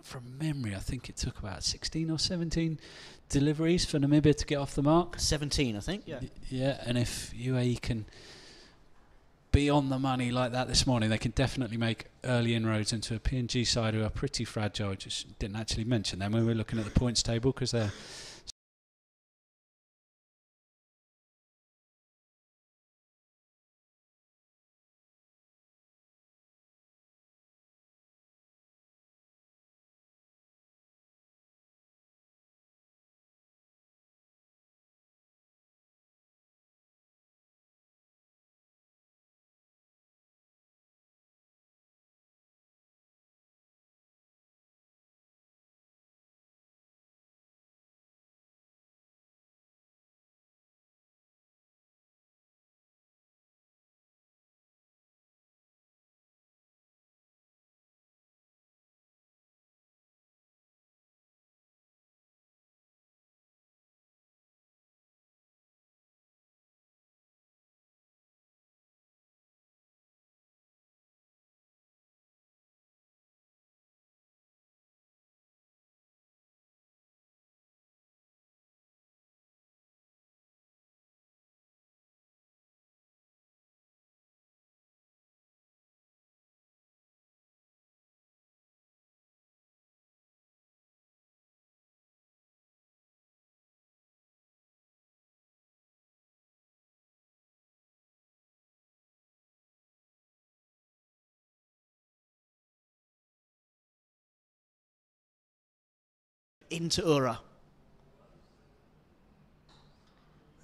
from memory, I think it took about 16 or 17 deliveries for Namibia to get off the mark. 17, I think, yeah. Yeah, and if UAE can be on the money like that this morning, they can definitely make early inroads into a PNG side who are pretty fragile. Just didn't actually mention them when we were looking at the points table because they're into Ura.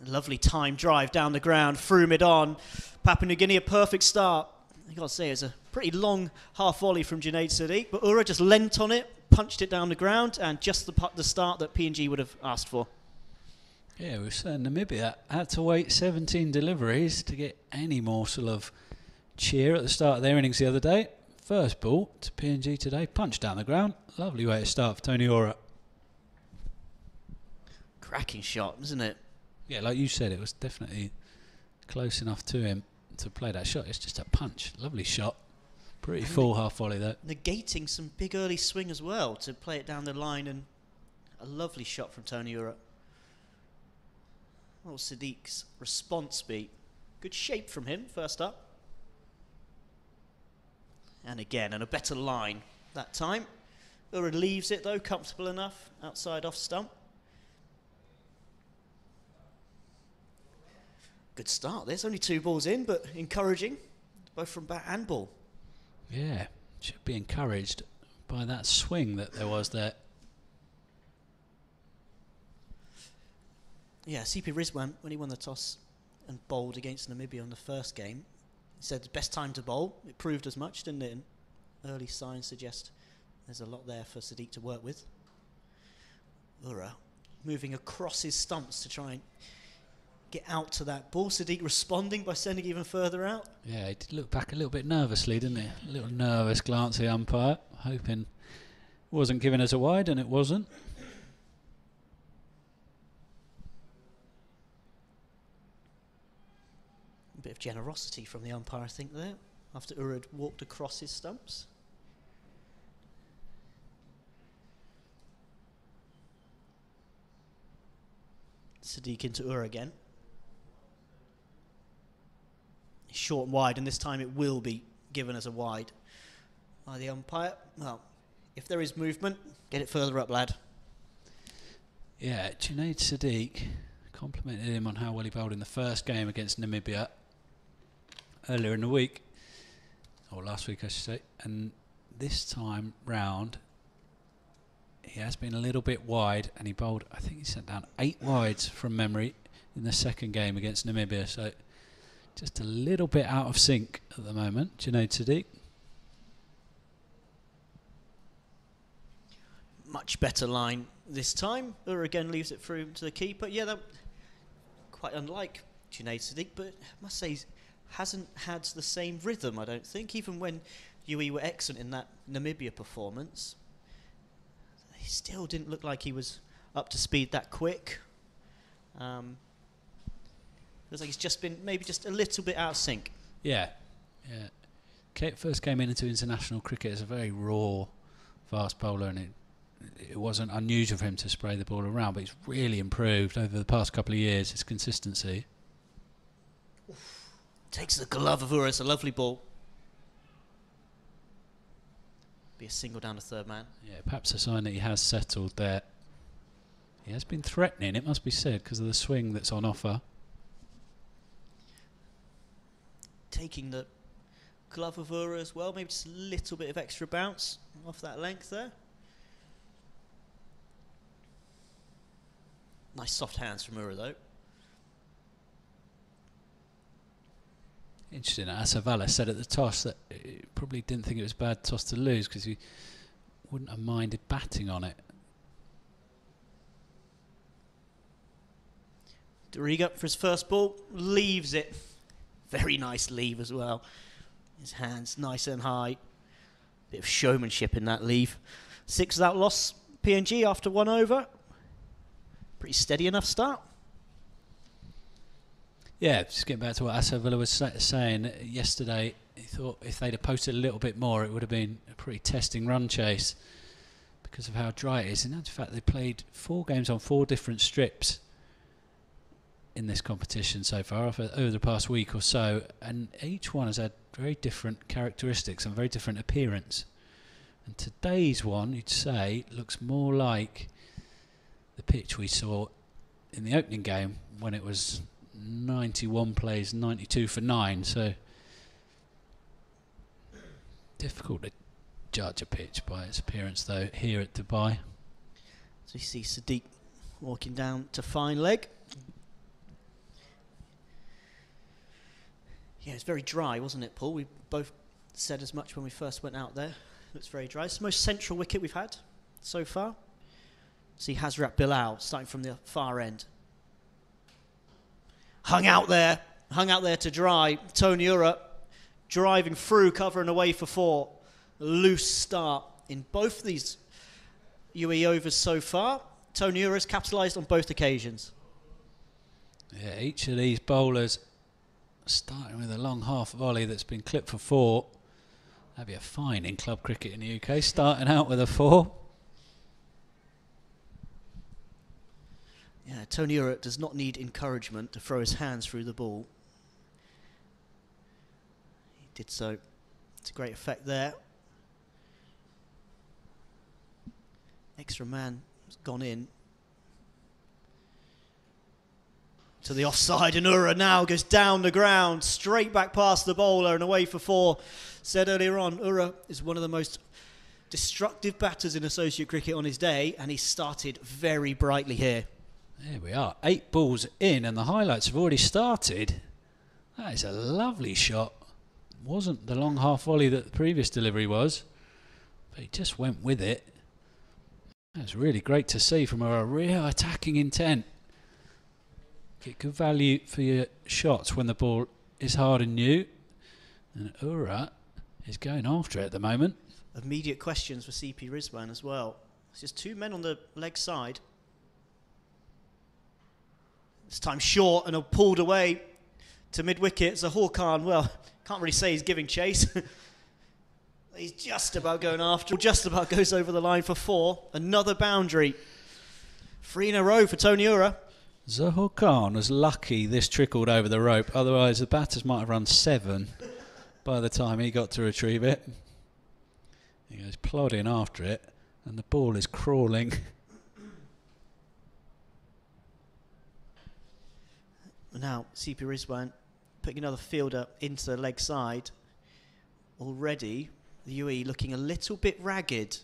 A lovely time drive down the ground, through mid-on. Papua New Guinea, a perfect start. I've got to say, it's a pretty long half volley from Junaid Sadiq, but Ura just leant on it, punched it down the ground, and just the start that PNG would have asked for. Yeah, we've seen Namibia had to wait 17 deliveries to get any morsel of cheer at the start of their innings the other day. First ball to PNG today, punched down the ground. Lovely way to start for Tony Ora. Cracking shot, isn't it? Yeah, like you said, it was definitely close enough to him to play that shot. It's just a punch. Lovely shot. Pretty full half volley though. Negating some big early swing as well to play it down the line, and a lovely shot from Tony Ura. What will Sadiq's response be? Good shape from him, first up. And again, and a better line that time. Ura leaves it though, comfortable enough, outside off stump. Good start. There's only 2 balls in, but encouraging, both from bat and ball. Yeah, should be encouraged by that swing that there was there. Yeah, CP Rizwan, when he won the toss and bowled against Namibia in the first game, he said the best time to bowl. It proved as much, didn't it? And early signs suggest there's a lot there for Sadiq to work with. Ura moving across his stumps to try and get out to that ball. Sadiq responding by sending even further out. Yeah, he did look back a little bit nervously, didn't he? A little nervous glance at the umpire, hoping it wasn't giving us a wide, and it wasn't. A bit of generosity from the umpire, I think, there, after Ura had walked across his stumps. Sadiq into Ura again. Short and wide, and this time it will be given as a wide by the umpire. Well, if there is movement, get it further up, lad. Yeah, Junaid Sadiq complimented him on how well he bowled in the first game against Namibia earlier in the week, or last week I should say, and this time round he has been a little bit wide, and he bowled, I think he sent down 8 wides from memory in the second game against Namibia, so just a little bit out of sync at the moment, Junaid Sadiq. Much better line this time. Ura again leaves it through to the keeper. Yeah, that quite unlike Junaid Sadiq, but I must say he hasn't had the same rhythm, I don't think. Even when UAE were excellent in that Namibia performance, he still didn't look like he was up to speed that quick. Feels like he's just been maybe just a little bit out of sync. Yeah. First came into international cricket as a very raw fast bowler, and it wasn't unusual for him to spray the ball around, but he's really improved over the past couple of years, his consistency. Takes the glove of Ura. It's a lovely ball. Be a single down to third man. Yeah, perhaps a sign that he has settled there. He has been threatening, it must be said, because of the swing that's on offer. Taking the glove of Ura as well. Maybe just a little bit of extra bounce off that length there. Nice soft hands from Ura though. Interesting. Asavala said at the toss that he probably didn't think it was a bad toss to lose because he wouldn't have minded batting on it. Doriga for his first ball, leaves it. Very nice leave as well. His hands nice and high. Bit of showmanship in that leave. 6 without loss. PNG after 1 over. Pretty steady enough start. Yeah, just getting back to what Asavala was saying yesterday, he thought if they'd have posted a little bit more, it would have been a pretty testing run chase because of how dry it is. And in fact, they played 4 games on 4 different strips in this competition so far over the past week or so, and each one has had very different characteristics and very different appearance. And today's one, you'd say, looks more like the pitch we saw in the opening game when it was 91 plays, 92 for 9, so difficult to judge a pitch by its appearance though here at Dubai. So you see Sadiq walking down to fine leg. Yeah, it's very dry, wasn't it, Paul? We both said as much when we first went out there. Looks very dry. It's the most central wicket we've had so far. See Hazrat Bilal starting from the far end. Hung out there to dry. Tony Ura driving through, covering away for 4. Loose start in both of these UAE overs so far. Tony Ura has capitalised on both occasions. Yeah, each of these bowlers starting with a long half volley that's been clipped for 4. That'd be a fine in club cricket in the UK, starting out with a 4. Yeah, Tony Ura does not need encouragement to throw his hands through the ball. He did so. It's a great effect there. Extra man has gone in to the offside, and Ura now goes down the ground, straight back past the bowler and away for 4. Said earlier on, Ura is one of the most destructive batters in associate cricket on his day, and he started very brightly here. There we are, 8 balls in and the highlights have already started. That is a lovely shot. Wasn't the long half volley that the previous delivery was, but he just went with it. That's really great to see from a real attacking intent. Get good value for your shots when the ball is hard and new. And Ura is going after it at the moment. Immediate questions for CP Rizwan as well. It's just 2 men on the leg side. This time short and pulled away to mid-wicket. Zahur Khan, well, can't really say he's giving chase. He's just about going after, just about goes over the line for 4. Another boundary. 3 in a row for Tony Ura. Zahur Khan was lucky this trickled over the rope, otherwise the batters might have run 7 by the time he got to retrieve it. He goes plodding after it and the ball is crawling. Now CP Rizwan putting another fielder into the leg side. Already the UAE looking a little bit ragged.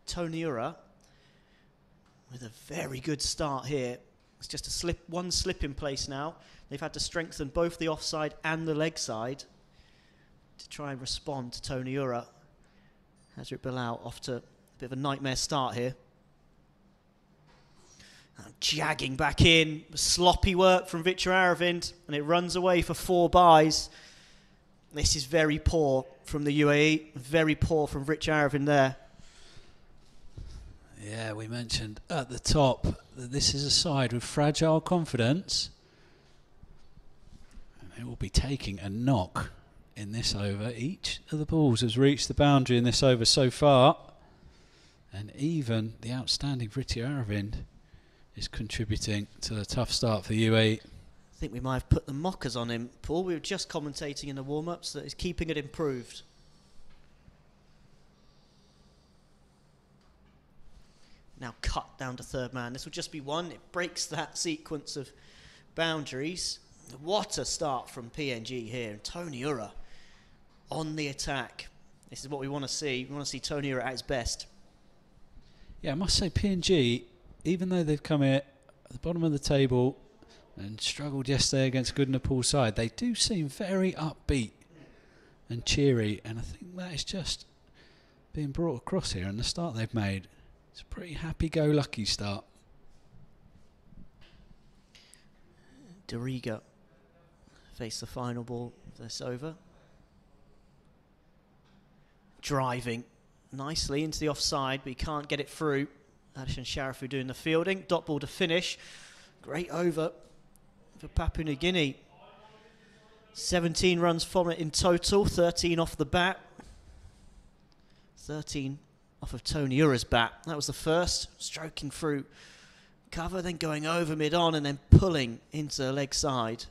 Tony Ura with a very good start here. It's just a one slip in place now. They've had to strengthen both the offside and the leg side to try and respond to Tony Ura. Hazrat Bilal off to a bit of a nightmare start here. Jagging back in, sloppy work from Victor Aravind, and it runs away for 4 byes. This is very poor from the UAE, very poor from Victor Aravind there. Yeah, we mentioned at the top that this is a side with fragile confidence. And they will be taking a knock in this over. Each of the balls has reached the boundary in this over so far. And even the outstanding Vriti Aravind is contributing to the tough start for the UAE. I think we might have put the mockers on him, Paul. We were just commentating in the warm-ups that he's keeping it improved. Now cut down to third man. This will just be one. It breaks that sequence of boundaries. What a start from PNG here. And Tony Ura on the attack. This is what we want to see. We want to see Tony Ura at his best. Yeah, I must say PNG, even though they've come here at the bottom of the table and struggled yesterday against good Nepal side, they do seem very upbeat and cheery, and I think that is just being brought across here in the start they've made. It's a pretty happy-go-lucky start. Doriga face the final ball of this over. Driving nicely into the offside, but he can't get it through. Adishan Sharifu doing the fielding. Dot ball to finish. Great over for Papua New Guinea. 17 runs from it in total, 13 off the bat. 13 off of Tony Ura's bat. That was the first, stroking through cover, then going over mid-on and then pulling into the leg side.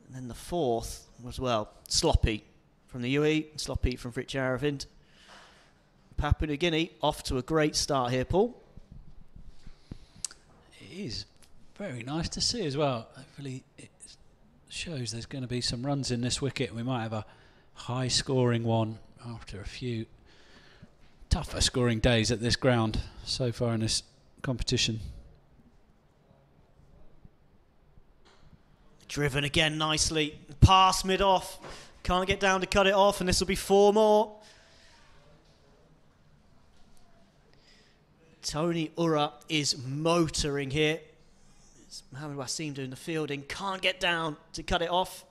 And then the fourth was, well, sloppy from the UAE, sloppy from Vriti Aravind. Papua New Guinea off to a great start here, Paul. It is very nice to see as well. Hopefully it shows there's going to be some runs in this wicket. We might have a high-scoring one after a few tougher scoring days at this ground so far in this competition. Driven again nicely. Pass mid-off. Can't get down to cut it off, and this will be 4 more. Tony Ura is motoring here. It's Mohamed Wasim doing the fielding. Can't get down to cut it off.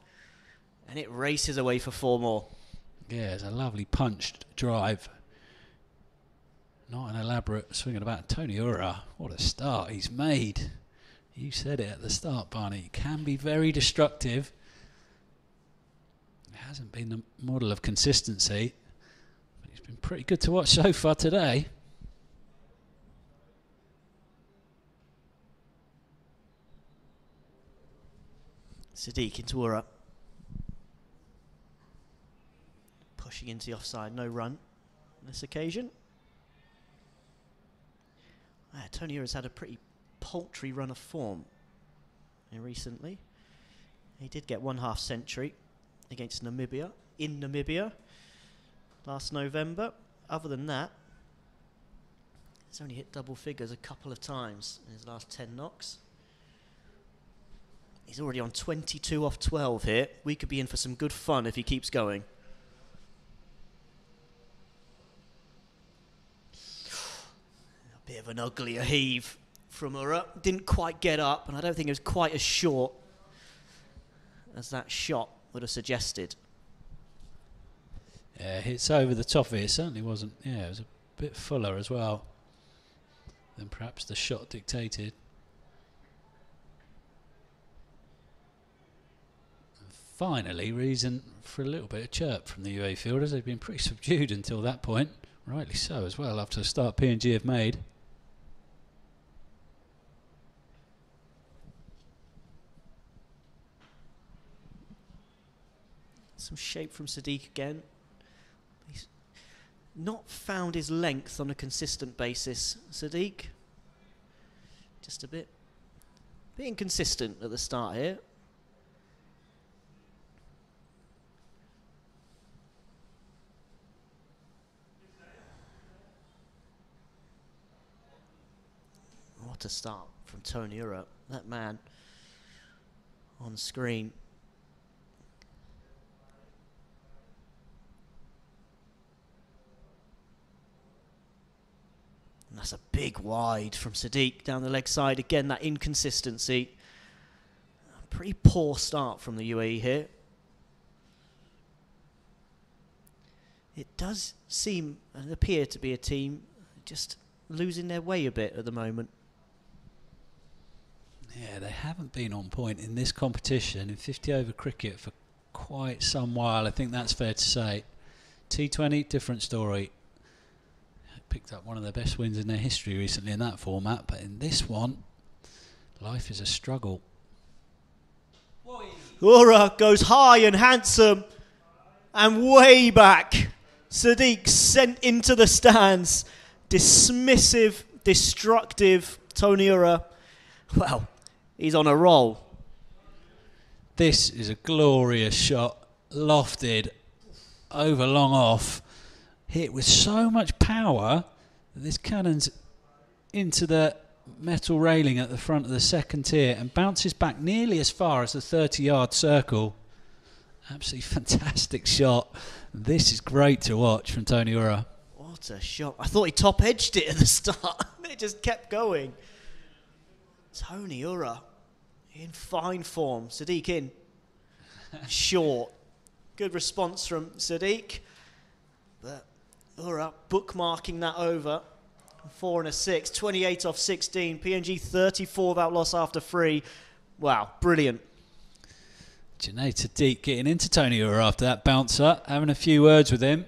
And it races away for 4 more. Yeah, it's a lovely punched drive. Not an elaborate swing at about. Tony Ura, what a start he's made. You said it at the start, Barney. It can be very destructive. It hasn't been the model of consistency, but he's been pretty good to watch so far today. Sadiq into Ura. Pushing into the offside, no run on this occasion. Tony Ura's had a pretty paltry run of form recently. He did get 1/2 century against Namibia, in Namibia, last November. Other than that, he's only hit double figures a couple of times in his last 10 knocks. He's already on 22 off 12 here. We could be in for some good fun if he keeps going. A bit of an uglier heave from Ura. Didn't quite get up, and I don't think it was quite as short as that shot would have suggested. Yeah, hits over the top of it. It certainly wasn't. Yeah, it was a bit fuller as well than perhaps the shot dictated. And finally, reason for a little bit of chirp from the UAE fielders. They've been pretty subdued until that point. Rightly so as well, after the start PNG have made. Some shape from Sadiq again. He's not found his length on a consistent basis, Sadiq. Just a bit inconsistent at the start here. What a start from Tony Ura. That man on screen. And that's a big wide from Sadiq down the leg side. Again, that inconsistency. A pretty poor start from the UAE here. It does seem and appear to be a team just losing their way a bit at the moment. Yeah, they haven't been on point in this competition in 50 over cricket for quite some while. I think that's fair to say. T20, different story. picked up one of their best wins in their history recently in that format, but in this one, life is a struggle. Ura goes high and handsome and way back. Sadiq sent into the stands. Dismissive, destructive Tony Ura. Well, he's on a roll. This is a glorious shot, lofted, over long off, hit with so much power that this cannon's into the metal railing at the front of the second tier and bounces back nearly as far as the 30-yard circle. Absolutely fantastic shot. This is great to watch from Tony Ura. What a shot. I thought he top-edged it at the start. It just kept going. Tony Ura in fine form. Sadiq in. Short. Good response from Sadiq. But Ura bookmarking that over. 4 and a 6. 28 off 16. PNG 34 without loss after 3. Wow, brilliant. Junaid Sadiq getting into Tony Ura after that bouncer, having a few words with him.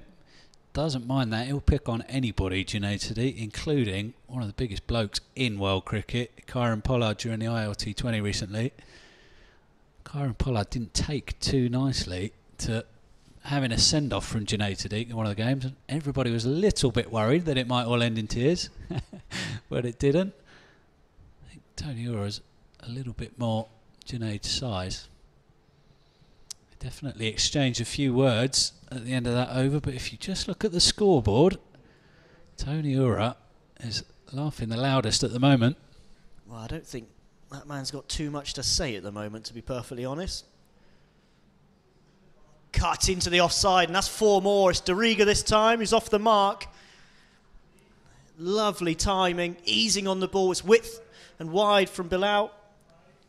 Doesn't mind that. He'll pick on anybody, Junaid Sadiq, including one of the biggest blokes in world cricket, Kieran Pollard, during the ILT20 recently. Kieran Pollard didn't take too nicely to having a send-off from Junaid Sadiq in one of the games. And everybody was a little bit worried that it might all end in tears, but it didn't. I think Tony Ura's a little bit more Junaid's size. They definitely exchanged a few words at the end of that over, but if you just look at the scoreboard, Tony Ura is laughing the loudest at the moment. Well, I don't think that man's got too much to say at the moment, to be perfectly honest. Cut into the offside, and that's 4 more. It's Dariga this time, who's off the mark. Lovely timing, easing on the ball. It's width and wide from Bilal.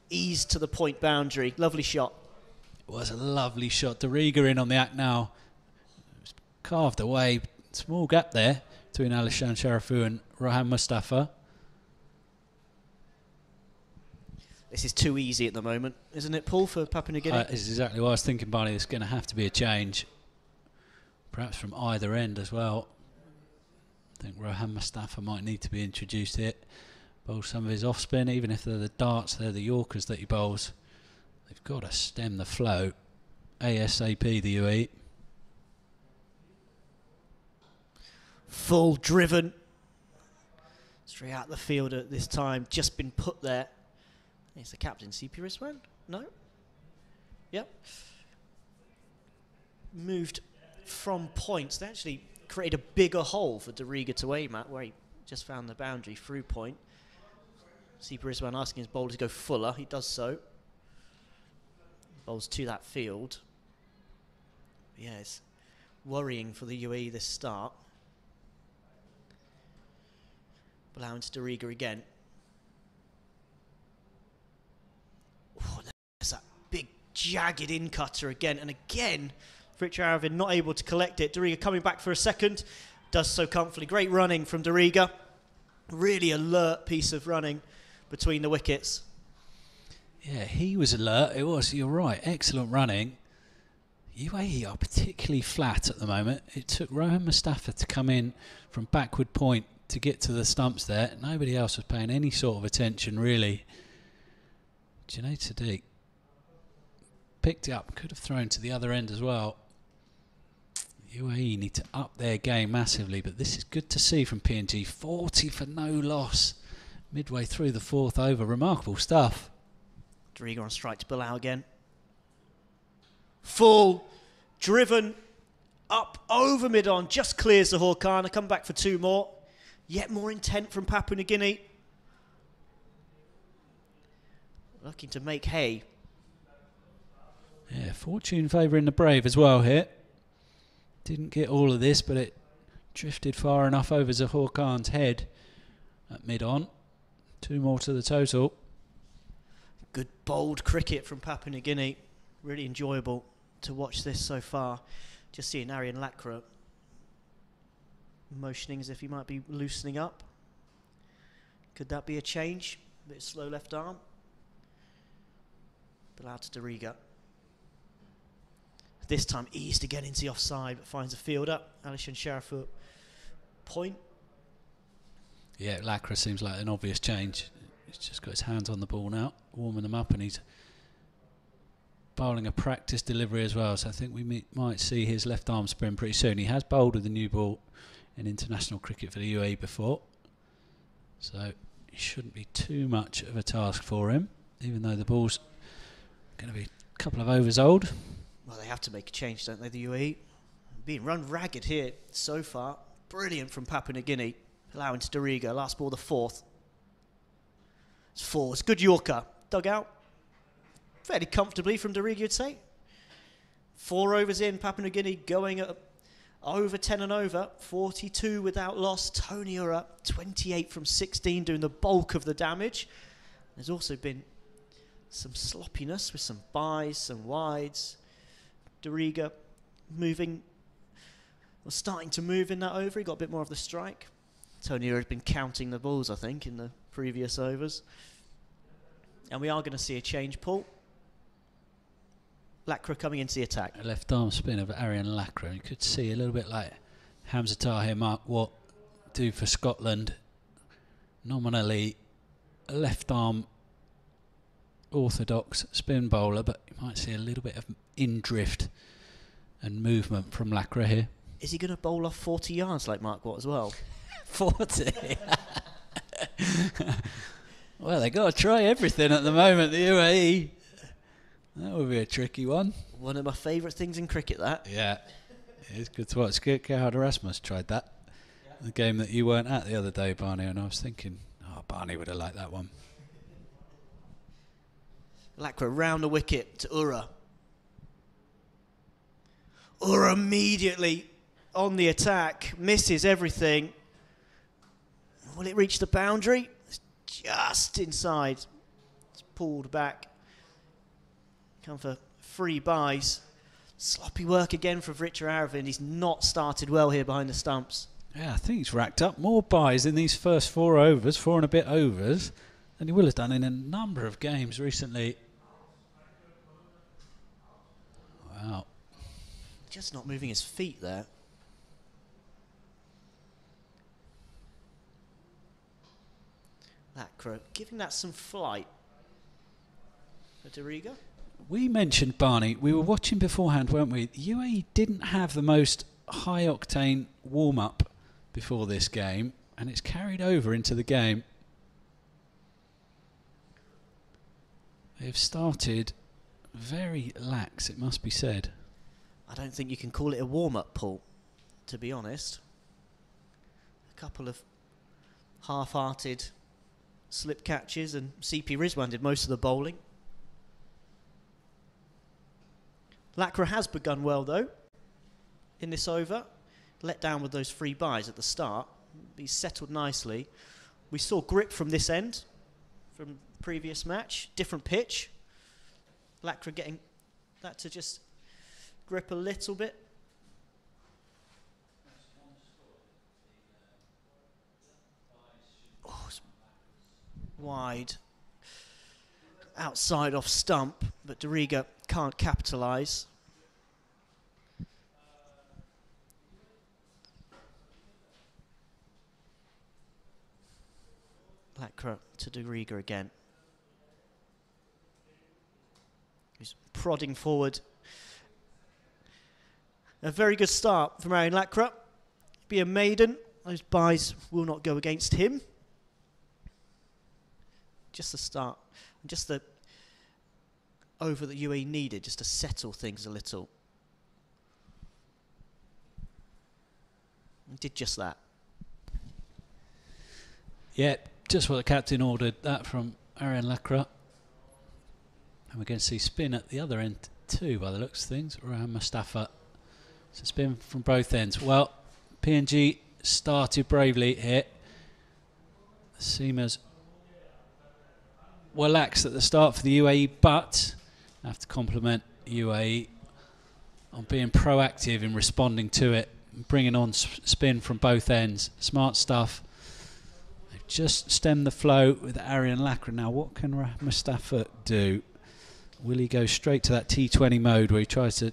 Ease to the point boundary. Lovely shot. It was a lovely shot. Dariga in on the act now. It's carved away. Small gap there between Alishan Sharafu and Rohan Mustafa. This is too easy at the moment, isn't it, Paul, for Papua New Guinea? This is exactly what I was thinking, Barney. There's going to have to be a change, perhaps from either end as well. I think Rohan Mustafa might need to be introduced here. Bowls some of his off-spin, even if they're the darts, they're the Yorkers that he bowls. They've got to stem the flow. ASAP, the UAE. Full driven. Straight out the field at this time. Just been put there. It's the captain, CP Rizwan? No? Yep. Moved from points. They actually created a bigger hole for Dariga to aim at, where he just found the boundary through point. CP Rizwan asking his bowler to go fuller. He does so. Bowls to that field. But yeah, it's worrying for the UAE this start. Allowing to Dariga again. Oh, there's that big jagged in cutter again and again. Fritz Aravin not able to collect it. Dariga coming back for a second. Does so comfortably. Great running from Dariga. Really alert piece of running between the wickets. Yeah, he was alert. It was, you're right, excellent running. UAE are particularly flat at the moment. It took Rohan Mustafa to come in from backward point to get to the stumps there. Nobody else was paying any sort of attention, really. Junaid Sadiq picked it up, could have thrown to the other end as well. UAE need to up their game massively, but this is good to see from PNG. 40 for no loss midway through the 4th over. Remarkable stuff. Dariga on strike to Bilal again. Full, driven, up over mid-on, just clears the Horkana. Come back for 2 more. Yet more intent from Papua New Guinea. Looking to make hay. Yeah, fortune favouring the brave as well here. Didn't get all of this, but it drifted far enough over Zahor Khan's head at mid-on. 2 more to the total. Good bold cricket from Papua New Guinea. Really enjoyable to watch this so far. Just seeing Aryan Lakra motioning as if he might be loosening up. Could that be a change? A bit slow left arm. Bilal to Dariga. This time eased again into the offside, but finds a fielder. Alishan Sharafu point. Yeah, Lacra seems like an obvious change. He's just got his hands on the ball now, warming them up, and he's bowling a practice delivery as well. So I think we might see his left arm spin pretty soon. He has bowled with the new ball in international cricket for the UAE before, so it shouldn't be too much of a task for him, even though the ball's going to be a couple of overs old. Well, they have to make a change, don't they, the UAE? Being run ragged here so far. Brilliant from Papua New Guinea, allowing to Dariga. Last ball, the fourth. It's four. It's good Yorker. Dug out fairly comfortably from Dariga, you'd say. 4 overs in, Papua New Guinea going at over 10 and over. 42 without loss. Tony Ura, 28 from 16, doing the bulk of the damage. There's also been some sloppiness with some byes, some wides. Dariga moving, or starting to move in that over. He got a bit more of the strike. Tony Ura had been counting the balls, I think, in the previous overs. And we are going to see a change, Paul. Lacra coming into the attack. A left arm spin of Arian Lacra. You could see a little bit like Hamza Tahir Mark Watt do for Scotland. Nominally a left arm orthodox spin bowler, but you might see a little bit of in-drift and movement from Lacra here. Is he going to bowl off 40 yards like Mark Watt as well? 40? Well, they got to try everything at the moment, the UAE. That would be a tricky one. One of my favourite things in cricket, that. Yeah, it's good to watch. Gerhard Erasmus tried that. Yeah. The game that you weren't at the other day, Barney, and I was thinking, oh, Barney would have liked that one. Lacra round the wicket to Ura. Ura immediately on the attack, misses everything. Will it reach the boundary? It's just inside. It's pulled back. Come for free buys. Sloppy work again for Richard Aravind. He's not started well here behind the stumps. Yeah, I think he's racked up more buys in these first 4 overs, 4 and a bit overs, than he will have done in a number of games recently. Wow. Just not moving his feet there. Lacra giving that some flight. For Dariga. We mentioned, Barney, we were watching beforehand, weren't we? The UAE didn't have the most high-octane warm-up before this game, and it's carried over into the game. They've started very lax, it must be said. I don't think you can call it a warm-up, Paul, to be honest. A couple of half-hearted slip catches, and CP Rizwan did most of the bowling. Lacra has begun well, though, in this over. Let down with those free buys at the start. He's settled nicely. We saw grip from this end, from the previous match. Different pitch. Lacra getting that to just grip a little bit. Oh, it's wide. Outside off stump, but Dariga can't capitalise. Lacra to Dariga again. He's prodding forward. A very good start from Arian Lacra. Be a maiden. Those buys will not go against him. Just the start. Just the over that UAE needed, just to settle things a little. And did just that. Yeah, just what the captain ordered, that from Arian Lacra. And we're going to see spin at the other end too, by the looks of things. Rahan Mustafa. So spin from both ends. Well, PNG started bravely here. The seamers were lax at the start for the UAE, but I have to compliment UAE on being proactive in responding to it, bringing on spin from both ends. Smart stuff. They've just stemmed the flow with Arian Lacra. Now, what can Mustafa do? Will he go straight to that T20 mode where he tries to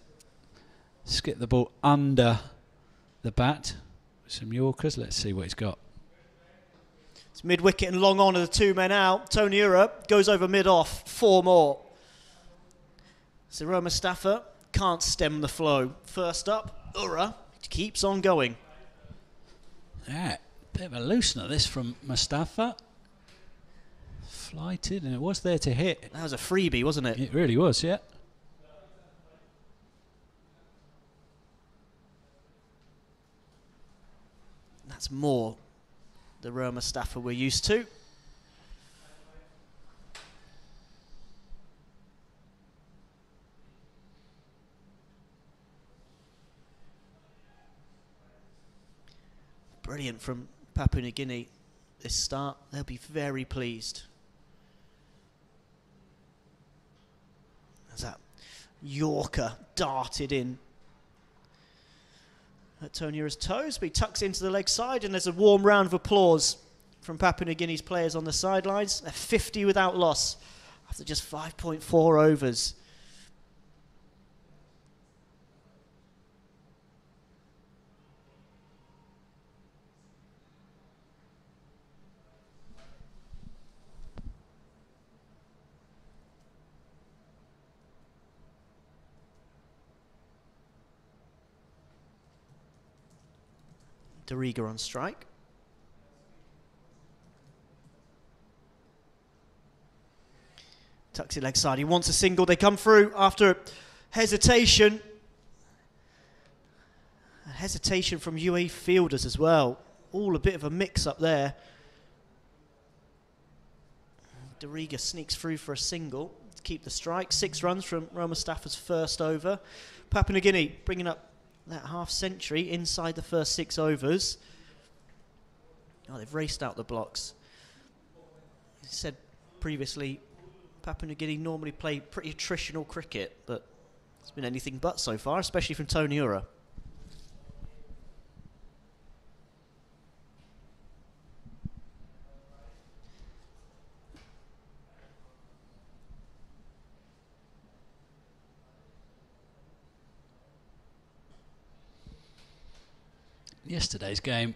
skip the ball under the bat with some Yorkers? Let's see what he's got. It's mid-wicket and long on of the 2 men out. Tony Ura goes over mid-off. 4 more. Cyril Mustafa can't stem the flow. First up, Ura keeps on going. Yeah, bit of a loosener this from Mustafa. Flighted, and it was there to hit. That was a freebie, wasn't it? It really was, yeah. That's more the Roa Mustafa we're used to. Brilliant from Papua New Guinea this start. They'll be very pleased. As that Yorker darted in at Tony Ura's toes, but he tucks into the leg side, and there's a warm round of applause from Papua New Guinea's players on the sidelines. They're 50 without loss after just 5.4 overs. Dariga on strike. Tucks it leg side. He wants a single. They come through after hesitation. A hesitation from UAE fielders as well. All a bit of a mix-up there. Dariga sneaks through for a single to keep the strike. 6 runs from Roa Mustafa's first over. Papua New Guinea bringing up that half century inside the first 6 overs. Oh, they've raced out the blocks. I said previously, Papua New Guinea normally play pretty attritional cricket, but it's been anything but so far, especially from Tony Ura. Yesterday's game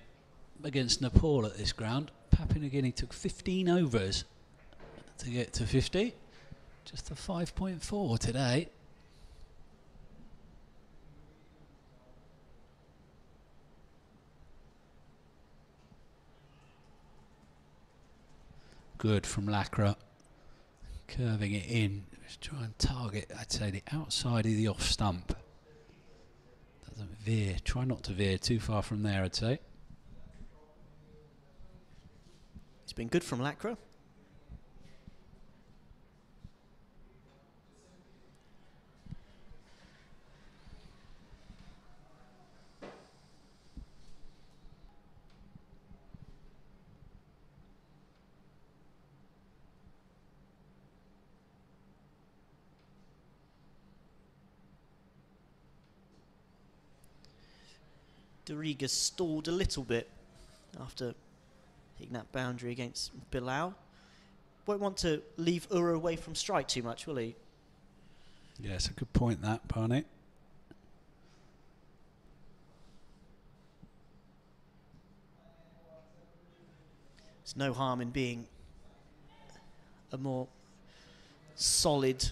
against Nepal at this ground, Papua New Guinea took 15 overs to get to 50. Just a 5.4 today. Good from Lacra. Curving it in. Just try and target, I'd say, the outside of the off stump. Doesn't veer. Try not to veer too far from there, I'd say. It's been good from Lacra. Dariga stalled a little bit after hitting that boundary against Bilal. Won't want to leave Ura away from strike too much, will he? Yeah, it's a good point, that, Barney. There's no harm in being a more solid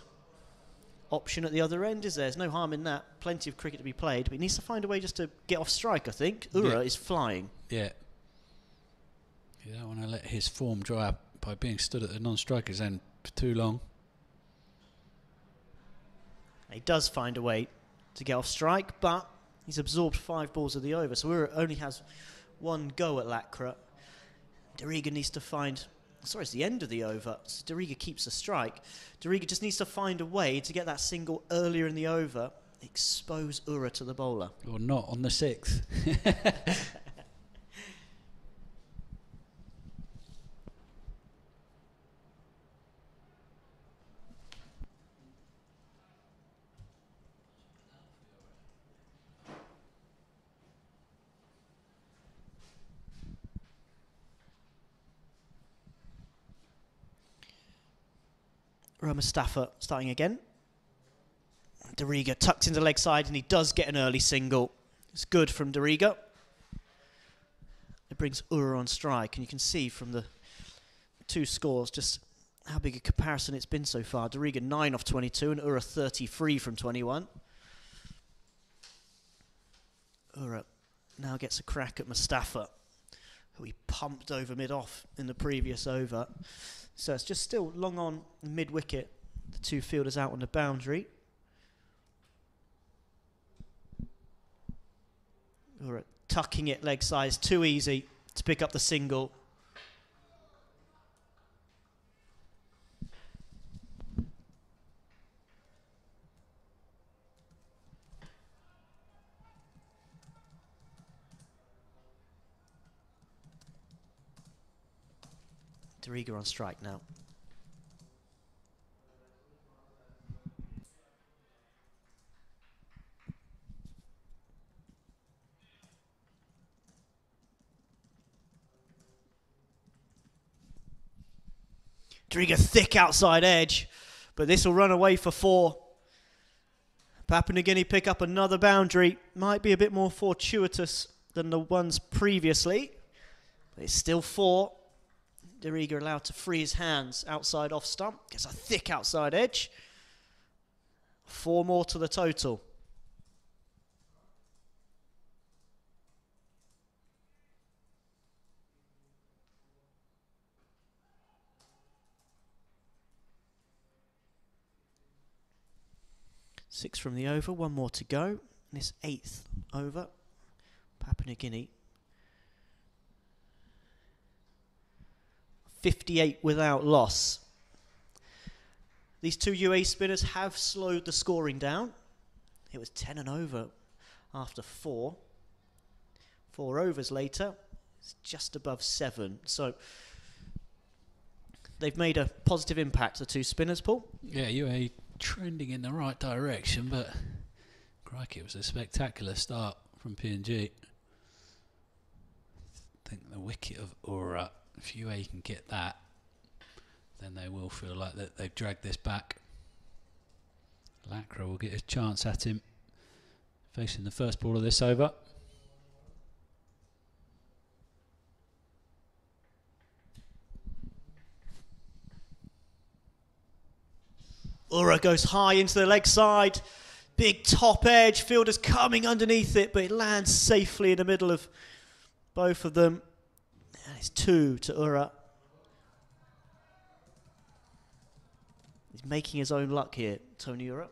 option at the other end, is there? There's no harm in that. Plenty of cricket to be played, but he needs to find a way just to get off strike, I think. Ura is flying. Yeah. You don't want to let his form dry up by being stood at the non-striker's end for too long. He does find a way to get off strike, but he's absorbed 5 balls of the over, so Ura only has 1 go at Lacra. Dariga needs to find... Sorry, it's the end of the over. So Dariga keeps the strike. Dariga just needs to find a way to get that single earlier in the over, expose Ura to the bowler. Or not on the 6th. Roa Mustafa starting again. Dariga tucked into the leg side, and he does get an early single. It's good from Dariga. It brings Ura on strike, and you can see from the two scores, just how big a comparison it's been so far. Doriga 9 off 22 and Ura 33 from 21. Ura now gets a crack at Mustafa, who he pumped over mid-off in the previous over. So it's just still long on mid-wicket. The two fielders out on the boundary. Ura tucking it leg size, too easy to pick up the single. Doriga on strike now. Doriga thick outside edge, but this will run away for 4. Papua New Guinea pick up another boundary. Might be a bit more fortuitous than the ones previously, but it's still 4. Doriga allowed to free his hands outside off stump. Gets a thick outside edge. 4 more to the total. Six from the over, 1 more to go. And this 8th over, Papua New Guinea. 58 without loss. These two UAE spinners have slowed the scoring down. It was 10 and over after 4. 4 overs later, it's just above 7. So they've made a positive impact, the two spinners, Paul. Yeah, UAE trending in the right direction, but crikey, it was a spectacular start from PNG. I think the wicket of Ura, if UAE can get that, then they will feel like that they've dragged this back. Lacra will get a chance at him, facing the first ball of this over. Ura goes high into the leg side. Big top edge. Fielder's coming underneath it, but it lands safely in the middle of both of them. And it's 2 to Ura. He's making his own luck here, Tony Ura.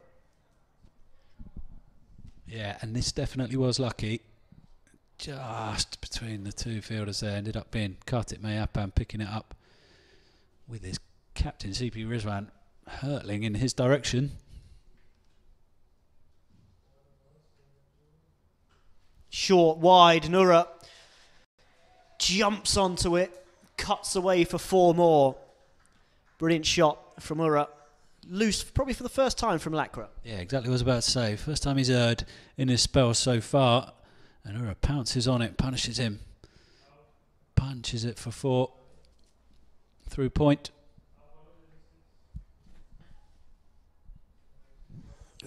Yeah, and this definitely was lucky. Just between the two fielders there, ended up being Kartik Mayapan picking it up with his captain CP Rizwan hurtling in his direction. Short, wide, and Ura jumps onto it, cuts away for 4 more. Brilliant shot from Ura. Loose, probably for the first time from Lacra. Yeah, exactly what I was about to say. First time he's heard in his spell so far. And Ura pounces on it, punishes him. Punches it for 4. Through point.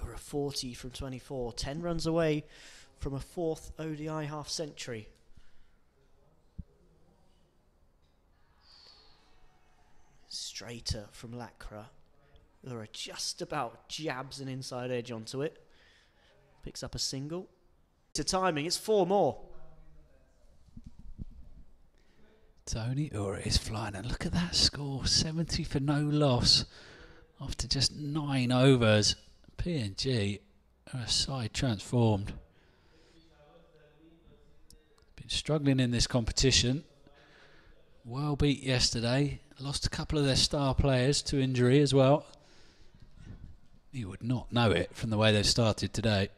Ura 40 from 24. 10 runs away from a 4th ODI half-century. Straighter from Lacra. Ura just about jabs an inside edge onto it. Picks up a single. To timing, it's 4 more. Tony Ura is flying, and look at that score, 70 for no loss after just 9 overs. PNG are a side transformed. Been struggling in this competition. Well beat yesterday, lost a couple of their star players to injury as well. You would not know it from the way they've started today.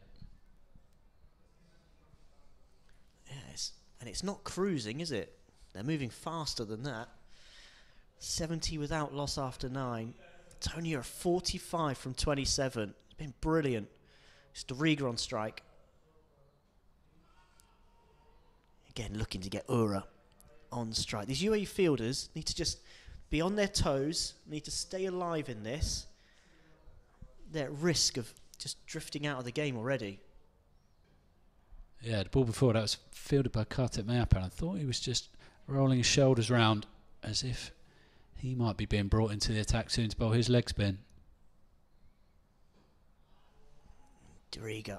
Yes, and it's not cruising, is it? They're moving faster than that. 70 without loss after 9. Tony are 45 from 27. It's been brilliant. It's Doriga on strike. Again, looking to get Ura on strike. These UAE fielders need to just be on their toes, need to stay alive in this. They're at risk of just drifting out of the game already. Yeah, the ball before that was fielded by Kartik Mayapan. I thought he was just rolling his shoulders round as if He might be being brought into the attack soon to bowl his leg spin. Dariga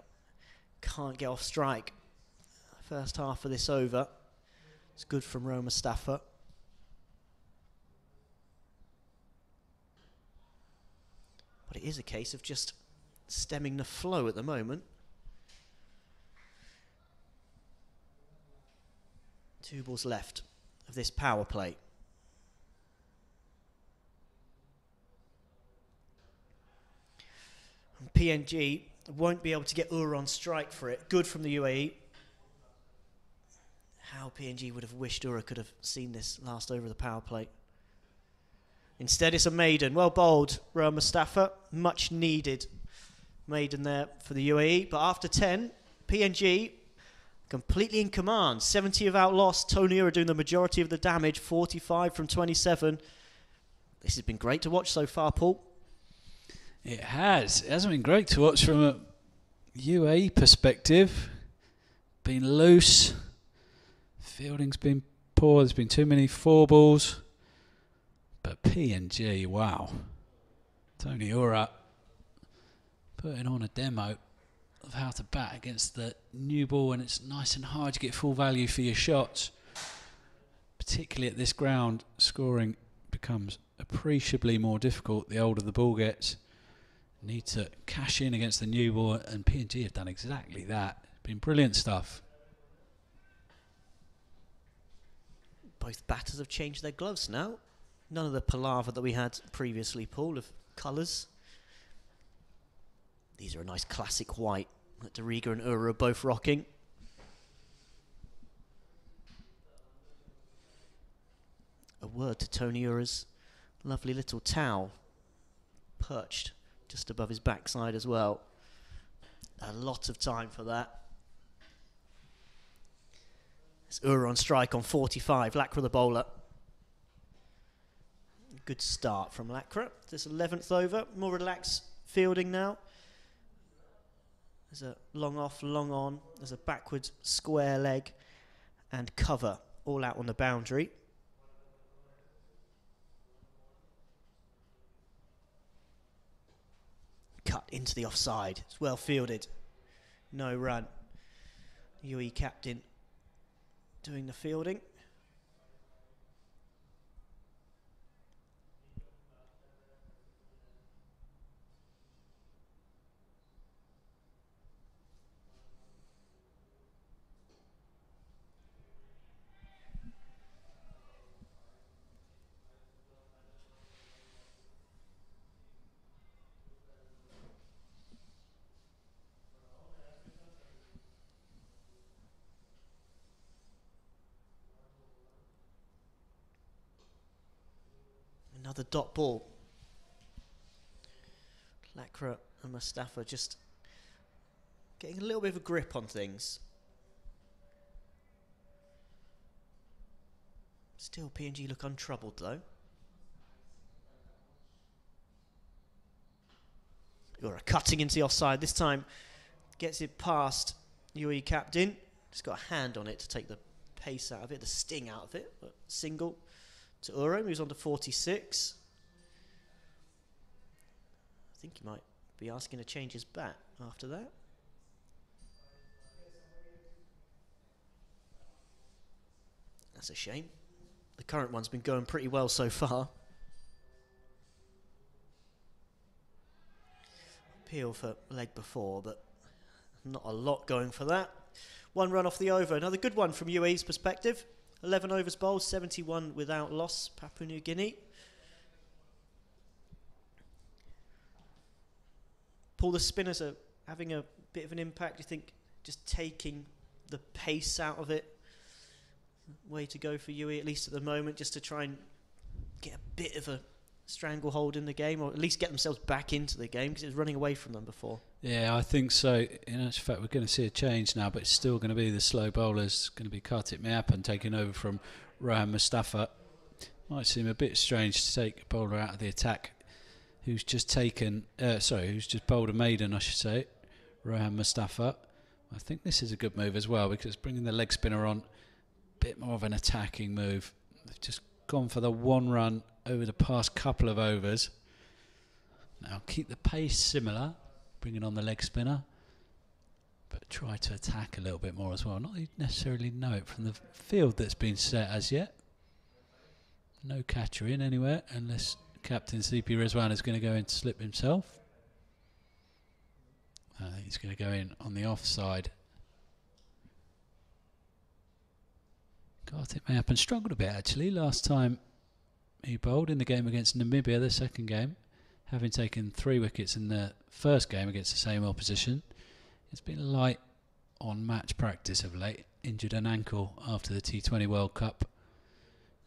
can't get off strike. First half of this over. It's good from Ro Mustafa. But it is a case of just stemming the flow at the moment. 2 balls left of this power play. And PNG won't be able to get Ur on strike for it. Good from the UAE. How PNG would have wished Ura could have seen this last over the power play. Instead, it's a maiden. Well bowled, Ro Mustafa. Much needed maiden there for the UAE. But after 10, PNG completely in command. 70 of out lost. Tony Ura doing the majority of the damage. 45 from 27. This has been great to watch so far, Paul. It has. It hasn't been great to watch from a UAE perspective. Been loose. Fielding's been poor. There's been too many 4 balls. But PNG, wow. Tony Ura putting on a demo of how to bat against the new ball, and it's nice and hard to get full value for your shots. Particularly at this ground, scoring becomes appreciably more difficult the older the ball gets. Need to cash in against the new ball, and PNG have done exactly that. Been brilliant stuff. Both batters have changed their gloves now. None of the palaver that we had previously, Paul, of colours. These are a nice classic white that Dariga and Ura are both rocking. A word to Tony Ura's lovely little towel perched just above his backside as well. A lot of time for that. It's Ura on strike on 45. Lakra the bowler. Good start from Lakra. This 11th over. More relaxed fielding now. There's a long off, long on. There's a backwards square leg and cover all out on the boundary. Cut into the offside. It's well fielded. No run. UAE captain doing the fielding. Another dot ball. Lakra and Mustafa just getting a little bit of a grip on things. Still, PNG look untroubled though. Ura cutting into the offside. This time gets it past UAE captain. Just got a hand on it to take the pace out of it, the sting out of it. But single to Ura, moves on to 46. I think he might be asking to change his bat after that. That's a shame. The current one's been going pretty well so far. Appeal for leg before, but not a lot going for that. 1 run off the over. Another good one from UAE's perspective. 11 overs bowled, 71 without loss, Papua New Guinea. Paul, the spinners are having a bit of an impact. Do you think just taking the pace out of it, way to go for UAE, at least at the moment, just to try and get a bit of a stranglehold in the game, or at least get themselves back into the game, because it was running away from them before? Yeah, I think so. In actual fact, we're going to see a change now, but it's still going to be the slow bowlers. Going to be Kartik Meapan taking over from Ro Mustafa. Might seem a bit strange to take a bowler out of the attack who's just taken, who's just bowled a maiden, I should say, Ro Mustafa. I think this is a good move as well, because it's bringing the leg spinner on, a bit more of an attacking move. They've just gone for the 1 run over the past couple of overs. Now keep the pace similar, bringing on the leg spinner, but try to attack a little bit more as well. Not necessarily know it from the field that's been set as yet. No catcher in anywhere unless Captain CP Rizwan is going to go in to slip himself. I think he's going to go in on the offside. God, it may happen. Struggled a bit actually last time he bowled in the game against Namibia, the second game, having taken 3 wickets in the first game against the same opposition. It's been light on match practice of late. Injured an ankle after the T20 World Cup.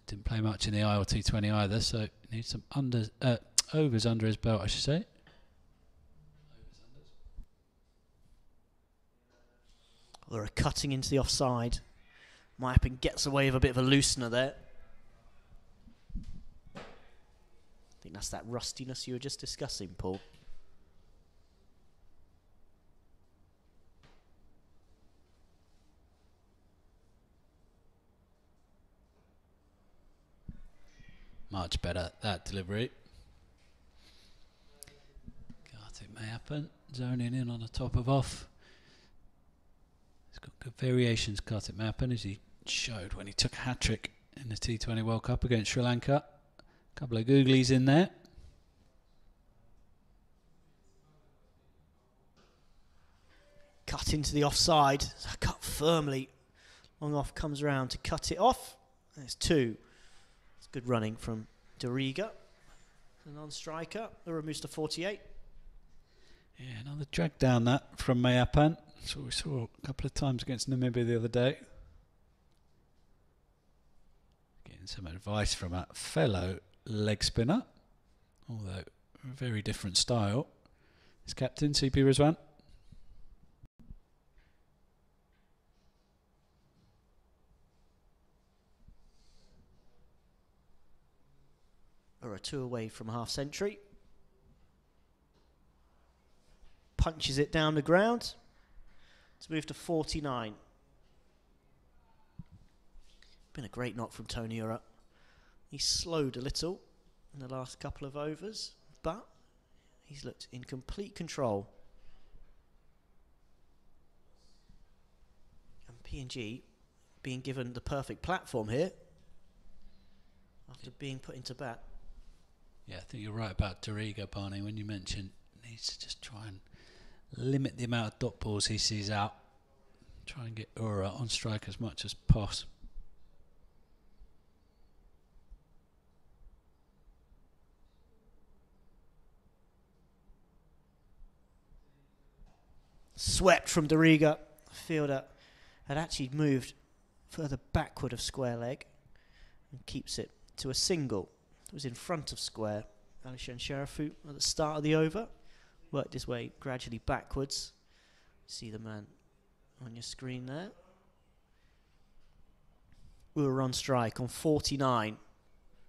Didn't play much in the I or T20 either, so needs some overs under his belt, I should say. They're cutting into the offside. Mayapan gets away with a bit of a loosener there. I think that's that rustiness you were just discussing, Paul. Much better, that delivery. God, it may happen. Zoning in on the top of off. He's got good variations, Kartik Mapan, as he showed when he took a hat-trick in the T20 World Cup against Sri Lanka. A couple of googlies in there. Cut into the offside. Cut firmly. Long off comes around to cut it off. There's 2. It's good running from Doriga, the non-striker. Ura moves to 48. Yeah, another drag down that from Mayapan. So we saw a couple of times against Namibia the other day. Getting some advice from a fellow leg spinner, although a very different style. His captain, CP Rizwan. Ura 2 away from a half century. Punches it down the ground to move to 49. Been a great knock from Tony Ura. He slowed a little in the last couple of overs, but he's looked in complete control. And PNG being given the perfect platform here after being put into bat. Yeah, I think you're right about Doriga, Barney, when you mentioned he needs to just try and limit the amount of dot balls he sees out. Try and get Ura on strike as much as possible. Swept from Doriga. Fielder had actually moved further backward of square leg and keeps it to a single. It was in front of square. Alishan Sharafu at the start of the over. Worked his way gradually backwards. See the man on your screen there. We were on strike on 49.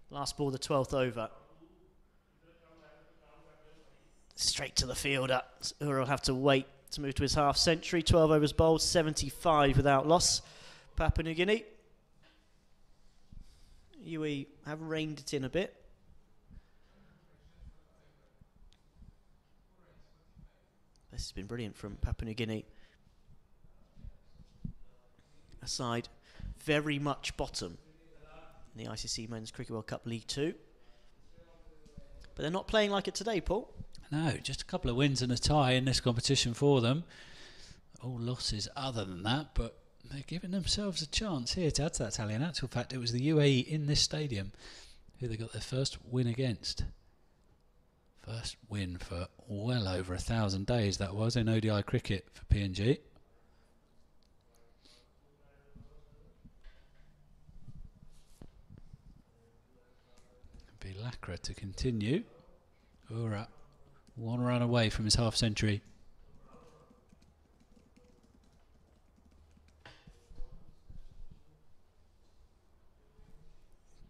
Last ball, the 12th over. Straight to the fielder. Ura will have to wait to move to his half century. 12 overs bowled, 75 without loss. Papua New Guinea. UAE have reined it in a bit. This has been brilliant from Papua New Guinea. Aside very much bottom in the ICC Men's Cricket World Cup League 2. But they're not playing like it today, Paul. No, just a couple of wins and a tie in this competition for them. All losses other than that, but they're giving themselves a chance here to add to that tally. In actual fact, it was the UAE in this stadium who they got their first win against. First win for well over 1,000 days, that was, in ODI cricket for PNG. Be Lacra to continue. Ura, 1 run away from his half century.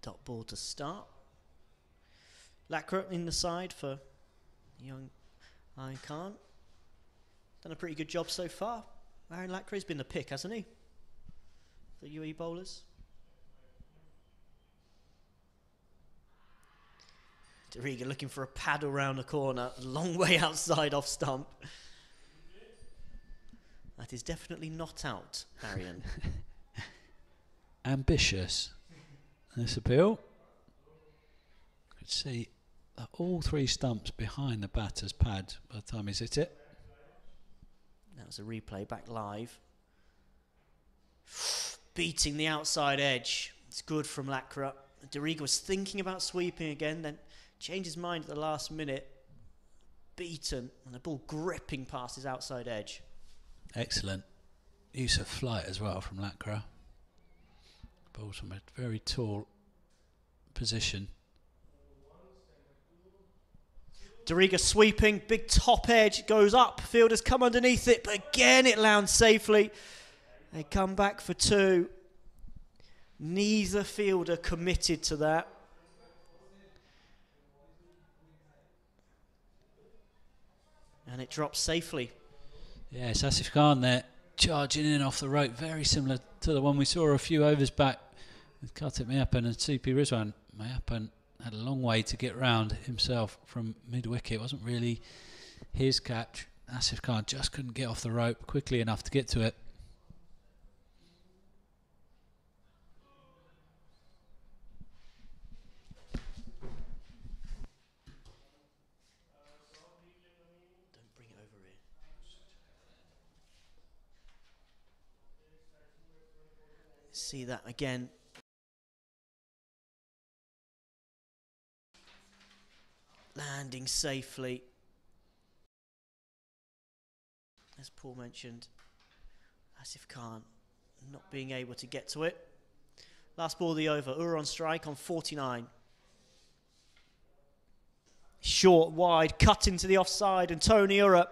Dot ball to start. Lacra in the side for young Iron Khan. Done a pretty good job so far. Aaron Lacra's been the pick, hasn't he? The UAE bowlers. Doriga looking for a paddle round the corner, a long way outside off stump. That is definitely not out, Arian. Ambitious. This appeal. Could see all three stumps behind the batter's pad by the time he's hit it. That was a replay back live. Beating the outside edge. It's good from Lacra. Doriga was thinking about sweeping again, then changed his mind at the last minute. Beaten, and the ball gripping past his outside edge. Excellent use of flight as well from Lacra. Ball's from a very tall position. Doriga sweeping, big top edge, goes up. Fielders come underneath it, but again it lands safely. They come back for two. Neither fielder committed to that. And it drops safely. Yes, Asif Khan there, charging in off the rope, very similar to the one we saw a few overs back with Kartik Mayappan and CP Rizwan. Mayappan had a long way to get round himself from mid-wicket. It wasn't really his catch. Asif Khan just couldn't get off the rope quickly enough to get to it. See that again. Landing safely. As Paul mentioned, Asif Khan not being able to get to it. Last ball of the over. Ura on strike on 49. Short, wide, cut into the offside, and Tony Ura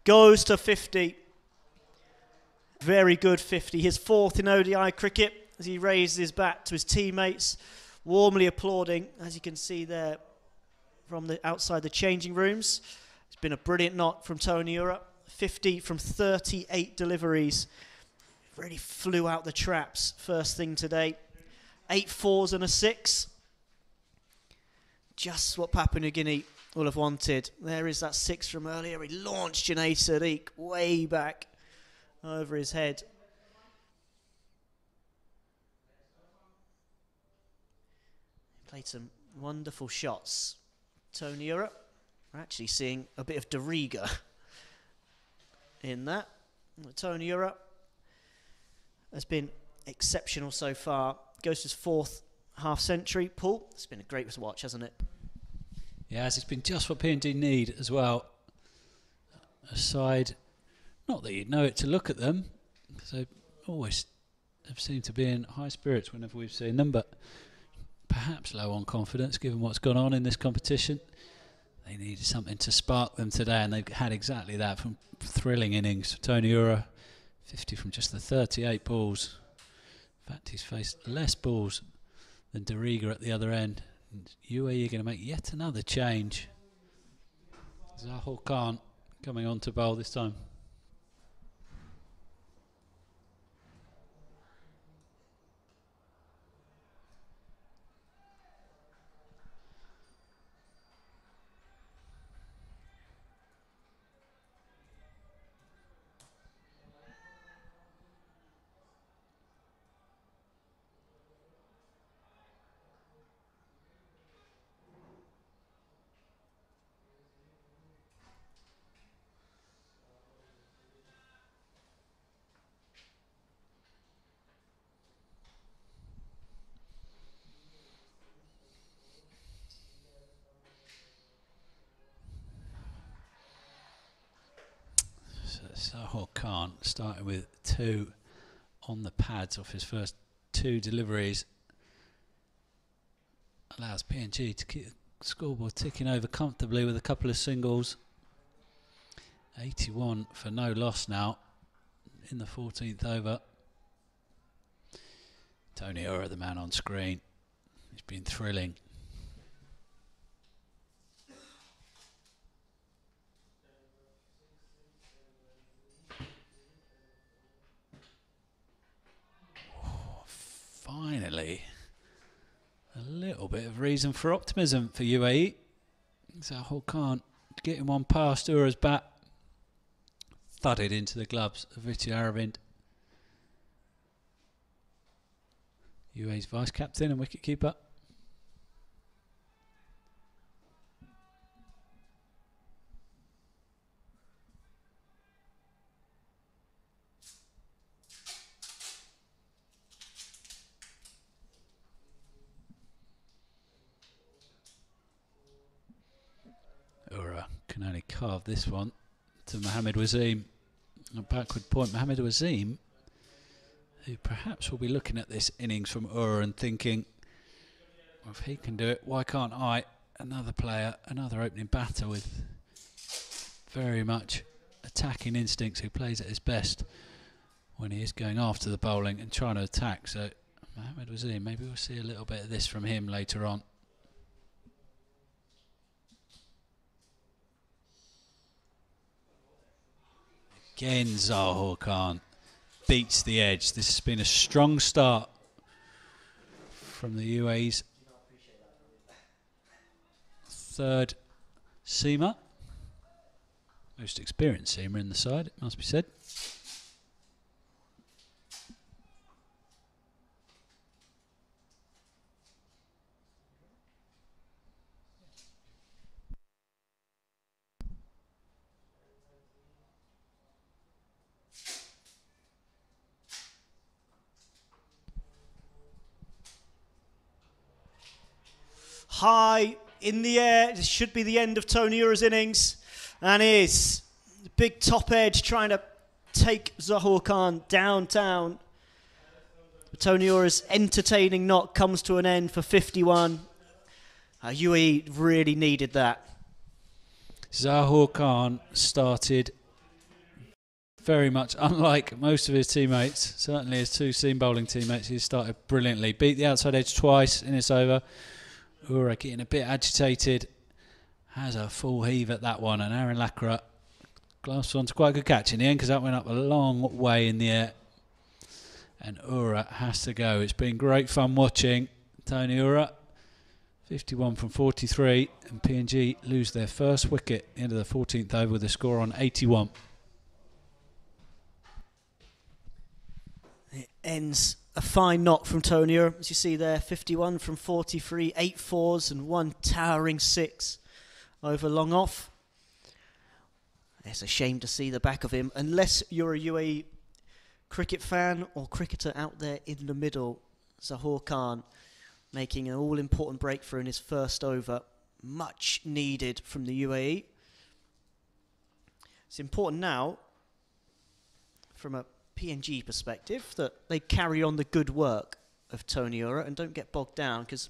goes to 50. Very good 50. His fourth in ODI cricket as he raises his bat to his teammates, warmly applauding, as you can see there from the outside the changing rooms. It's been a brilliant knot from Tony Ura. 50 from 38 deliveries. Really flew out the traps first thing today. 8 fours and a 6. Just what Papua New Guinea will have wanted. There is that 6 from earlier. He launched Junaid Sadiq way back over his head. He played some wonderful shots. Tony Ura, we're actually seeing a bit of Doriga in that. Tony Ura has been exceptional so far. Goes to his fourth half century. Paul, it's been a great watch, hasn't it? Yes, it's been just what PNG need as well. A side, not that you'd know it to look at them, because they always have seemed to be in high spirits whenever we've seen them, but perhaps low on confidence given what's gone on in this competition. They needed something to spark them today, and they've had exactly that from thrilling innings. Tony Ura, 50 from just the 38 balls. In fact, he's faced less balls than Doriga at the other end. And UAE are going to make yet another change. Zahul Khan coming on to bowl this time. Zahul Khan starting with 2 on the pads off his first 2 deliveries. Allows PNG to keep the scoreboard ticking over comfortably with a couple of singles. 81 for no loss now in the 14th over. Tony Ura, the man on screen. He's been thrilling. Finally, a little bit of reason for optimism for UAE. Zahor can't get him one past Ura's bat. Thudded into the gloves of Viti Aravind. UAE's vice-captain and wicket-keeper. Ura can only carve this one to Mohamed Wazeem. A backward point. Mohamed Wazeem, who perhaps will be looking at this innings from Ura and thinking, well, if he can do it, why can't I? Another player, another opening batter with very much attacking instincts, who plays at his best when he is going after the bowling and trying to attack. So Mohamed Wazeem, maybe we'll see a little bit of this from him later on. Again, Zahor Khan beats the edge. This has been a strong start from the UAE's third seamer. Most experienced seamer in the side, it must be said. High in the air. This should be the end of Tony Ura's innings. And is. Big top edge trying to take Zahor Khan downtown. Tony Ura's entertaining knock comes to an end for 51. UAE really needed that. Zahor Khan started very much unlike most of his teammates, certainly his two seam bowling teammates. He started brilliantly. Beat the outside edge twice in this over. Ura getting a bit agitated, has a full heave at that one, and Aaron Lakra grasps onto quite a good catch in the end because that went up a long way in the air. And Ura has to go. It's been great fun watching Tony Ura. 51 from 43, and PNG lose their first wicket into the 14th over with a score on 81. It ends a fine knock from Tony Ura, as you see there, 51 from 43, 8 fours and 1 towering 6 over long off. It's a shame to see the back of him, unless you're a UAE cricket fan or cricketer out there in the middle. Zahor Khan making an all-important breakthrough in his first over, much needed from the UAE. It's important now, from a PNG perspective, that they carry on the good work of Tony Ura and don't get bogged down, because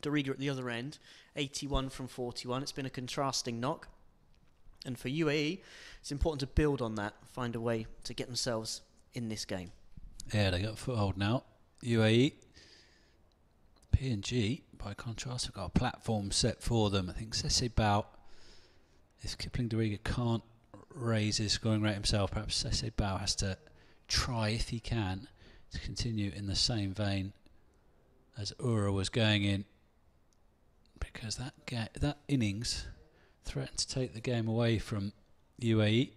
Dariga at the other end, 81 from 41. It's been a contrasting knock. And for UAE, it's important to build on that, find a way to get themselves in this game. Yeah, they got a foothold now. UAE. PNG, by contrast, have got a platform set for them. I think Sese Bao, if Kipling Dariga can't raise his scoring rate himself, perhaps Sese Bao has to try, if he can, to continue in the same vein as Ura was going in, because that innings threatened to take the game away from UAE.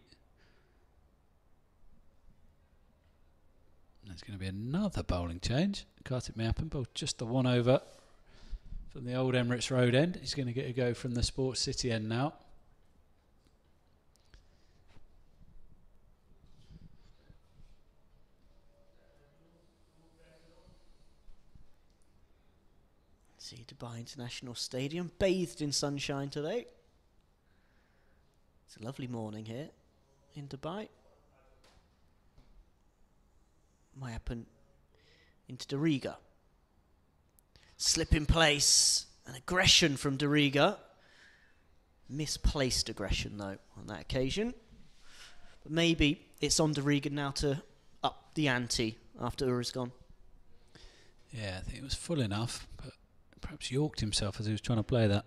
There's going to be another bowling change. Kartik Mayappan bowled just the one over from the old Emirates Road end. He's going to get a go from the Sports City end now. See Dubai International Stadium, bathed in sunshine today. It's a lovely morning here in Dubai. Mayappan into Dariga. Slip in place, and aggression from Dariga. Misplaced aggression though on that occasion. But maybe it's on Dariga now to up the ante after Ura's gone. Yeah, I think it was full enough, but perhaps yorked himself as he was trying to play that.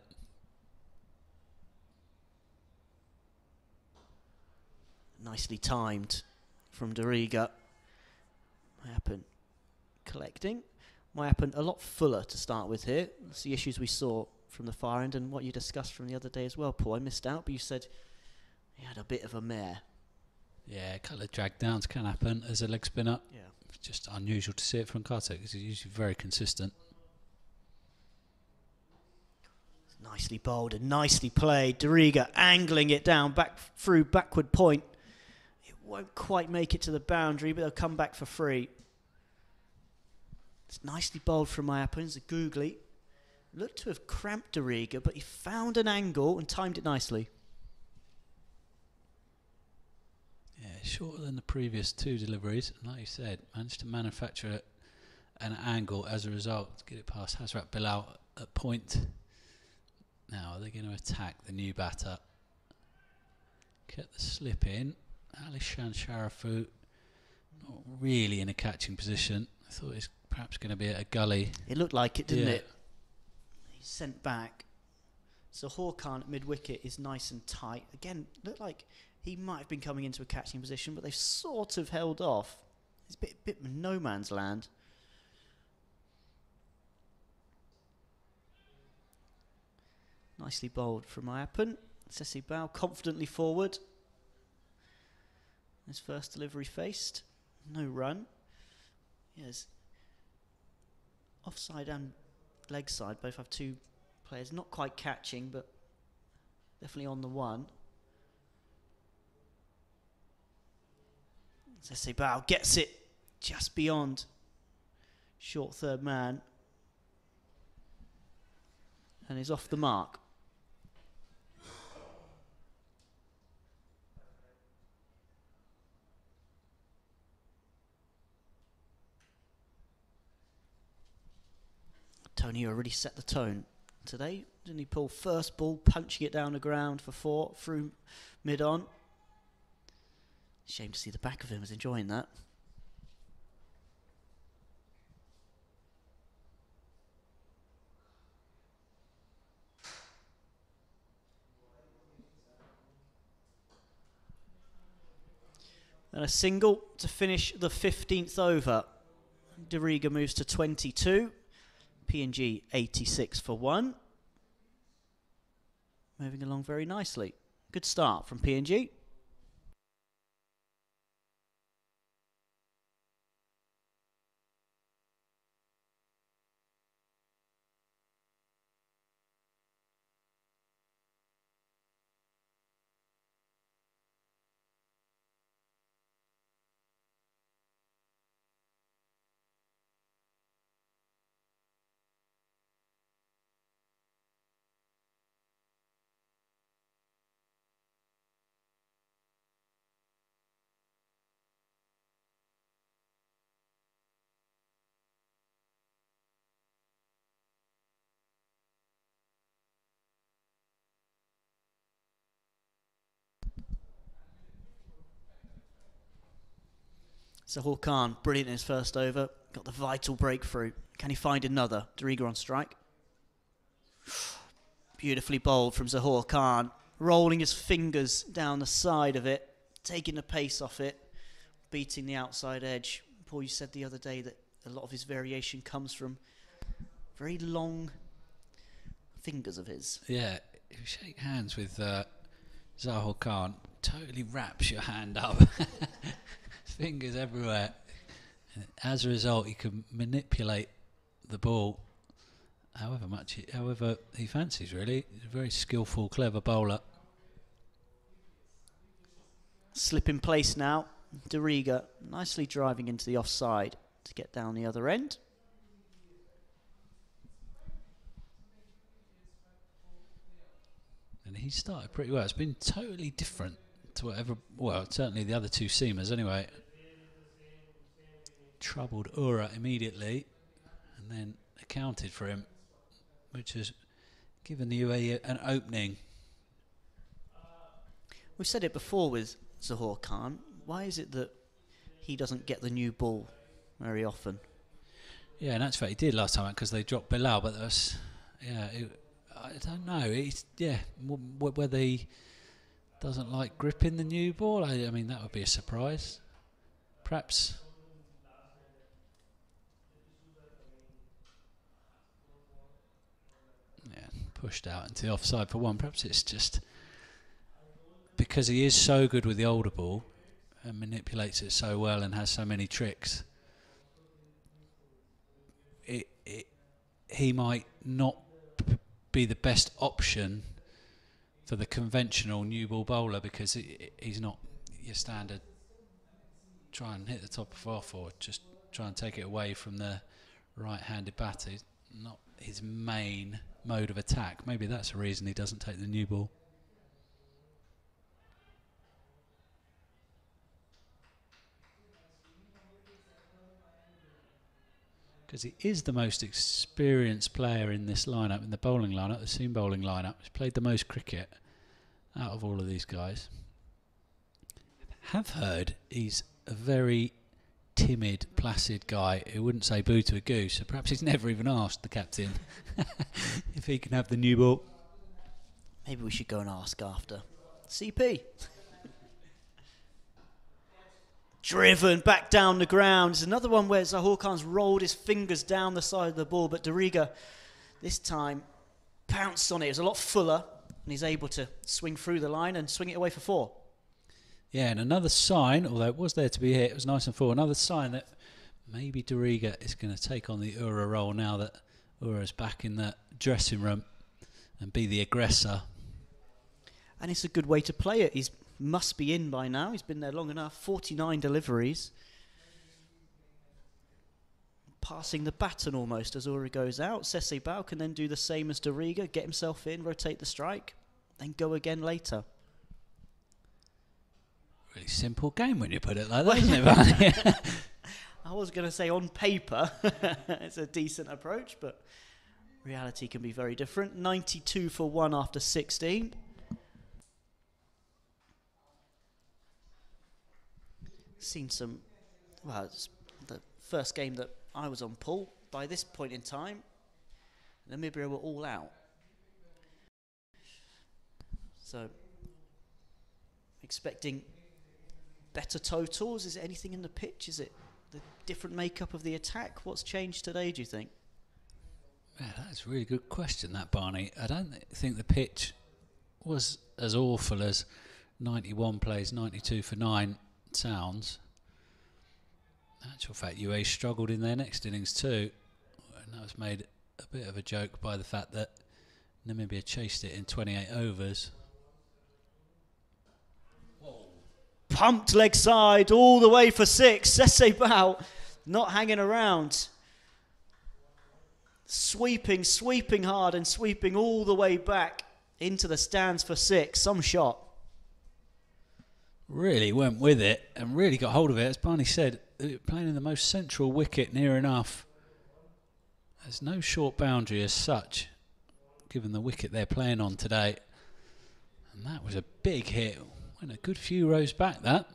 Nicely timed from Dariga. Mayappan collecting. Mayappan a lot fuller to start with here. That's the issues we saw from the far end, and what you discussed from the other day as well, Paul. I missed out, but you said he had a bit of a mare. Yeah, a couple of drag downs can happen as a leg spinner. Yeah. It's just unusual to see it from Carter because he's usually very consistent. Nicely bowled and nicely played. Doriga angling it down back through backward point. It won't quite make it to the boundary, but they'll come back for free. It's nicely bowled from my opponent. It's a googly. Looked to have cramped Doriga, but he found an angle and timed it nicely. Yeah, shorter than the previous two deliveries. And like you said, managed to manufacture an angle as a result to get it past Hazrat Bilal at point. Now, are they going to attack the new batter? Get the slip in. Alishan Sharafu, not really in a catching position. I thought it was perhaps going to be at a gully. It looked like it, didn't it? He's sent back. So Khan at mid-wicket is nice and tight. Again, looked like he might have been coming into a catching position, but they've sort of held off. It's a bit no man's land. Nicely bowled from Mayappan. Sessi Bow confidently forward. His first delivery faced. No run. Yes. Offside and leg side both have two players. Not quite catching, but definitely on the one. Sessi Bow gets it just beyond short third man. And is off the mark. Tony already set the tone today. Didn't he pull first ball, punching it down the ground for 4 through mid-on. Shame to see the back of him was enjoying that. And a single to finish the 15th over. Doriga moves to 22. P&G 86 for 1. Moving along very nicely. Good start from P&G. Sahur Khan, brilliant in his first over. Got the vital breakthrough. Can he find another? Doriga on strike. Beautifully bowled from Sahur Khan. Rolling his fingers down the side of it. Taking the pace off it. Beating the outside edge. Paul, you said the other day that a lot of his variation comes from very long fingers of his. Yeah, if you shake hands with Zahor Khan, totally wraps your hand up. Fingers everywhere. And as a result, he can manipulate the ball however he fancies, really. He's a very skillful, clever bowler. Slip in place now. Doriga nicely driving into the offside to get down the other end. And he started pretty well. It's been totally different to whatever, well, certainly the other two seamers anyway. Troubled Ura immediately and then accounted for him, which has given the UAE an opening. We've said it before with Sahur Khan. Why is it that he doesn't get the new ball very often? Yeah, and that's what he did last time because they dropped Bilal, but I don't know. Whether he doesn't like gripping the new ball. I mean, that would be a surprise. Perhaps. Yeah, pushed out into the offside for one. Perhaps it's just because he is so good with the older ball and manipulates it so well and has so many tricks. He might not be the best option for the conventional new ball bowler, because he's not your standard try and hit the top of off or just try and take it away from the right-handed batter. It's not his main mode of attack. Maybe that's the reason he doesn't take the new ball. Because he is the most experienced player in this lineup, in the bowling lineup, the seam bowling lineup. He's played the most cricket out of all of these guys. Have heard he's a very timid, placid guy who wouldn't say boo to a goose, so perhaps he's never even asked the captain if he can have the new ball. Maybe we should go and ask after. CP. Driven back down the ground. There's another one where Zahor Khan's rolled his fingers down the side of the ball, but Dariga this time pounced on it. It was a lot fuller, and he's able to swing through the line and swing it away for 4. Yeah, and another sign, although it was there to be hit, it was nice and full, another sign that maybe Dariga is going to take on the Ura role now that Ura's back in the dressing room and be the aggressor. And it's a good way to play it. He's must be in by now. He's been there long enough. 49 deliveries. Passing the baton almost as Ura goes out. Sese Bao can then do the same as Dariga, get himself in, rotate the strike, then go again later. Really simple game when you put it like that, isn't it, Barney? I was going to say on paper it's a decent approach, but reality can be very different. 92 for 1 after 16. Seen some, well, it's the first game that I was on, Paul. By this point in time, Namibia were all out. So, expecting better totals. Is it anything in the pitch? Is it the different makeup of the attack? What's changed today, do you think? Yeah, that's a really good question, that, Barney. I don't think the pitch was as awful as 91 plays 92 for 9 sounds. In actual fact, UAE struggled in their next innings too, and that was made a bit of a joke by the fact that Namibia chased it in 28 overs. Pumped leg side all the way for 6. Sese Bao not hanging around. Sweeping hard and sweeping all the way back into the stands for 6. Some shot. Really went with it and really got hold of it. As Barney said, playing in the most central wicket near enough. There's no short boundary as such, given the wicket they're playing on today. And that was a big hit. Went a good few rows back, that.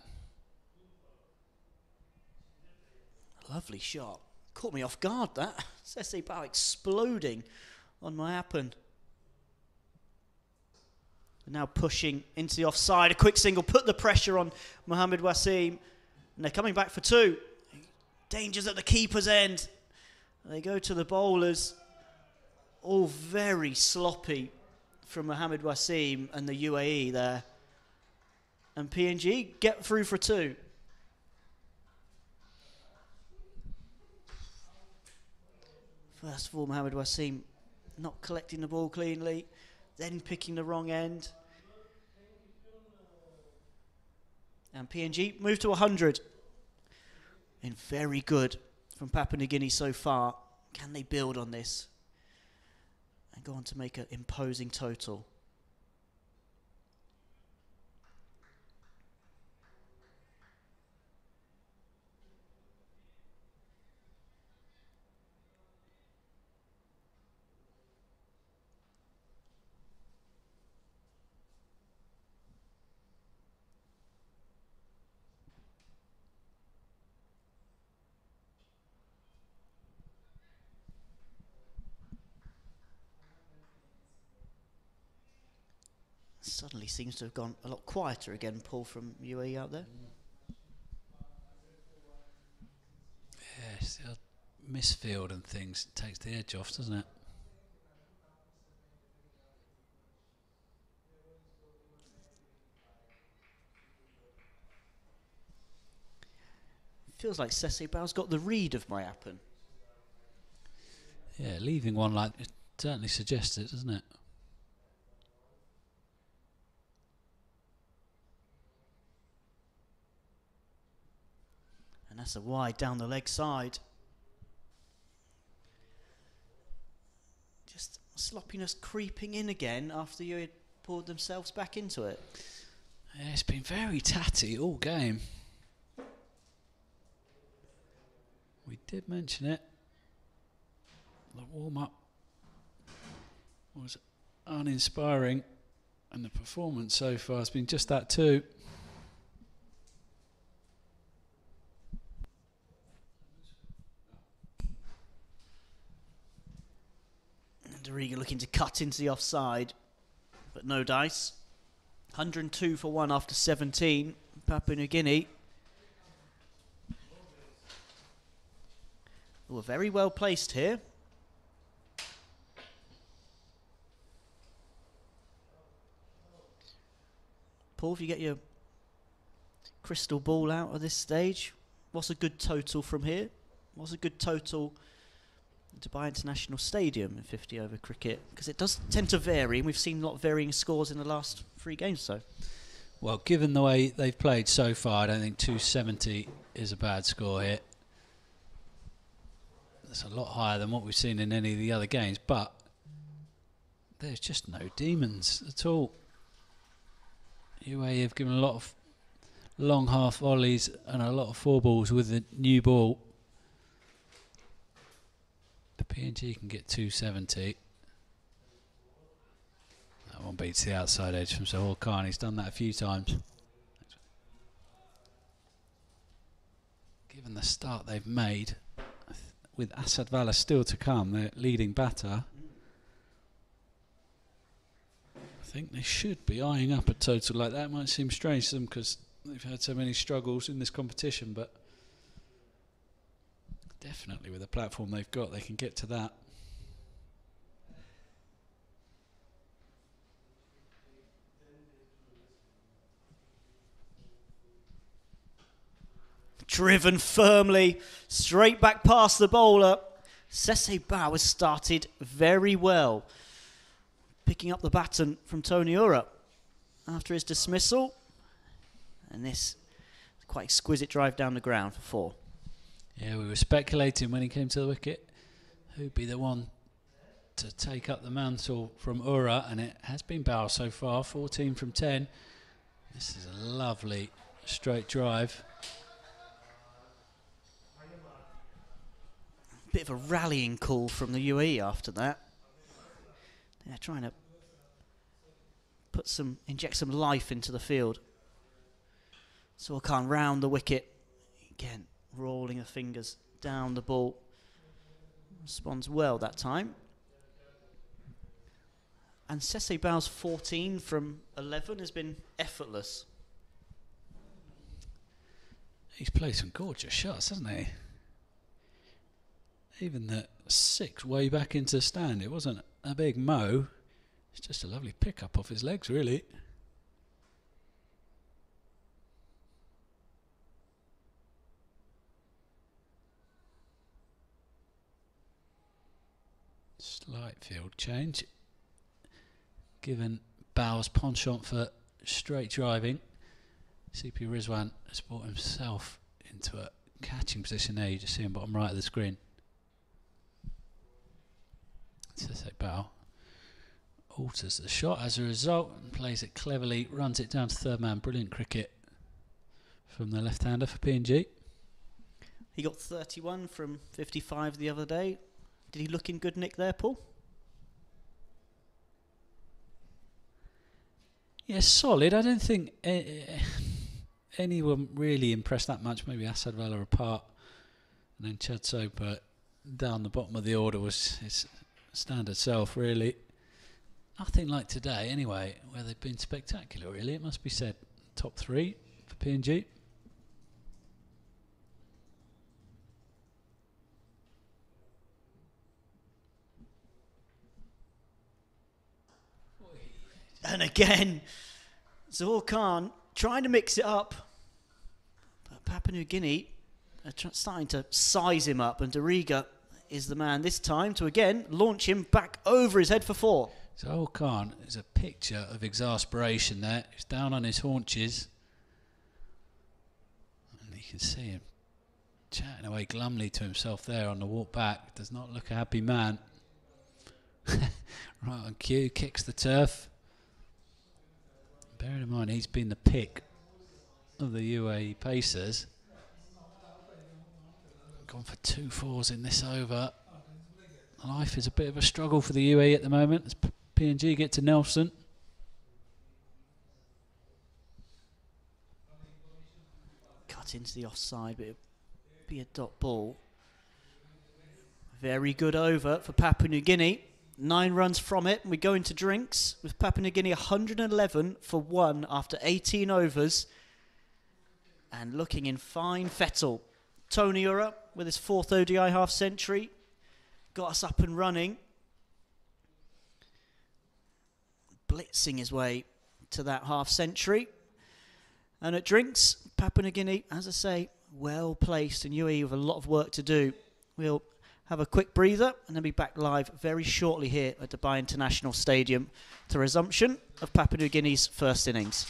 Lovely shot. Caught me off guard, that. Sese Bao exploding on my happen. Now pushing into the offside. A quick single. Put the pressure on Mohamed Wasim. And they're coming back for 2. Dangers at the keeper's end. They go to the bowlers. All very sloppy from Mohamed Wasim and the UAE there. And PNG get through for 2. First of all, Mohamed Wasim not collecting the ball cleanly, then picking the wrong end. And PNG move to 100. And very good from Papua New Guinea so far. Can they build on this and go on to make an imposing total? Suddenly seems to have gone a lot quieter again, Paul, from UAE out there. Yes, the misfield and things takes the edge off, doesn't it? feels like Sese Bao's got the read of Mayapan. Yeah, leaving one like it certainly suggests it, doesn't it? And that's a wide down the leg side. Just sloppiness creeping in again after you had pulled themselves back into it. Yeah, it's been very tatty all game. We did mention it. The warm-up was uninspiring, and the performance so far has been just that too. Doriga looking to cut into the offside, but no dice. 102 for 1 after 17. Papua New Guinea. Were very well placed here. Paul, if you get your crystal ball out at this stage, what's a good total from here? What's a good total Dubai International Stadium in 50 over cricket? Because it does tend to vary, and we've seen a lot of varying scores in the last 3 games or so. Well, given the way they've played so far, I don't think 270 is a bad score here. That's a lot higher than what we've seen in any of the other games, but there's just no demons at all. UAE have given a lot of long half volleys and a lot of 4 balls with the new ball. The PNG can get 270. That one beats the outside edge from Sahul Khan. He's done that a few times. Given the start they've made, with Asad Vala still to come, their leading batter, I think they should be eyeing up a total like that. It might seem strange to them because they've had so many struggles in this competition, but definitely with the platform they've got, they can get to that. Driven firmly, straight back past the bowler. Sese Bao has started very well, picking up the baton from Tony Ura after his dismissal. And this quite exquisite drive down the ground for 4. Yeah, we were speculating when he came to the wicket who'd be the one to take up the mantle from Ura, and it has been Bao so far, 14 from 10. This is a lovely straight drive. Bit of a rallying call from the UAE after that. They're trying to inject some life into the field. Sahul Khan round the wicket. Again, rolling her fingers down the ball. Responds well that time. And Sese Bao's 14 from 11 has been effortless. He's played some gorgeous shots, hasn't he? Even the 6 way back into the stand, it wasn't a big mo. It's just a lovely pick-up off his legs, really. Slight field change. Given Bao's penchant for straight driving, CP Rizwan has brought himself into a catching position there. You just see him bottom right of the screen. Sese Bao alters the shot as a result and plays it cleverly, runs it down to third man. Brilliant cricket from the left-hander for PNG. He got 31 from 55 the other day. Did he look in good nick there, Paul? Yeah, solid. I don't think anyone really impressed that much. Maybe Asad Vala apart, and then Chad Soper down the bottom of the order was his standard self, really. Nothing like today, anyway, where they've been spectacular, really. It must be said. Top 3 for PNG. And again, Sahul Khan trying to mix it up. But Papua New Guinea starting to size him up, and Doriga is the man this time to again launch him back over his head for 4. So old Khan is a picture of exasperation there. He's down on his haunches. And you can see him chatting away glumly to himself there on the walk back. Does not look a happy man. Right on cue, kicks the turf. Bearing in mind he's been the pick of the UAE Pacers. Gone for 2 fours in this over. Life is a bit of a struggle for the UAE at the moment as PNG get to Nelson. Cut into the offside, but it'll be a dot ball. Very good over for Papua New Guinea. 9 runs from it, and we go into drinks with Papua New Guinea 111 for 1 after 18 overs. And looking in fine fettle. Tony Ura with his 4th ODI half century got us up and running. Blitzing his way to that half century. And at drinks, Papua New Guinea, as I say, well placed, and UAE with a lot of work to do. We'll have a quick breather and then be back live very shortly here at Dubai International Stadium to resumption of Papua New Guinea's first innings.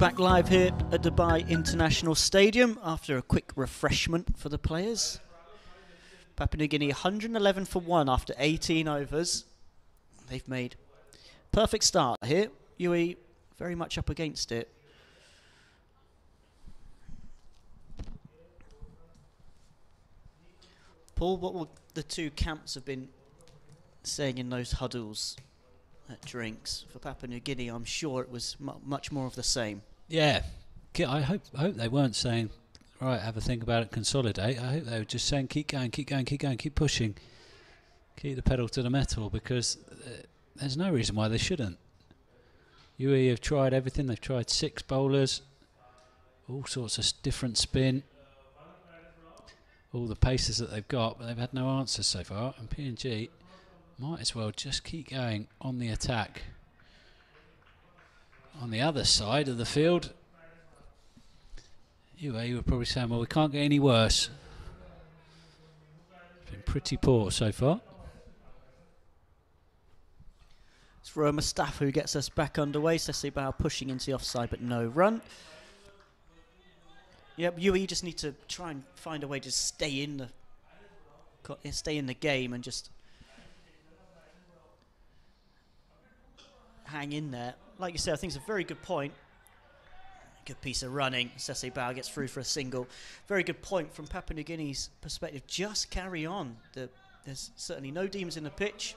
Back live here at Dubai International Stadium after a quick refreshment for the players. Papua New Guinea 111 for 1 after 18 overs. They've made perfect start here. UAE very much up against it. Paul, what will the two camps have been saying in those huddles at drinks? For Papua New Guinea, I'm sure it was much more of the same. Yeah, I hope they weren't saying, right, have a think about it, consolidate. I hope they were just saying, keep going, keep going, keep going, keep pushing, keep the pedal to the metal, because there's no reason why they shouldn't. UAE have tried everything. They've tried 6 bowlers, all sorts of different spin, all the paces that they've got, but they've had no answers so far. And PNG might as well just keep going on the attack. On the other side of the field, UAE were probably saying, well, we can't get any worse. It's been pretty poor so far. It's for Mustafa who gets us back underway. Sesi Bao pushing into the offside, but no run. Yep, UAE just need to try and find a way to stay in the game and just hang in there. Like you said, I think it's a very good point. Good piece of running. Sesi Bao gets through for a single. Very good point from Papua New Guinea's perspective. Just carry on. There's certainly no demons in the pitch.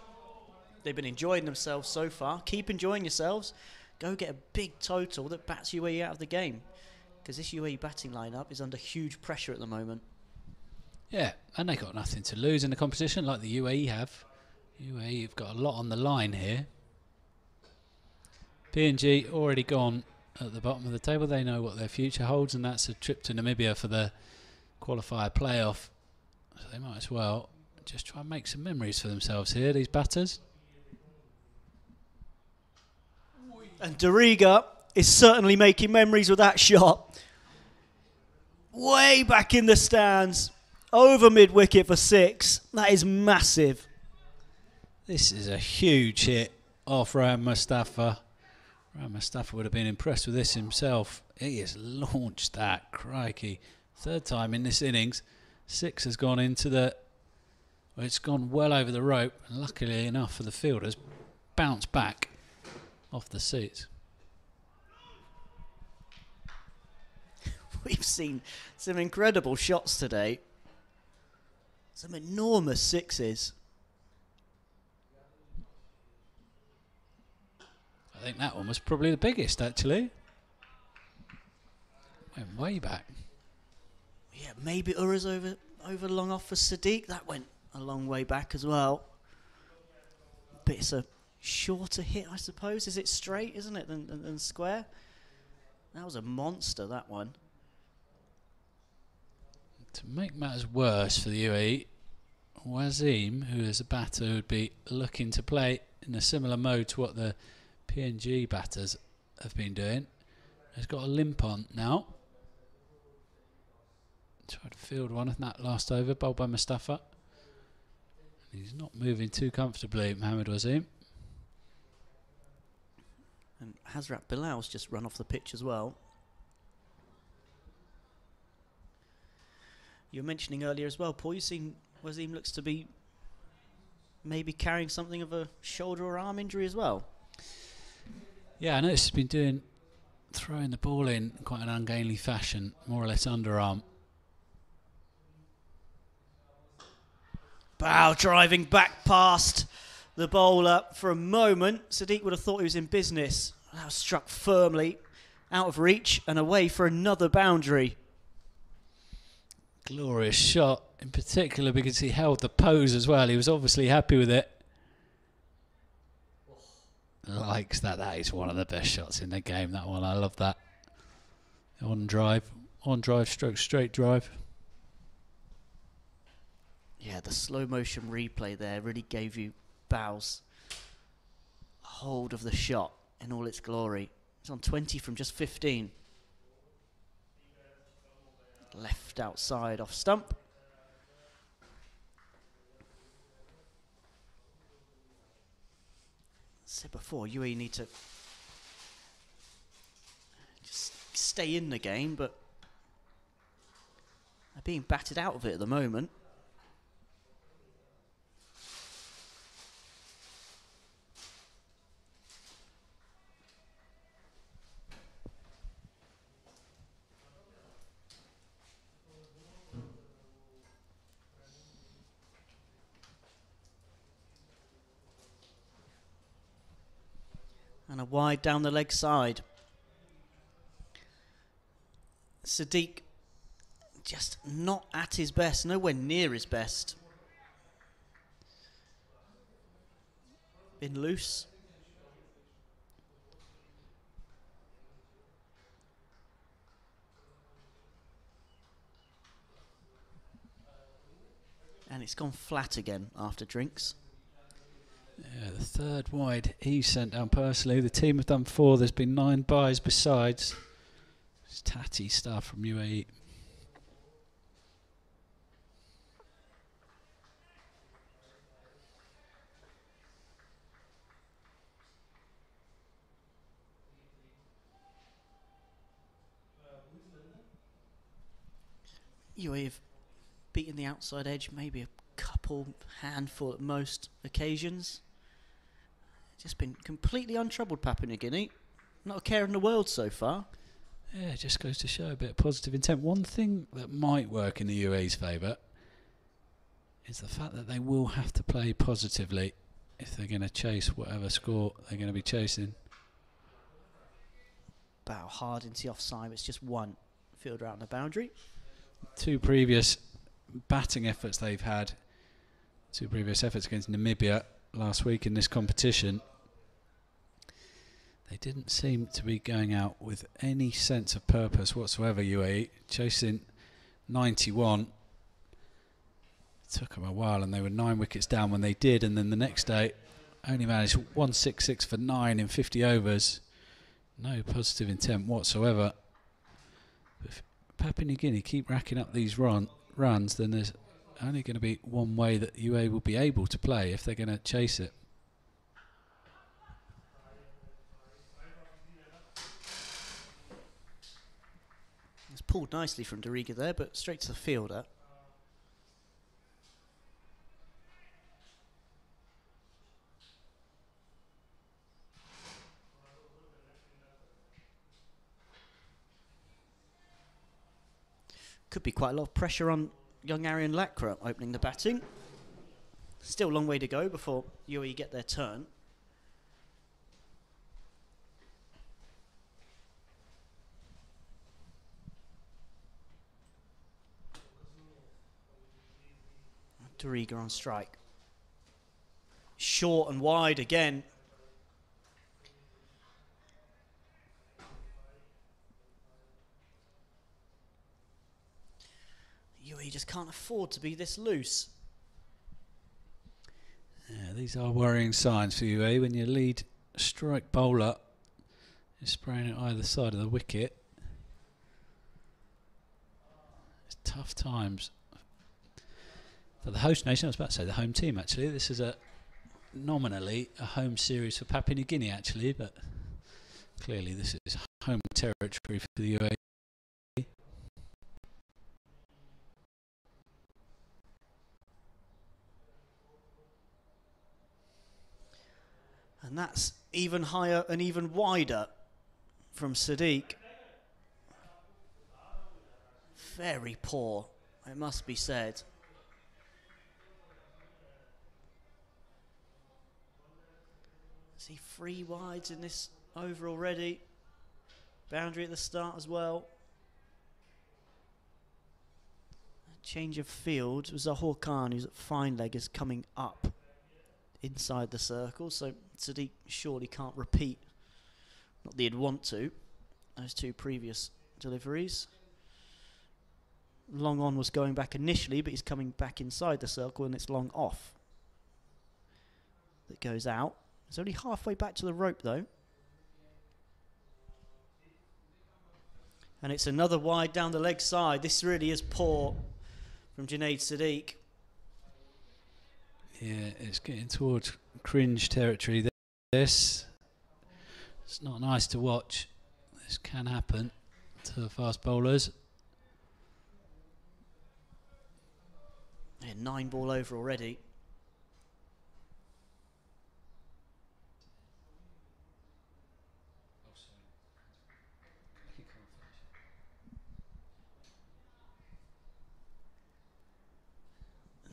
They've been enjoying themselves so far. Keep enjoying yourselves. Go get a big total that bats UAE out of the game. Because this UAE batting lineup is under huge pressure at the moment. Yeah, and they got nothing to lose in the competition like the UAE have. UAE have got a lot on the line here. PNG already gone at the bottom of the table. They know what their future holds, and that's a trip to Namibia for the qualifier playoff. So they might as well just try and make some memories for themselves here, these batters. And Dariga is certainly making memories with that shot. Way back in the stands. Over mid-wicket for 6. That is massive. This is a huge hit off Ram Mustafa. Ram Mustafa would have been impressed with this himself. He has launched that, crikey. 3rd time in this innings. 6 has gone into the... Well, it's gone well over the rope. And luckily enough for the fielders, bounced back off the seats. We've seen some incredible shots today. Some enormous 6s. I think that one was probably the biggest, actually. Went way back. Yeah, maybe Ura's over long off for Sadiq. That went a long way back as well. But it's a shorter hit, I suppose. Is it straight, isn't it, than square? That was a monster, that one. To make matters worse for the UAE, Wazim, who is a batter who would be looking to play in a similar mode to what the PNG batters have been doing, has got a limp on now. Tried to field one in that last over, bowled by Mustafa. He's not moving too comfortably, Mohamed Wazim. And Hazrat Bilal's just run off the pitch as well. You were mentioning earlier as well, Paul, you've seen Wazim looks to be maybe carrying something of a shoulder or arm injury as well. Yeah, I noticed he's been throwing the ball in quite an ungainly fashion, more or less underarm. Bao driving back past the bowler for a moment. Sadiq would have thought he was in business. That was struck firmly out of reach and away for another boundary. Glorious shot, in particular because he held the pose as well. He was obviously happy with it. Likes that. That is one of the best shots in the game, that one. I love that. On drive stroke straight drive. Yeah, the slow motion replay there really gave you Bao's hold of the shot in all its glory. It's on 20 from just 15. Left outside off stump. Said before, UAE need to just stay in the game, but they're being batted out of it at the moment. And a wide down the leg side. Sadiq just not at his best, nowhere near his best. Been loose. And it's gone flat again after drinks. Yeah, the third wide he's sent down personally. The team have done 4. There's been 9 buys besides. It's tatty stuff from UAE. UAE have beaten the outside edge maybe a handful at most occasions. Just been completely untroubled, Papua New Guinea. Not a care in the world so far. Yeah, it just goes to show a bit of positive intent. One thing that might work in the UAE's favour is the fact that they will have to play positively if they're going to chase whatever score they're going to be chasing. Bow hard into the offside, it's just one fielder out on the boundary. 2 previous batting efforts they've had, 2 previous efforts against Namibia last week in this competition, they didn't seem to be going out with any sense of purpose whatsoever. UAE chasing 91. It took them a while and they were 9 wickets down when they did, and then the next day only managed 166 for 9 in 50 overs. No positive intent whatsoever. If Papua New Guinea keep racking up these runs, then there's only going to be one way that UAE will be able to play if they're going to chase it. It's pulled nicely from Dariga there, but straight to the fielder. Could be quite a lot of pressure on young Aryan Lakra opening the batting. Still a long way to go before UAE get their turn. Dariga on strike. Short and wide again. UAE just can't afford to be this loose. Yeah, these are worrying signs for UAE when your lead strike bowler is spraying at either side of the wicket. It's tough times for the host nation. I was about to say the home team actually. This is nominally a home series for Papua New Guinea actually, but clearly this is home territory for the UAE. And that's even higher and even wider from Sadiq. Very poor, it must be said. See 3 wides in this over already. Boundary at the start as well. Change of field. Zahor Khan, who's at fine leg, is coming up inside the circle, so Sadiq surely can't repeat, not that he'd want to, those 2 previous deliveries. Long on was going back initially, but he's coming back inside the circle and it's long off that goes out. It's only halfway back to the rope though. And it's another wide down the leg side. This really is poor from Junaid Sadiq. Yeah, it's getting towards cringe territory. This, it's not nice to watch. This can happen. to the fast bowlers. Yeah, 9 ball over already.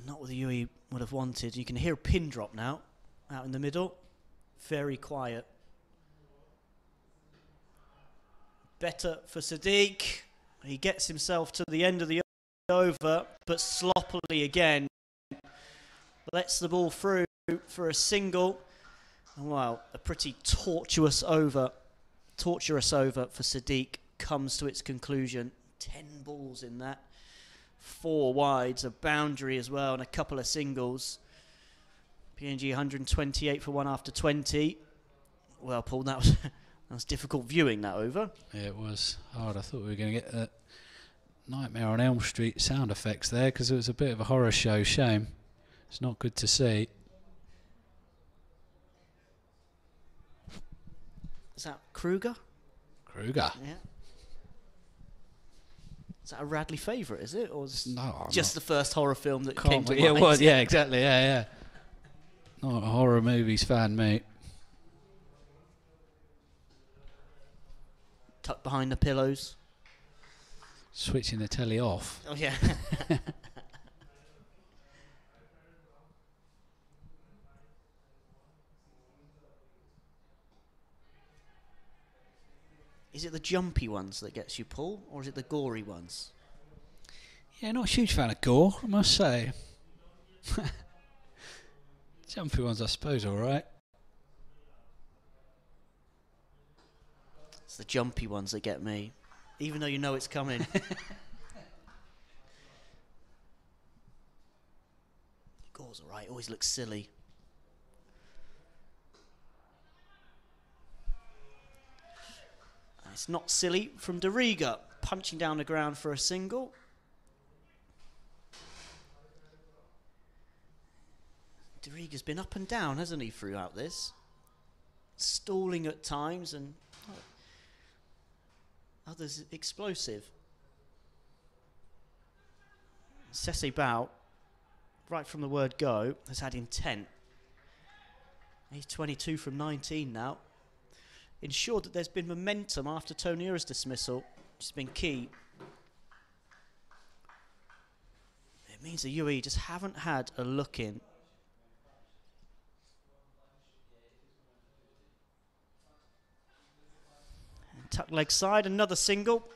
Not what the UAE would have wanted. You can hear a pin drop now, out in the middle. Very quiet. Better for Sadiq. He gets himself to the end of the over, but sloppily again. Lets the ball through for a single. And wow, a pretty tortuous over for Sadiq comes to its conclusion. 10 balls in that. 4 wides, a boundary as well, and a couple of singles. PNG 128 for 1 after 20. Well, Paul, that was difficult viewing, that over. Yeah, it was hard. I thought we were going to get a Nightmare on Elm Street sound effects there, because it was a bit of a horror show. Shame. It's not good to see. Is that Kruger? Kruger? Yeah. Is that a Radley favourite, is it? Or is no, just the first horror film that came to mind? Yeah, it was. Yeah, exactly. Yeah. Not a horror movies fan, mate. Tucked behind the pillows. Switching the telly off. Oh, yeah. Is it the jumpy ones that gets you, Paul, or is it the gory ones? Yeah, not a huge fan of gore, I must say. Jumpy ones, I suppose, all right. It's the jumpy ones that get me, even though you know it's coming. Gore's all right, always looks silly. It's not silly from Dariga, punching down the ground for a single. Dariga's been up and down, hasn't he, throughout this? Stalling at times and others explosive. Sese Bao, right from the word go, has had intent. He's 22 from 19 now. Ensured that there's been momentum after Tonira's dismissal, which has been key. It means the UAE just haven't had a look in. And tuck leg side, another single.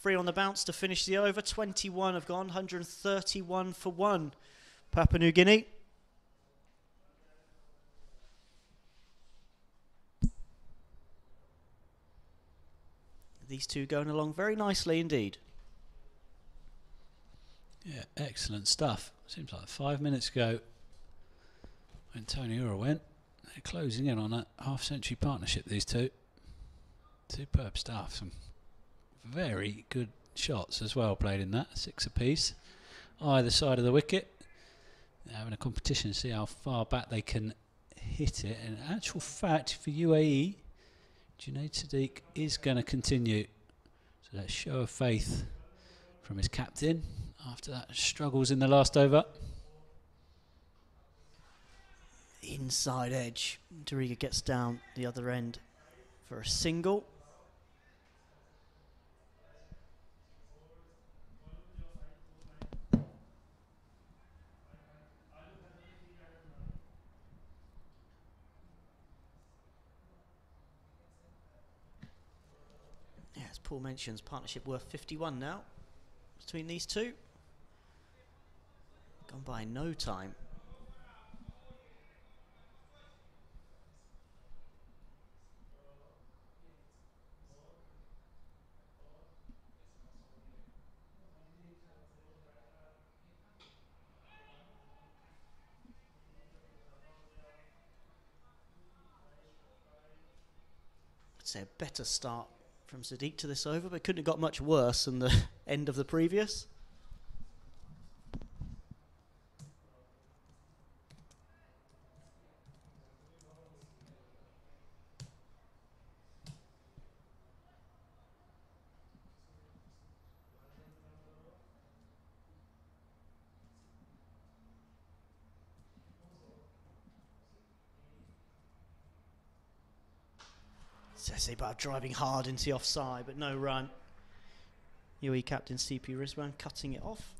3 on the bounce to finish the over. 21 have gone, 131 for 1. Papua New Guinea. These two going along very nicely indeed. Yeah, excellent stuff. Seems like 5 minutes ago when Tony Ura went, they're closing in on that half-century partnership, these two. Superb stuff. Some very good shots as well played in that. 6 apiece. Either side of the wicket. They're having a competition to see how far back they can hit it. In actual fact, for UAE, Junaid Sadiq is going to continue. So that show of faith from his captain after that struggles in the last over. Inside edge. Dariga gets down the other end for a single. As Paul mentions, partnership worth 51 now between these two. Gone by in no time. I'd say a better start from Sadiq to this over, but couldn't have got much worse than the end of the previous. Sesebao driving hard into the offside, but no run. UAE captain CP Rizwan cutting it off.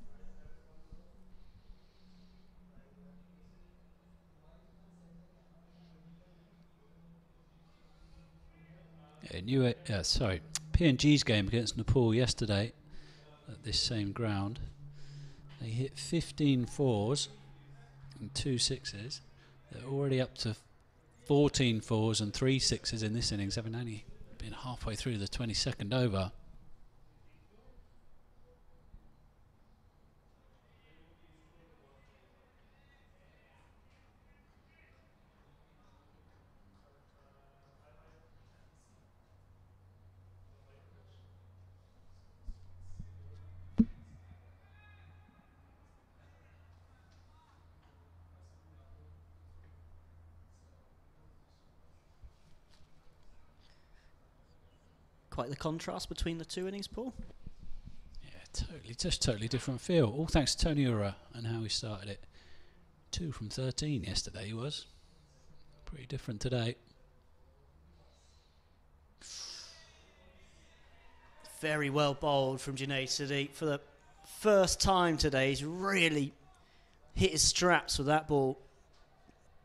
PNG's game against Nepal yesterday at this same ground, they hit 15 fours and 2 sixes. They're already up to 14 fours and 3 sixes in this innings, having only been halfway through the 22nd over. Quite the contrast between the two innings, Paul. Yeah, totally different feel. All thanks to Tony Ura and how he started it. 2 from 13 yesterday he was. Pretty different today. Very well bowled from Junaid Sadiq. For the first time today, he's really hit his straps with that ball.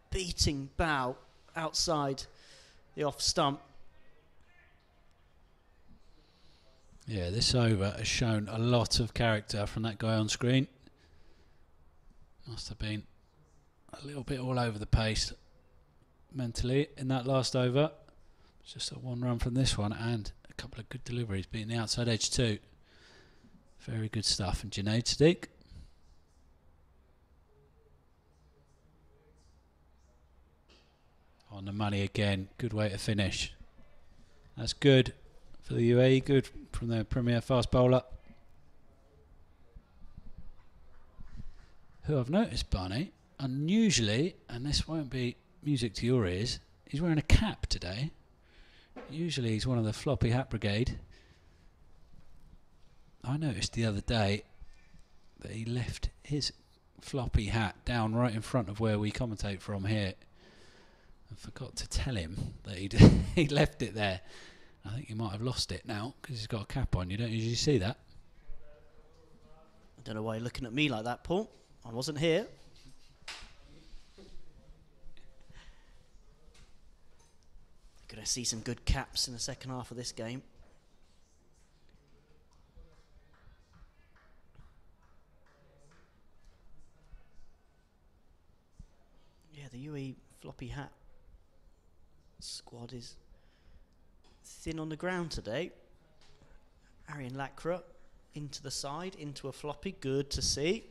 Beating bow outside the off stump. Yeah, this over has shown a lot of character from that guy on screen. Must have been a little bit all over the pace mentally in that last over. It's just a 1 run from this one and a couple of good deliveries, beating the outside edge too. Very good stuff from Junaid Sadiq. On the money again, good way to finish. That's good for the UAE, good from their premier fast bowler. Who I've noticed, Barney, unusually, and this won't be music to your ears, he's wearing a cap today. Usually he's one of the floppy hat brigade. I noticed the other day that he left his floppy hat down right in front of where we commentate from here. I forgot to tell him that he left it there. I think he might have lost it now because he's got a cap on. You don't usually see that. I don't know why you're looking at me like that, Paul. I wasn't here. Going to see some good caps in the second half of this game. Yeah, the UAE floppy hat squad is thin on the ground today. Aryan Lakra into the side, into a floppy. Good to see.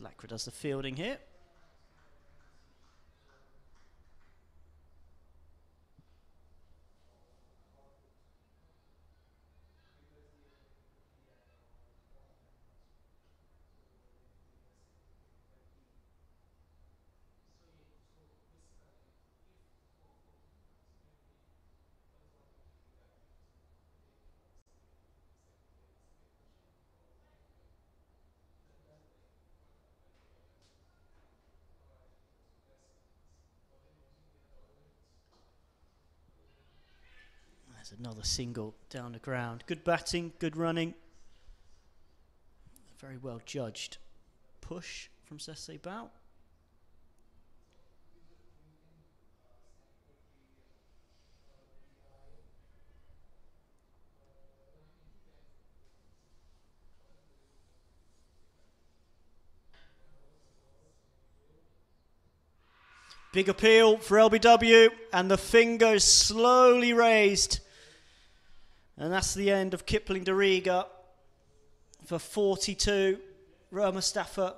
Lakra does the fielding here. There's another single down the ground. Good batting, good running. Very well judged push from Sesebao. Big appeal for LBW, and the fingers slowly raised. And that's the end of Kipling Dariga for 42. Roa Mustafa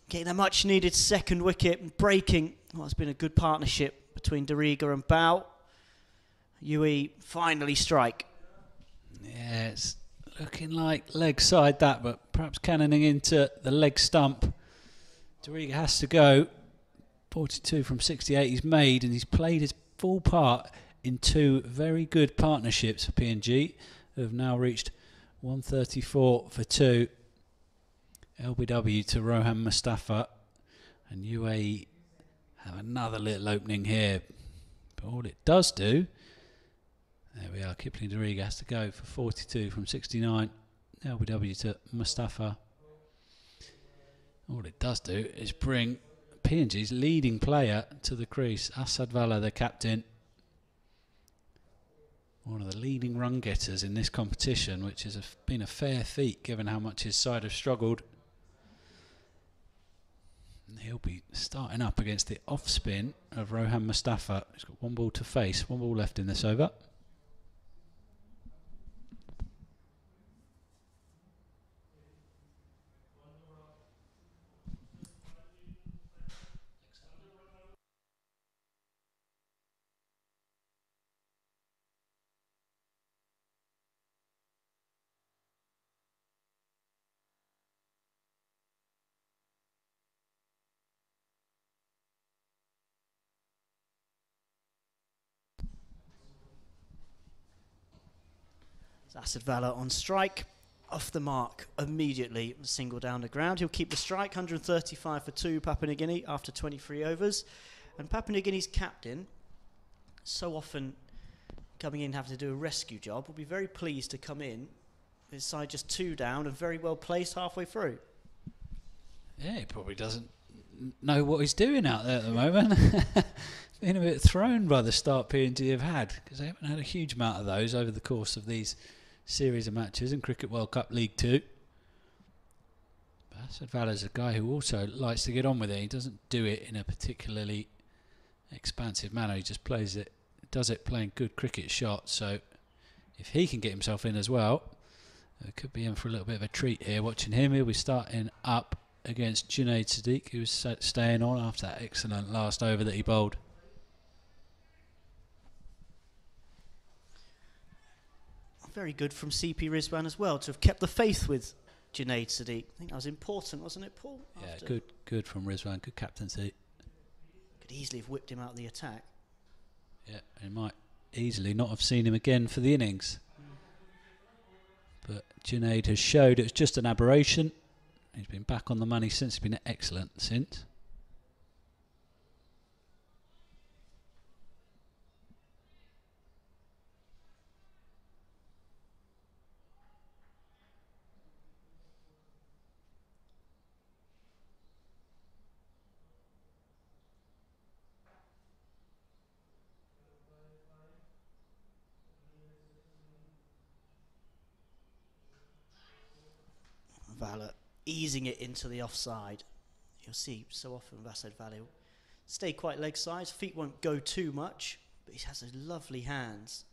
getting a much needed second wicket and breaking what's been a good partnership between Dariga and Bao. UAE finally strike. Yeah, it's looking like leg side that, but perhaps cannoning into the leg stump. Dariga has to go. 42 from 68 he's made, and he's played his full part in 2 very good partnerships for PNG, who have now reached 134 for 2. LBW to Rohan Mustafa, and UAE have another little opening here. But all it does do, there we are, Kipling Doriga has to go for 42 from 69. LBW to Mustafa. All it does do is bring PNG's leading player to the crease. Asad Vala, the captain. One of the leading run getters in this competition, which has been a fair feat given how much his side have struggled. And he'll be starting up against the off spin of Rohan Mustafa. He's got one ball to face, one ball left in this over. Asad Vala on strike, off the mark immediately, single down the ground. He'll keep the strike, 135 for 2, Papua New Guinea after 23 overs. And Papua New Guinea's captain, so often coming in having to do a rescue job, will be very pleased to come in with his side just 2 down and very well placed halfway through. Yeah, he probably doesn't know what he's doing out there at the moment. Been a bit thrown by the start PNG have had, because they haven't had a huge amount of those over the course of these series of matches in Cricket World Cup League 2. But Asad Vala's a guy who also likes to get on with it. He doesn't do it in a particularly expansive manner. He just plays it, does it playing good cricket shots. So if he can get himself in as well, it could be in for a little bit of a treat here. Watching him, he'll be starting up against Junaid Sadiq, who was staying on after that excellent last over that he bowled. Very good from CP Rizwan as well to have kept the faith with Junaid Sadiq. I think that was important, wasn't it, Paul? Yeah, good from Rizwan, good captaincy. Could easily have whipped him out of the attack. Yeah, he might easily not have seen him again for the innings. But Junaid has showed it was just an aberration. He's been back on the money since. He's been excellent since. Vala easing it into the offside. You'll see so often with Asad Vala will stay quite leg side. Feet won't go too much, but he has those lovely hands,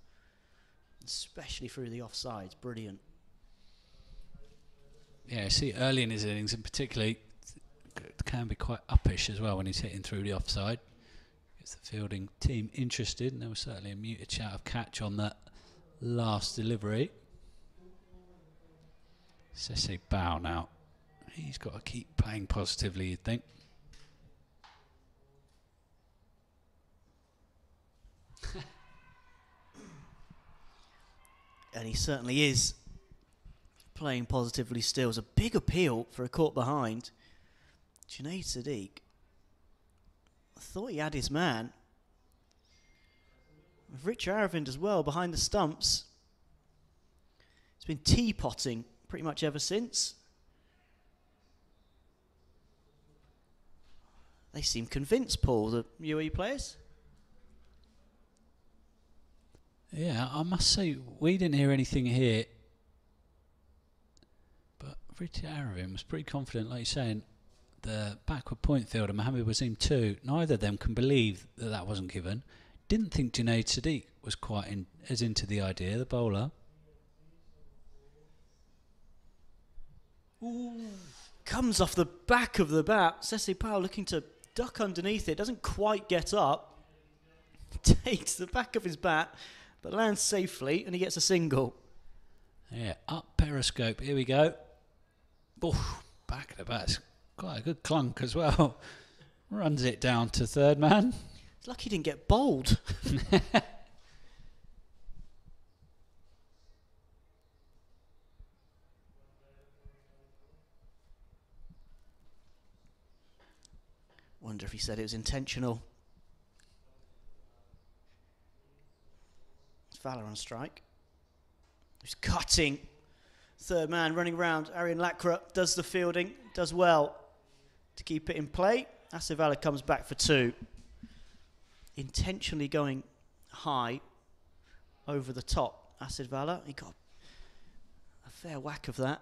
especially through the offsides. Brilliant. Yeah, see early in his innings in particularly can be quite uppish as well when he's hitting through the offside. Gets the fielding team interested, and there was certainly a muted shout of catch on that last delivery. Sese Bow now. He's got to keep playing positively, you'd think. And he certainly is playing positively still. It's a big appeal for a caught behind. Junaid Sadiq, I thought he had his man. With Rich Aravind as well behind the stumps. He's been teapotting pretty much ever since. They seem convinced, Paul, the UAE players. Yeah, I must say, we didn't hear anything here. But Rich Aravind was pretty confident, like you're saying. The backward point fielder, Mohammed Wasim too, neither of them can believe that that wasn't given. Didn't think Junaid Sadiq was quite as into the idea, the bowler. Ooh. Comes off the back of the bat. Sese Pao looking to duck underneath it. Doesn't quite get up. Takes the back of his bat, but lands safely, and he gets a single. Yeah, up periscope. Here we go. Oof, back of the bat. Quite a good clunk as well. Runs it down to third man. It's lucky he didn't get bowled. wonder if he said it was intentional. It's Valor on strike. He's cutting. Third man running around. Arian Lacra does the fielding, does well to keep it in play. Asavala comes back for 2. Intentionally going high over the top. Asavala, he got a fair whack of that.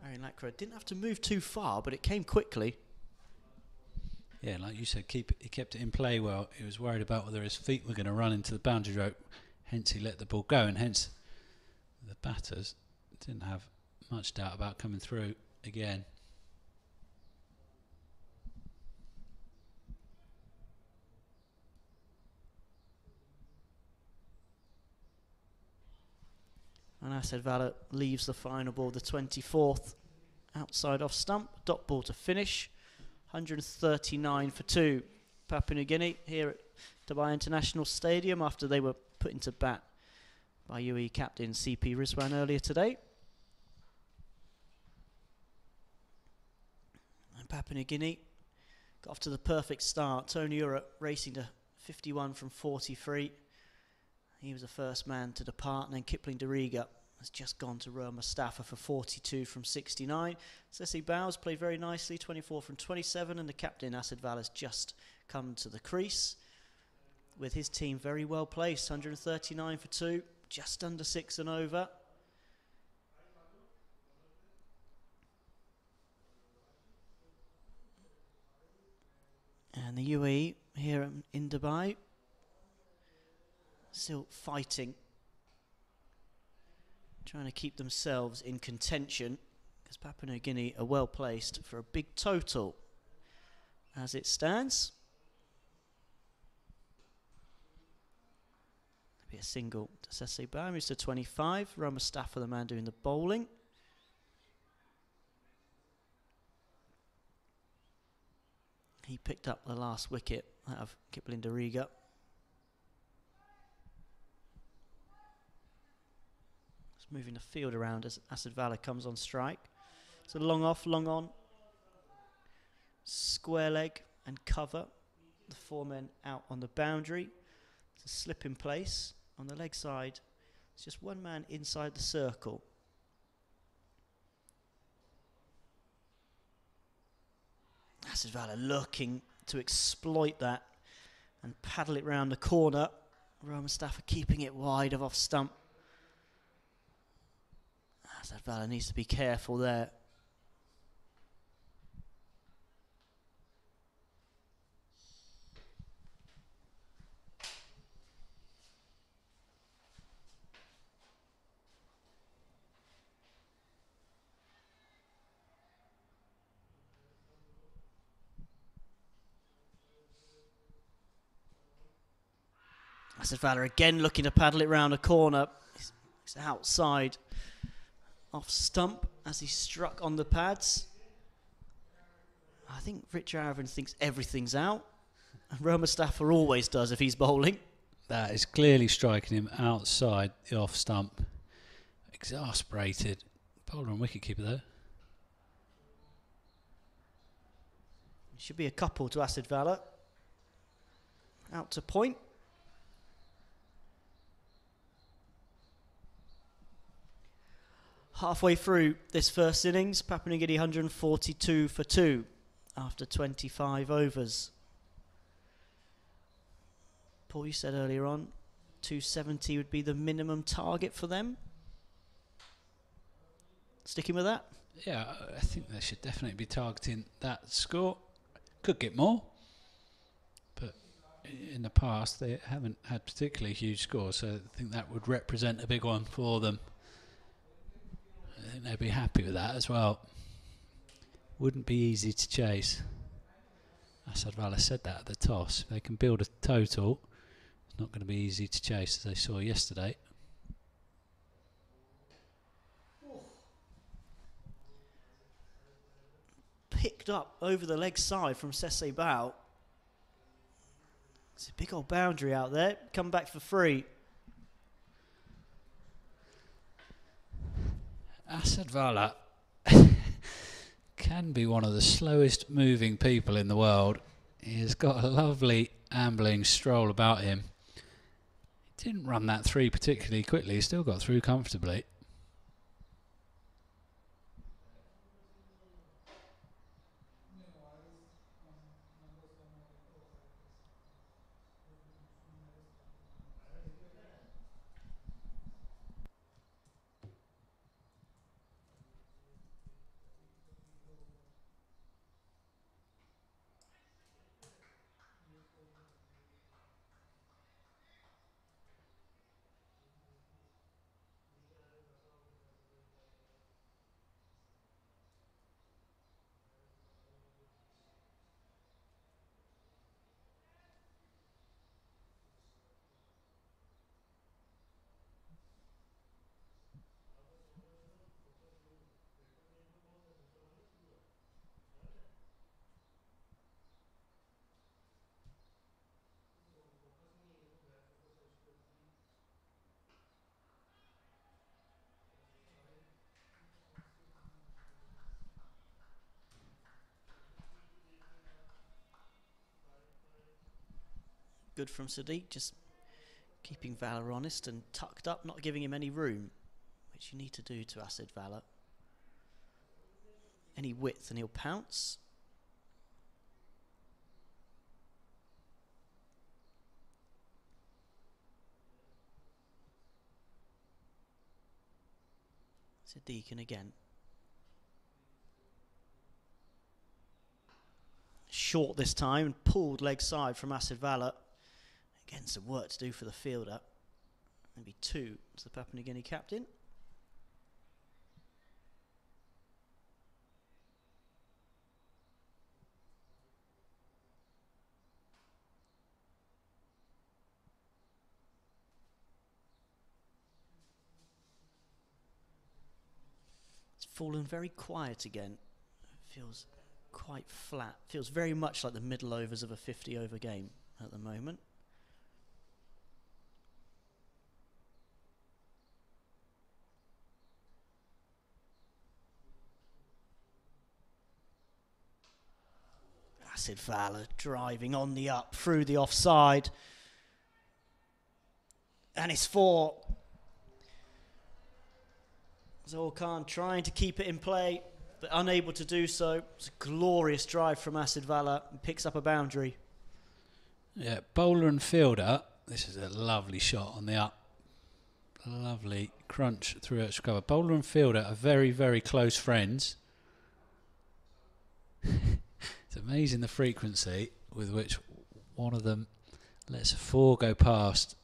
Arian Lacra didn't have to move too far, but it came quickly. Yeah, like you said, he kept it in play well. He was worried about whether his feet were going to run into the boundary rope, hence he let the ball go, and hence the batters didn't have much doubt about coming through again. And Asavala leaves the final ball, the 24th, outside off stump. Dot ball to finish. 139 for 2. Papua New Guinea here at Dubai International Stadium after they were put into bat by UAE captain CP Rizwan earlier today. And Papua New Guinea got off to the perfect start. Tony Ura racing to 51 from 43. He was the first man to depart, and then Kipling Dariga has just gone to Roa Mustafa for 42 from 69. Sessi Bowes played very nicely, 24 from 27, and the captain Asavala has just come to the crease with his team very well placed, 139 for 2, just under 6 and over. And the UAE here in Dubai still fighting, trying to keep themselves in contention, because Papua New Guinea are well placed for a big total as it stands. There'll be a single to Sessi Bam, who's to 25. Roa Mustafa, the man doing the bowling. He picked up the last wicket out of Kipling Dariga. Moving the field around as Asavala comes on strike. So long off, long on. Square leg and cover. The 4 men out on the boundary. It's a slip in place. On the leg side, it's just 1 man inside the circle. Asavala looking to exploit that and paddle it round the corner. Roa Mustafa keeping it wide of off stump. Asavala needs to be careful there. Asavala again looking to paddle it round a corner. It's outside off stump as he struck on the pads. I think Richard Aravan thinks everything's out. Roa Mustafa always does if he's bowling. That is clearly striking him outside the off stump. Exasperated. Bowler and wicketkeeper though. Should be a couple to Asavala. Out to point. Halfway through this first innings, Papua New Guinea 142 for 2 after 25 overs. Paul, you said earlier on 270 would be the minimum target for them. Sticking with that? Yeah, I think they should definitely be targeting that score. Could get more, but in the past they haven't had particularly huge scores, so I think that would represent a big one for them. I think they'd be happy with that as well. Wouldn't be easy to chase. Asavala said that at the toss. If they can build a total, it's not going to be easy to chase, as they saw yesterday. Picked up over the leg side from Sessi Bao. It's a big old boundary out there. Come back for 3. can be one of the slowest moving people in the world. He has got a lovely ambling stroll about him. He didn't run that 3 particularly quickly. He still got through comfortably. Good from Sadiq, just keeping Valor honest and tucked up, not giving him any room, which you need to do to Acid Valor. Any width and he'll pounce. Sadiq, and again. Short this time, and pulled leg side from Acid Valor. Again, some work to do for the fielder. Maybe 2 to the Papua New Guinea captain. It's fallen very quiet again. Feels quite flat. Feels very much like the middle overs of a 50-over game at the moment. Acid Valor driving on the up through the offside. And it's 4. Zohar Khan trying to keep it in play, but unable to do so. It's a glorious drive from Acid Valor and picks up a boundary. Yeah, bowler and fielder. This is a lovely shot on the up. Lovely crunch through extra cover. Bowler and fielder are very, very close friends. It's amazing the frequency with which one of them lets a 4 go past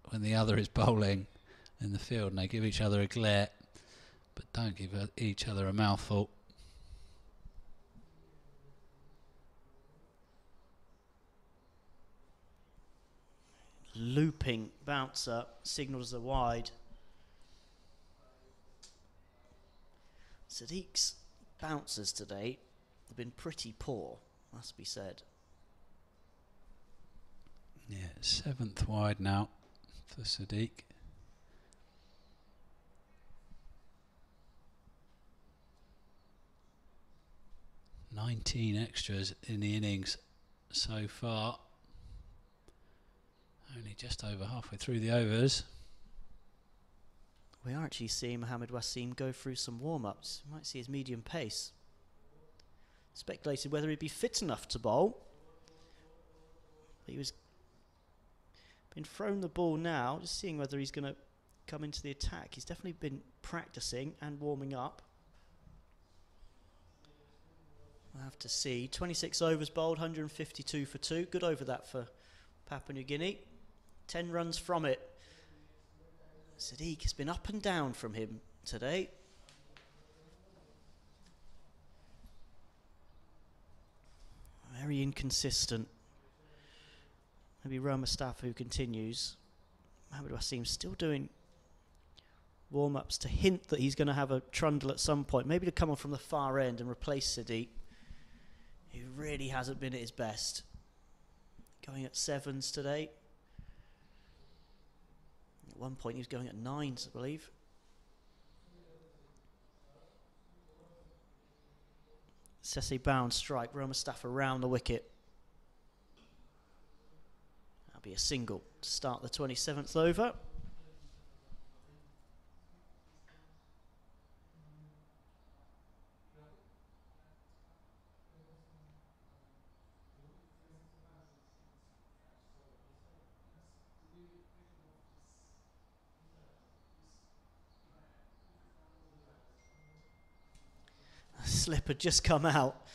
when the other is bowling in the field, and they give each other a glare, but don't give each other a mouthful. Looping bouncer signals a wide. Sadiq's bouncers today have been pretty poor, must be said. Yeah, 7th wide now for Sadiq. $19 extras in the innings so far. Only just over halfway through the overs. We are actually seeing Mohamed Wasim go through some warm-ups. You might see his medium pace. Speculated whether he'd be fit enough to bowl. But he was been thrown the ball now, just seeing whether he's going to come into the attack. He's definitely been practicing and warming up. We'll have to see. 26 overs bowled, 152 for 2. Good over that for Papua New Guinea. 10 runs from it. Sadiq has been up and down from him today. Very inconsistent. Maybe Roma Mustafa who continues. Mohamed Wasim still doing warm-ups to hint that he's going to have a trundle at some point. Maybe to come on from the far end and replace Sadiq, who really hasn't been at his best. Going at 7s today. At one point he was going at 9s, I believe. Sese bound strike. Roma staff around the wicket. That'll be a single to start the 27th over. Slip had just come out.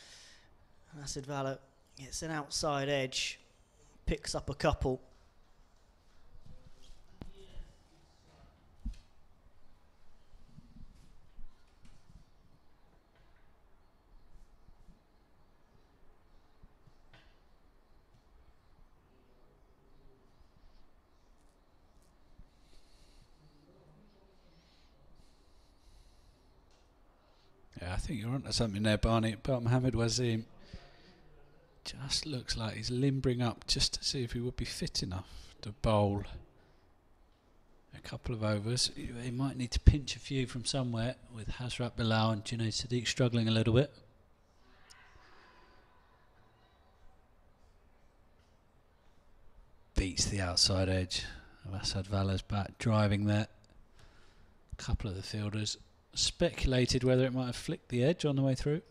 Asidvala gets an outside edge, picks up a couple. Yeah, I think you're onto something there, Barney. But Mohamed Wasim just looks like he's limbering up just to see if he would be fit enough to bowl a couple of overs. He might need to pinch a few from somewhere, with Hazrat Bilal and Junaid Sadiq struggling a little bit. Beats the outside edge of Asadvala's bat, driving there. A couple of the fielders speculated whether it might have flicked the edge on the way through.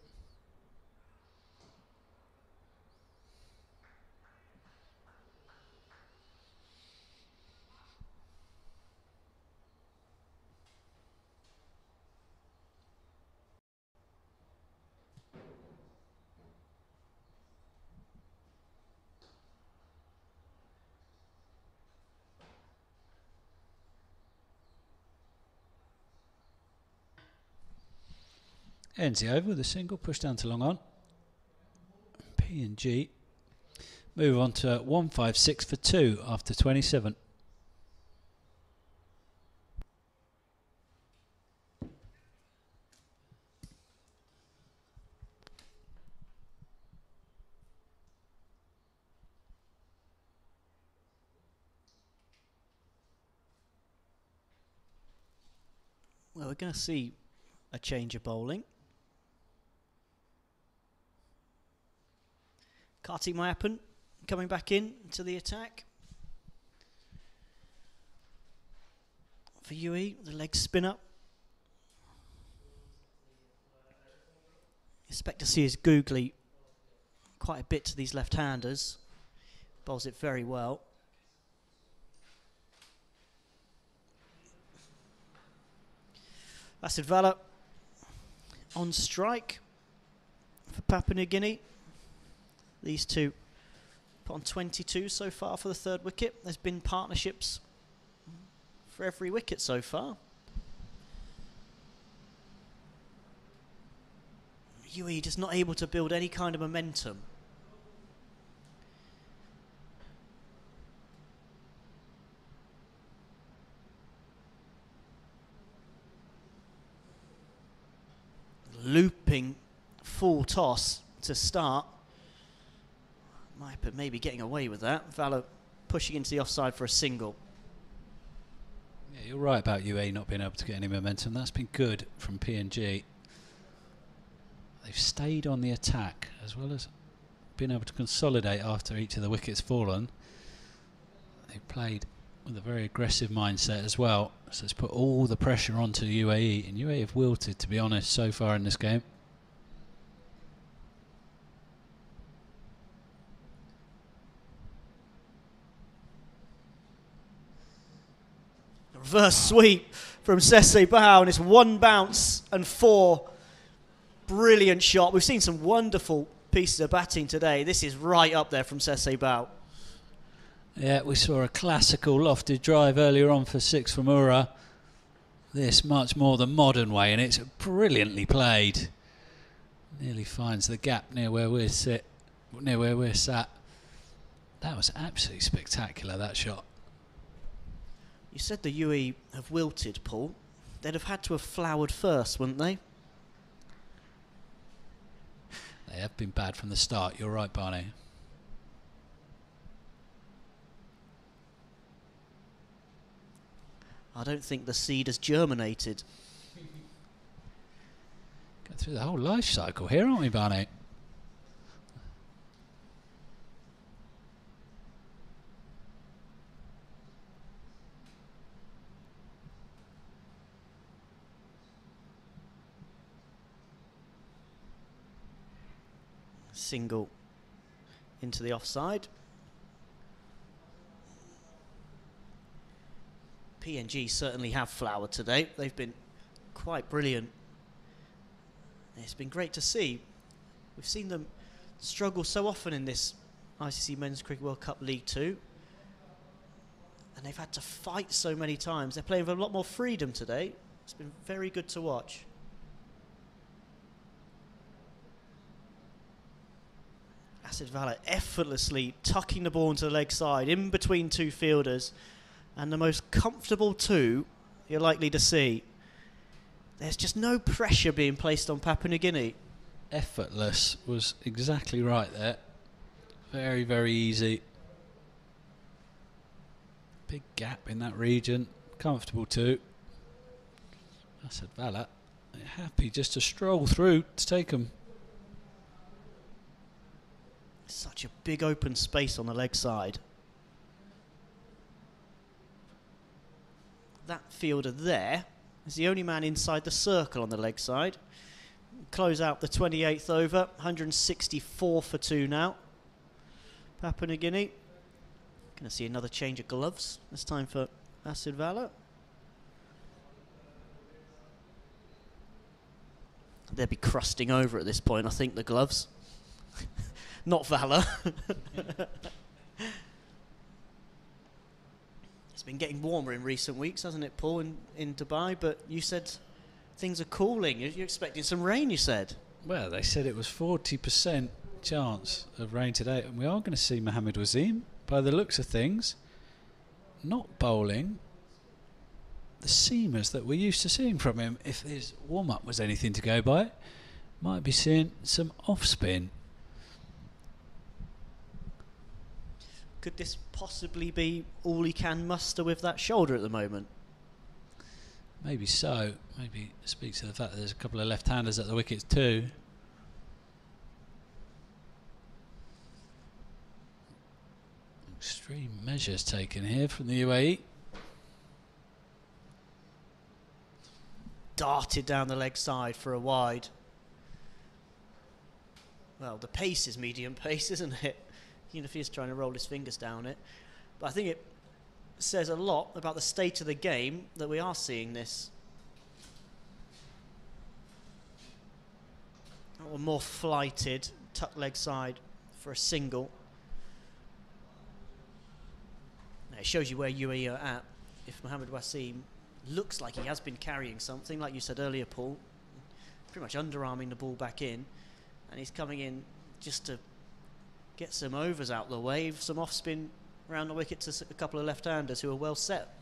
Ends the over with a single, pushed down to long on. P&G move on to 156 for 2 after 27. Well, we're going to see a change of bowling. Kartik Mayappan coming back in to the attack. For UAE, the leg spinner. Expect to see his googly quite a bit to these left-handers. Bowls it very well. Asidvala on strike for Papua New Guinea. These two put on 22 so far for the third wicket. There's been partnerships for every wicket so far. UAE just not able to build any kind of momentum. Looping full toss to start. Mayappan maybe getting away with that. Vala pushing into the offside for a single. Yeah, you're right about UAE not being able to get any momentum. That's been good from P&G. They've stayed on the attack as well as being able to consolidate after each of the wickets fallen. They've played with a very aggressive mindset as well. So it's put all the pressure onto UAE. And UAE have wilted, to be honest, so far in this game. Reverse sweep from Sese Bao, and it's one bounce and 4. Brilliant shot. We've seen some wonderful pieces of batting today. This is right up there from Sese Bao. Yeah, we saw a classical lofted drive earlier on for 6 from Ura. This much more the modern way, and it's brilliantly played. Nearly finds the gap near where we're sat. That was absolutely spectacular, that shot. You said the UAE have wilted, Paul. They'd have had to have flowered first, wouldn't they? They have been bad from the start. You're right, Barney. I don't think the seed has germinated. Going through the whole life cycle here, aren't we, Barney? Single into the offside. PNG certainly have flowered today. They've been quite brilliant. It's been great to see. We've seen them struggle so often in this ICC Men's Cricket World Cup League 2. And they've had to fight so many times. They're playing with a lot more freedom today. It's been very good to watch. Asid Vala effortlessly tucking the ball into the leg side, in between two fielders, and the most comfortable two you're likely to see. There's just no pressure being placed on Papua New Guinea. Effortless was exactly right there. Very, very easy. Big gap in that region. Comfortable too. Asid Vala happy just to stroll through to take them. Such a big open space on the leg side. That fielder there is the only man inside the circle on the leg side. Close out the 28th over, 164 for 2 now. Papua New Guinea. Going to see another change of gloves, this time for Asid Vala. They'll be crusting over at this point, I think, the gloves. Not Vala. It's been getting warmer in recent weeks, hasn't it, Paul, in Dubai? But you said things are cooling. You're expecting some rain, you said. Well, they said it was 40% chance of rain today. And we are going to see Mohamed Wasim, by the looks of things, not bowling the seamers that we're used to seeing from him. If his warm-up was anything to go by, might be seeing some off-spin. Could this possibly be all he can muster with that shoulder at the moment? Maybe so. Maybe speaks to the fact that there's a couple of left-handers at the wickets too. Extreme measures taken here from the UAE. Darted down the leg side for a wide. Well, the pace is medium pace, isn't it? Even if he's trying to roll his fingers down it. But I think it says a lot about the state of the game that we are seeing this. Or more flighted, tuck leg side for a single. Now it shows you where UAE are at. If Mohamed Wasim looks like he has been carrying something, like you said earlier, Paul, pretty much underarming the ball back in, and he's coming in just to get some overs out the way, some off spin around the wicket to a couple of left-handers who are well set.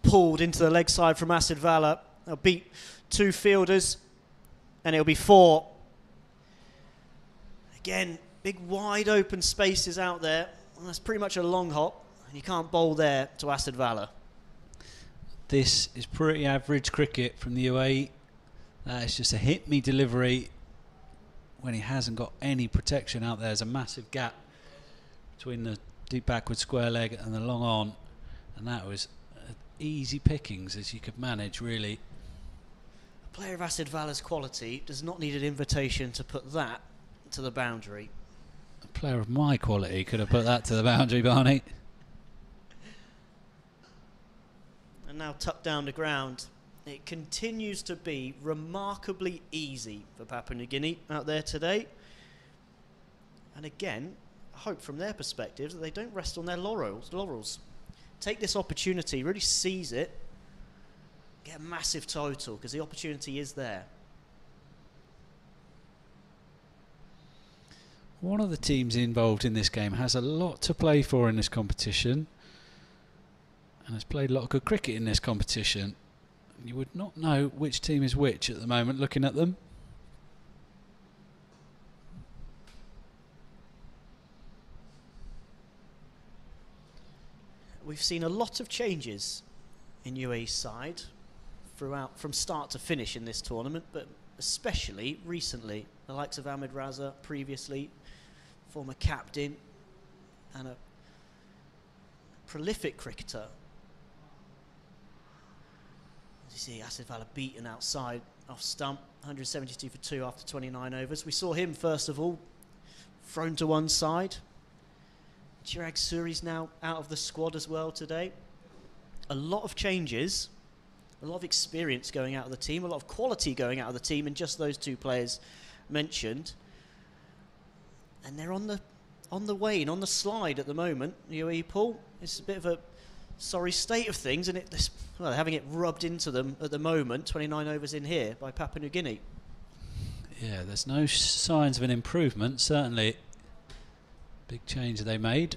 Pulled into the leg side from Asid Vala. They'll beat two fielders and it'll be 4. Again, big wide open spaces out there. And that's pretty much a long hop, and you can't bowl there to Asid Vala. This is pretty average cricket from the UAE. That is just a hit-me delivery when he hasn't got any protection out there. There's a massive gap between the deep backward square leg and the long on, and that was easy pickings as you could manage, really. A player of Asid Vala's quality does not need an invitation to put that to the boundary. A player of my quality could have put that to the boundary, Barney. And now tucked down the ground. It continues to be remarkably easy for Papua New Guinea out there today. And again, I hope from their perspective that they don't rest on their laurels. Take this opportunity, really seize it, get a massive total, because the opportunity is there. One of the teams involved in this game has a lot to play for in this competition and has played a lot of good cricket in this competition. You would not know which team is which at the moment looking at them. We've seen a lot of changes in UAE's side throughout, from start to finish in this tournament, but especially recently. The likes of Ahmed Raza previously, former captain and a prolific cricketer. As you see, Asid Vala beaten outside off stump, 172 for 2 after 29 overs. We saw him first of all thrown to one side. Chirag Suri's now out of the squad as well today. A lot of changes, a lot of experience going out of the team, a lot of quality going out of the team in just those two players mentioned. And they're on the wane, on the slide at the moment. UAE, Paul, it's a bit of a sorry state of things, and they're having it rubbed into them at the moment. 29 overs in here by Papua New Guinea. Yeah, there's no signs of an improvement, certainly. Big change they made.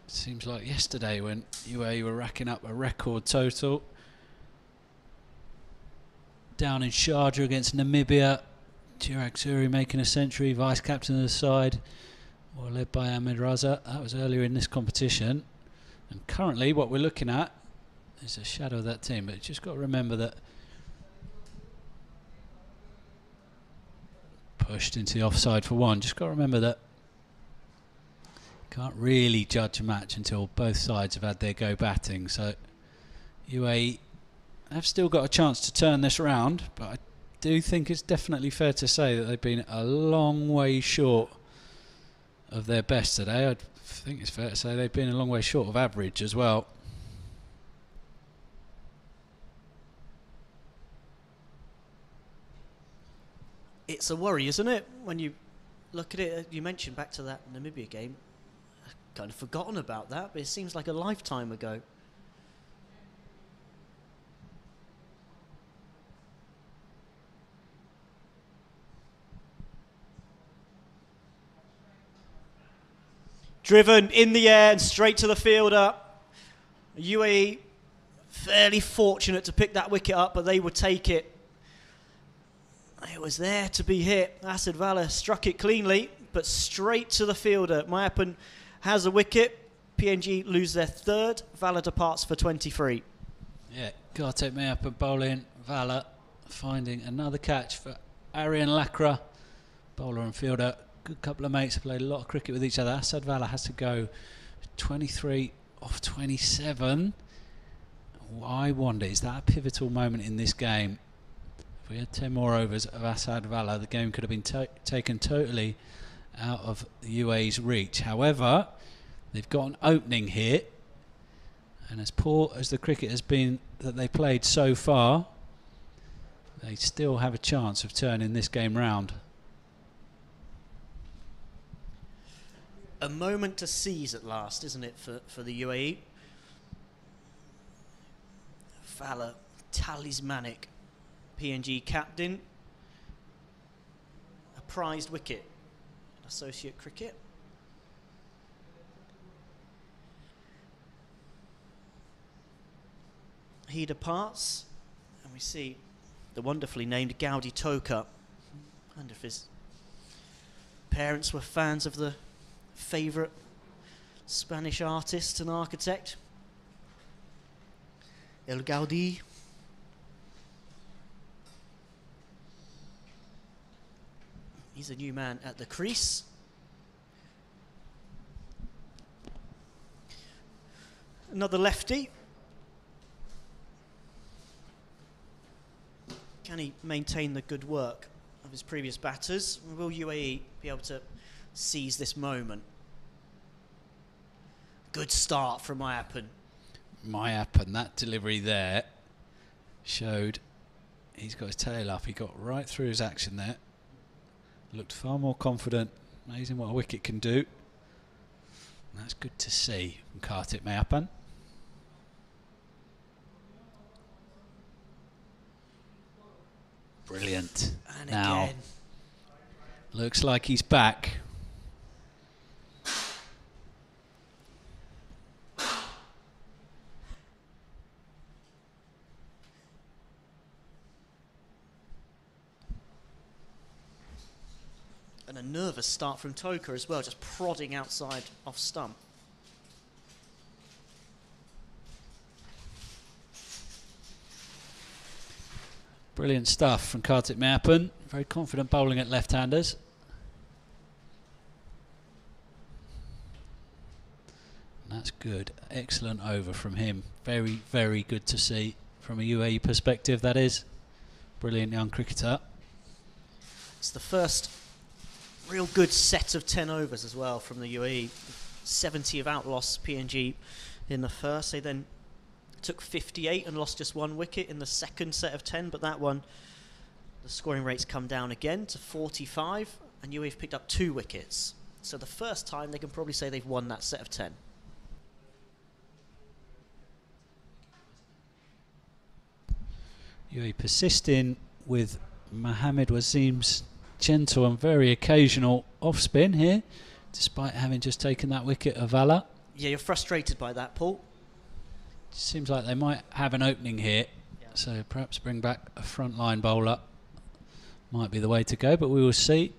Seems like yesterday when UAE were racking up a record total. Down in Sharjah against Namibia. Chirag Suri making a century, vice captain of the side. Well, led by Ahmed Raza. That was earlier in this competition. And currently what we're looking at is a shadow of that team. But you just got to remember that pushed into the offside for one. Just got to remember that can't really judge a match until both sides have had their go batting. So UAE have still got a chance to turn this around, but I do think it's definitely fair to say that they've been a long way short of their best today. I think it's fair to say they've been a long way short of average as well. It's a worry, isn't it? When you look at it, you mentioned back to that Namibia game. I've kind of forgotten about that, but it seems like a lifetime ago. Driven in the air and straight to the fielder. UAE fairly fortunate to pick that wicket up, but they would take it. It was there to be hit. Asad Vala struck it cleanly, but straight to the fielder. Mayapan has a wicket. PNG lose their third. Vala departs for 23. Yeah, Kartik Mayapan bowling. Vala finding another catch for Aryan Lakra. Bowler and fielder. Good couple of mates have played a lot of cricket with each other. Asad Vala has to go 23 off 27. I wonder, is that a pivotal moment in this game? If we had 10 more overs of Asad Vala, the game could have been taken totally out of the UAE's reach. However, they've got an opening here, and as poor as the cricket has been that they played so far, they still have a chance of turning this game round. A moment to seize at last, isn't it, for the UAE? Vala, talismanic PNG captain. A prized wicket in associate cricket. He departs, and we see the wonderfully named Gaudi Toka. I wonder if his parents were fans of the favourite Spanish artist and architect, El Gaudí. He's a new man at the crease. Another lefty. Can he maintain the good work of his previous batters? Will UAE be able to seize this moment? Good start from Mayapan. Mayapan, that delivery there showed he's got his tail up. He got right through his action there. Looked far more confident. Amazing what a wicket can do. And that's good to see from Kartik Mayapan. Brilliant. And now, again. Looks like he's back. And a nervous start from Toka as well, just prodding outside off stump. Brilliant stuff from Kartik Mayapan. Very confident bowling at left-handers. That's good. Excellent over from him. Very, very good to see. from a UAE perspective, that is. Brilliant young cricketer. It's the first real good set of 10 overs as well from the UAE. 70 of out-loss PNG in the first. They then took 58 and lost just 1 wicket in the second set of 10, but that one, the scoring rates come down again to 45, and UAE have picked up 2 wickets. So the first time they can probably say they've won that set of 10. UAE persisting with Mohammed Wasim's gentle and very occasional off-spin here, despite having just taken that wicket of Vala. Yeah, you're frustrated by that, Paul. Seems like they might have an opening here, so perhaps bring back a frontline bowler might be the way to go, but we will see.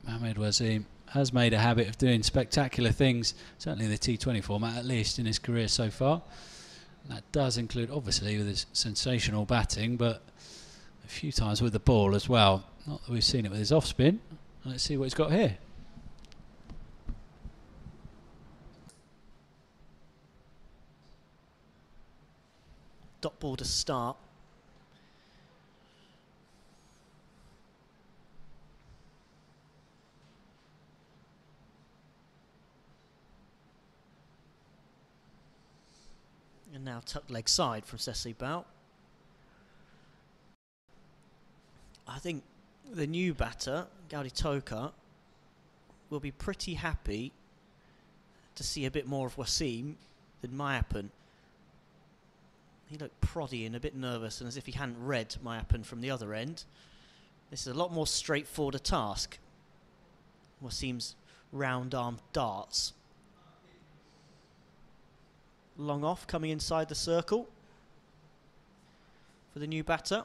Mohammed Wasim has made a habit of doing spectacular things, certainly in the T20 format, at least in his career so far. And that does include, obviously, with his sensational batting, but a few times with the ball as well. Not that we've seen it with his off-spin. Let's see what he's got here. Dot ball to start. And now tucked leg side from Sesi Bao. I think the new batter, Gaudi Toka, will be pretty happy to see a bit more of Wasim than Mayapan. He looked proddy and a bit nervous, and as if he hadn't read Mayapan from the other end. This is a lot more straightforward a task. Wasim's round-armed darts. Long off, coming inside the circle for the new batter.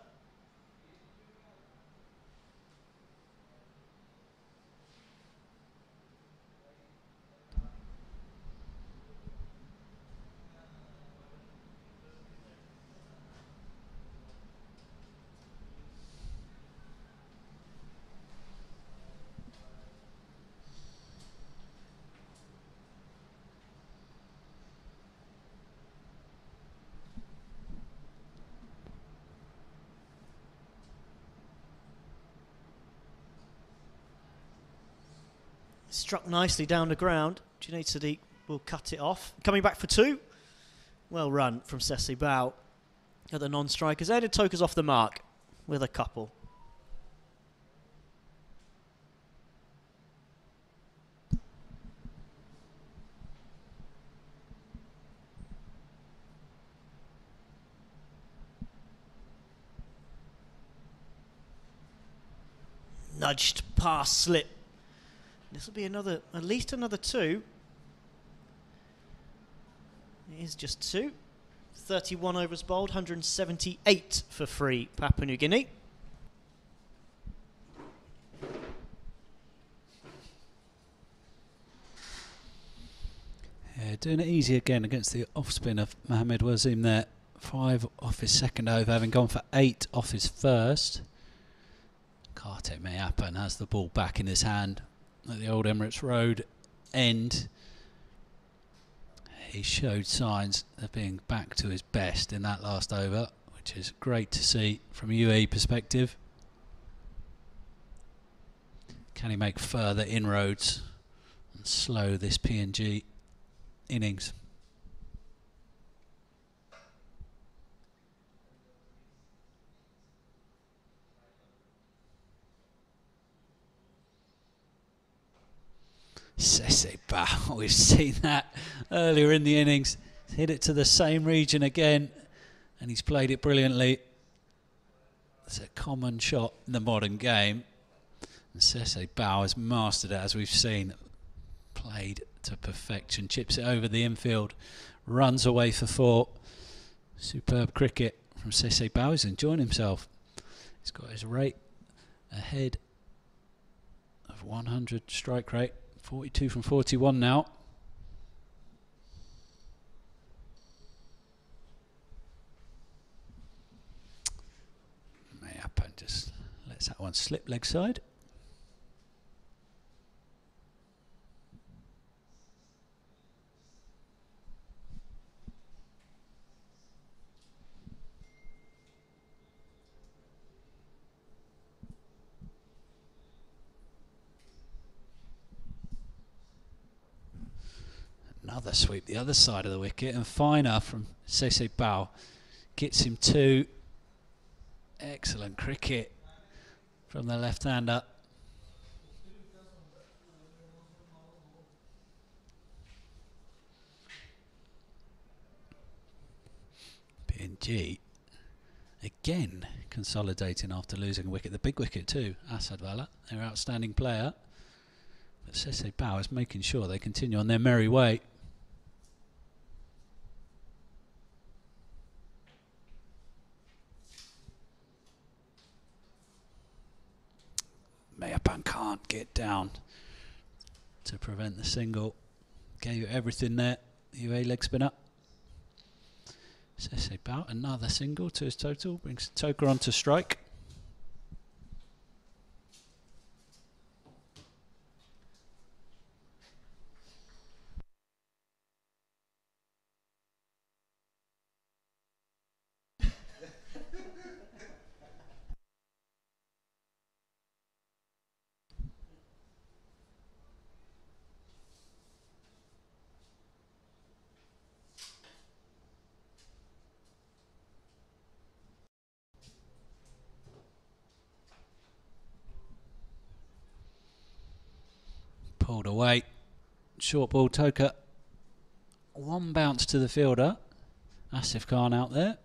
Struck nicely down the ground. Junaid Sadiq will cut it off. Coming back for 2. Well run from Sesi Bao at the non-strikers. Edid Toka's off the mark with a couple. Nudged past slip. This will be another, at least another 2. It is just 2. 31 overs bowled, 178 for free, Papua New Guinea. Yeah, doing it easy again against the off-spin of Mohammed Wasim there. 5 off his second over, having gone for 8 off his first. Kartik Mayapan has the ball back in his hand at the old Emirates Road end. He showed signs of being back to his best in that last over, which is great to see from a UAE perspective. Can he make further inroads and slow this PNG innings? Sesi Bao, we've seen that earlier in the innings. Hit it to the same region again, and he's played it brilliantly. It's a common shot in the modern game, and Sesi Bao has mastered it, as we've seen. Played to perfection, chips it over the infield, runs away for 4. Superb cricket from Sesi Bao. He's enjoying himself. He's got his rate ahead of 100 strike rate. 42 from 41 now. Mayapan just lets that one slip leg side. Another sweep the other side of the wicket, and Finer from Sese Bao gets him 2. Excellent cricket from the left-hander. PNG again consolidating after losing a wicket. The big wicket too, Asad Wala, their outstanding player. But Sese Bao is making sure they continue on their merry way. Meyapan can't get down to prevent the single. Gave it everything there. UAE leg spinner. Sese Bao, another single to his total. Brings Toker on to strike. Pulled away. Short ball, Toker. One bounce to the fielder. Asif Khan out there.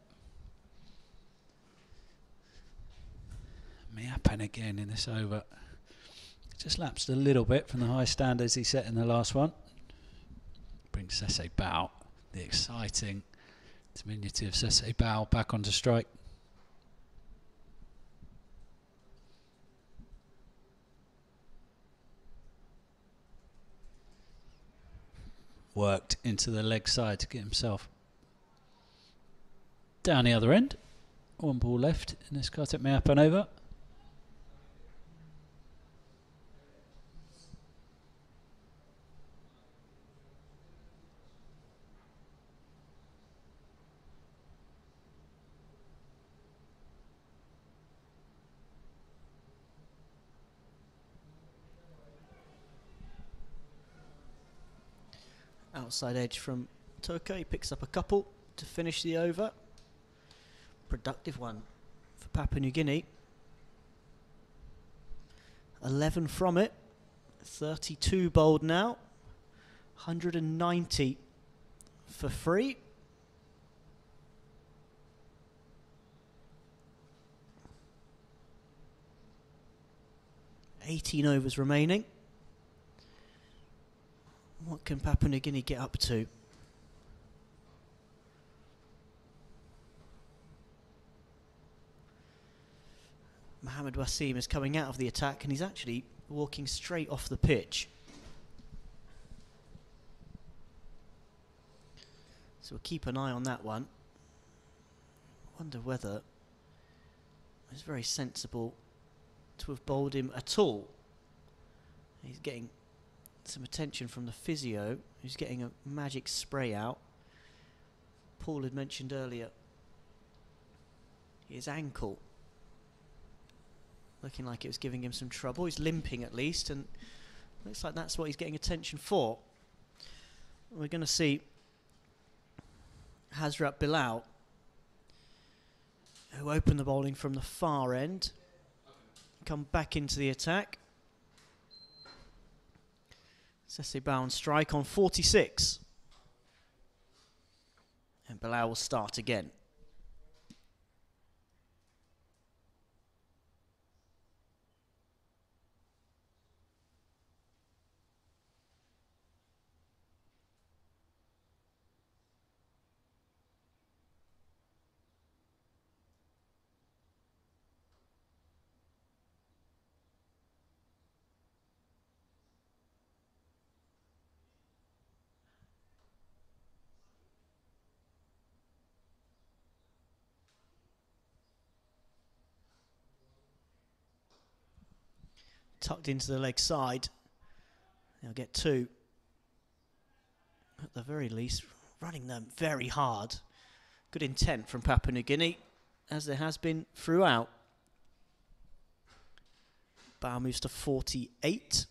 Meyapan again in this over. Just lapsed a little bit from the high standards he set in the last one. Brings Sese Bao, the exciting, diminutive Sese Bao, back onto strike. Worked into the leg side to get himself down the other end. One ball left in this Kartik Meyapan over. Outside edge from Toker. He picks up a couple to finish the over. Productive one for Papua New Guinea. 11 from it. 32 bowled now. 190 for free. $18 overs remaining. What can Papua New Guinea get up to? Mohamed Wasim is coming out of the attack and he's actually walking straight off the pitch. So we'll keep an eye on that one. Wonder whether it's very sensible to have bowled him at all. He's getting some attention from the physio, who's getting a magic spray out. Paul had mentioned earlier his ankle looking like it was giving him some trouble. He's limping at least, and looks like that's what he's getting attention for. We're going to see Hazrat Bilal, who opened the bowling from the far end, come back into the attack. Sese Bao on strike on 46. And Bilal will start again. Tucked into the leg side. They'll get 2. At the very least, running them very hard. Good intent from Papua New Guinea, as there has been throughout. Bao moves to 48.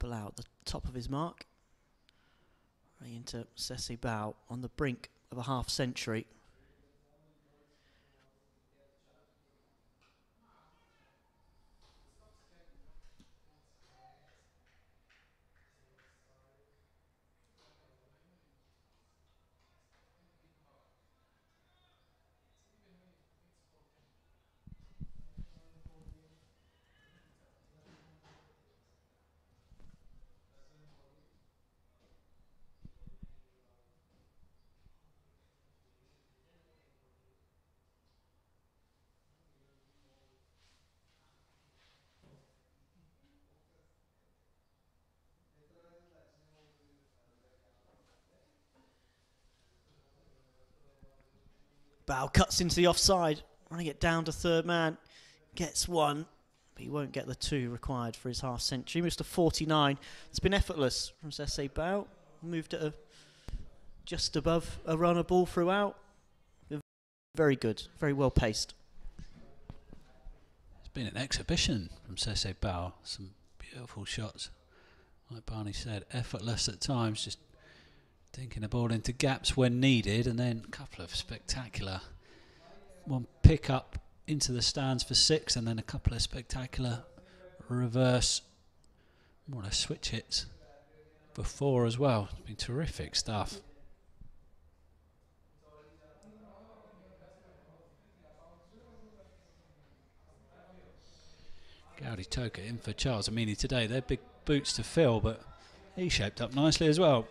Bilal at the top of his mark. Right into Sese Bao on the brink of a half century. Bao cuts into the offside, running it down to third man, gets one, but he won't get the two required for his half century. Moves to 49. It's been effortless from Sese Bao. Moved at just above a runner ball throughout. Very good, very well paced. It's been an exhibition from Sese Bao. Some beautiful shots. Like Barney said, effortless at times, just dinking the ball into gaps when needed, and then a couple of spectacular, one pick up into the stands for 6, and then a couple of spectacular reverse, more or less switch hits for 4 as well. It's been terrific stuff. Gaudi Toka in for Charles Amini today. They're big boots to fill, but he shaped up nicely as well.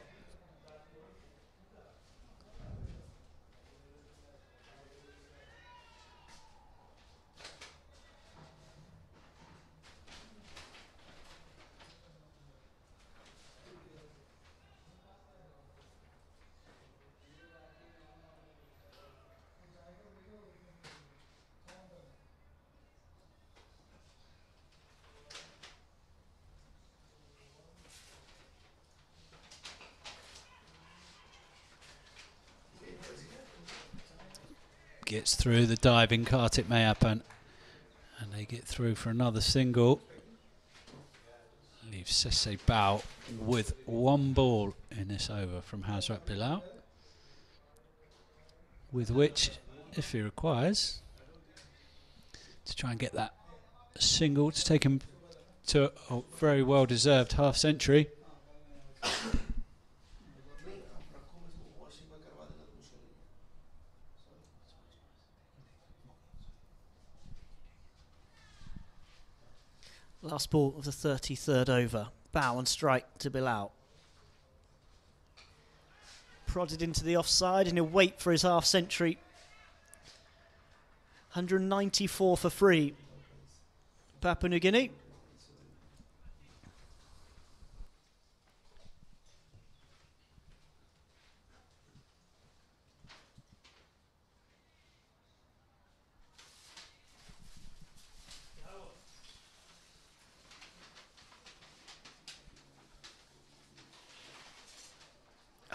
Gets through the diving Kartik Mayapan, and they get through for another single. Leaves Sese Bao with 1 ball in this over from Hazrat Bilal, with which, if he requires, to try and get that single to take him to a very well deserved half century. Last ball of the 33rd over. Bao on strike to Bilal. Prodded into the offside and he'll wait for his half century. 194 for free. Papua New Guinea.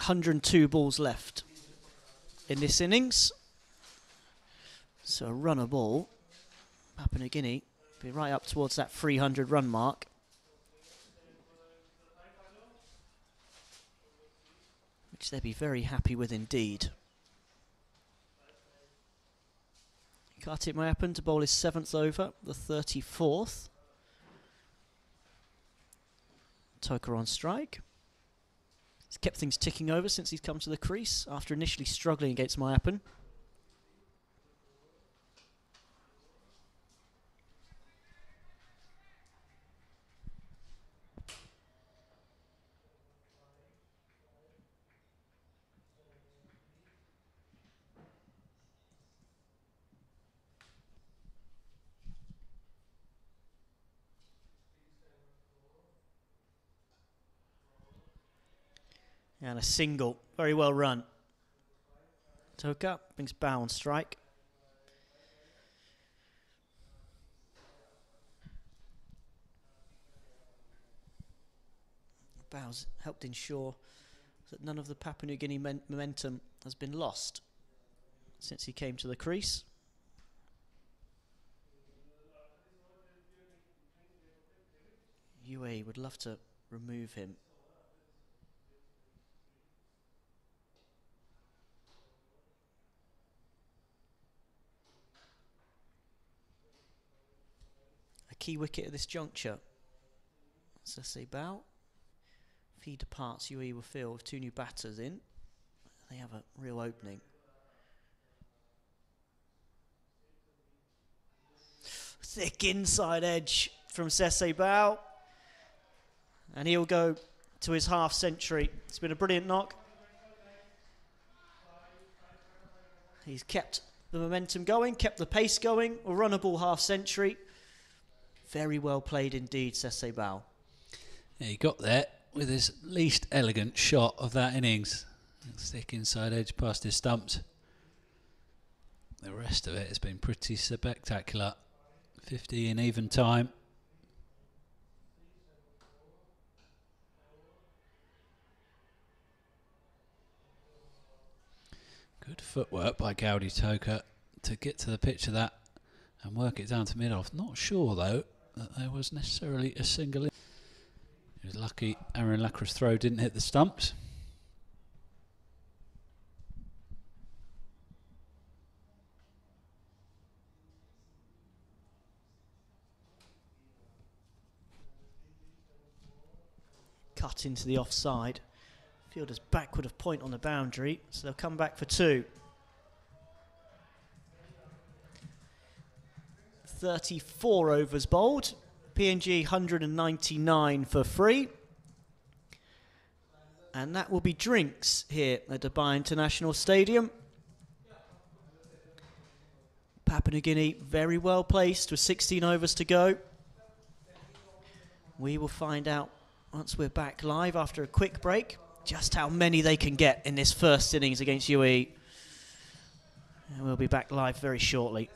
.102 balls left in this innings. So a runner ball. Papua New Guinea be right up towards that 300 run mark. Which they'd be very happy with indeed. Kartik Mayapan to bowl his 7th over, the 34th. Toka on strike. He's kept things ticking over since he's come to the crease after initially struggling against Mayapan. And a single, very well run. Toka brings Bao on strike. Bao's helped ensure that none of the Papua New Guinea momentum has been lost since he came to the crease. UAE would love to remove him. A key wicket at this juncture. Sese Bow. If he departs, UAE will field with 2 new batters in. They have a real opening. Thick inside edge from Sese Bow. And he'll go to his half century. It's been a brilliant knock. He's kept the momentum going, kept the pace going. A runnable half century. Very well played indeed, Sese Bow. Yeah, he got there with his least elegant shot of that innings. Thick inside edge past his stumps. The rest of it has been pretty spectacular. 50 in even time. Good footwork by Gaudi Toka to get to the pitch of that and work it down to mid-off. Not sure though that there was necessarily a single. He was lucky Aaron Lacra's throw didn't hit the stumps. Cut into the offside. Fielder's backward of point on the boundary, so they'll come back for 2. 34 overs bowled. PNG 199 for free. And that will be drinks here at Dubai International Stadium. Papua New Guinea very well placed with 16 overs to go. We will find out once we're back live after a quick break just how many they can get in this first innings against UAE. And we'll be back live very shortly.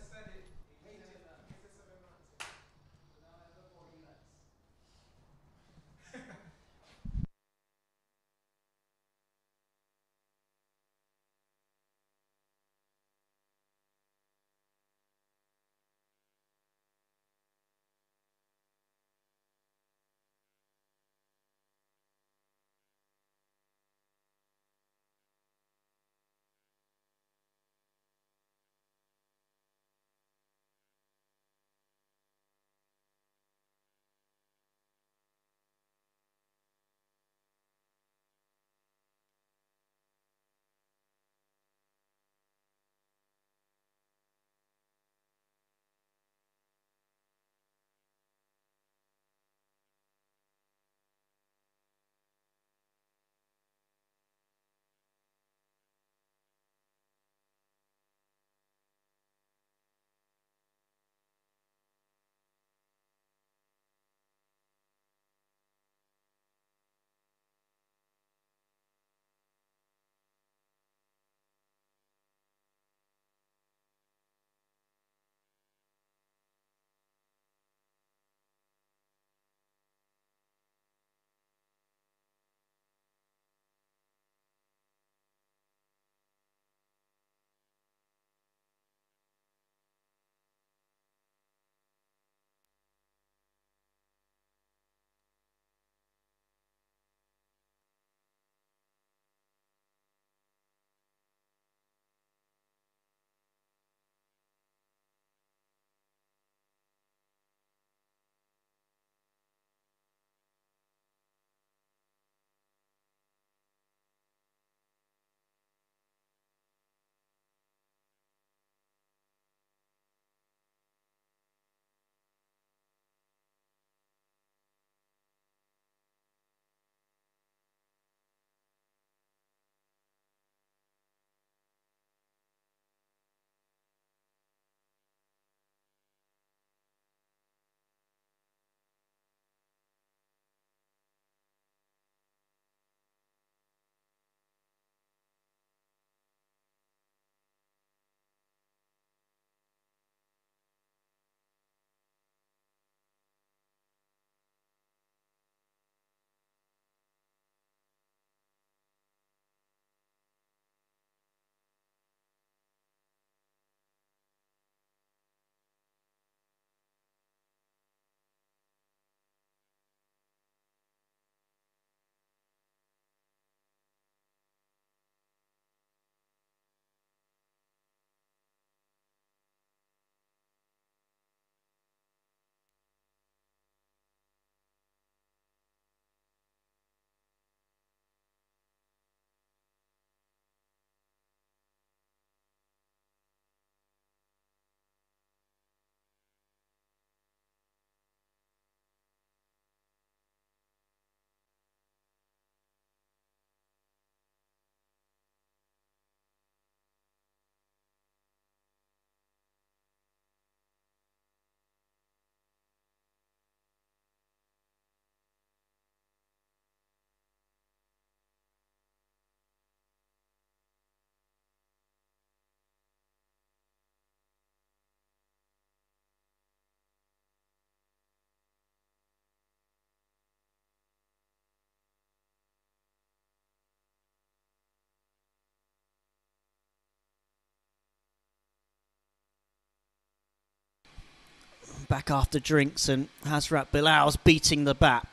back after drinks, and Hazrat Bilal's beating the bat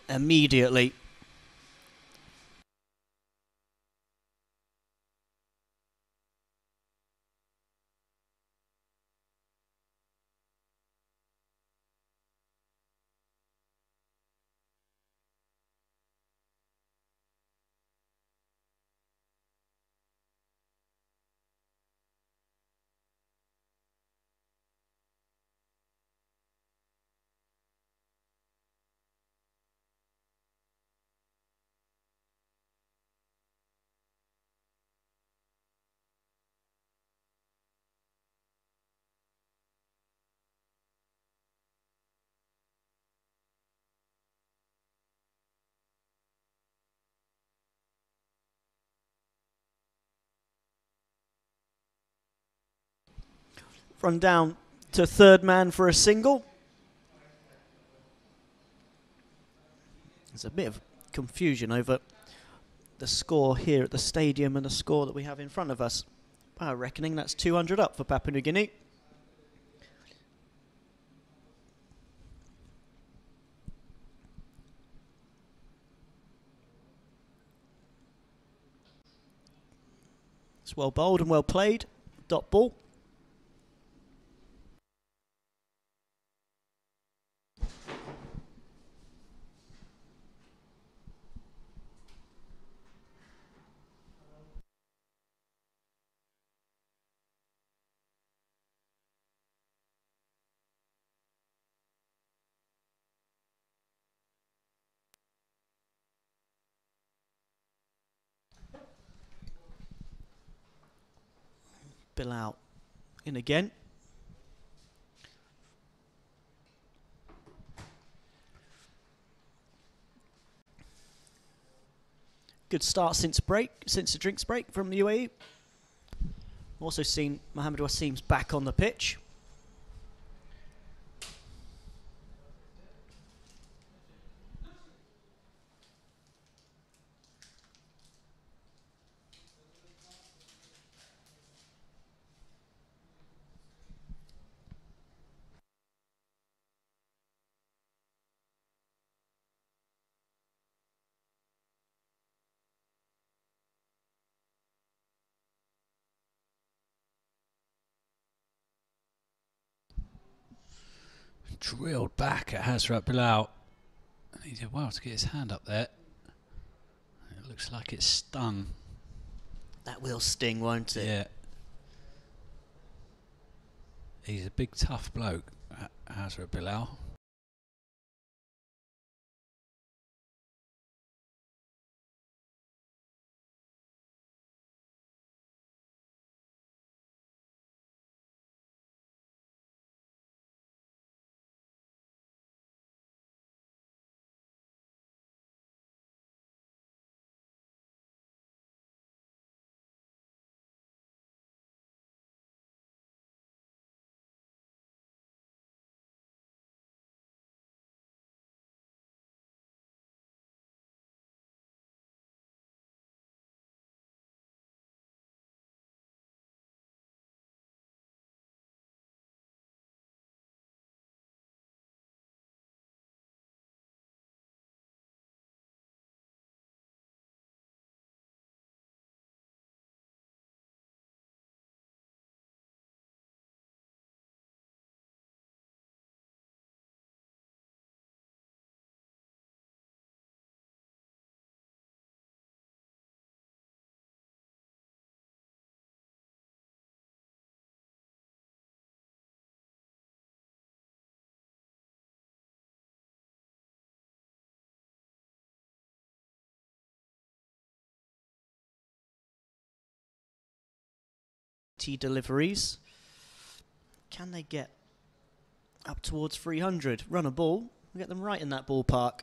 immediately. Run down to third man for a single. There's a bit of confusion over the score here at the stadium and the score that we have in front of us. By our reckoning, that's 200 up for Papua New Guinea. It's well bowled and well played. Dot ball. Bilal in again. Good start since the drinks break from the UAE. Also seen Mohammed Wasim's back on the pitch. Drilled back at Hazrat Bilal. And he did well to get his hand up there. It looks like it stung. That will sting, won't it? Yeah. He's a big tough bloke, Hazrat Bilal. Deliveries. Can they get up towards 300? Run a ball, get them right in that ballpark.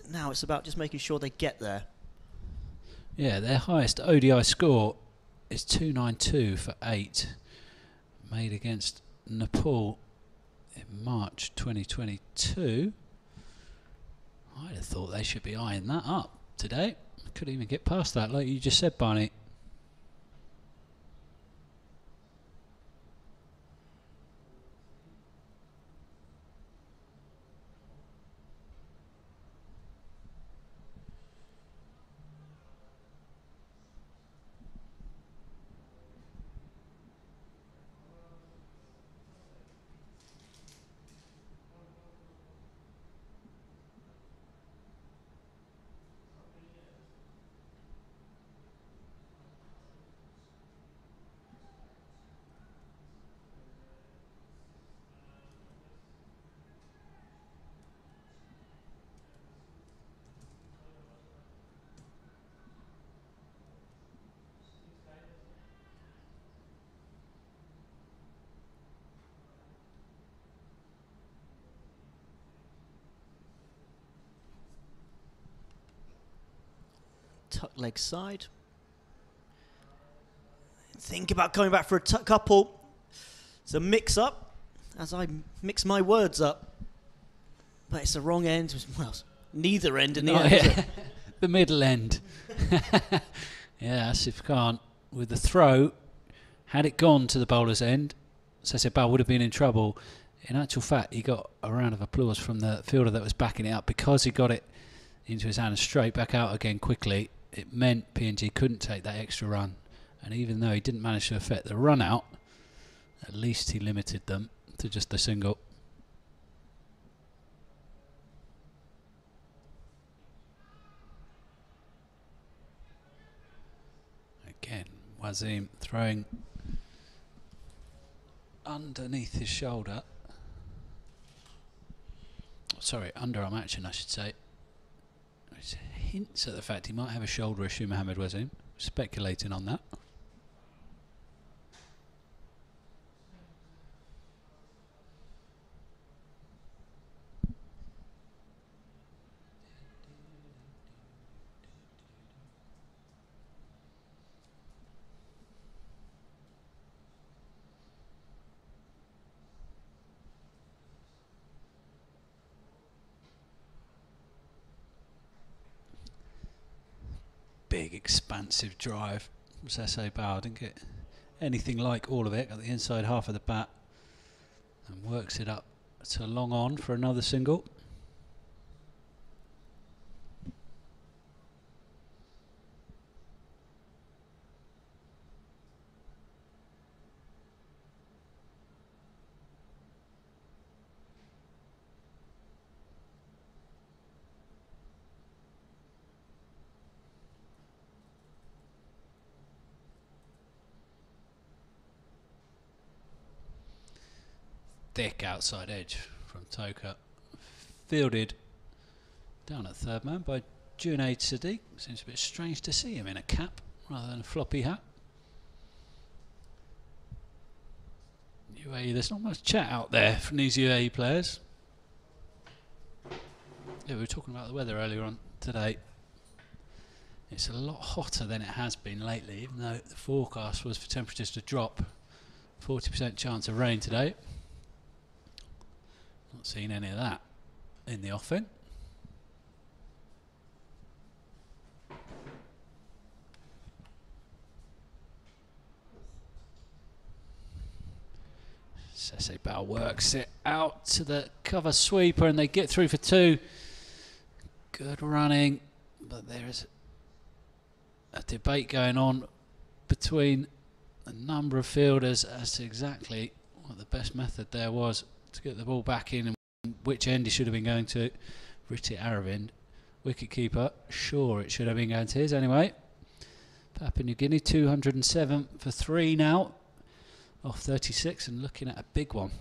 Now it's about just making sure they get there. Yeah, their highest ODI score is 292 for 8, made against Nepal in March 2022. I'd have thought they should be eyeing that up today. Couldn't even get past that, like you just said, Barney. tuck leg side. Think about coming back for a couple. It's a mix-up, as I mix my words up. But it's the wrong end. Well, neither end in the end, is it? The middle end. Yeah, Asif Khan with the throw. Had it gone to the bowler's end, Sese Bal would have been in trouble. In actual fact, he got a round of applause from the fielder that was backing it up because he got it into his hand and straight back out again quickly. It meant PNG couldn't take that extra run. And even though he didn't manage to affect the run out, at least he limited them to just a single. Again, Wasim throwing underneath his shoulder. Sorry, underarm action, I should say. Which hints at the fact he might have a shoulder issue, Mohamed Wasim. Speculating on that. Big expansive drive from Sese Bal. Didn't get anything like all of it. Got the inside half of the bat and works it up to long on for another single. Thick outside edge from Toka. Fielded down at third man by Junaid Sadiq. Seems a bit strange to see him in a cap rather than a floppy hat. UAE, there's not much chat out there from these UAE players. Yeah, we were talking about the weather earlier on today. It's a lot hotter than it has been lately, even though the forecast was for temperatures to drop. 40% chance of rain today. Not seen any of that in the offing. Sese Bal works it out to the cover sweeper and they get through for two. Good running, but there is a debate going on between a number of fielders as to exactly what the best method there was to get the ball back in and which end he should have been going to. Riti Aravind, wicketkeeper, sure it should have been going to his anyway. Papua New Guinea 207 for 3 now, off 36 and looking at a big one.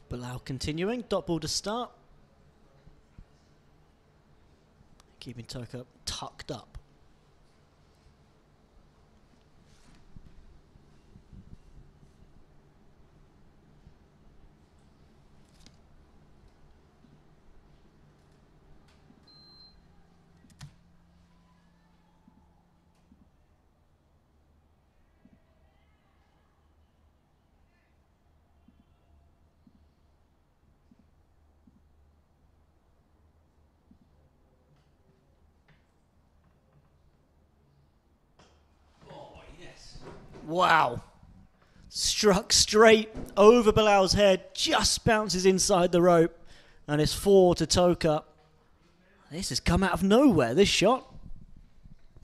Bilal continuing, dot ball to start. Keeping Toka tucked up. Wow. Struck straight over Bilal's head, just bounces inside the rope, and it's 4 to Toka. This has come out of nowhere, this shot.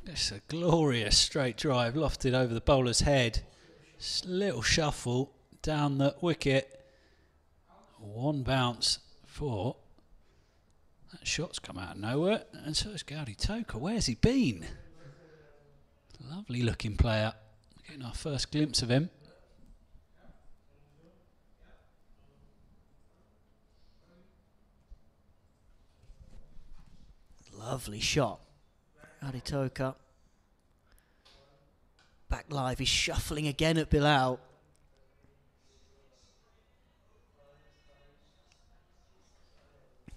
It's a glorious straight drive, lofted over the bowler's head. Little shuffle down the wicket, one bounce for. That shot's come out of nowhere, and so has Gaudi Toka. Where's he been? Lovely looking player. Getting our first glimpse of him. Lovely shot. Gaudi Toka. Back live, he's shuffling again at Bilal.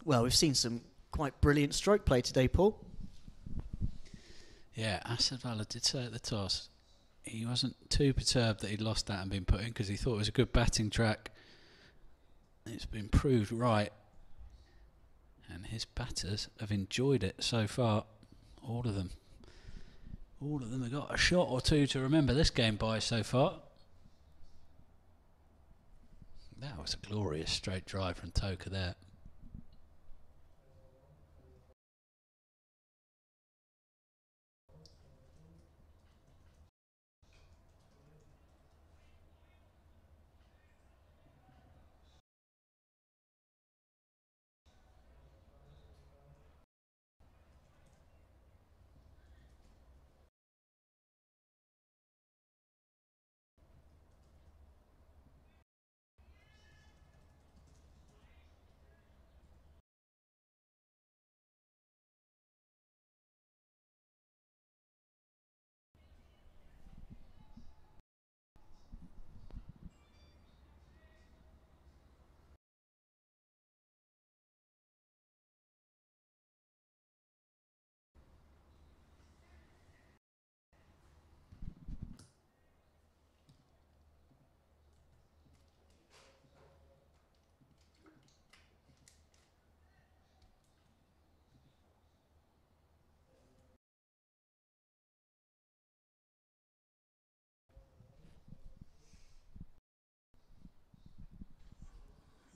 Well, we've seen some quite brilliant stroke play today, Paul. Yeah, Asadvallah did say at the toss he wasn't too perturbed that he'd lost that and been put in because he thought it was a good batting track. It's been proved right. And his batters have enjoyed it so far. All of them. All of them have got a shot or two to remember this game by so far. That was a glorious straight drive from Toka there.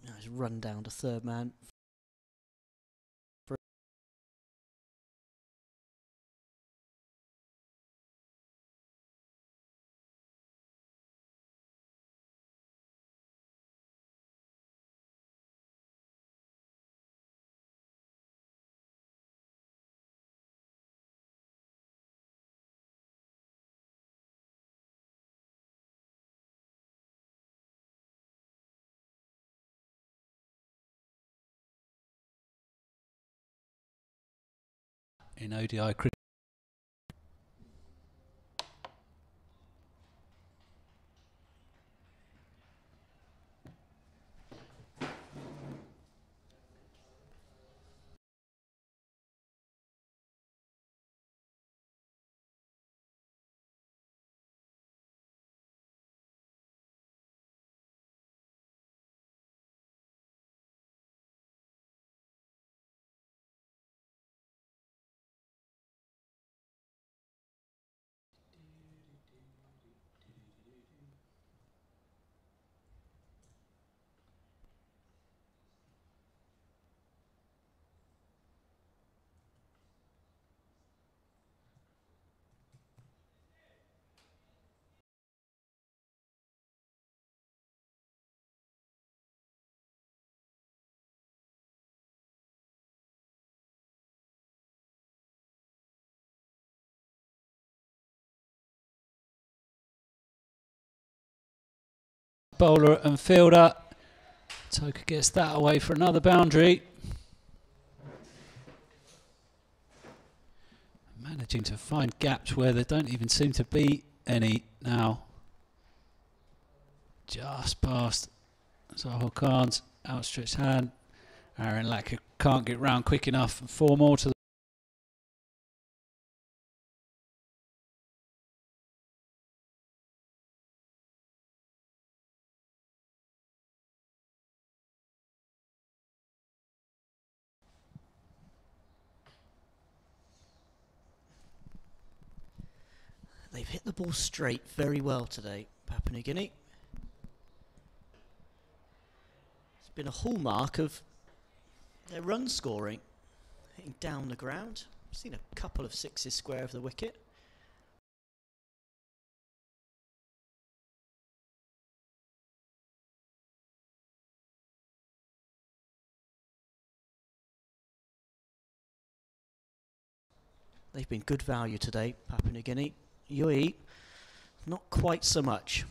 Now he's run down to third man. In ODI cricket. Bowler and fielder. Toka gets that away for another boundary. Managing to find gaps where there don't even seem to be any now. Just past Zahul Khan's outstretched hand. Aaron Lacker can't get round quick enough. 4 more to the They've hit the ball straight very well today, Papua New Guinea. It's been a hallmark of their run scoring, hitting down the ground. I've seen a couple of sixes square of the wicket. They've been good value today, Papua New Guinea. UAE, not quite so much.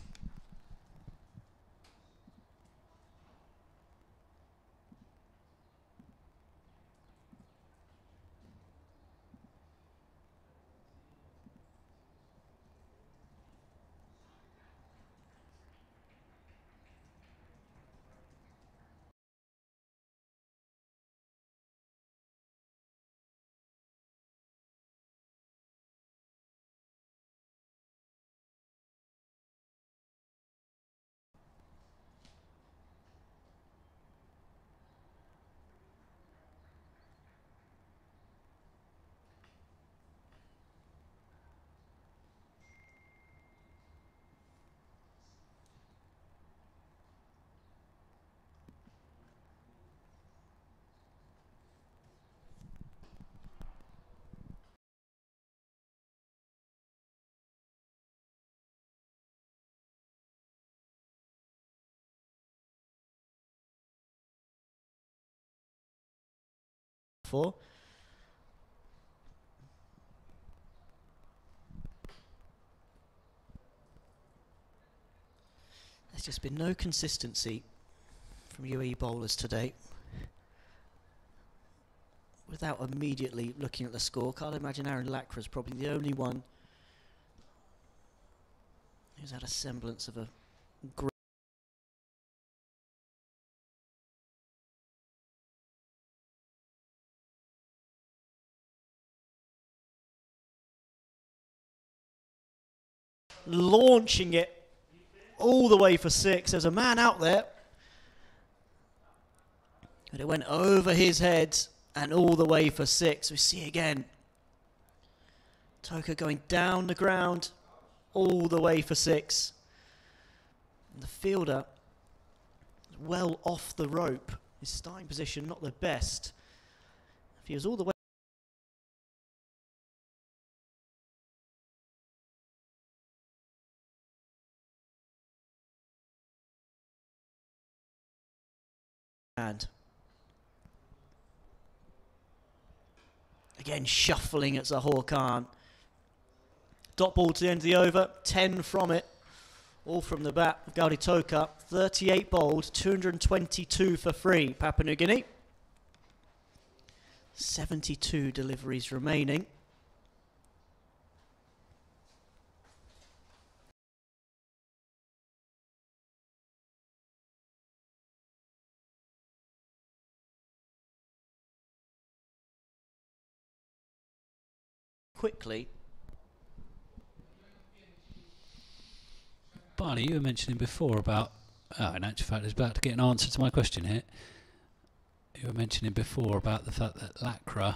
For there's just been no consistency from UAE bowlers today. Without immediately looking at the score, can't imagine Aaron Lacra is probably the only one who's had a semblance of a great launching it all the way for 6. There's a man out there, but it went over his head and all the way for 6. We see again Toka going down the ground all the way for 6. And the fielder well off the rope. His starting position not the best. If he was all the way and again shuffling at Zahor Khan. Dot ball to the end of the over, 10 from it, all from the bat of Gaudi Toka. 38 bowled, 222 for free, Papua New Guinea. 72 deliveries remaining. Quickly. Barney, you were mentioning before about, in actual fact, I was about to get an answer to my question here. You were mentioning before about the fact that Lacra,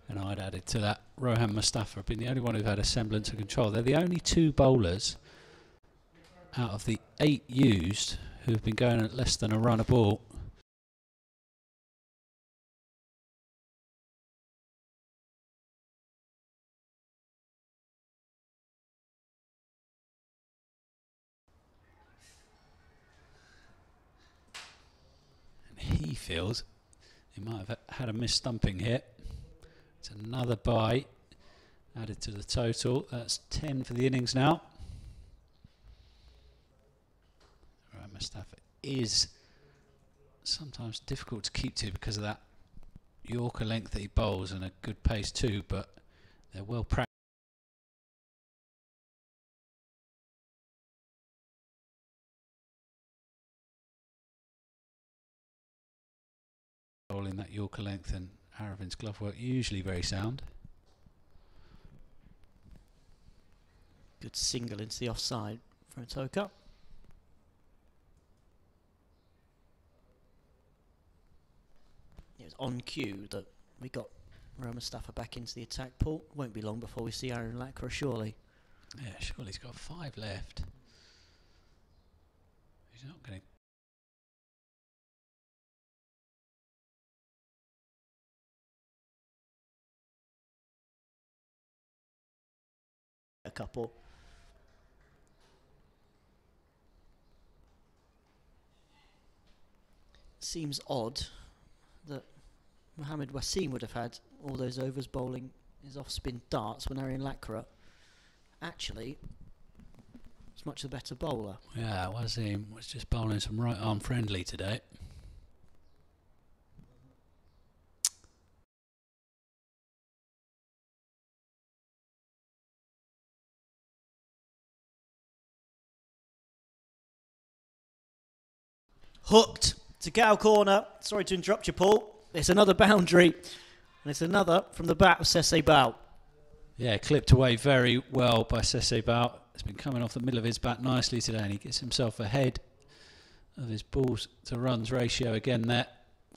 and I'd added to that, Rohan Mustafa have been the only one who've had a semblance of control. They're the only 2 bowlers out of the 8 used who've been going at less than a run a ball. He feels he might have had a missed stumping here. It's another bye added to the total. That's 10 for the innings now. Right, Mustafa is sometimes difficult to keep to because of that Yorker length that he bowls and a good pace too, but they're well practiced. In that Yorker length, and Aravin's glove work usually very sound. Good single into the offside from Toka. It was on cue that we got Rohan Mustafa back into the attack pool. Won't be long before we see Aaron Lacra, surely. Yeah, surely he's got 5 left. He's not going to. A couple. Seems odd that Mohammed Wasim would have had all those overs bowling his off-spin darts when Aryan Lakra actually was much the better bowler. Yeah, was just bowling some right arm friendly today. Hooked to Gow corner. Sorry to interrupt you, Paul. It's another boundary. And it's another from the bat of Sese Bao. Yeah, clipped away very well by Sese Bao. It's been coming off the middle of his bat nicely today, and he gets himself ahead of his balls to runs ratio again there.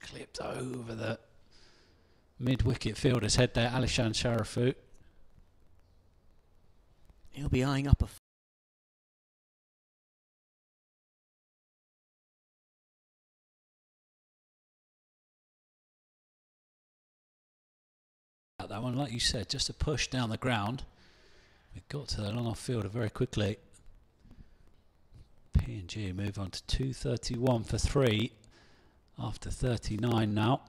Clipped over the mid-wicket fielder's head there, Alishan Sharafu. He'll be eyeing up a that one, like you said, just a push down the ground. We got to the long off fielder very quickly. P&G move on to 231 for 3 after 39 now.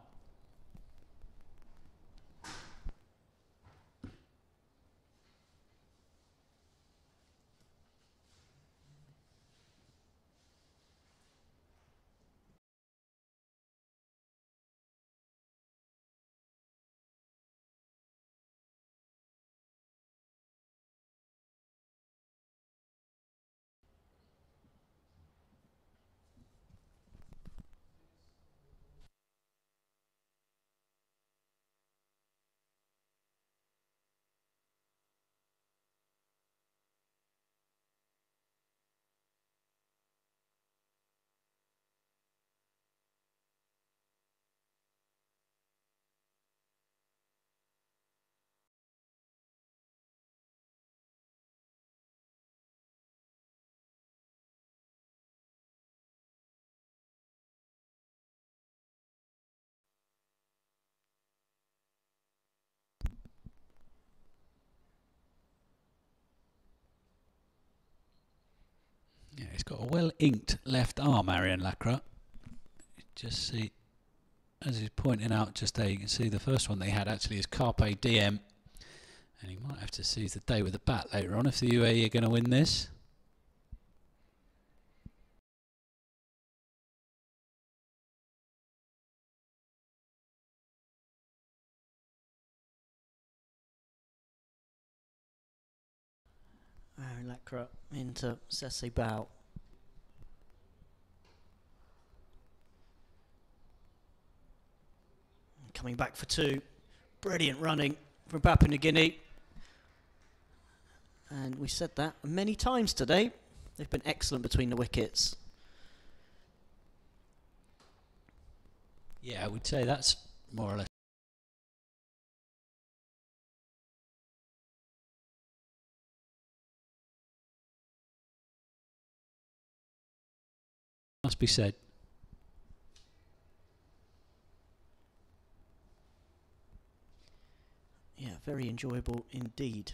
Yeah, he's got a well-inked left arm, Aryan Lakra. Just see, as he's pointing out just there, you can see the first one they had actually is Carpe Diem. And he might have to seize the day with the bat later on if the UAE are going to win this. Aryan Lakra into Sese Bao. Coming back for 2. Brilliant running from Papua New Guinea. And we said that many times today. They've been excellent between the wickets. Yeah, I would say that's more or less. Must be said. Yeah, very enjoyable indeed.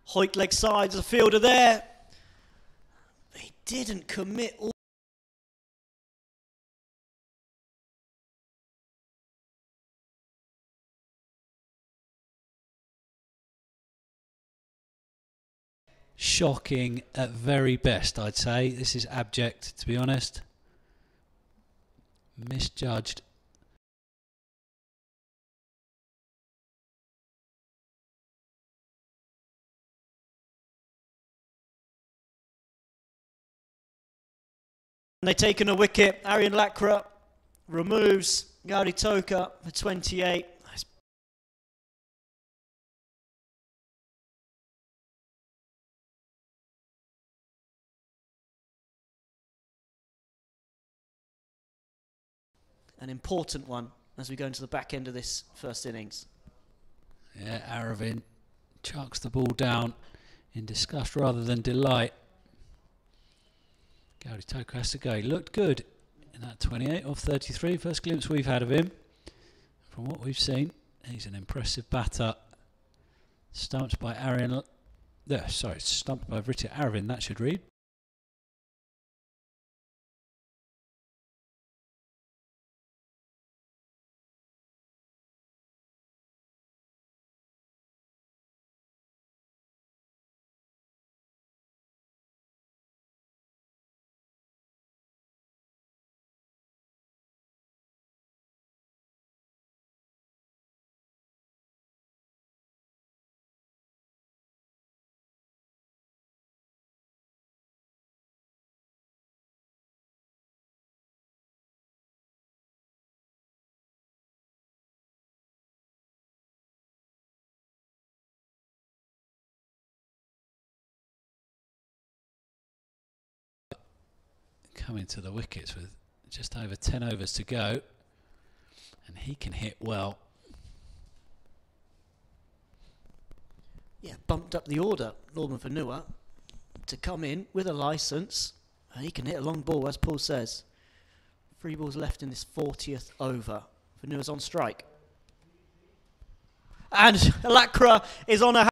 Hoik leg side, there's a fielder there. He didn't commit all. Shocking at very best, I'd say. This is abject, to be honest. Misjudged. And they've taken a wicket. Aryan Lakra removes Gauri Toka for 28. An important one as we go into the back end of this first innings. Yeah, Aravind chucks the ball down in disgust rather than delight. Gauri Toka has to go. He looked good in that 28 off 33. First glimpse we've had of him. From what we've seen, he's an impressive batter. Stumped by Aryan There, sorry, stumped by Vritia Arvin, that should read. Coming to the wickets with just over 10 overs to go, and he can hit well. Yeah, bumped up the order, Norman Vanua, to come in with a licence, and he can hit a long ball, as Paul says. 3 balls left in this 40th over. Vanua's on strike. And Lakra is on a...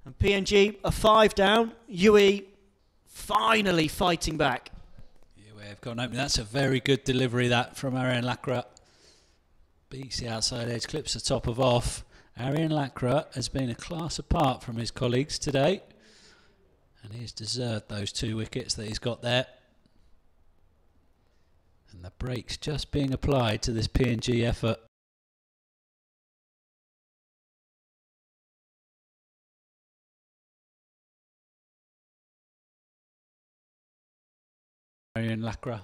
And PNG are 5 down. UAE finally fighting back. UAE have got an opening. That's a very good delivery, that, from Arian Lakra. Beats the outside edge, clips the top of off. Arian Lakra has been a class apart from his colleagues today, and he has deserved those 2 wickets that he's got there. And the brakes just being applied to this PNG effort. Arian Lakra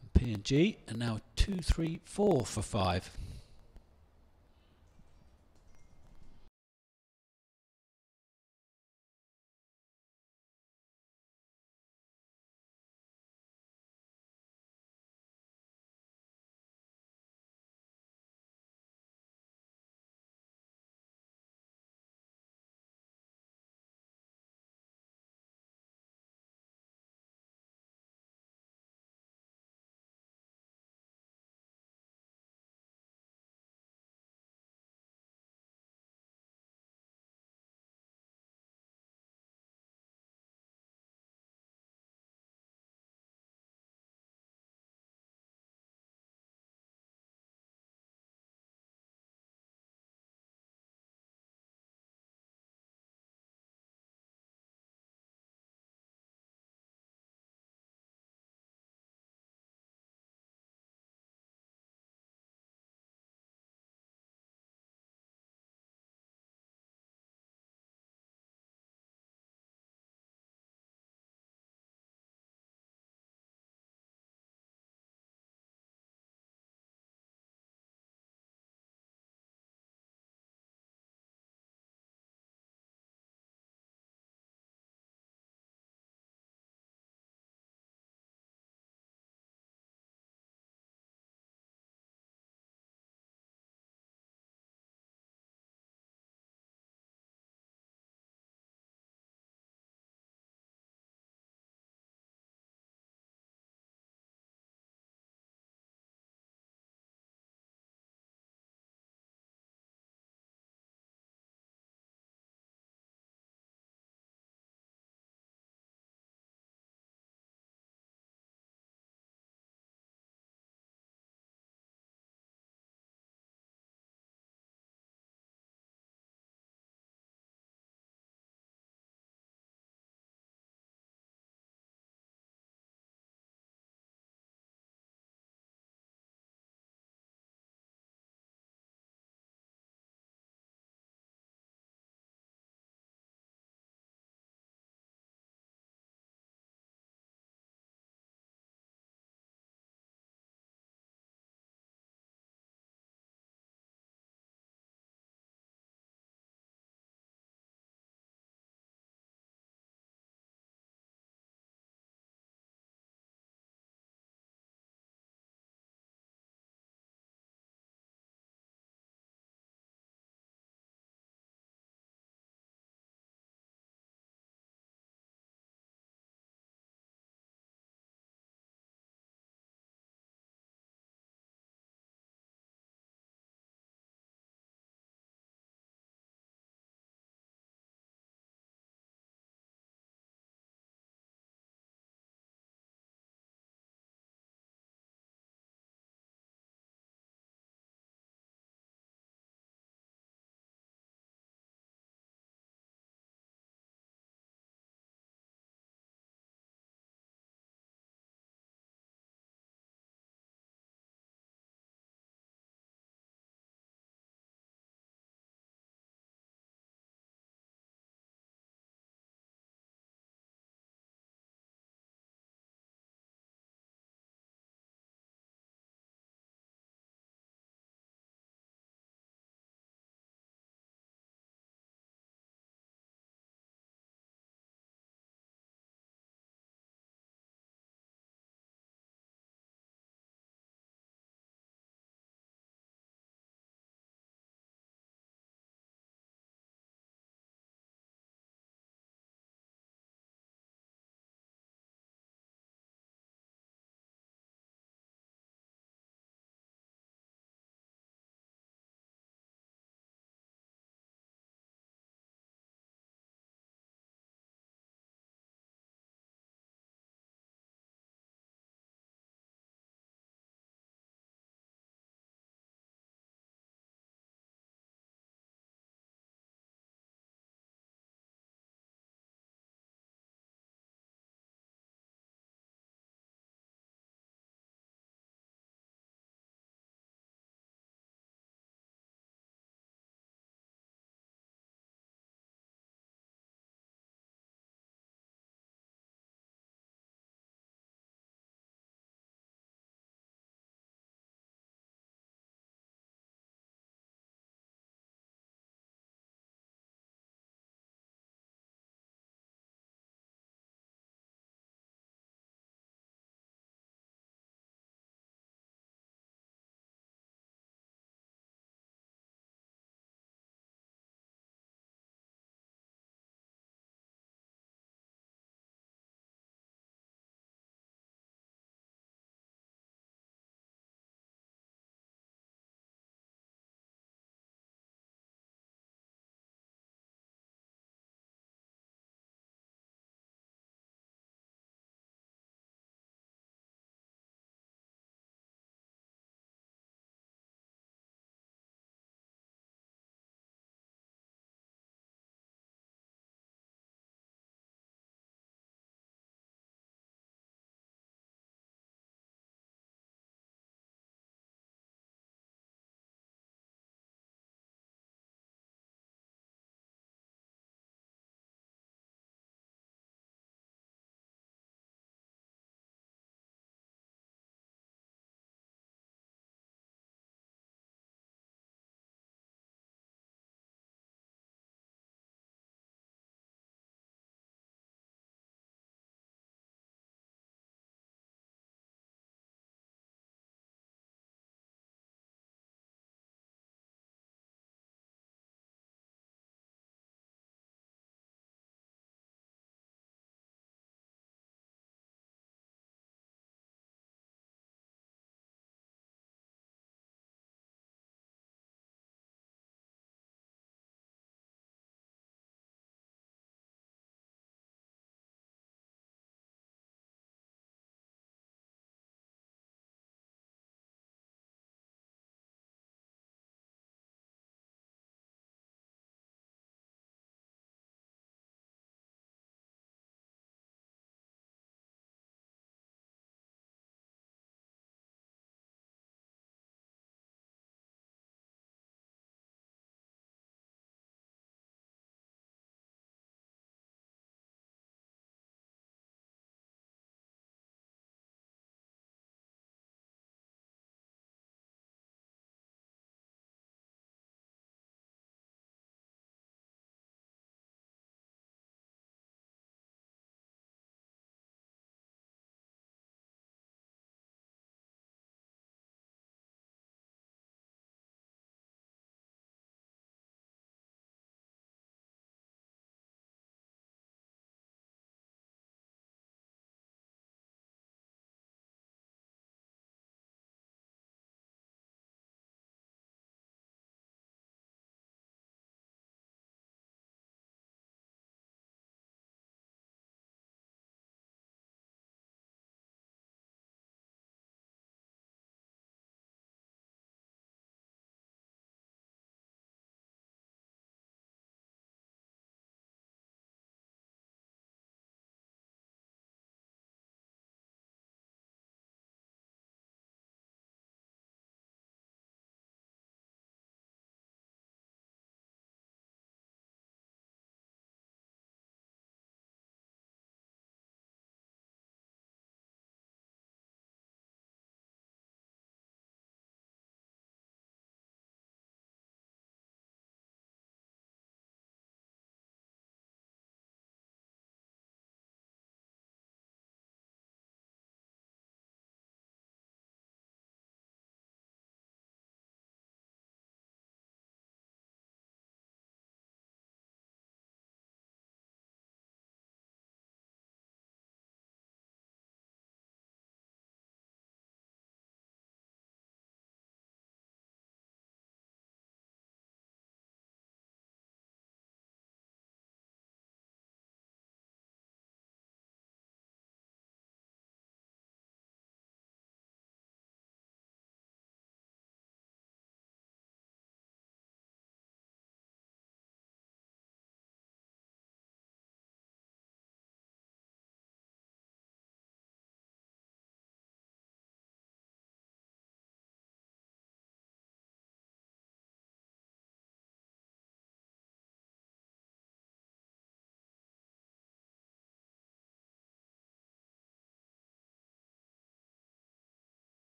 and PNG, and now 2, 3, 4 for 5.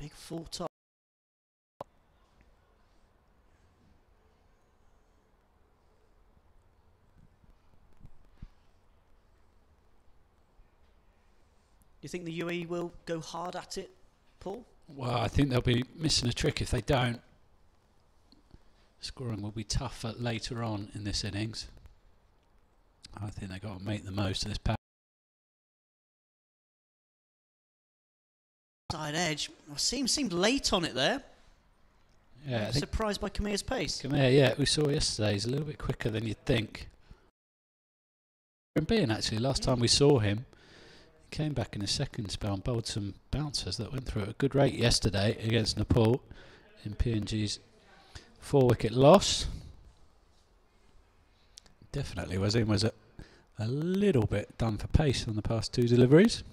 Big full top. Do you think the UAE will go hard at it, Paul? Well, I think they'll be missing a trick if they don't. Scoring will be tougher later on in this innings. I think they've got to make the most of this power. Side edge. Seemed late on it there. Yeah, surprised by Kamir's pace. Kamir, yeah, we saw yesterday. He's a little bit quicker than you'd think. Being actually, last time we saw him, he came back in his second spell and bowled some bouncers that went through at a good rate yesterday against Nepal in PNG's 4-wicket loss. Definitely was a little bit done for pace on the past 2 deliveries.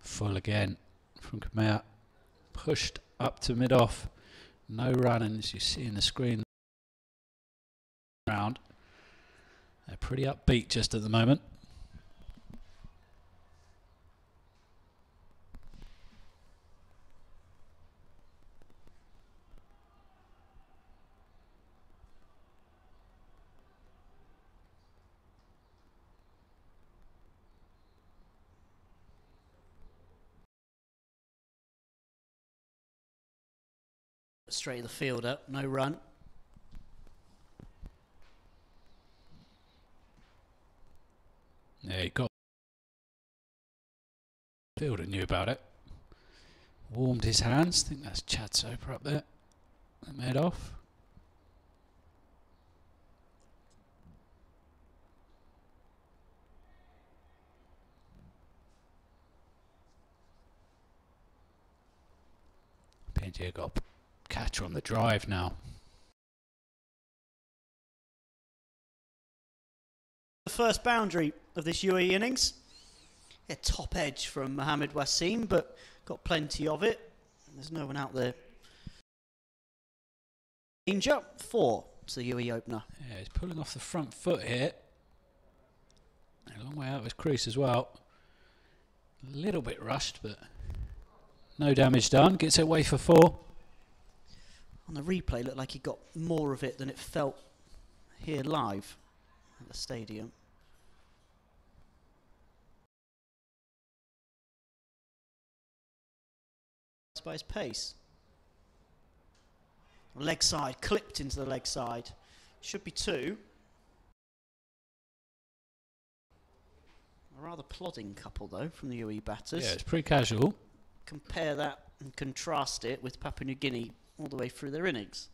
Full again from Kamir, pushed up to mid-off, no run, and as you see in the screen round, they're pretty upbeat just at the moment. Straight to the fielder, no run. Yeah, he got fielder, knew about it. Warmed his hands. I think that's Chad Soper up there. They made off. PNG got a catcher on the drive now. The first boundary of this UAE innings. Yeah, top edge from Mohamed Wasim, but got plenty of it. There's no one out there. Danger 4 to the UAE opener. Yeah, he's pulling off the front foot here. A long way out of his crease as well. A little bit rushed, but no damage done. Gets it away for 4. On the replay, looked like he got more of it than it felt here live at the stadium. By his pace. Leg side, clipped into the leg side. Should be 2. A rather plodding couple though from the UAE batters. Yeah, it's pretty casual. Compare that and contrast it with Papua New Guinea all the way through their innings.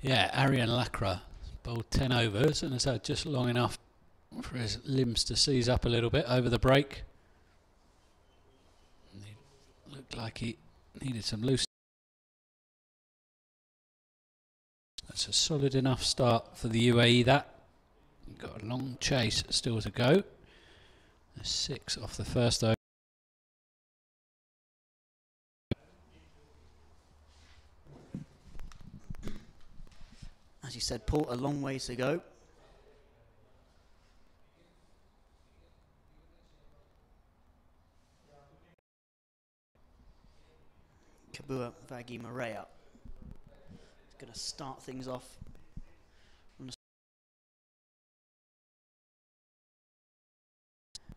Yeah, Aryan Lakra bowled 10 overs and has had just long enough for his limbs to seize up a little bit over the break. Looked like he needed some loose. That's a solid enough start for the UAE. That got a long chase still to go. A 6 off the first over. As you said, Paul, a long way to go. Kabua Vagi Maria is going to start things off.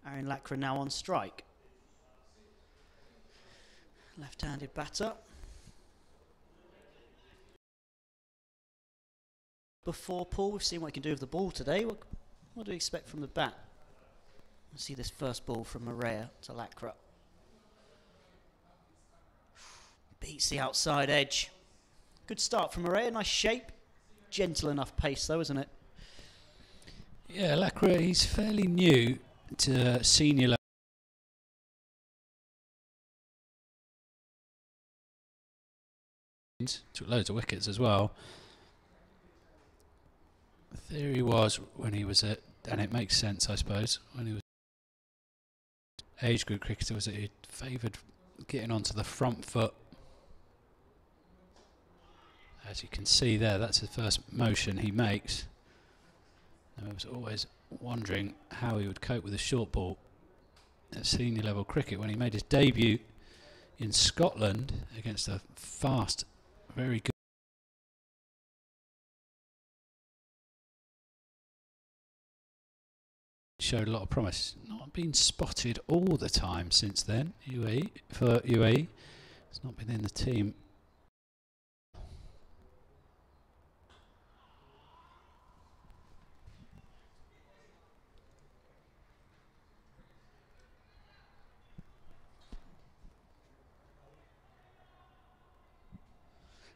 Aryan Lakra now on strike. Left-handed batter. Before Paul, we've seen what he can do with the ball today. What do we expect from the bat? Let's see this first ball from Maria to Lakra. Beats the outside edge. Good start from Maria, nice shape. Gentle enough pace though, isn't it? Yeah, Lakra, he's fairly new to senior level. Took loads of wickets as well. The theory was when he was at, and it makes sense I suppose, when he was age group cricketer, was that he favoured getting onto the front foot As you can see there, that's the first motion he makes. I was always wondering how he would cope with a short ball at senior level cricket when he made his debut in Scotland against a fast, very good. Showed a lot of promise. Not been spotted all the time since then. UAE for UAE, it's not been in the team.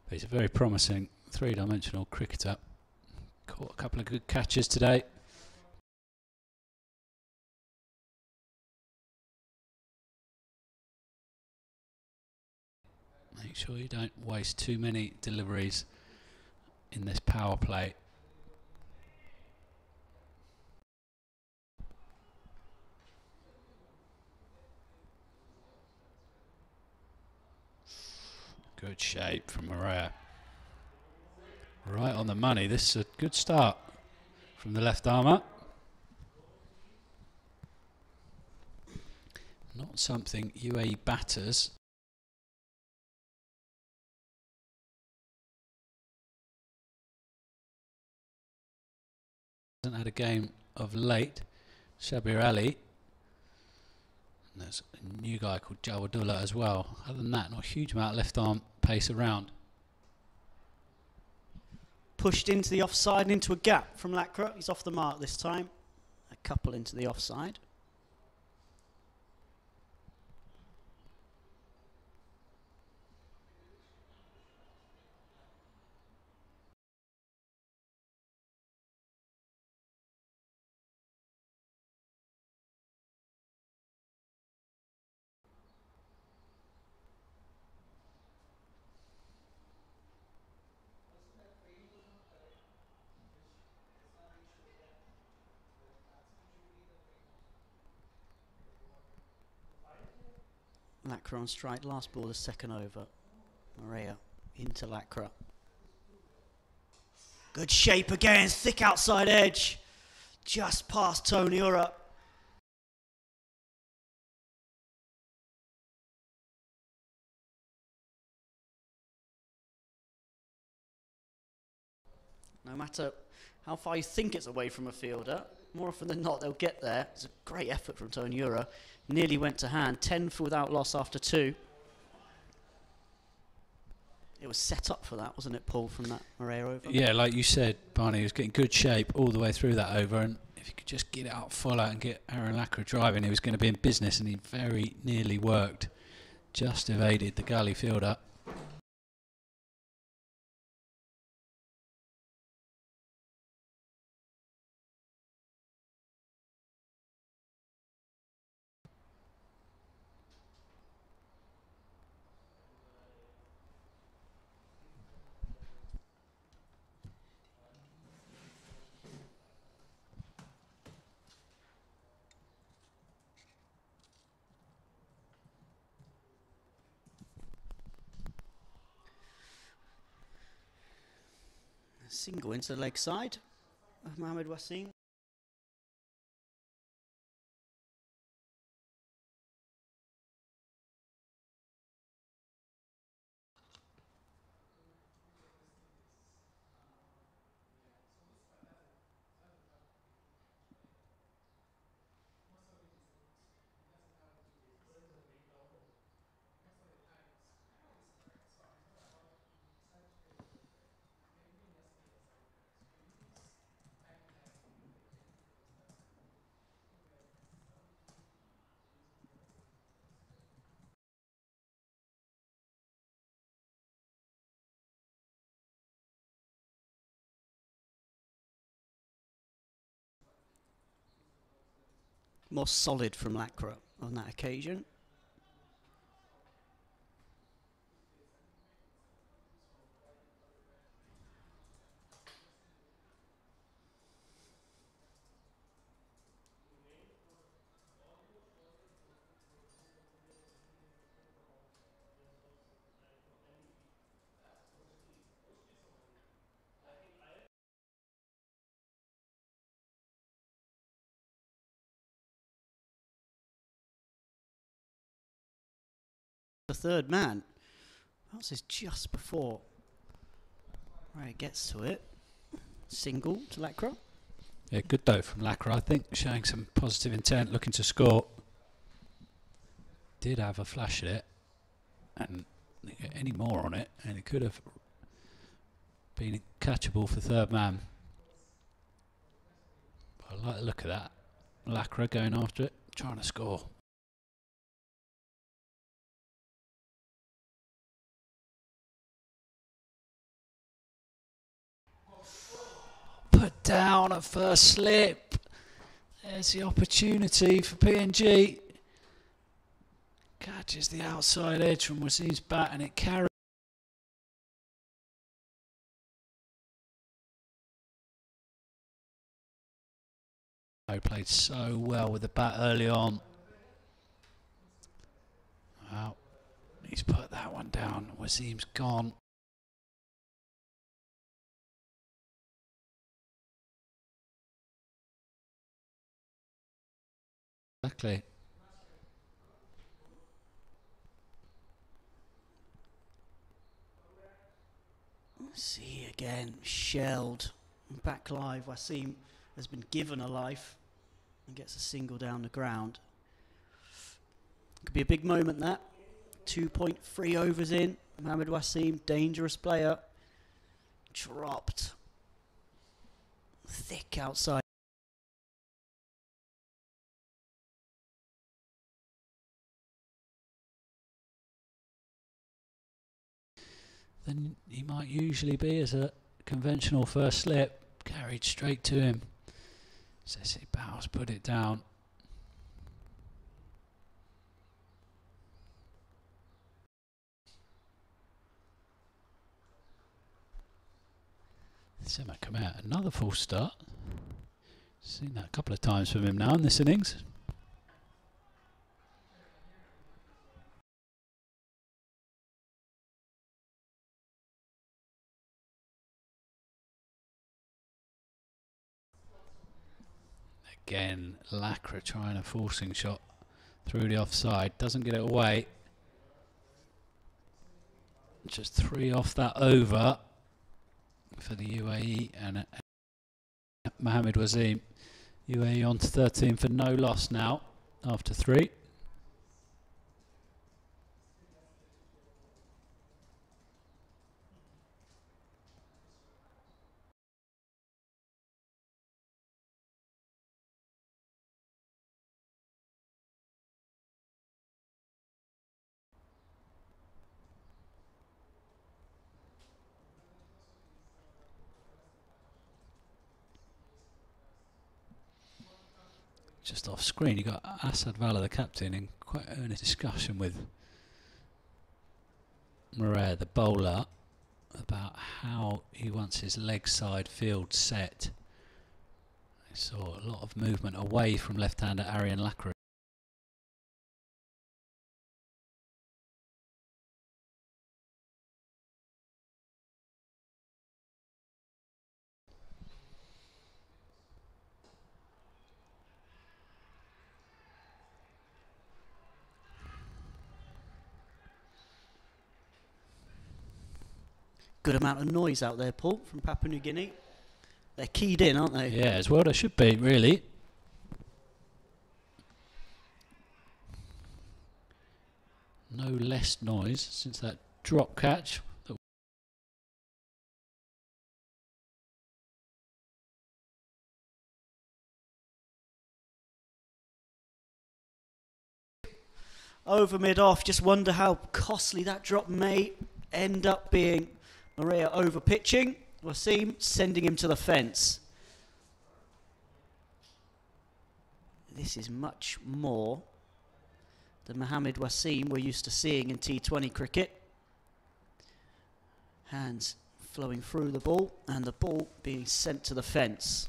But he's a very promising three-dimensional cricketer. Caught a couple of good catches today. Make sure you don't waste too many deliveries in this power play. Good shape from Maria. Right on the money. This is a good start from the left armour. Not something UAE batters hasn't had a game of late. Shabir Ali. And there's a new guy called Jawadullah as well. Other than that, not a huge amount of left arm pace around. Pushed into the offside and into a gap from Lakra. He's off the mark this time. A couple into the offside. Lakra on strike, last ball, the second over. Maria into Lakra. Good shape again, thick outside edge. Just past Tony Ura. No matter how far you think it's away from a fielder, more often than not they'll get there. It's a great effort from Tony Ura. Nearly went to hand, 10 for without loss after 2. It was set up for that, wasn't it, Paul, from that Maria over? Yeah, like you said, Barney, he was getting good shape all the way through that over, and if he could just get it out full out and get Aaron Lakra driving, he was going to be in business, and he very nearly worked. Just evaded the gully fielder. Single into the leg side of Mohamed Wasim. More solid from Lakra on that occasion. the third man. That's is just before Ray gets to it. Single to Lacra. Yeah, good though from Lacra, I think, showing some positive intent, looking to score. Did have a flash at it, and any more on it, and it could have been catchable for third man. But I like the look of that. Lacra going after it, trying to score. Put down at first slip. There's the opportunity for PNG. Catches the outside edge from Wasim's bat and it carries. Played so well with the bat early on. Well, he's put that one down. Wasim's gone. Exactly. See again, shelled. Back live, Wasim has been given a life and gets a single down the ground. Could be a big moment that. 2.3 overs in. Mohamed Wasim, dangerous player. Dropped. Thick outside. Than he might usually be as a conventional first slip. Carried straight to him. Ceci Bowes put it down. Sema come out. Another false start. Seen that a couple of times from him now in this innings. Again, Lacra trying a forcing shot through the offside. Doesn't get it away. Just 3 off that over for the UAE and Mohamed Wasim. UAE on to 13 for no loss now after 3. Just off screen, you got Asad Vala, the captain, in quite earnest discussion with Murray, the bowler, about how he wants his leg side field set. I saw a lot of movement away from left-hander Aryan Lacra. Good amount of noise out there, Paul, from Papua New Guinea. They're keyed in, aren't they? Yeah, as well they should be, really. No less noise since that drop catch. Over mid-off, just wonder how costly that drop may end up being. Maria over pitching. Wasim sending him to the fence. This is much more than Mohamed Wasim we're used to seeing in T20 cricket. Hands flowing through the ball and the ball being sent to the fence.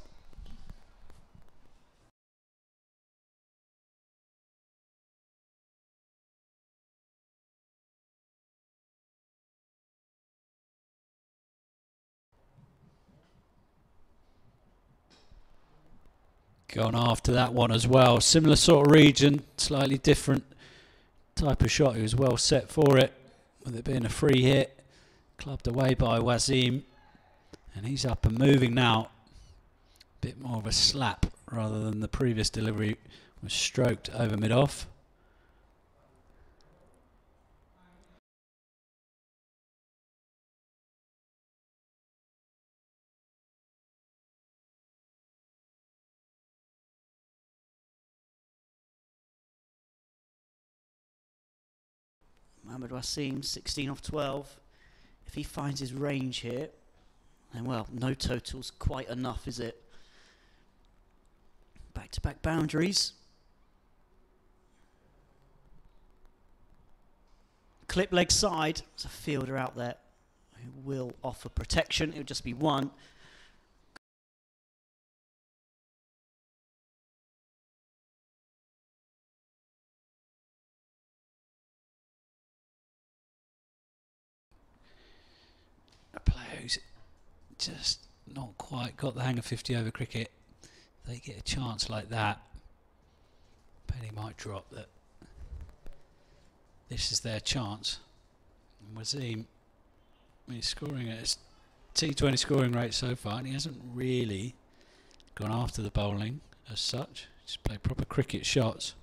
Gone after that one as well. Similar sort of region, slightly different type of shot. He was well set for it, with it being a free hit. Clubbed away by Wasim. And he's up and moving now. Bit more of a slap rather than the previous delivery was stroked over mid-off. Mohamed Wasim, 16 off 12. If he finds his range here, then well, no total's quite enough, is it? Back-to-back boundaries. Clip leg side. There's a fielder out there who will offer protection. It'll just be one. A player who's just not quite got the hang of 50 over cricket. They get a chance like that, penny might drop that this is their chance. And Wasim, he's scoring at his T20 scoring rate so far, and he hasn't really gone after the bowling as such. He's played proper cricket shots.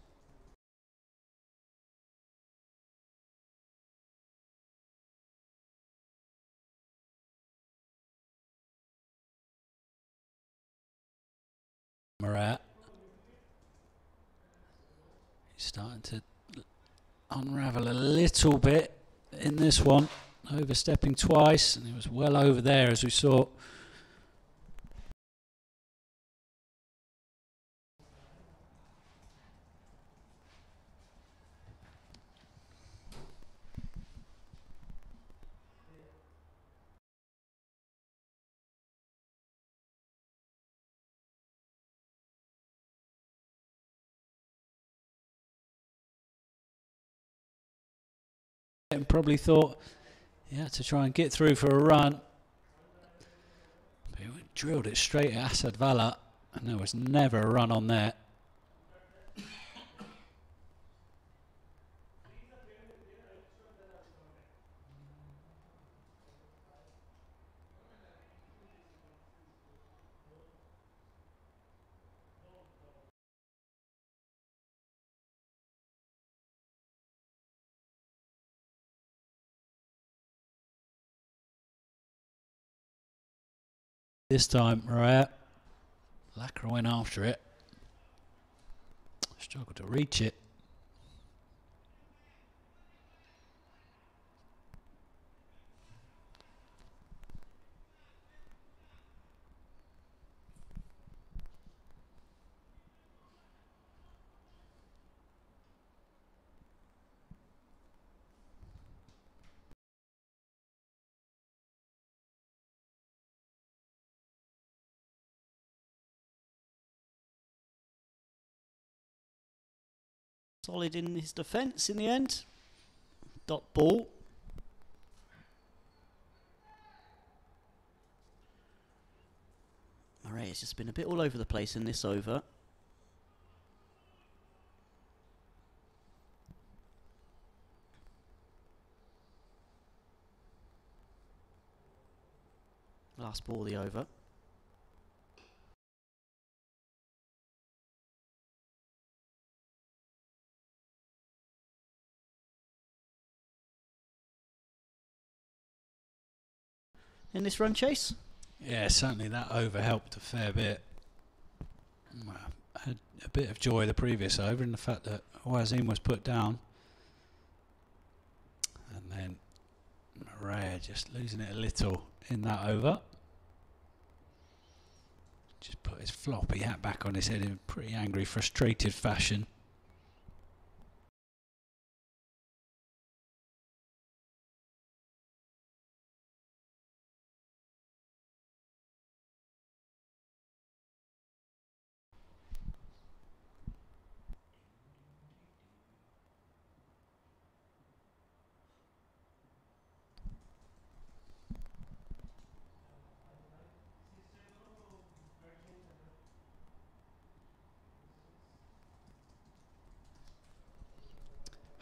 Murat. He's starting to unravel a little bit in this one, overstepping twice, and he was well over there as we saw. And probably thought he had to try and get through for a run. But he drilled it straight at Asad Vala, and there was never a run on there. This time, Murat, Lacra went after it. Struggled to reach it. Solid in his defence in the end. Dot ball. Murray has just been a bit all over the place in this over. Last ball of the over. In this run chase? Yeah, certainly that over helped a fair bit. I had a bit of joy the previous over in the fact that Wasim was put down. And then Murray just losing it a little in that over. Just put his floppy hat back on his head in pretty angry, frustrated fashion.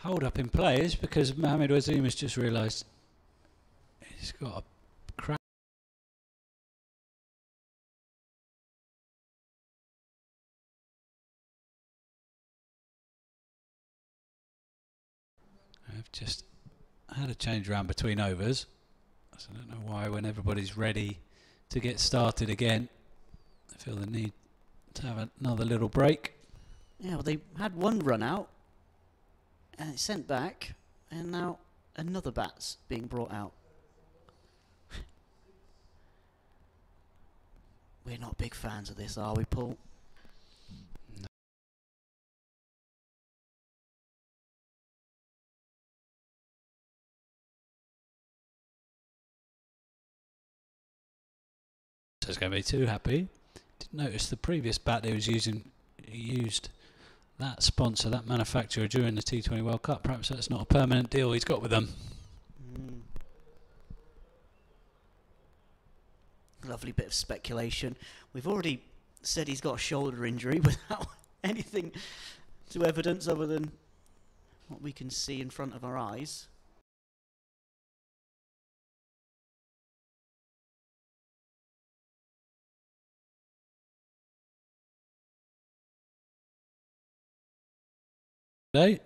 hold up in players because Mohamed Wasim has just realised he's got a crack. I've just had a change around between overs. So I don't know why when everybody's ready to get started again, I feel the need to have another little break. Yeah, well, they had one run out, and it's sent back, and now another bat's being brought out. We're not big fans of this, are we, Paul? No. So it's going to be too happy. Didn't notice the previous bat they was using. He used that sponsor, that manufacturer during the T20 World Cup. Perhaps that's not a permanent deal he's got with them. Lovely bit of speculation. We've already said he's got a shoulder injury without anything to evidence other than what we can see in front of our eyes. Today.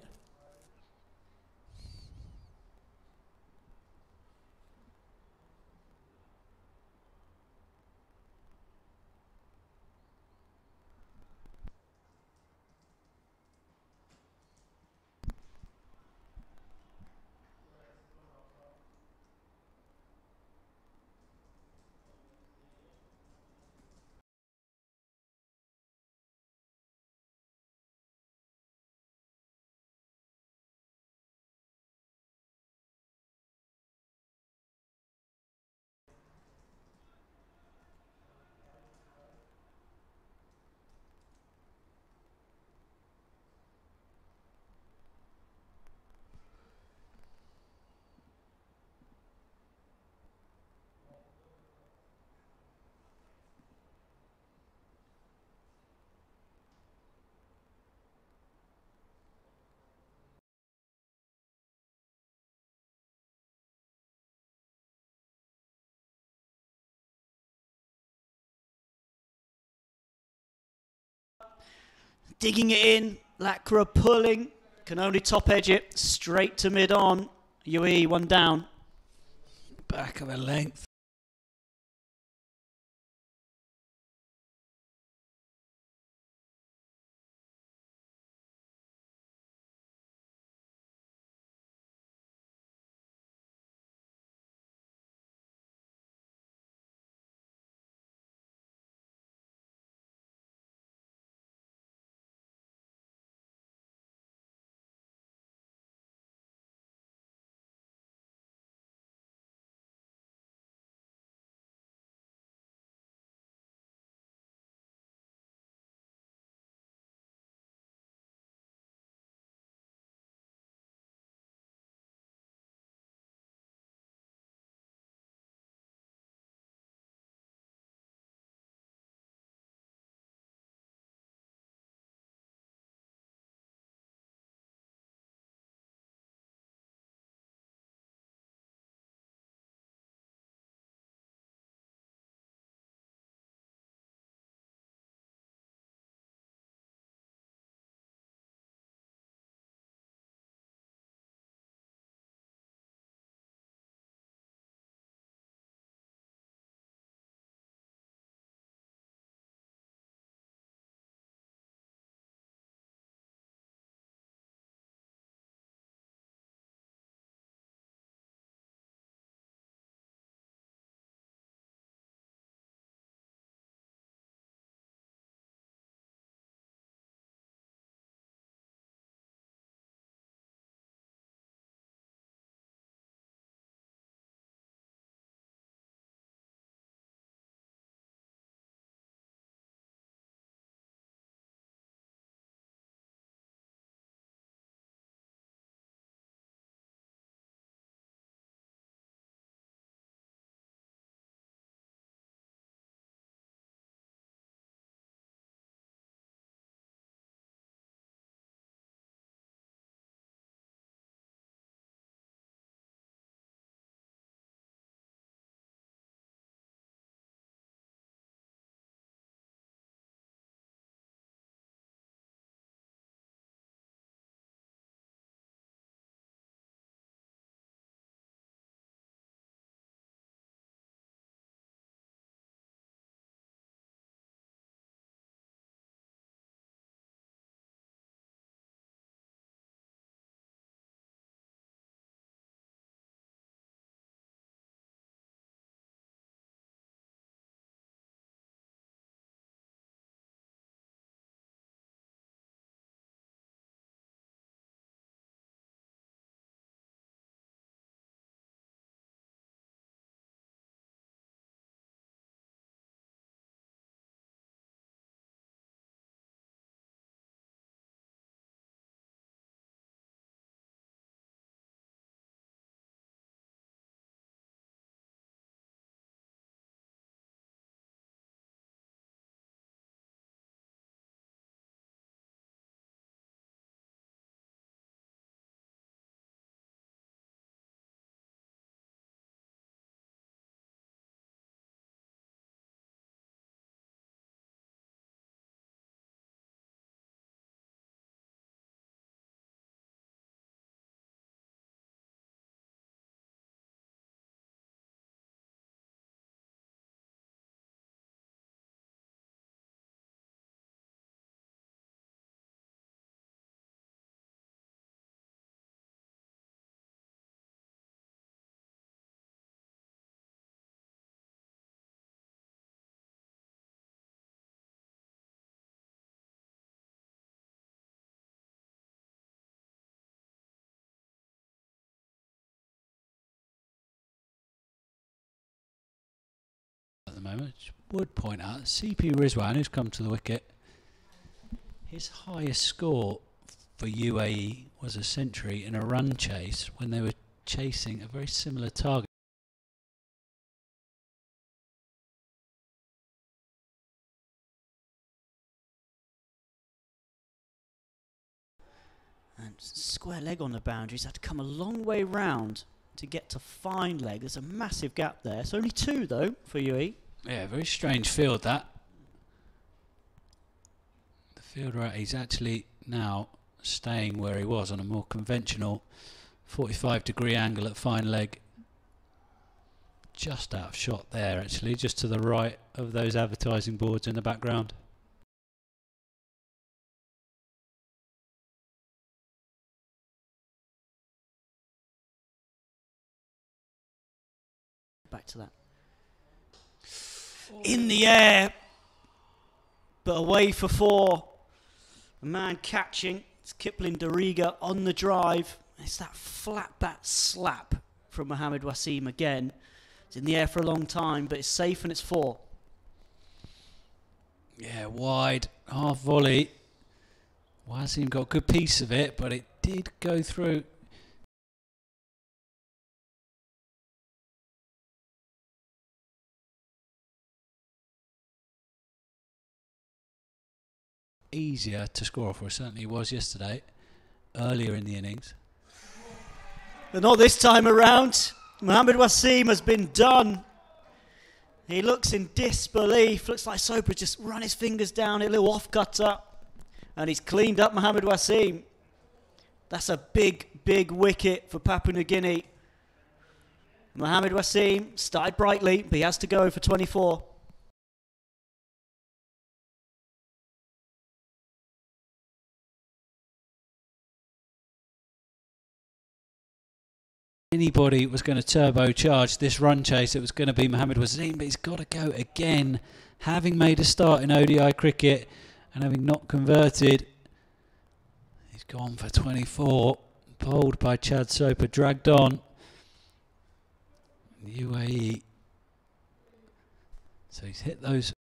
Digging it in, Lacra pulling, can only top edge it, straight to mid-on. UAE one down. Back of a length. moment. Would point out CP Rizwan, who's come to the wicket, his highest score for UAE was a century in a run chase when they were chasing a very similar target. And square leg on the boundaries, had to come a long way round to get to fine leg. There's a massive gap there. It's only 2 though for UAE. Yeah, very strange field that. The fielder, he's actually now staying where he was on a more conventional 45-degree angle at fine leg. Just out of shot there actually, just to the right of those advertising boards in the background. Back to that. In the air, but away for 4. A man catching. It's Kipling Dariga on the drive. It's that flat bat slap from Mohammed Wasim again. It's in the air for a long time, but it's safe and it's 4. Yeah, wide, half volley. Wasim got a good piece of it, but it did go through. Easier to score for, certainly was yesterday, earlier in the innings. But not this time around. Mohammed Wasim has been done. He looks in disbelief. Looks like Soper just run his fingers down, a little off cutter, and he's cleaned up Mohammed Wasim. That's a big, big wicket for Papua New Guinea. Mohammed Wasim started brightly, but he has to go for 24. Anybody was going to turbocharge this run chase, it was going to be Mohammed Wasim, but he's got to go again. Having made a start in ODI cricket and having not converted, he's gone for 24. Bowled by Chad Soper, dragged on. UAE. So he's hit those.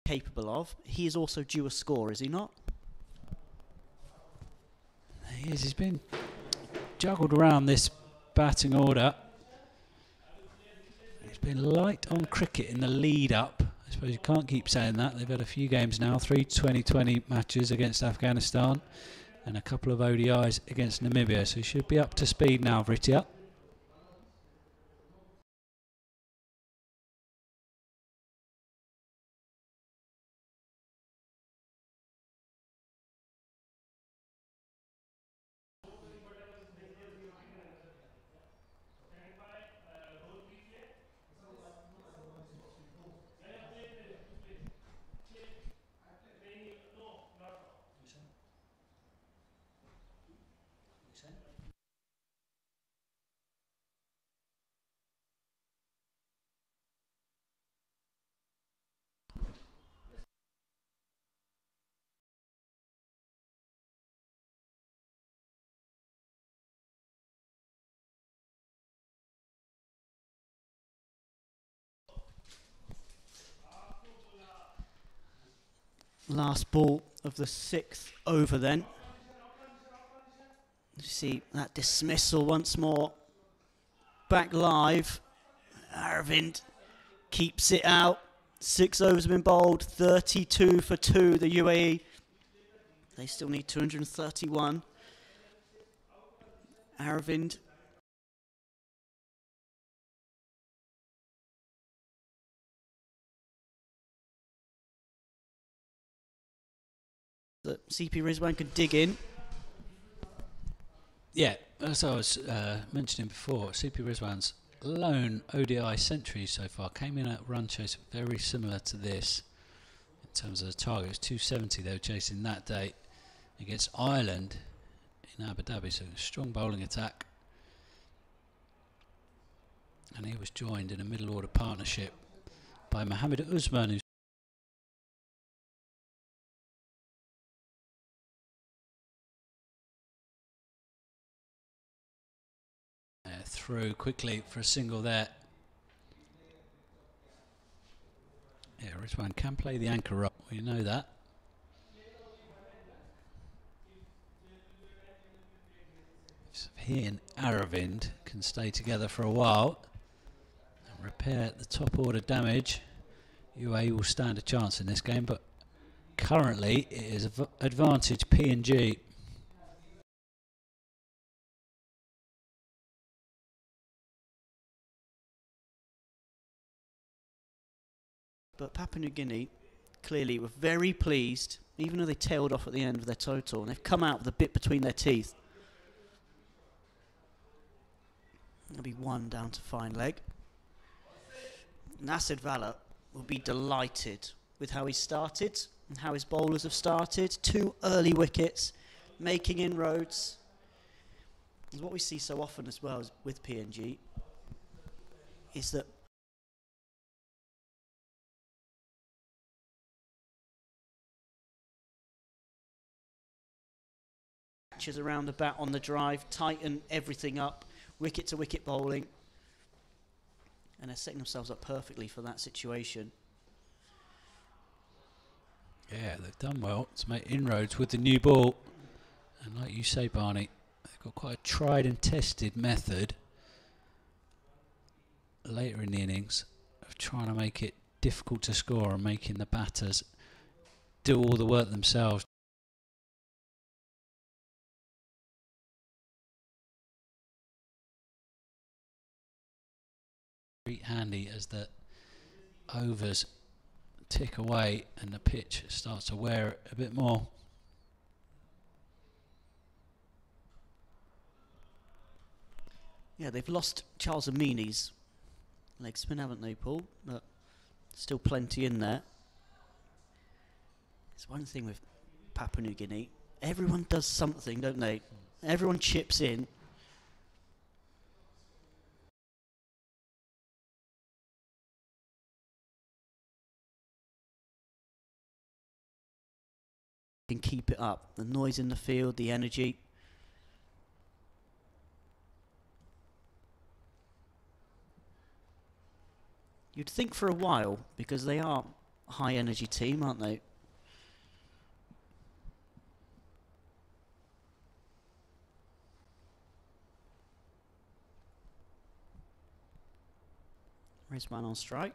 Capable of. He is also due a score, is he not? He is. He's been juggled around this batting order. He's been light on cricket in the lead up. I suppose you can't keep saying that. They've had a few games now, 3 20-20 matches against Afghanistan and a couple of ODIs against Namibia. So he should be up to speed now, Vritia. Last ball of the 6th over then. You see that dismissal once more. Back live. Aravind keeps it out. 6 overs have been bowled. 32 for 2, the UAE. They still need 231. Aravind that CP Rizwan can dig in. Yeah, as I was mentioning before, CP Rizwan's lone ODI century so far came in at run chase very similar to this in terms of the target. It was 270 they were chasing that day against Ireland in Abu Dhabi, so a strong bowling attack. And he was joined in a middle order partnership by Mohammed Usman, who's through quickly for a single there. Yeah, Rizwan can play the anchor role, we know that. So he and Aravind can stay together for a while and repair the top order damage, UAE will stand a chance in this game, but currently it is advantage PNG. But Papua New Guinea clearly were very pleased, even though they tailed off at the end of their total, and they've come out with a bit between their teeth. There'll be one down to fine leg. Nasser Vala will be delighted with how he started and how his bowlers have started. 2 early wickets, making inroads. And what we see so often as well as with PNG is that matches around the bat on the drive, tighten everything up, wicket to wicket bowling, and they're setting themselves up perfectly for that situation. Yeah, they've done well to make inroads with the new ball, and like you say, Barney, they've got quite a tried and tested method later in the innings of trying to make it difficult to score and making the batters do all the work themselves. Very handy as the overs tick away and the pitch starts to wear it a bit more. Yeah, they've lost Charles Amini's leg spin, haven't they, Paul? But still plenty in there. It's one thing with Papua New Guinea. Everyone does something, don't they? Everyone chips in. Can keep it up. The noise in the field, the energy. You'd think for a while, because they are a high energy team, aren't they? Rizwan on strike.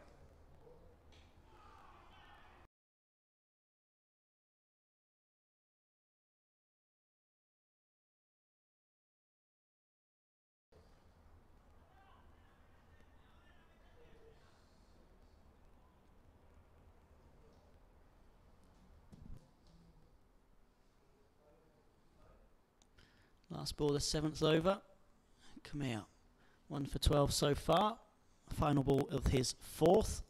Last ball, the 7th over. Come here. 1 for 12 so far. Final ball of his 4th.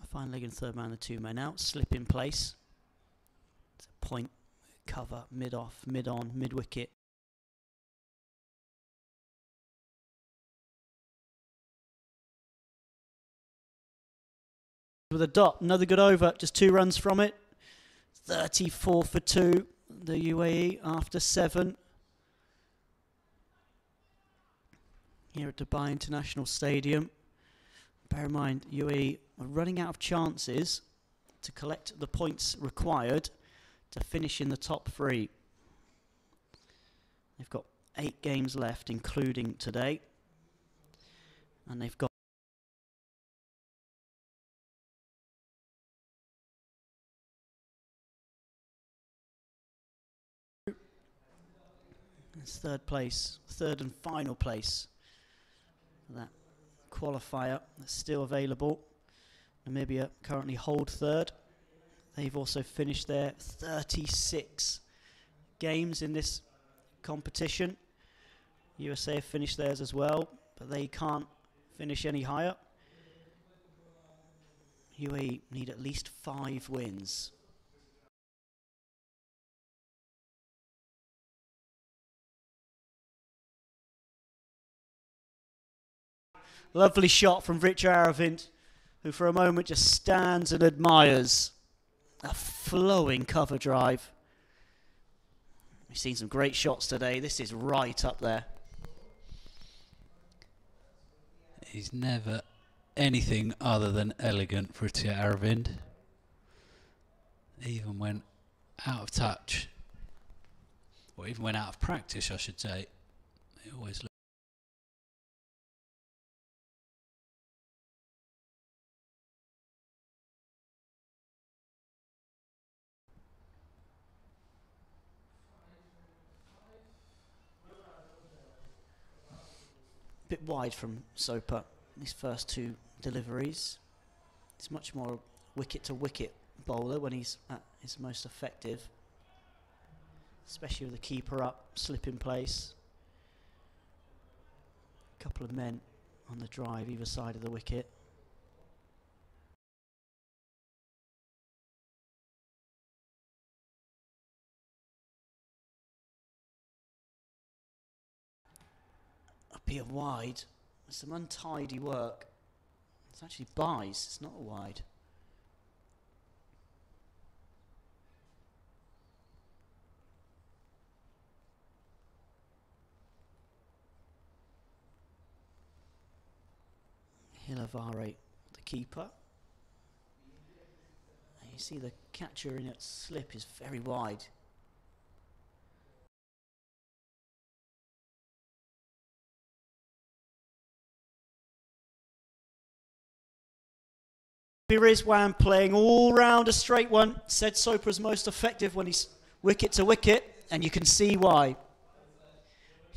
A fine leg and 3rd man, the 2 men out. Slip in place. It's a point, cover, mid off, mid on, mid wicket. With a dot, another good over, just 2 runs from it. 34 for 2. The UAE after 7 here at Dubai International Stadium. Bear in mind, UAE are running out of chances to collect the points required to finish in the top 3. They've got 8 games left, including today, and they've got it's 3rd place, 3rd and final place for that qualifier that's still available. Namibia currently hold 3rd. They've also finished their 36 games in this competition. USA have finished theirs as well, but they can't finish any higher. UAE need at least 5 wins. Lovely shot from Richard Aravind, who for a moment just stands and admires a flowing cover drive. We've seen some great shots today. This is right up there. He's never anything other than elegant for Richard Aravind. Even when out of touch, or even when out of practice, I should say, he always looks. Bit wide from Soper in his first 2 deliveries. He's much more wicket-to-wicket bowler when he's at his most effective, especially with the keeper up, slip in place. A couple of men on the drive either side of the wicket. Up here wide, there's some untidy work. It's actually buys, it's not a wide. Hilavare, the keeper. And you see the catcher in its slip is very wide. Rizwan playing all round a straight one. Said Soper's most effective when he's wicket to wicket, and you can see why.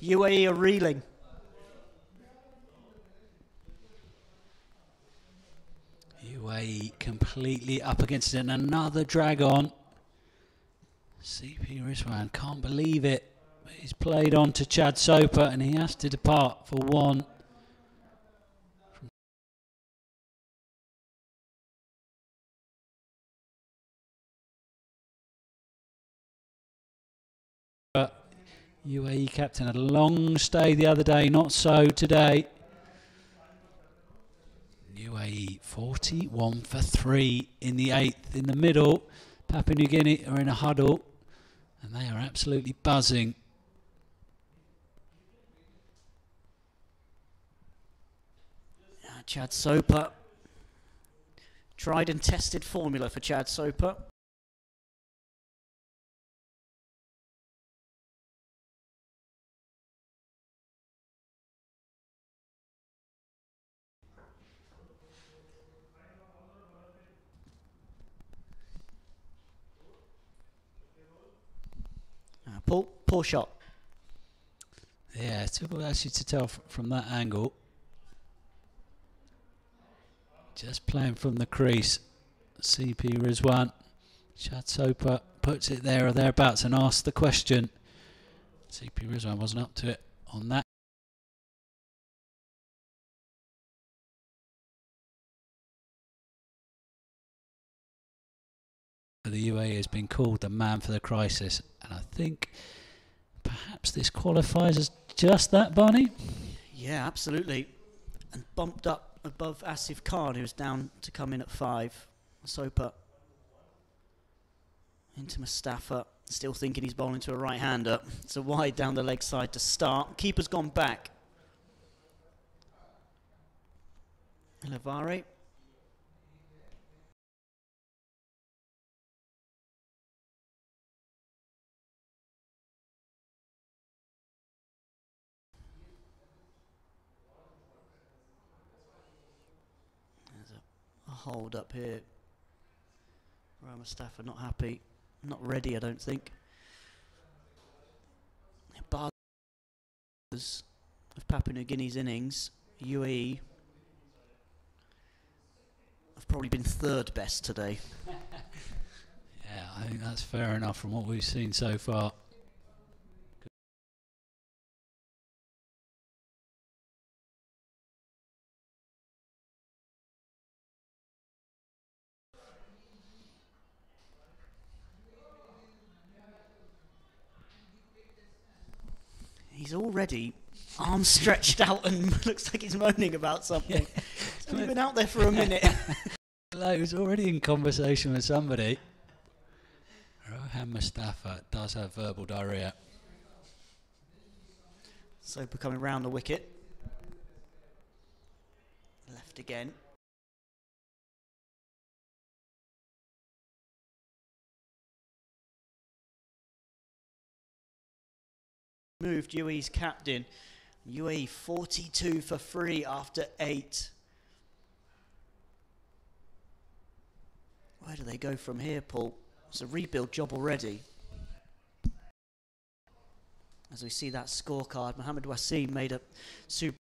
UAE are reeling. UAE completely up against it, and another drag on. CP Rizwan can't believe it. He's played on to Chad Soper, and he has to depart for 1. UAE captain had a long stay the other day, not so today. UAE 41 for 3 in the 8th. In the middle, Papua New Guinea are in a huddle, and they are absolutely buzzing. Chad Soper. Tried and tested formula for Chad Soper. Poor shot. Yeah, it's difficult actually to tell from that angle. Just playing from the crease. CP Rizwan. Chad Soper puts it there or thereabouts and asks the question. CP Rizwan wasn't up to it on that. The UAE has been called the man for the crisis, and I think perhaps this qualifies as just that, Barney. Yeah, absolutely. And bumped up above Asif Khan, who was down to come in at 5. Soper into Mustafa, still thinking he's bowling to a right-hander. It's a wide down the leg side to start. Keeper's gone back. Hilavare. A hold up here. Mustafa not happy, not ready, I don't think. Bars of Papua New Guinea's innings, UAE have probably been 3rd best today. I think that's fair enough from what we've seen so far. He's already arms stretched out and looks like he's moaning about something. Yeah. He's only been out there for a minute. Like he was already in conversation with somebody. Rohan Mustafa does have verbal diarrhoea. Soper coming round the wicket. Left again. Moved UAE's captain. UAE 42 for free after 8. Where do they go from here, Paul? It's a rebuild job already. As we see that scorecard, Mohammed Wasim made a super.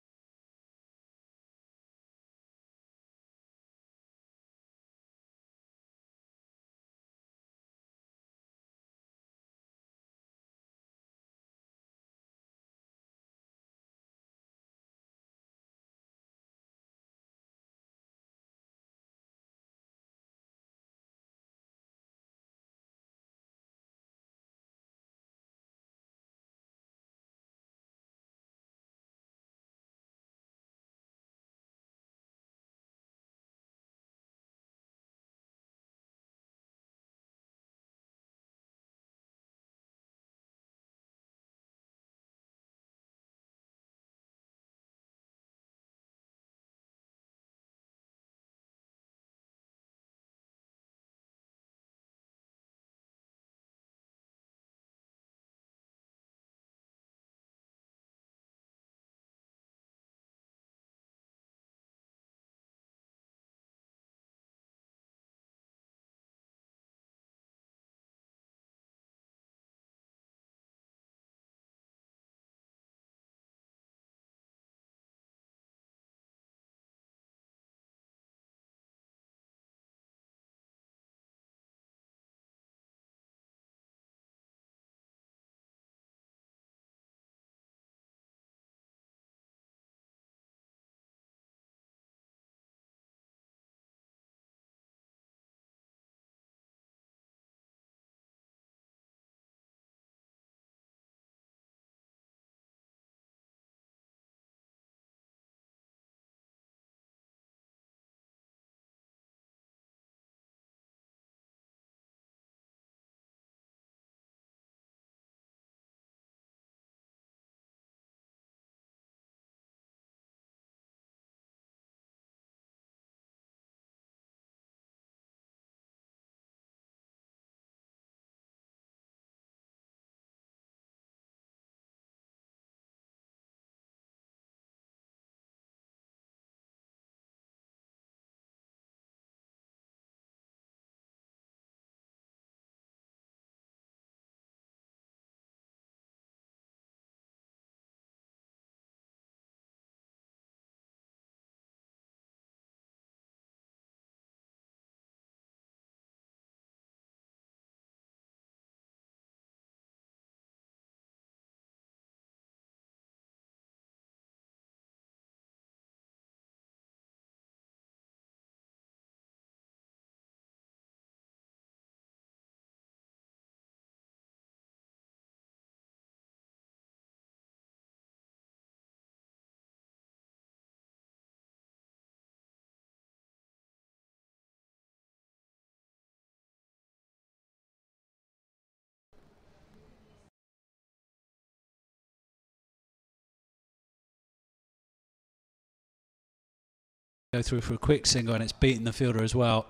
Go through for a quick single and it's beaten the fielder as well.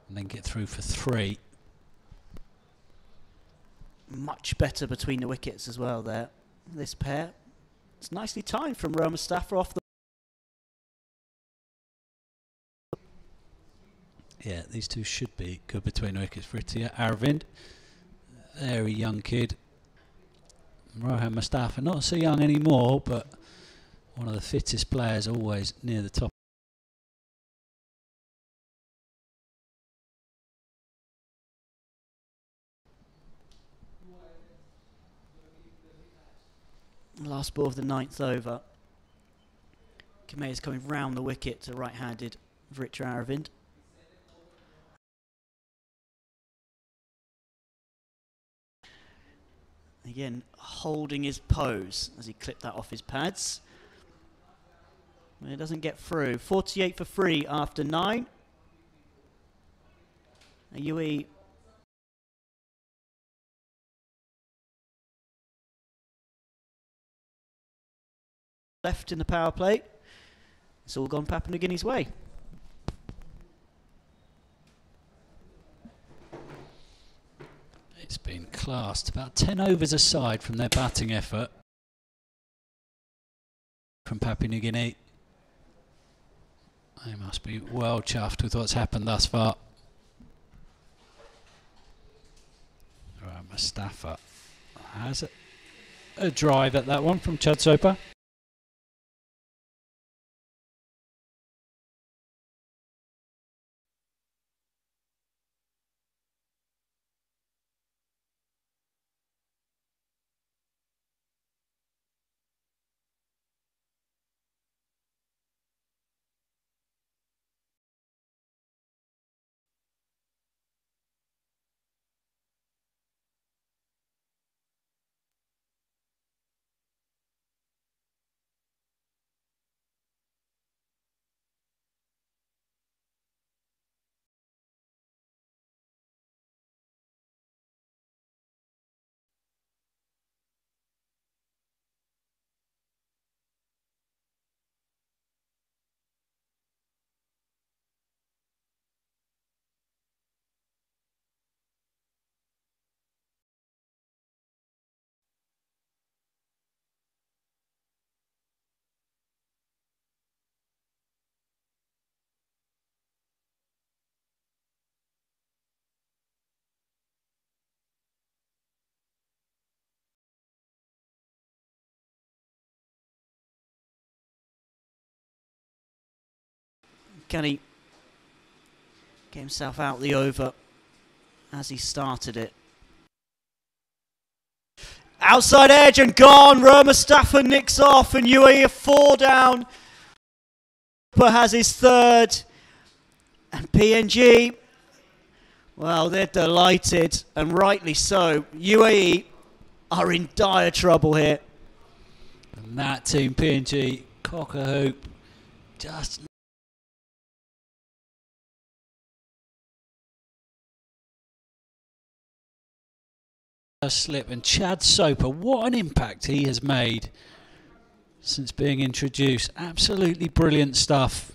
And then get through for 3. Much better between the wickets as well there. This pair. It's nicely timed from Rohan Mustafa off the. Yeah, these two should be good between the wickets. Fritya Arvind, very young kid. Rohan Mustafa, not so young anymore, but one of the fittest players, always near the top. Last ball of the 9th over. Kamei is coming round the wicket to right-handed Vritra Aravind. Again, holding his pose as he clipped that off his pads. It doesn't get through. 48 for 3 after 9. UAE left in the power play. It's all gone Papua New Guinea's way. It's been classed. About 10 overs aside from their batting effort from Papua New Guinea. They must be well chuffed with what's happened thus far. Mustafa has a drive at that one from Chad Soper. Can he get himself out the over as he started it? Outside edge and gone. Mustafa nicks off and UAE are 4 down. Papua has his 3rd. And PNG, well, they're delighted, and rightly so. UAE are in dire trouble here. And that team, PNG, cock a hoop, just a slip. And Chad Soper, what an impact he has made since being introduced. Absolutely brilliant stuff.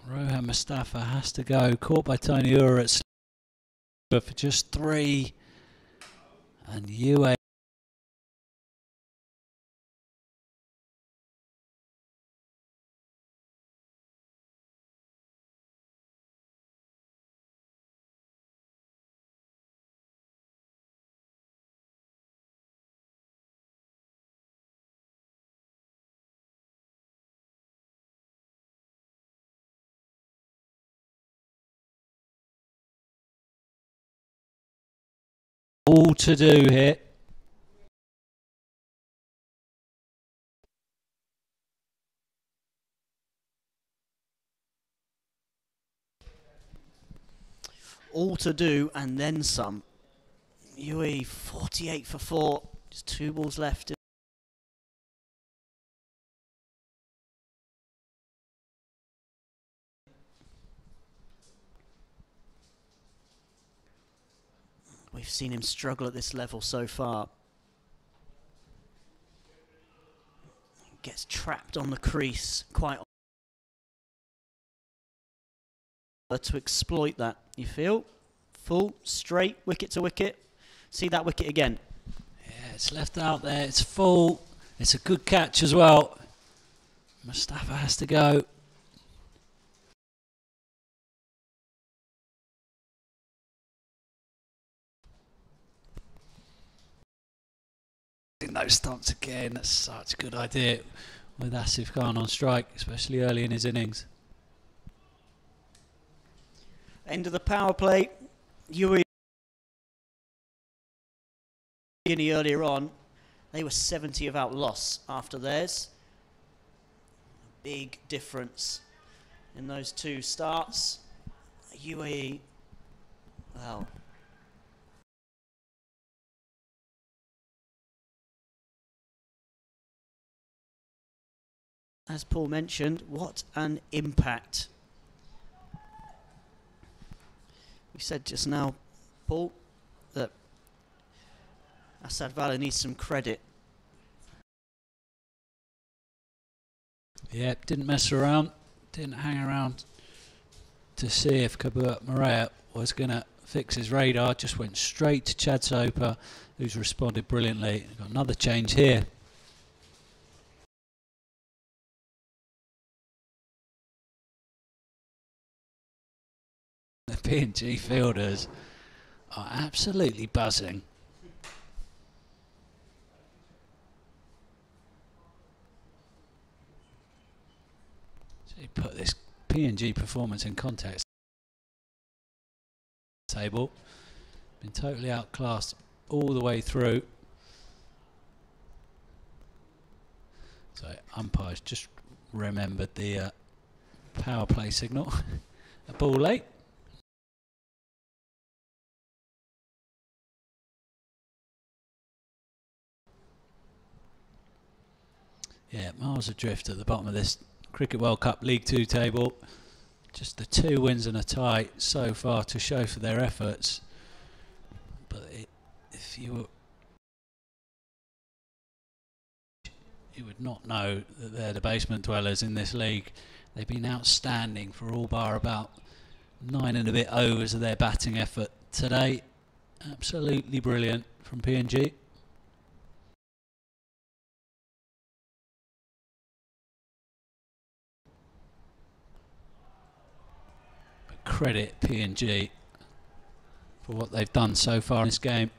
Rohan Mustafa has to go, caught by Tony Ura at slip for just 3. And UAE all to do here. All to do and then some. UAE 48 for 4. Just 2 balls left. We've seen him struggle at this level so far. Gets trapped on the crease quite to exploit that, you feel? Full, straight, wicket to wicket. See that wicket again. Yeah, it's left out there. It's full. It's a good catch as well. Mustafa has to go. In those stumps again, that's such a good idea with Asif Khan on strike, especially early in his innings. End of the power play. UAE Guinea earlier on They were 70 without loss after theirs. Big difference in those two starts. UAE, well, as Paul mentioned, what an impact. We said just now, Paul, that Asad Valla needs some credit. Yeah, didn't mess around, didn't hang around to see if Papua Marais was going to fix his radar, just went straight to Chad Soper, who's responded brilliantly. Got another change here. The PNG fielders are absolutely buzzing. So you put this PNG performance in context. Table been totally outclassed all the way through. So umpires just remembered the power play signal. A ball late. Yeah, miles adrift at the bottom of this Cricket World Cup League 2 table. Just the 2 wins and a tie so far to show for their efforts. But if you would not know that they're the basement dwellers in this league. They've been outstanding for all bar about 9 and a bit overs of their batting effort today. Absolutely brilliant from PNG. But credit PNG for what they've done so far in this game.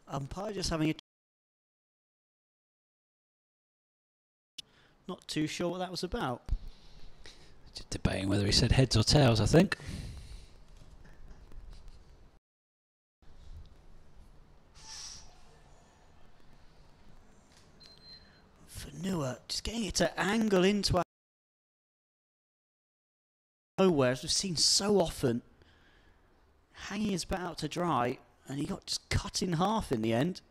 Umpire just having a... Not too sure what that was about. Just debating whether he said heads or tails, I think. Fanua just getting it to angle into nowhere, as we've seen so often. Hanging his bat out to dry, and he got just cut in half in the end.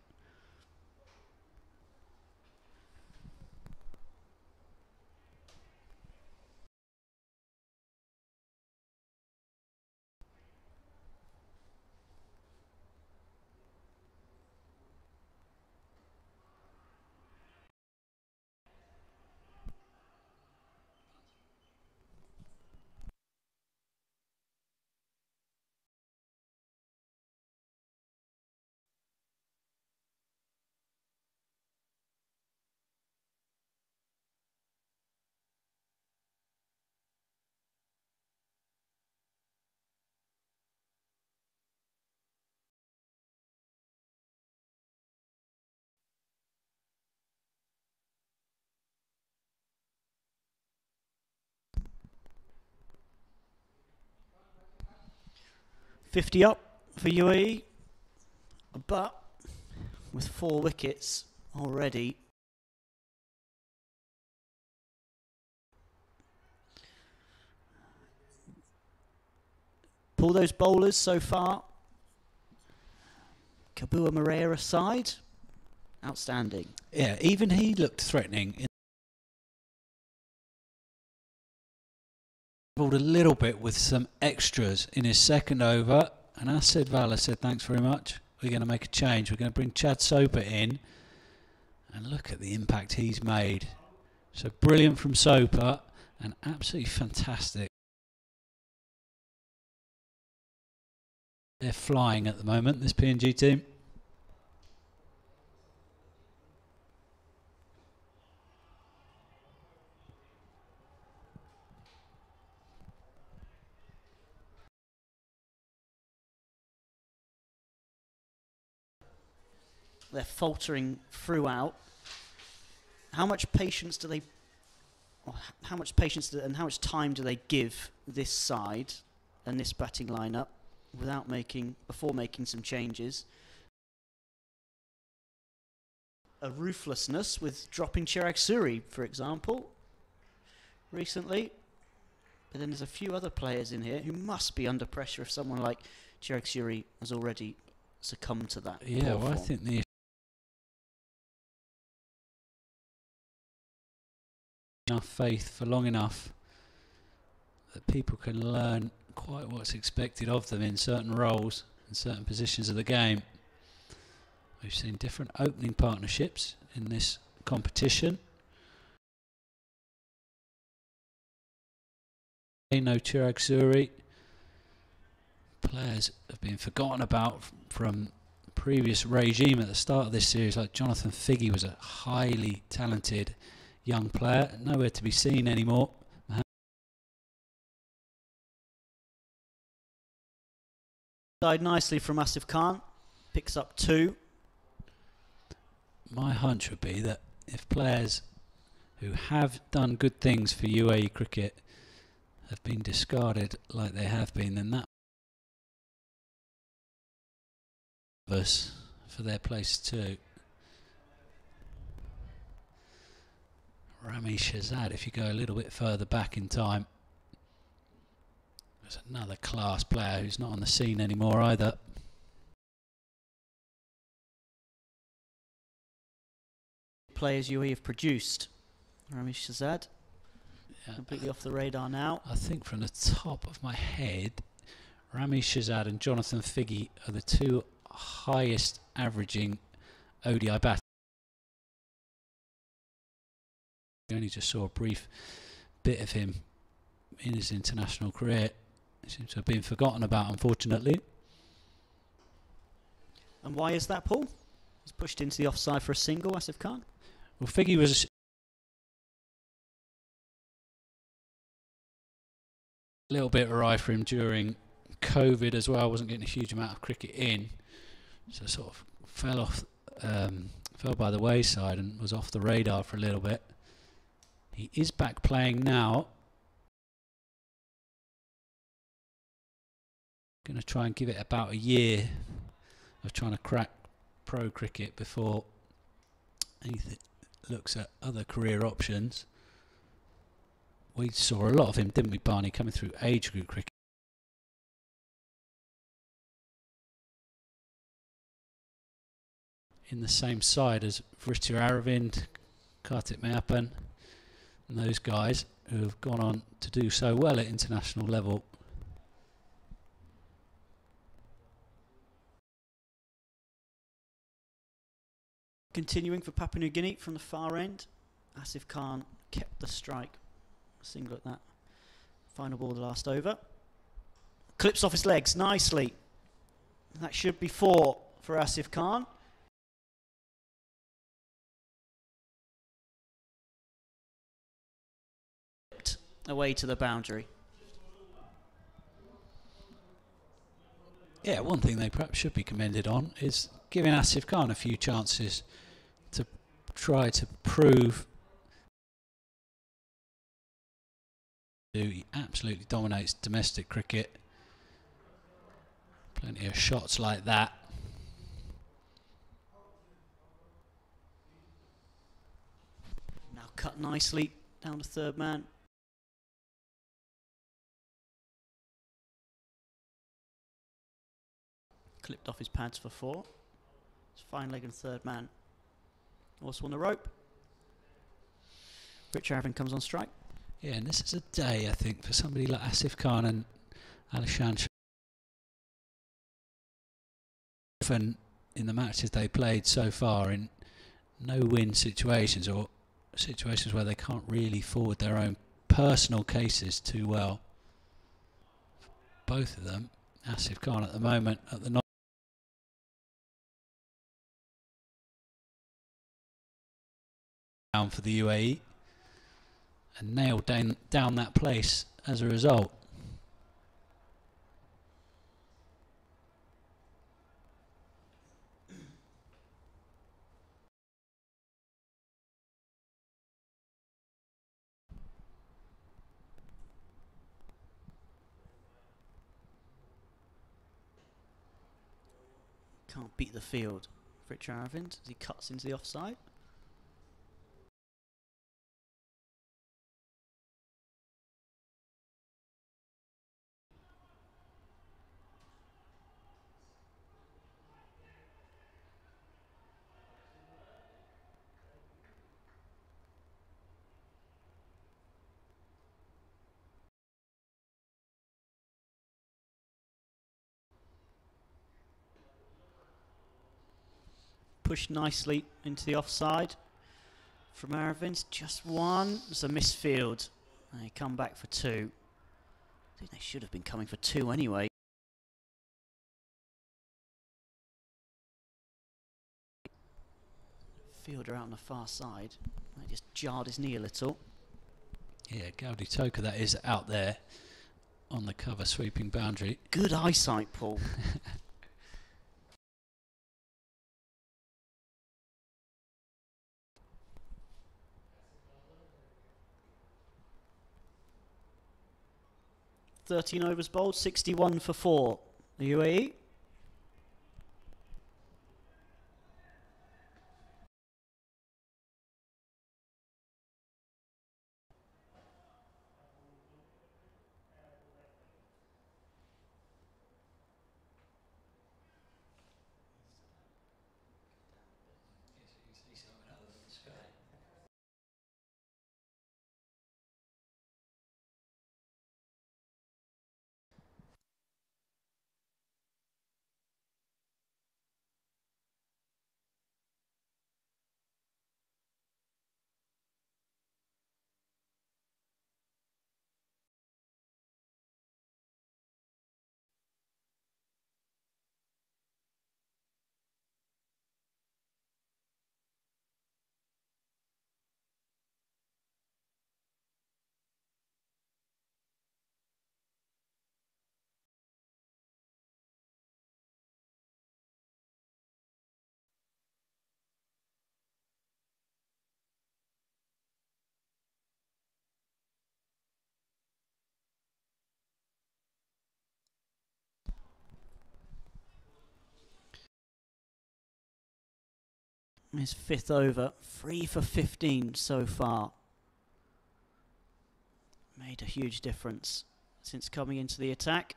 "50 up for UAE, but with 4 wickets already. Pull those bowlers so far. Papua Marais aside, outstanding. Yeah, even he looked threatening. A little bit with some extras in his second over, and Asad Valla said thanks very much, we're going to make a change, we're going to bring Chad Soper in, and look at the impact he's made. So brilliant from Soper and absolutely fantastic. They're flying at the moment, this PNG team. they're faltering throughout. How much patience do they, or how much patience and how much time do they give this side and this batting lineup before making some changes? A ruthlessness with dropping Chirag Suri, for example, recently. But then there's a few other players in here who must be under pressure if someone like Chirag Suri has already succumbed to that. Yeah, well, I think the enough faith for long enough that people can learn quite what's expected of them in certain roles and certain positions of the game. We've seen different opening partnerships in this competition. No Chirag Suri. Players have been forgotten about from the previous regime at the start of this series, like Jonathan Figge was a highly talented young player, nowhere to be seen anymore. Died nicely from Asif Khan, picks up 2. My hunch would be that if players who have done good things for UAE cricket have been discarded like they have been, then that us for their place too. Rami Shahzad, if you go a little bit further back in time, there's another class player who's not on the scene anymore either. Players UAE have produced. Rami Shahzad, completely off the radar now. I think from the top of my head, Rami Shahzad and Jonathan Figge are the 2 highest averaging ODI batters. We only just saw a brief bit of him in his international career. He seems to have been forgotten about, unfortunately. And why is that, Paul? He's pushed into the offside for a single, Asif Khan. Well, Figge was a little bit awry for him during COVID as well. Wasn't getting a huge amount of cricket in, so sort of fell by the wayside and was off the radar for a little bit. He is back playing now. Going to try and give it about a year of trying to crack pro cricket before he looks at other career options. We saw a lot of him, didn't we, Barney, coming through age group cricket. In the same side as Vritti Aravind, Kartik Mayappan, and those guys who have gone on to do so well at international level. Continuing for Papua New Guinea from the far end, Asif Khan kept the strike. Single at that final ball of the last over. Clips off his legs nicely. That should be 4 for Asif Khan. Away to the boundary. Yeah, one thing they perhaps should be commended on is giving Asif Khan a few chances to try to prove he absolutely dominates domestic cricket. Plenty of shots like that. Now cut nicely down to third man. Clipped off his pads for 4. It's fine leg and third man. Also on the rope. Rich Aravind comes on strike. Yeah, and this is a day, I think, for somebody like Asif Khan and Alishan. Often in the matches they played so far in no-win situations or situations where they can't really forward their own personal cases too well. Both of them, Asif Khan at the moment at the down for the UAE and nailed down that place as a result. Can't beat the field. Rich Aravind as he cuts into the offside. Pushed nicely into the offside from Aravind. Just one. It's a misfield. They come back for two. I think they should have been coming for two anyway. Fielder out on the far side. They just jarred his knee a little. Yeah, Gaudi Toka, that is out there on the cover, sweeping boundary. Good eyesight, Paul. (13 overs bowled, 61 for 4. The UAE. His 5th over, 3 for 15 so far. Made a huge difference since coming into the attack.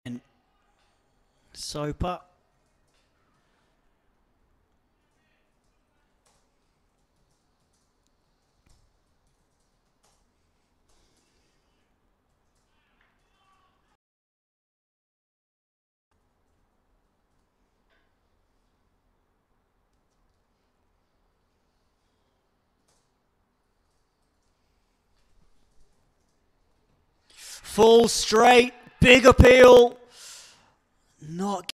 And Soper. Full straight, big appeal. Not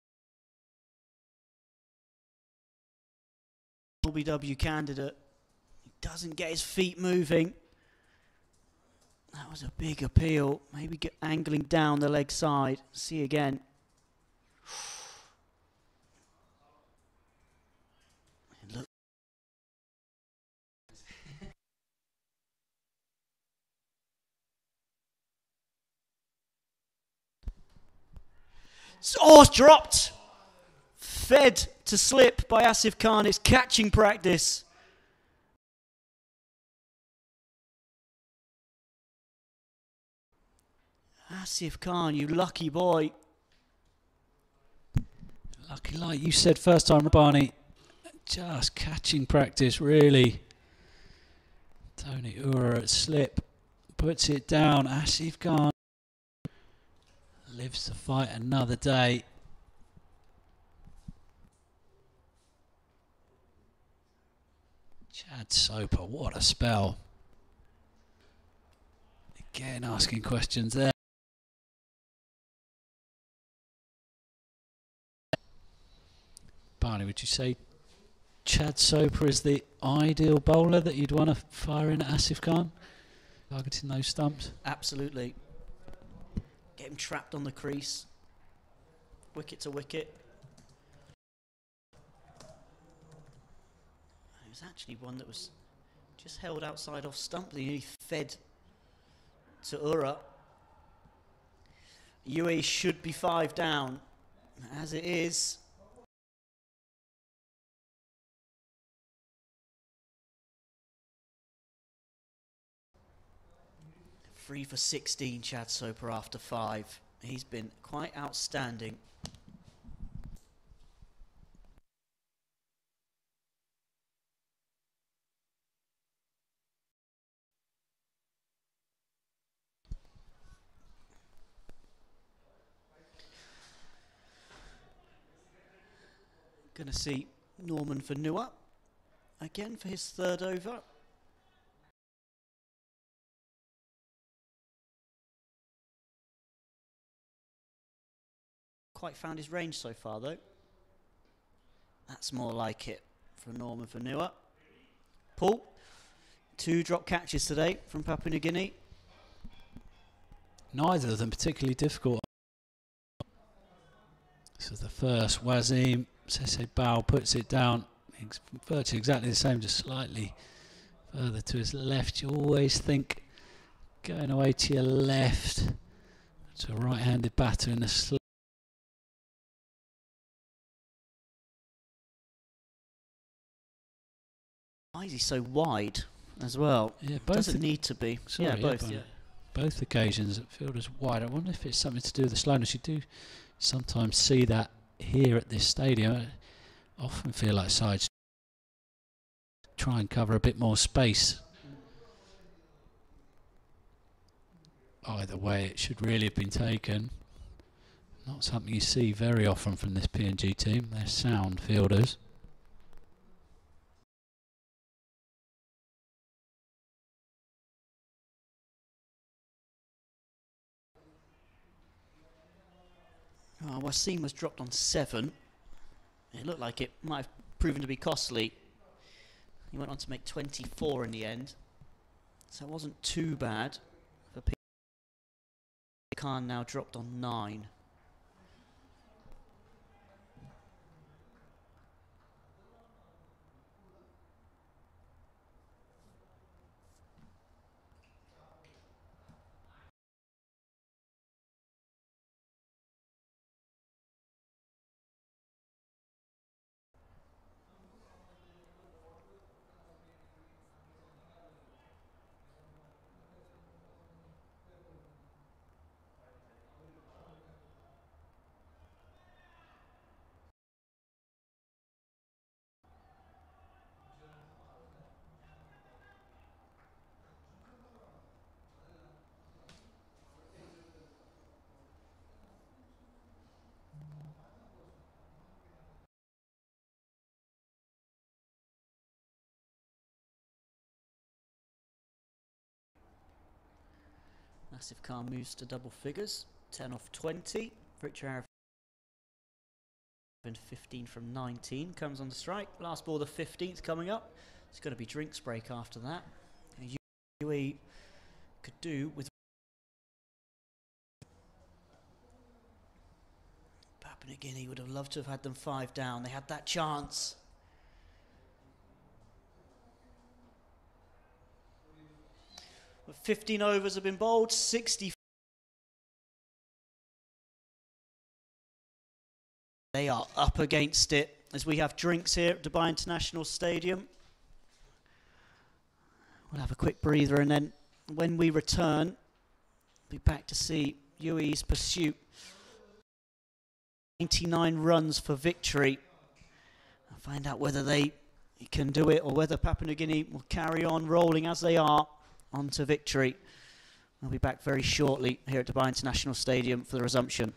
LBW candidate. He doesn't get his feet moving. That was a big appeal. Maybe get angling down the leg side. See again. Look. Oh, it's dropped. Fed to slip by Asif Khan. It's catching practice. Asif Khan, you lucky boy. Lucky, like you said first time, Rabani. Just catching practice, really. Tony Ura at slip. Puts it down. Asif Khan lives to fight another day. Chad Soper, what a spell. Again, asking questions there. Barney, would you say Chad Soper is the ideal bowler that you'd want to fire in at Asif Khan? Targeting those stumps? Absolutely. Get him trapped on the crease. Wicket to wicket. It was actually one that was Just held outside off stump. He fed to Ura. UAE should be 5 down. As it is. 3 for 16, Chad Soper after 5. He's been quite outstanding. Going to see Norman Vanua again for his 3rd over. Quite found his range so far though. That's more like it for Norman Vanua. Paul, 2 drop catches today from Papua New Guinea. Neither of them particularly difficult. So the first, Wazim Sese Bao puts it down. It's virtually exactly the same, just slightly further to his left. You always think going away to your left. It's a right-handed batter in the slow. Why is he so wide as well? Yeah, both doesn't need to be. Sorry, yeah, both. Yeah. Both occasions, fielder's wide. I wonder if it's something to do with the slowness. You do sometimes see that here at this stadium. I often feel like sides try and cover a bit more space. Either way, it should really have been taken. Not something you see very often from this PNG team. They're sound fielders. Oh, Wasim was dropped on 7. It looked like it might have proven to be costly. He went on to make 24 in the end. So it wasn't too bad for P. Khan now dropped on 9. Massive Khan moves to double figures. 10 off 20. Richard Arif 15 from 19 comes on the strike. Last ball, the 15th coming up. It's going to be drinks break after that. UAE could do with Papua New Guinea. Would have loved to have had them 5 down. They had that chance. But 15 overs have been bowled. 60. They are up against it as we have drinks here at Dubai International Stadium. We'll have a quick breather and then when we return, be back to see UAE's pursuit. 99 runs for victory. I'll find out whether they can do it or whether Papua New Guinea will carry on rolling as they are on to victory. We'll be back very shortly here at Dubai International Stadium for the resumption.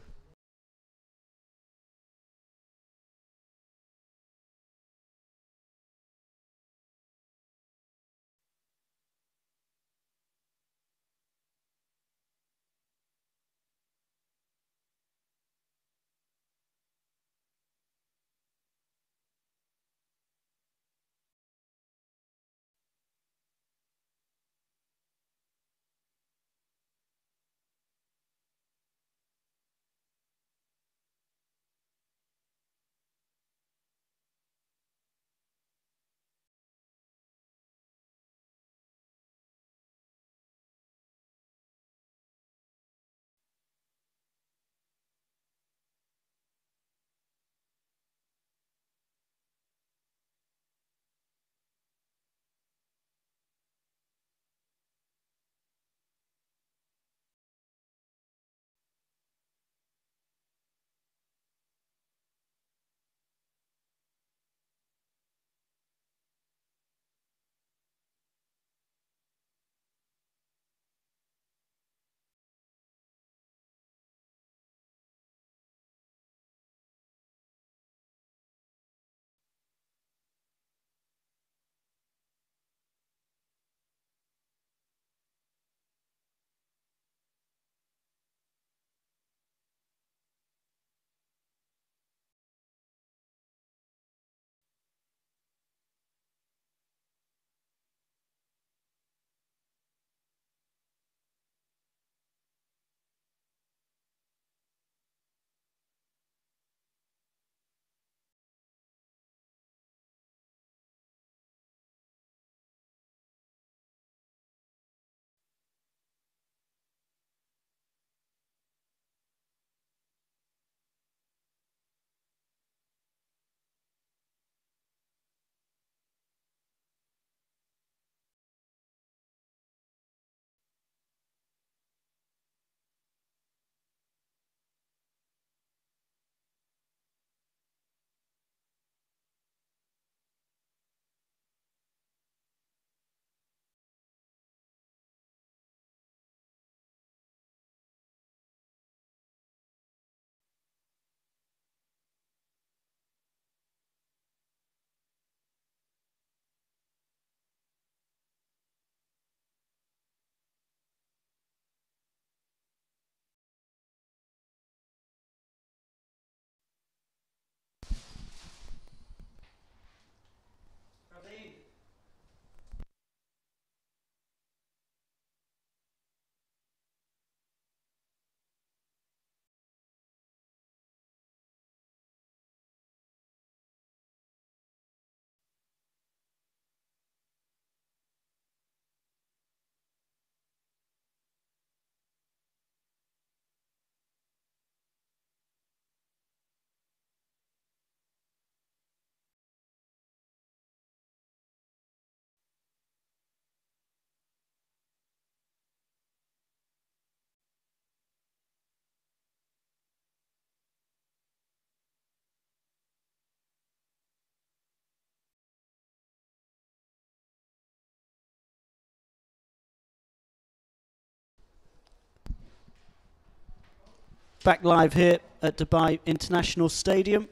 Back live here at Dubai International Stadium.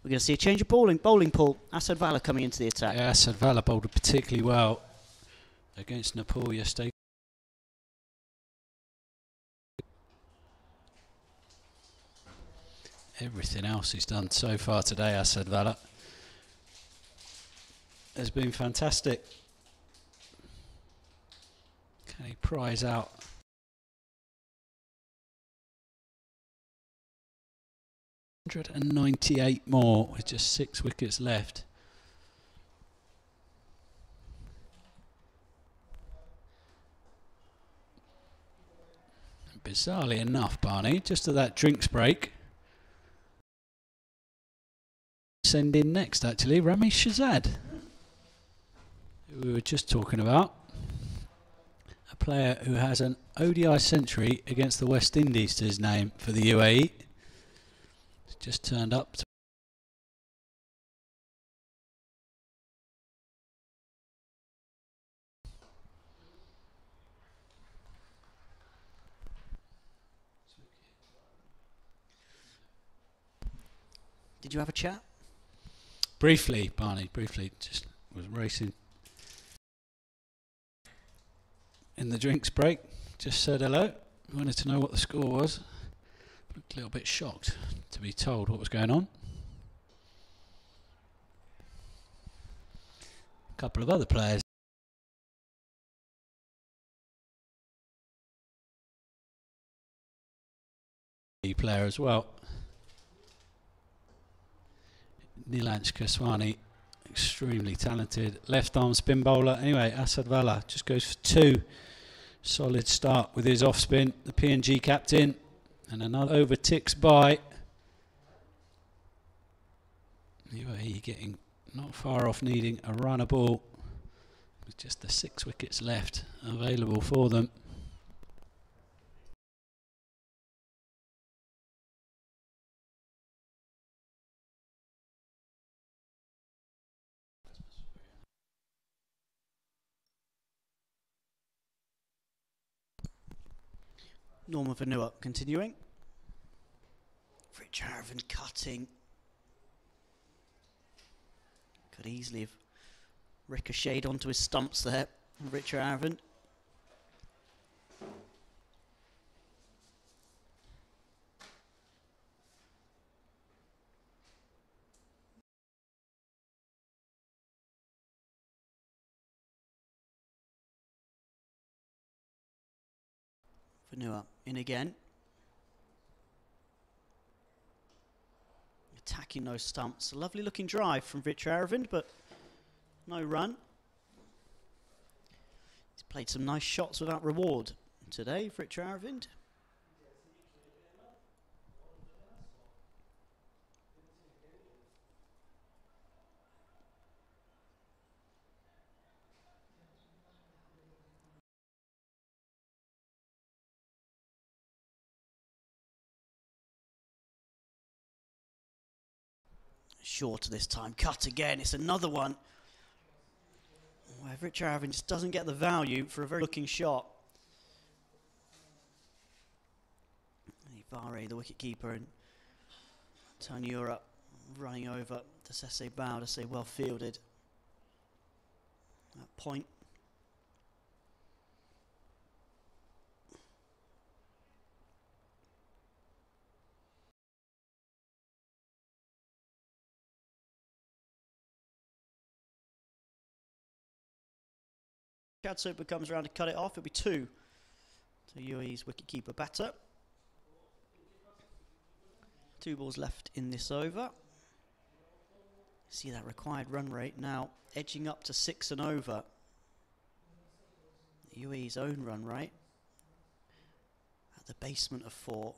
We're going to see a change of bowling pool. Asad Vala coming into the attack. Yeah, Asad Vala bowled particularly well against Nepal yesterday. Everything else he's done so far today, Asad Vala, has been fantastic. Can he prize out 198 more with just 6 wickets left? And bizarrely enough, Barney, just at that drinks break, send in next actually Ramesh Shahzad, who we were just talking about, a player who has an ODI century against the West Indies to his name for the UAE. He's just turned up to Did you have a chat? briefly, Barney, briefly, just was racing in the drinks break, just said hello, wanted to know what the score was, looked a little bit shocked to be told what was going on. A couple of other players player as well, Nilansh Keswani, extremely talented left arm spin bowler. Anyway, Asad Vala just goes for 2. Solid start with his off spin, the PNG captain, and another over ticks by. UAE getting not far off needing a runner ball with just the 6 wickets left available for them. Norman Vanua continuing. Rich Aravind cutting. Could easily have ricocheted onto his stumps there. Rich Aravind. Vanua in again. Attacking those stumps. A lovely looking drive from Rich Aravind, but no run. He's played some nice shots without reward today, Rich Aravind. Short this time, cut again, it's another one where Rich Aravind just doesn't get the value for a very looking shot. Vare, the wicketkeeper, and Tanyura running over to Sese Bao to say well fielded. That point. Chad Super comes around to cut it off. It'll be 2 to UAE's wicketkeeper batter. 2 balls left in this over. See that required run rate now edging up to 6 and over. UAE's own run rate at the basement of 4.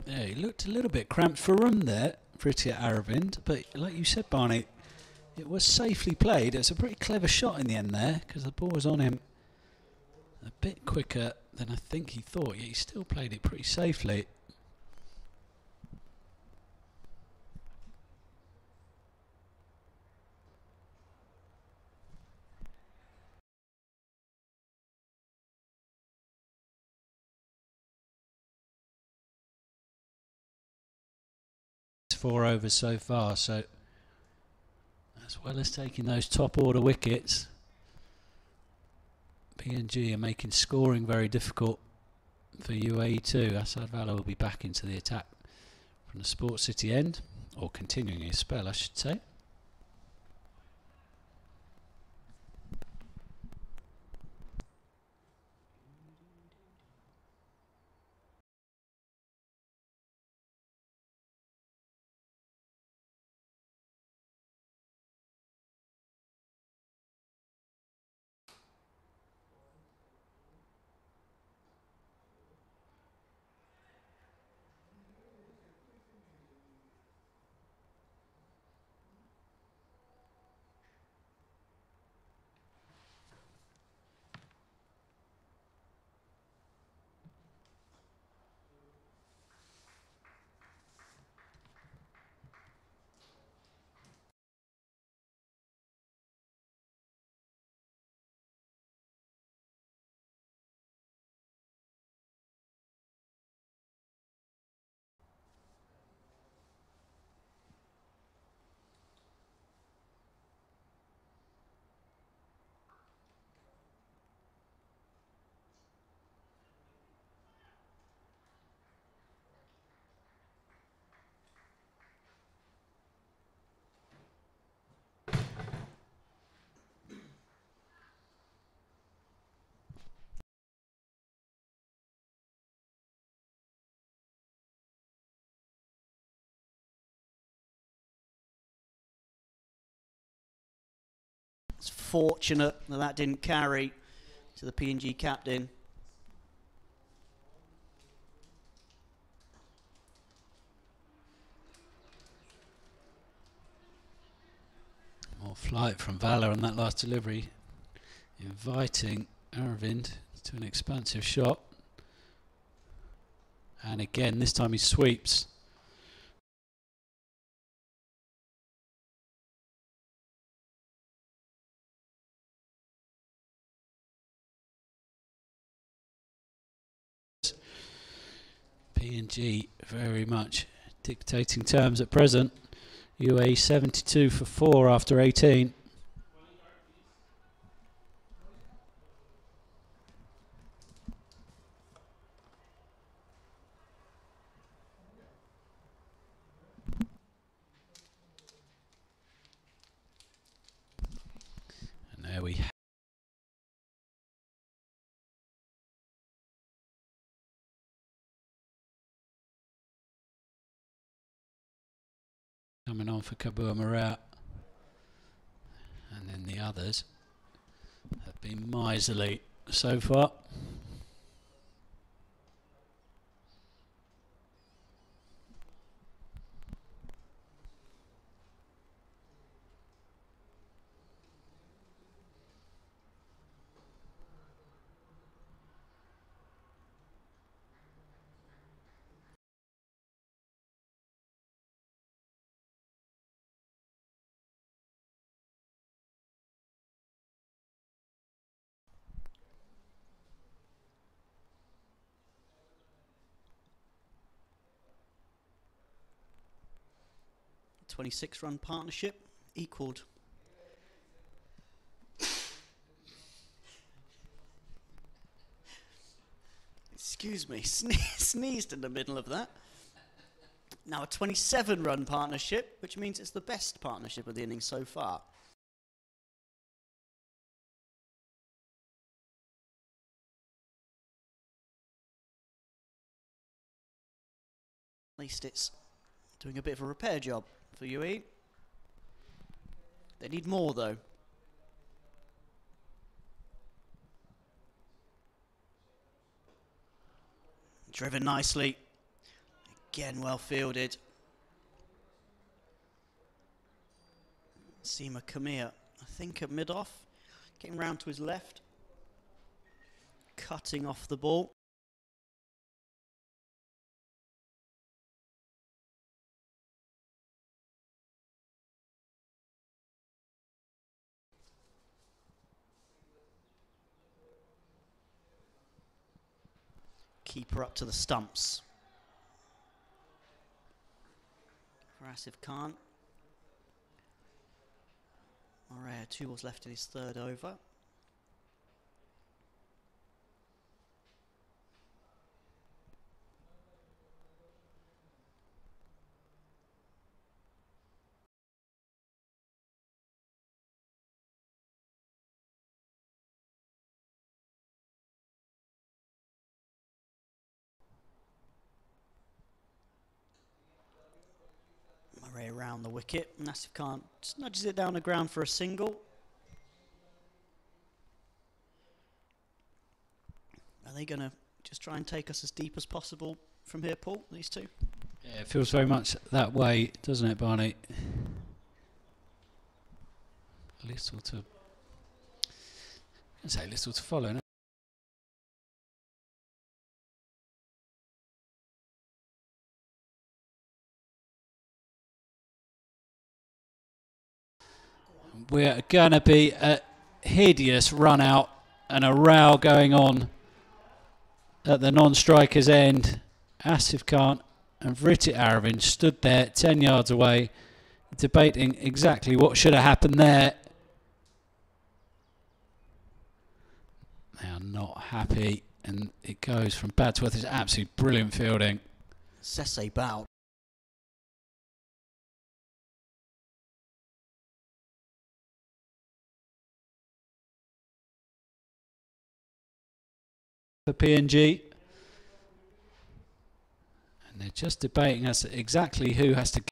Yeah, he looked a little bit cramped for run there, Rich Aravind, but like you said, Barney, it was safely played. It's a pretty clever shot in the end there because the ball was on him A bit quicker than I think he thought, yet he still played it pretty safely. Four overs so far, so as well as taking those top order wickets, PNG are making scoring very difficult for UAE too. Asad Vallah will be back into the attack from the Sports City end, or continuing his spell I should say. It's fortunate that didn't carry to the PNG captain. More flight from Vallah on that last delivery, inviting Aravind to an expansive shot. And again, this time he sweeps. PNG very much dictating terms at present. UAE 72 for 4 after 18. And there we have coming on for Kabua Marat, and then the others have been miserly so far. A 26-run partnership equalled. Excuse me, sneezed in the middle of that. Now a 27-run partnership, which means it's the best partnership of the innings so far. At least it's doing a bit of a repair job for UAE. They need more though. Driven nicely. Again, well fielded. Seema Kamir, I think at mid-off, getting round to his left. cutting off the ball. Keeper up to the stumps. For Asif Khan. Morea, 2 balls left in his third over. Morea around the wicket. Asif Khan just nudges it down the ground for a single. Are they going to just try and take us as deep as possible from here, Paul, these two? Yeah, it feels very much that way, doesn't it, Barney? Little to follow, no? We're going to be a hideous run out and a row going on at the non-striker's end. Asif Khan and Vritit Aravind stood there 10 yards away debating exactly what should have happened there. They are not happy and it goes from bad to worse. It's absolutely brilliant fielding. Sese bow. For PNG, and they're just debating as to exactly who has to.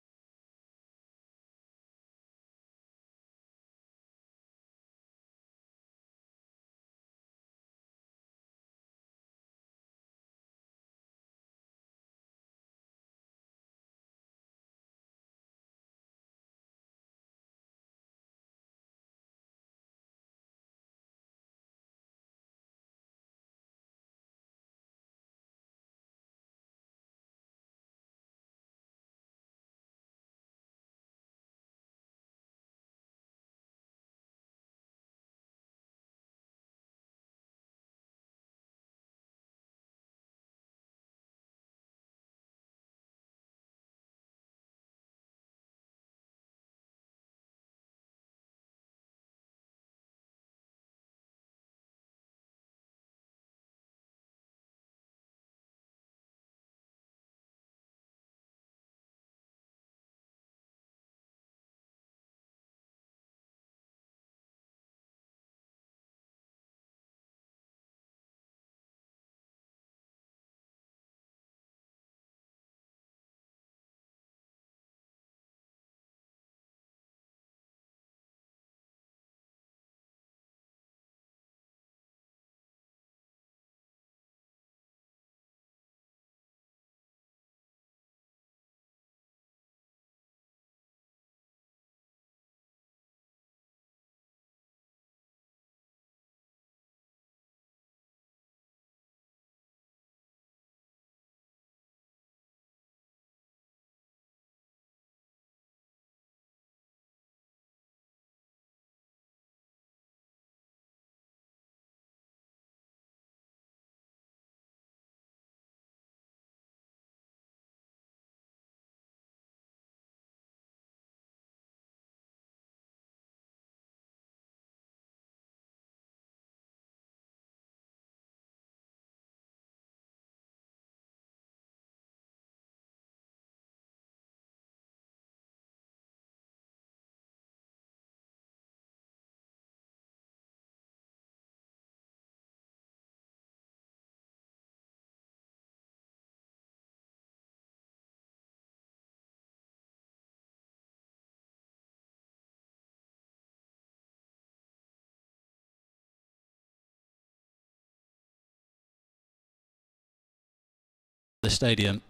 The stadium.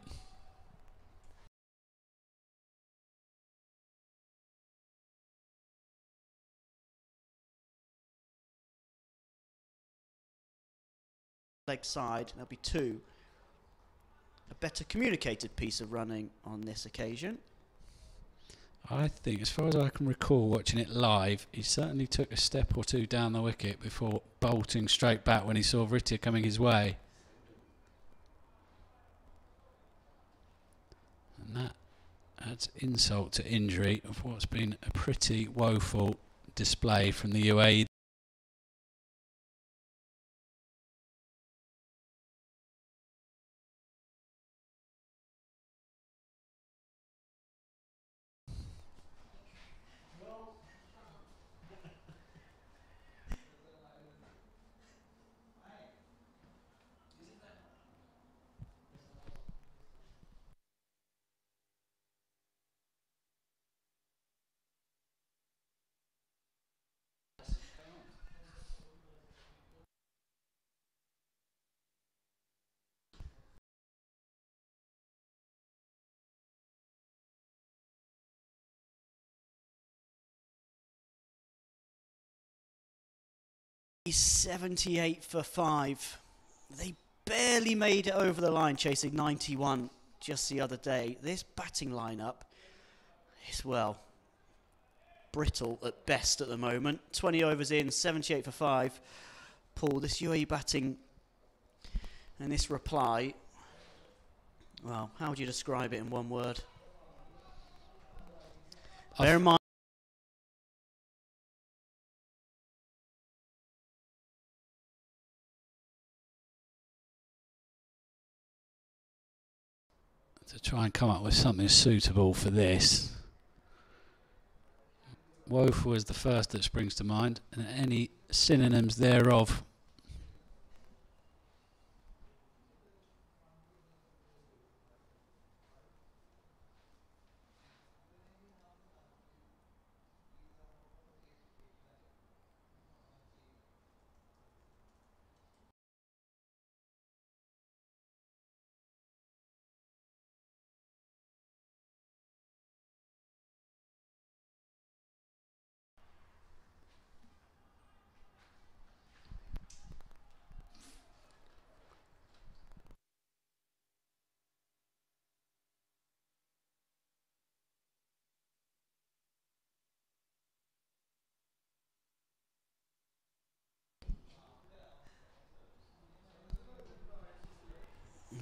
leg side. There'll be 2. A better communicated piece of running on this occasion. I think, as far as I can recall watching it live, he certainly took a step or 2 down the wicket before bolting straight back when he saw Vritia coming his way. And that adds insult to injury of what's been a pretty woeful display from the UAE. He's 78 for 5. They barely made it over the line, chasing 91 just the other day. This batting lineup is, well, brittle at best at the moment. 20 overs in, 78 for 5. Paul, this UAE batting and this reply, well, how would you describe it in one word? Bear in mind, to try and come up with something suitable for this. Woeful is the first that springs to mind, and any synonyms thereof.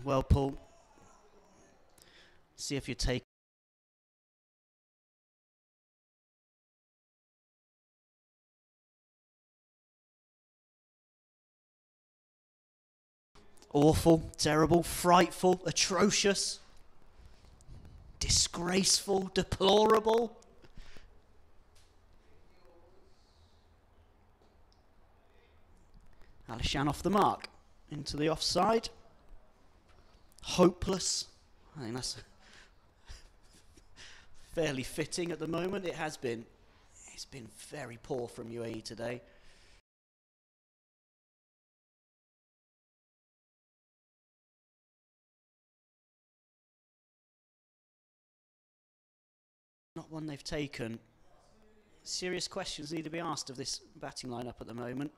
well, Paul, see if you take awful, terrible, frightful, atrocious, disgraceful, deplorable. Alishan off the mark, into the offside. Hopeless. I think that's fairly fitting at the moment. It has been. It's been very poor from UAE today. Not one they've taken. Serious questions need to be asked of this batting lineup at the moment.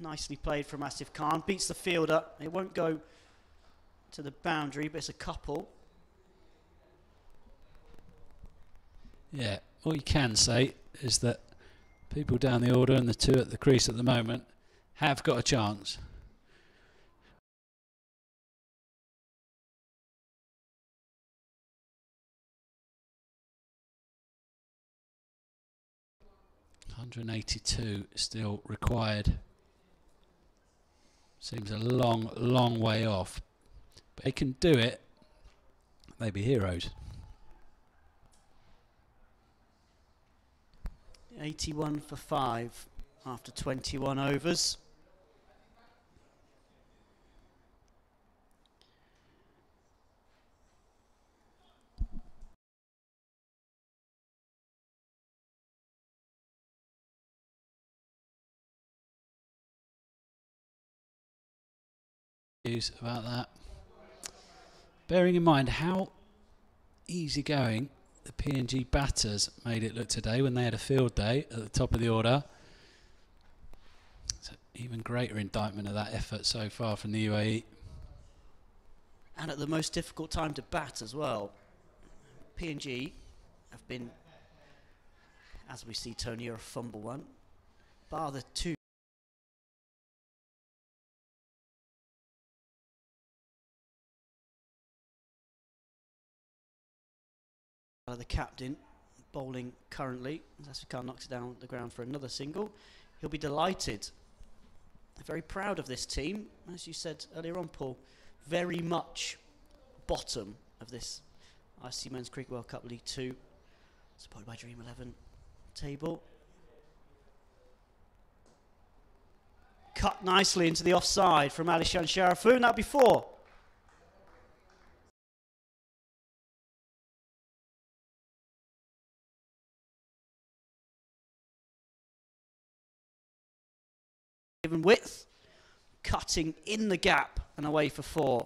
Nicely played from Asif Khan. Beats the fielder. It won't go to the boundary, but it's a couple. Yeah, all you can say is that people down the order and the 2 at the crease at the moment have got a chance. .182 still required. Seems a long, long way off. But they can do it. They'd be heroes. 81 for 5 after 21 overs. About that. Bearing in mind how easygoing the PNG batters made it look today when they had a field day at the top of the order. So even greater indictment of that effort so far from the UAE. And at the most difficult time to bat as well. PNG have been, as we see Tony, a fumble one, bar the two. The captain bowling currently. Zasukar knocks it down the ground for another single. He'll be delighted. Very proud of this team. As you said earlier on, Paul, very much bottom of this ICC Men's Cricket World Cup League 2, supported by Dream 11 table. Cut nicely into the offside from Alishan Sharafu, and that'll be 4. Given width, cutting in the gap and away for 4.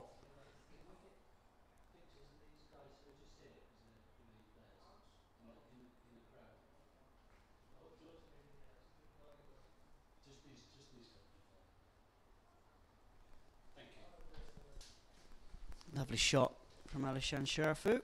Lovely shot from Alishan Sharafu.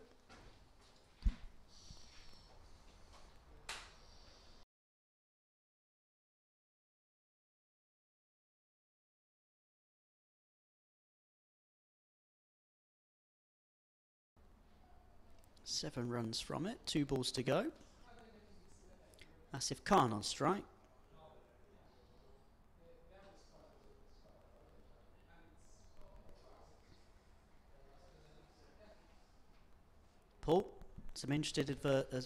Seven runs from it, 2 balls to go. Asif Khan on strike. Paul, some interested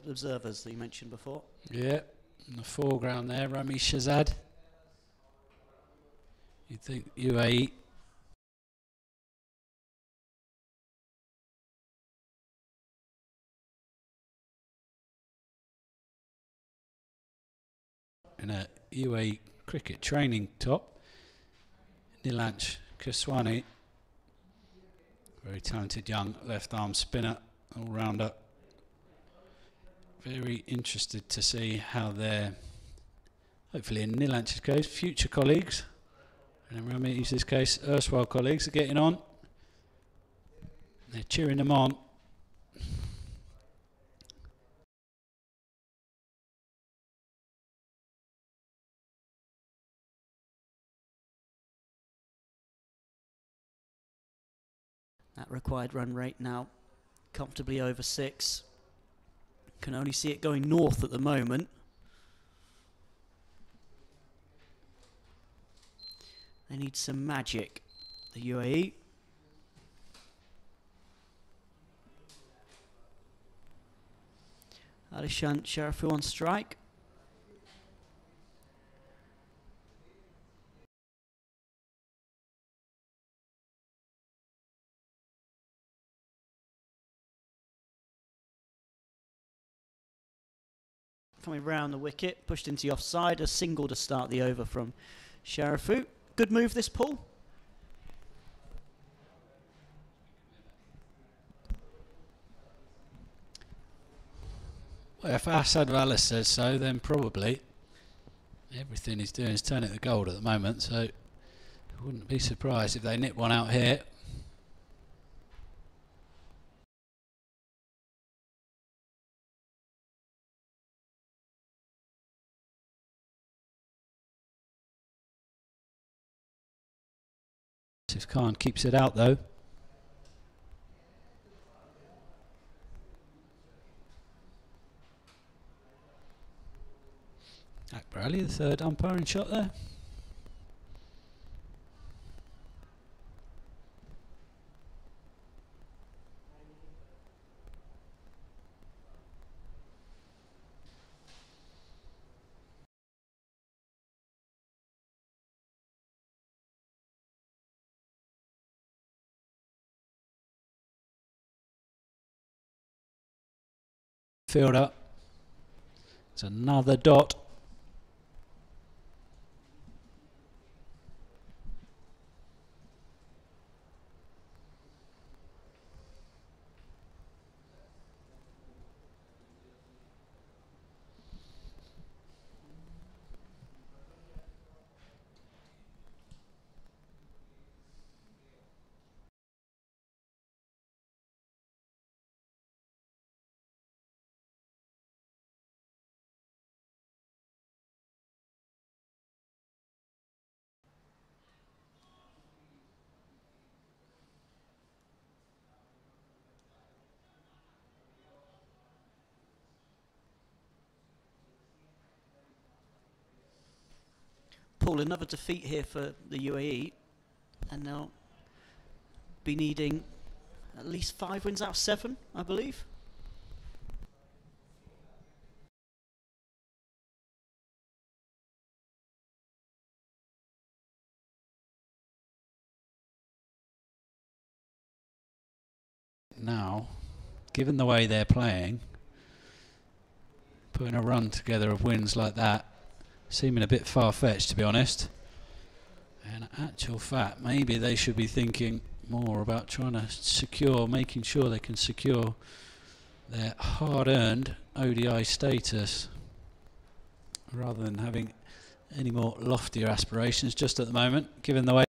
observers that you mentioned before. Yeah, in the foreground there, Rami Shazad. You'd think UAE. In a UAE cricket training top, Nilansh Keswani, very talented young left arm spinner, all rounder. Very interested to see how they're, hopefully in Nilansh's case, future colleagues, and in Rami's case, erstwhile colleagues, are getting on. They're cheering them on. That required run rate now comfortably over 6. Can only see it going north at the moment. They need some magic, the UAE. Alishan Sharafu on strike. Coming round the wicket, pushed into the offside, a single to start the over from Sharafu. Good move this, Paul. Well, if Asad Vallah says so, then probably. Everything he's doing is turning to gold at the moment, so I wouldn't be surprised if they nip one out here. If Khan keeps it out though. Akbar Ali, the third umpiring shot there. Fielder. It's another dot. Paul, another defeat here for the UAE, and they'll be needing at least 5 wins out of 7, I believe. Now, given the way they're playing, putting a run together of wins like that, seeming a bit far-fetched, to be honest. And in actual fact, maybe they should be thinking more about trying to secure, making sure they can secure their hard-earned ODI status, rather than having any more loftier aspirations just at the moment, given the way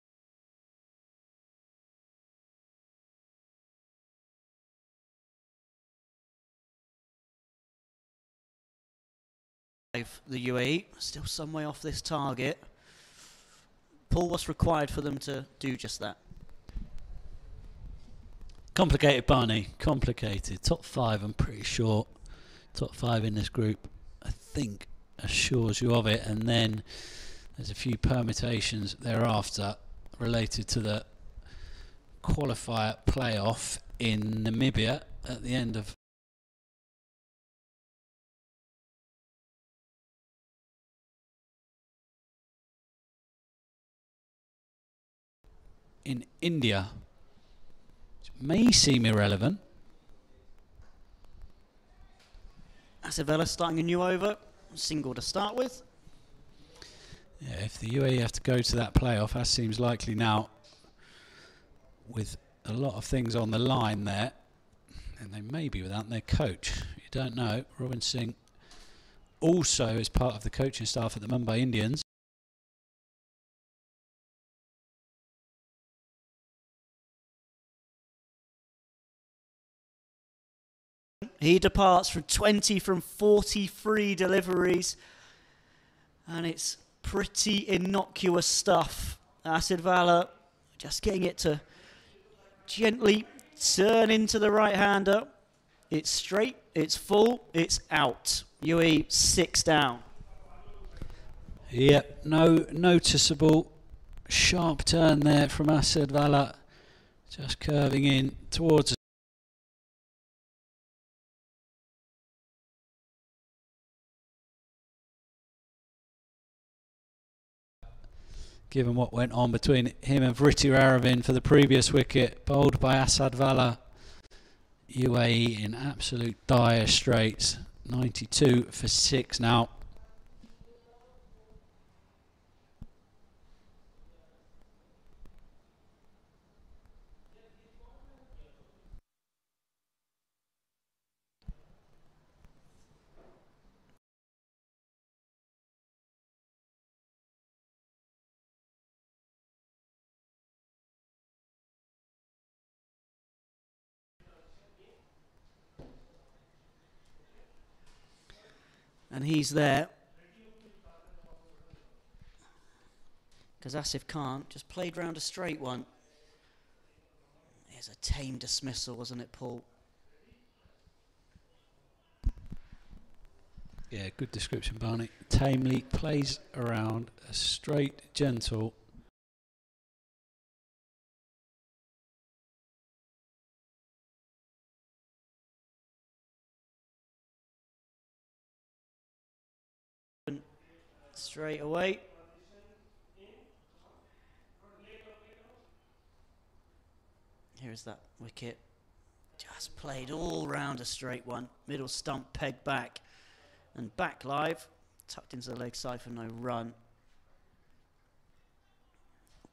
the UAE still some way off this target. Paul, what's required for them to do just that? complicated, Barney. Complicated. Top 5, I'm pretty sure. Top 5 in this group, I think, assures you of it. And then there's a few permutations thereafter related to the qualifier playoff in Namibia at the end of in India, which may seem irrelevant. Acevella starting a new over, single to start with. Yeah, if the UAE have to go to that playoff, as seems likely now, with a lot of things on the line there, and they may be without their coach. You don't know. Robin Singh also is part of the coaching staff at the Mumbai Indians. He departs from 20 from 43 deliveries, and it's pretty innocuous stuff. Acevella just getting it to gently turn into the right-hander. It's straight, it's full, it's out. UAE 6 down. Yep, no noticeable sharp turn there from Acevella, just curving in towards given what went on between him and Vritti Aravind for the previous wicket, bowled by Acevella. UAE in absolute dire straits. 92 for 6 now. And he's there because Asif Khan just played round a straight one. It's a tame dismissal, wasn't it, Paul? Yeah, good description, Barney. Tamely plays around a straight, gentle. Straight away. Here's that wicket. Just played all round a straight one. Middle stump pegged back. And back live. Tucked into the leg side for no run.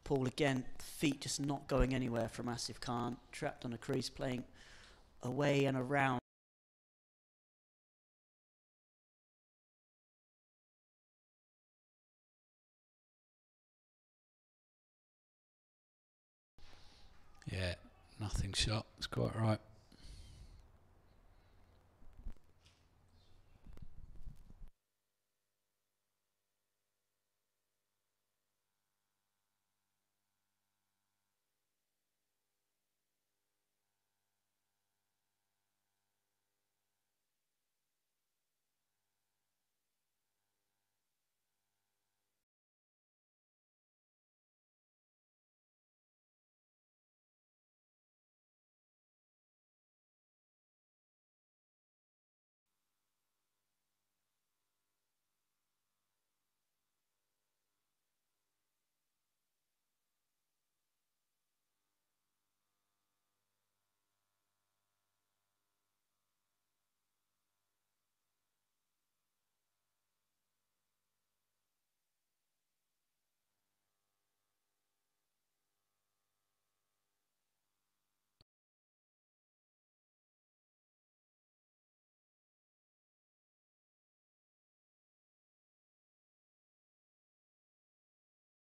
Paul again, feet just not going anywhere from Asif Khan. Trapped on a crease, playing away and around. Yeah, nothing shot. It's quite right.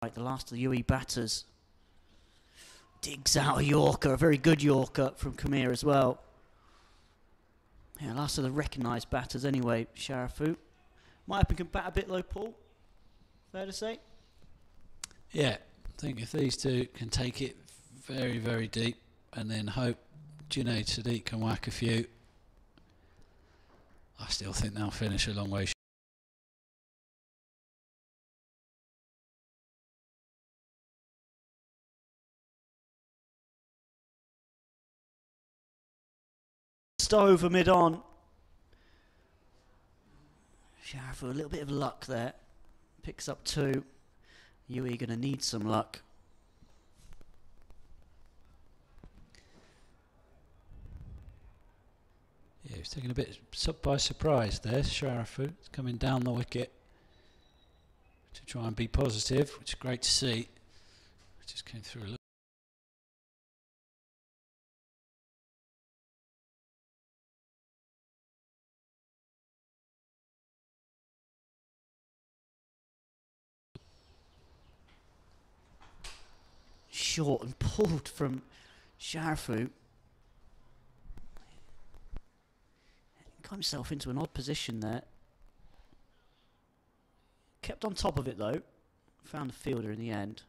Right, the last of the UAE batters. Digs out a Yorker, a very good Yorker from Khmer as well. Yeah, last of the recognised batters anyway, Sharafu. Might can bat a bit low, Paul. Fair to say? Yeah, I think if these two can take it very, very deep and then hope Junaid Sadiq can whack a few, I still think they'll finish a long way. Over mid-on. Sharafu, a little bit of luck there. Picks up 2. UAE going to need some luck. Yeah, he's taken a bit by surprise there. Sharafu is coming down the wicket to try and be positive, which is great to see. Just came through a little. Short and pulled from Sharafu. Got himself into an odd position there. Kept on top of it though. Found a fielder in the end.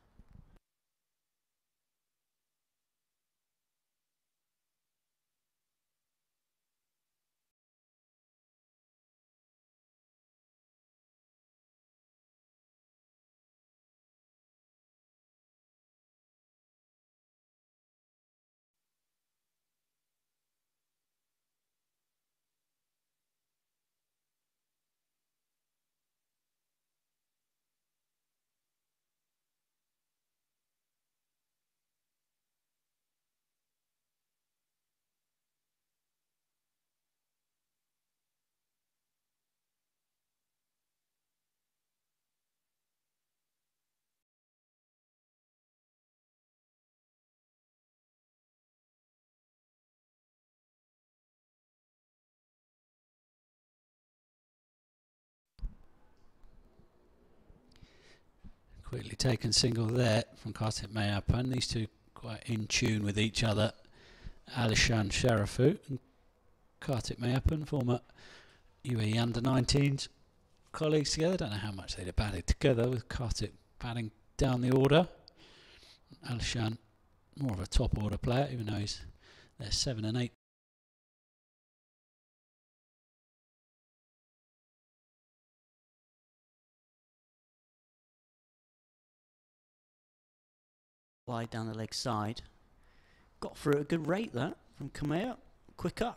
Quickly taken single there from Kantipur. These two quite in tune with each other. Alishan Sharafu and Kantipur, former UAE under-19s colleagues together. Don't know how much they'd have batted together, with Kantipur batting down the order. Alishan more of a top order player, even though he's there 7 and 8. Wide down the leg side. Got through at a good rate that from Khmer. Quicker.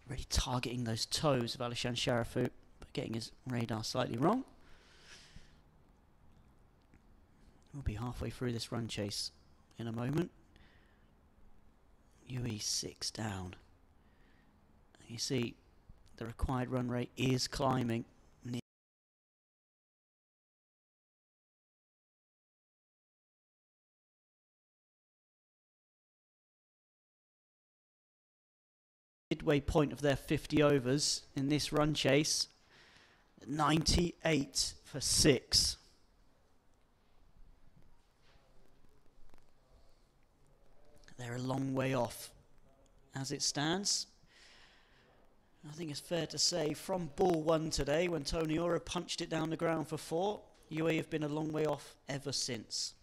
Really targeting those toes of Alishan Sharafu, but getting his radar slightly wrong. We'll be halfway through this run chase in a moment. UAE 6 down. You see the required run rate is climbing. Midway point of their 50 overs in this run chase. 98 for 6. They're a long way off as it stands. I think it's fair to say from ball 1 today, when Tony Ora punched it down the ground for 4, UAE have been a long way off ever since.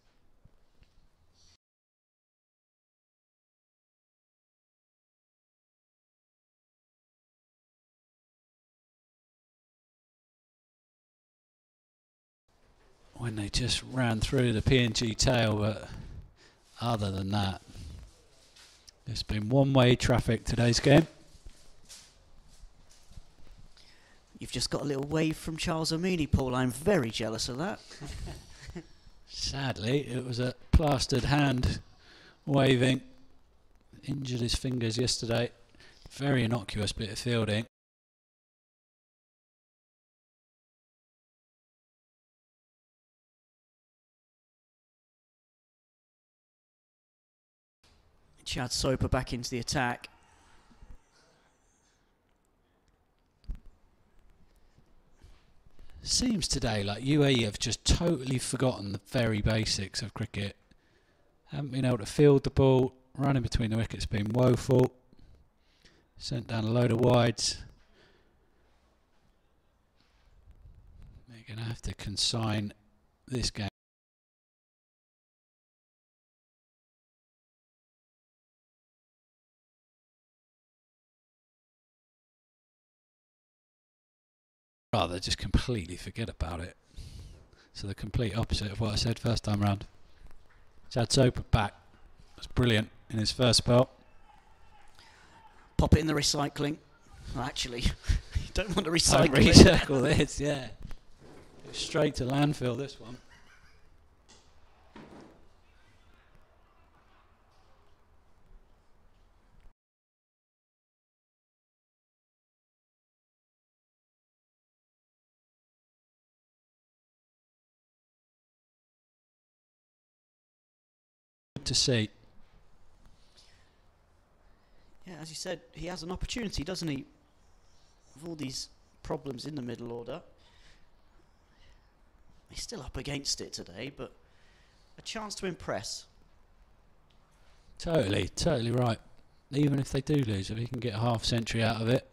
When they just ran through the PNG tail, but other than that, it's been one-way traffic today's game. You've just got a little wave from Charles Amini, Paul. I'm very jealous of that. Sadly, it was a plastered hand waving. Injured his fingers yesterday. Very innocuous bit of fielding. Chad Soper back into the attack. Seems today like UAE have just totally forgotten the very basics of cricket. Haven't been able to field the ball, running between the wickets been woeful. Sent down a load of wides. They're going to have to consign this game. Rather just completely forget about it. So the complete opposite of what I said first time round. Chad Soper back. That's brilliant in his first spell. Pop it in the recycling. Well, actually, you don't want to recycle Don't recycle this, yeah. Go straight to landfill, this one. Good to see. Yeah, as you said, he has an opportunity, doesn't he? With all these problems in the middle order. He's still up against it today, but a chance to impress. Totally right. Even if they do lose, if he can get a half century out of it.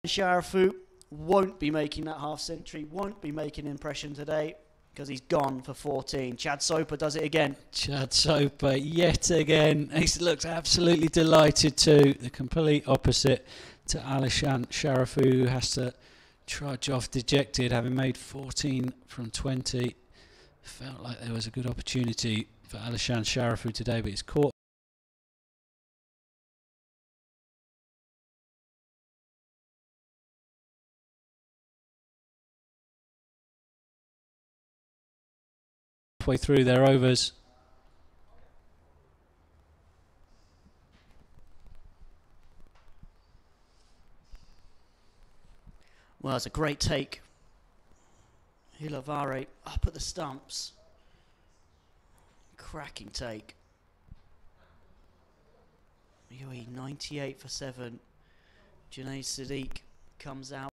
Sharafu won't be making that half century, won't be making an impression today because he's gone for 14. Chad Soper does it again. Chad Soper yet again. He looks absolutely delighted too. The complete opposite to Alishan Sharafu, who has to trudge off dejected, having made 14 from 20. Felt like there was a good opportunity for Alishan Sharafu today, but he's caught. Halfway through their overs. Well, it's a great take. Hilavare up at the stumps. Cracking take. UAE 98 for 7. Junaid Sadiq comes out.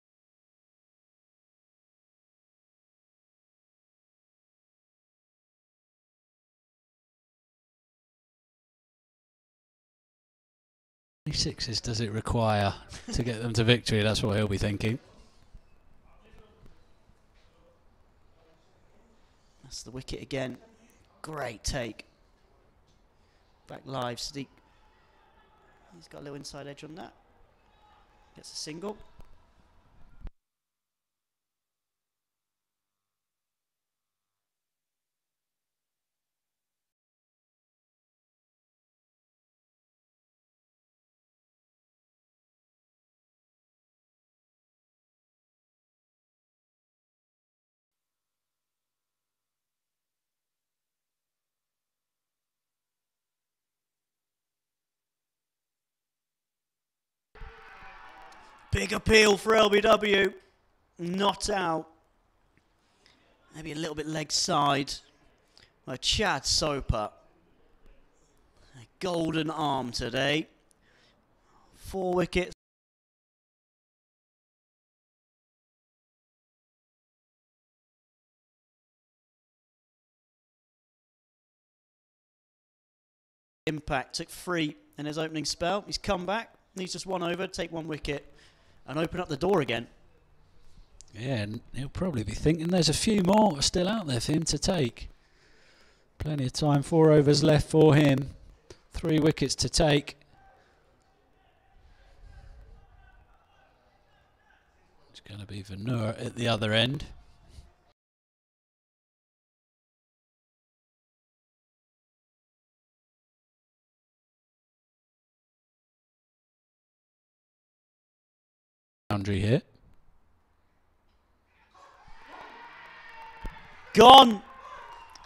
How many sixes does it require to get them to victory? That's what he'll be thinking. That's the wicket again. Great take. Back live, Sadiq. He's got a little inside edge on that. Gets a single. Big appeal for LBW. Not out. Maybe a little bit leg side. Well, Chad Soper. A golden arm today. 4 wickets. Impact took 3 in his opening spell. He's come back. Needs just 1 over, take 1 wicket. And open up the door again. Yeah, and he'll probably be thinking there's a few more still out there for him to take. Plenty of time, 4 overs left for him. 3 wickets to take. It's going to be Vanur at the other end. Boundary here. Gone.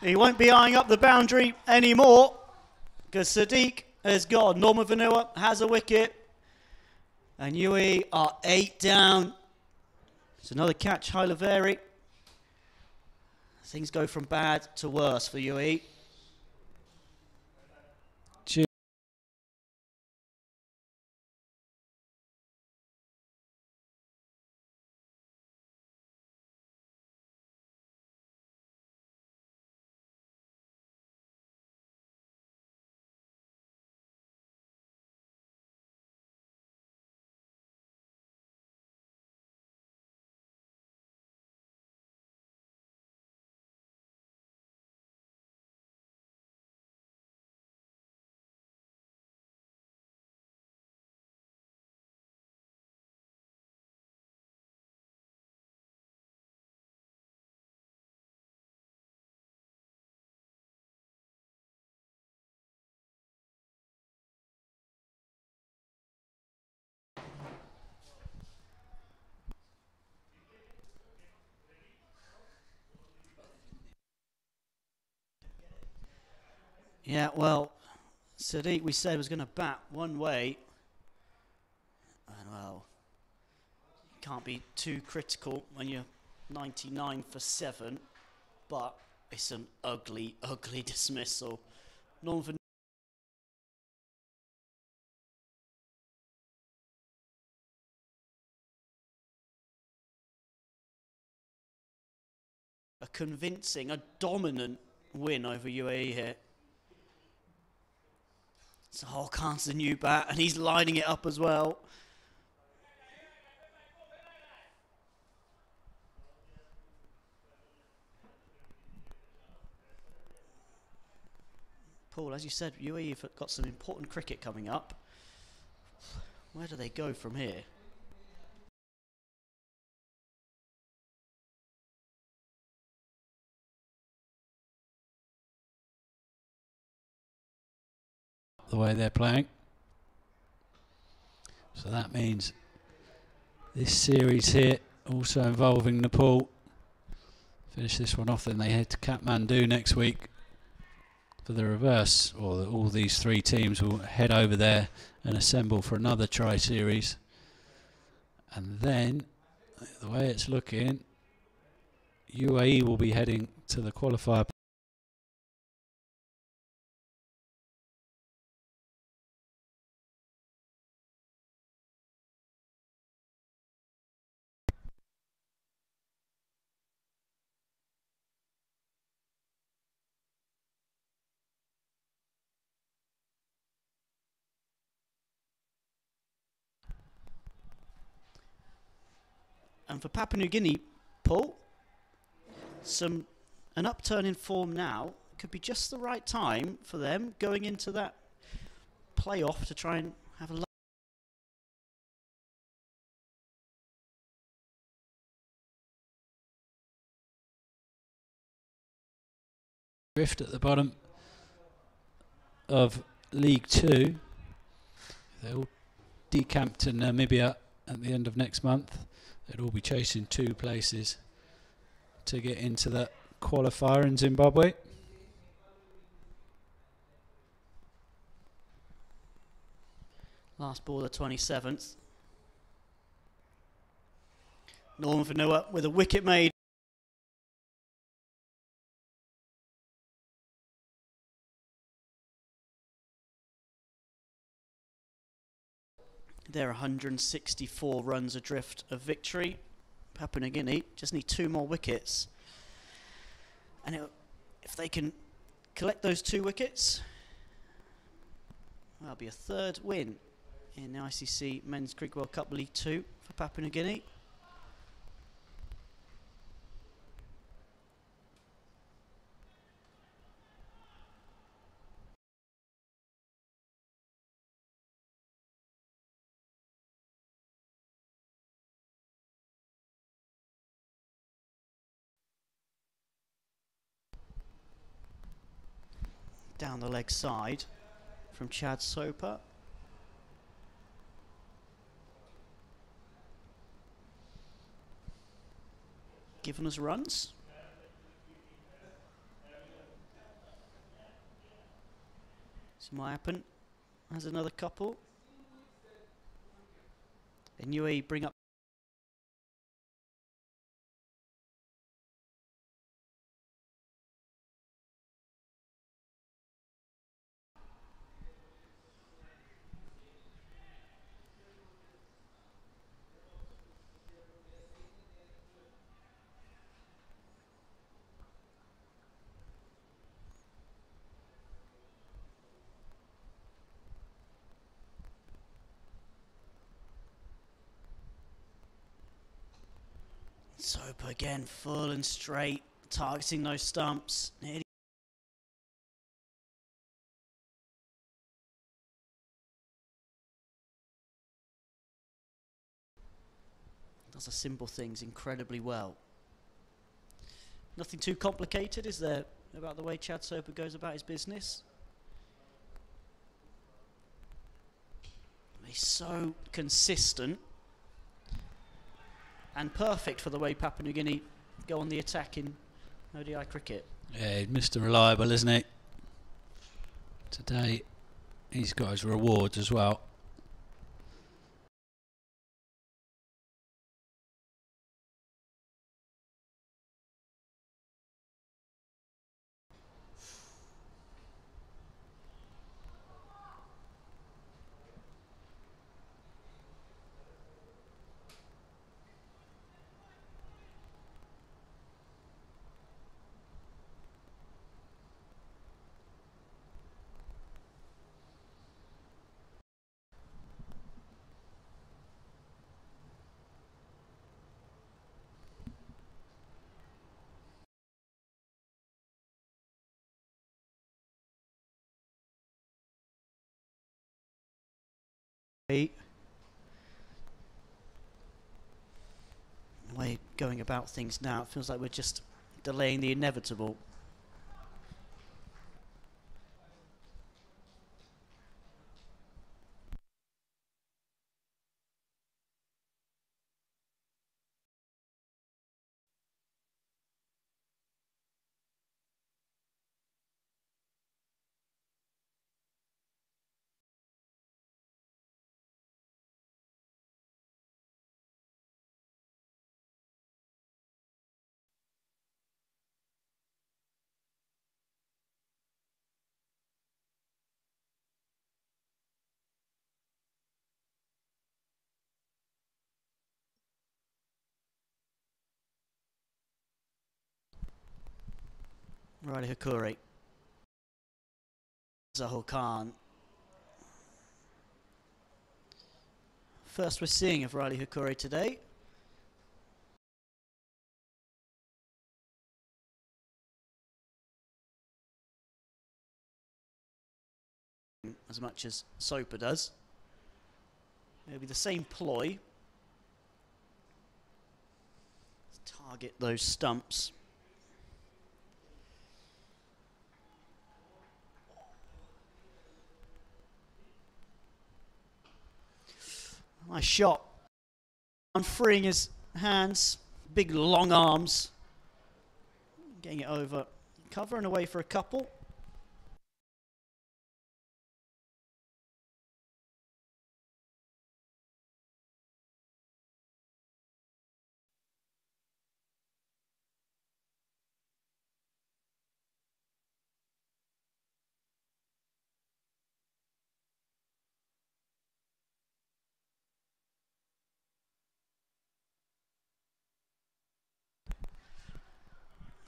He won't be eyeing up the boundary anymore because Sadiq has gone. Norman Vanua has a wicket. And UAE are 8 down. It's another catch, Hilaveri. Things go from bad to worse for UAE. Yeah, well, Sadiq, we said, was going to bat one way. And, well, you can't be too critical when you're 99 for 7. But it's an ugly, ugly dismissal. Norman for a convincing, a dominant win over UAE here. So Khan's the new bat, and he's lining it up as well. Paul, as you said, UAE have got some important cricket coming up. Where do they go from here? The way they're playing. So that means this series here, also involving Nepal, finish this one off, then they head to Kathmandu next week for the reverse, or all these 3 teams will head over there and assemble for another tri-series. And then, the way it's looking, UAE will be heading to the qualifier. And for Papua New Guinea, Paul, an upturn in form now could be just the right time for them going into that playoff to try and have a Drift at the bottom of League 2. They'll all decamp to Namibia at the end of next month. They'll all be chasing 2 places to get into that qualifier in Zimbabwe. last ball, the 27th. Norman Vanua with a wicket made. They're 164 runs adrift of victory. Papua New Guinea just need 2 more wickets. And if they can collect those 2 wickets, that'll be a 3rd win in the ICC Men's Cricket World Cup League 2 for Papua New Guinea. Down the leg side from Chad Soper. Giving us runs. So Mayapan has another couple. And UAE bring up Soper again, full and straight, targeting those stumps. Nearly does the simple things incredibly well. Nothing too complicated, is there, about the way Chad Soper goes about his business? He's so consistent and perfect for the way Papua New Guinea go on the attack in ODI cricket. Yeah, he's Mr. Reliable, isn't he? Today, he's got his rewards as well. Way going about things now, it feels like we're just delaying the inevitable. Riley Hukuri. Zahul Khan. First we're seeing of Riley Hukuri today. As much as Soper does. Maybe the same ploy. Target those stumps. Nice shot. And freeing his hands, big long arms. Getting it over. Cover and away for a couple.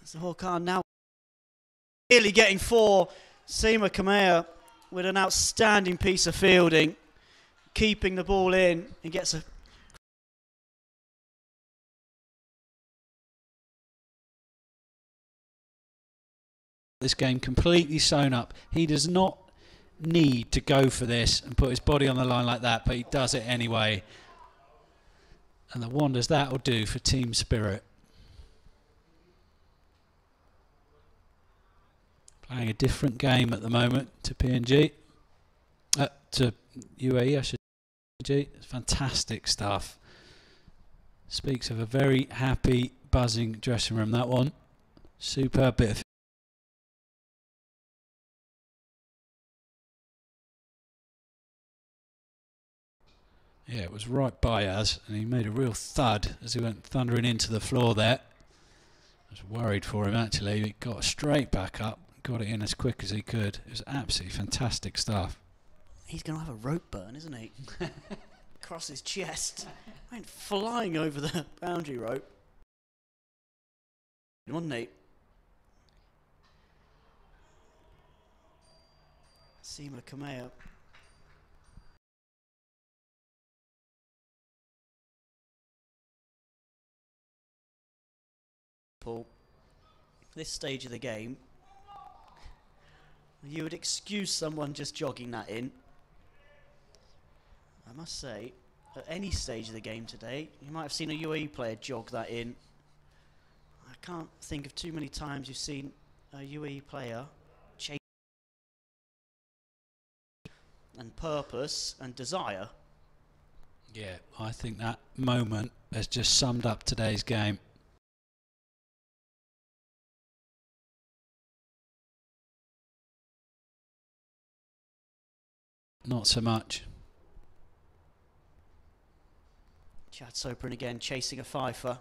Zahul Khan now really getting four. Seema Kamea with an outstanding piece of fielding, keeping the ball in, and gets a this game completely sewn up. He does not need to go for this and put his body on the line like that, but he does it anyway. And the wonders that will do for team spirit. Playing a different game at the moment to PNG, to UAE, I should say. It's fantastic stuff. Speaks of a very happy, buzzing dressing room, that one. Superb bit of yeah, it was right by us, and he made a real thud as he went thundering into the floor there. I was worried for him, actually. He got straight back up, got it in as quick as he could. It was absolutely fantastic stuff. He's going to have a rope burn, isn't he? Across his chest. Went flying over the boundary rope. Wasn't he? Seema Kamea. this stage of the game, you would excuse someone just jogging that in. I must say, at any stage of the game today, you might have seen a UAE player jog that in. I can't think of too many times you've seen a UAE player chase and purpose and desire. Yeah, I think that moment has just summed up today's game. Not so much. Chad Soprin again chasing a fifer.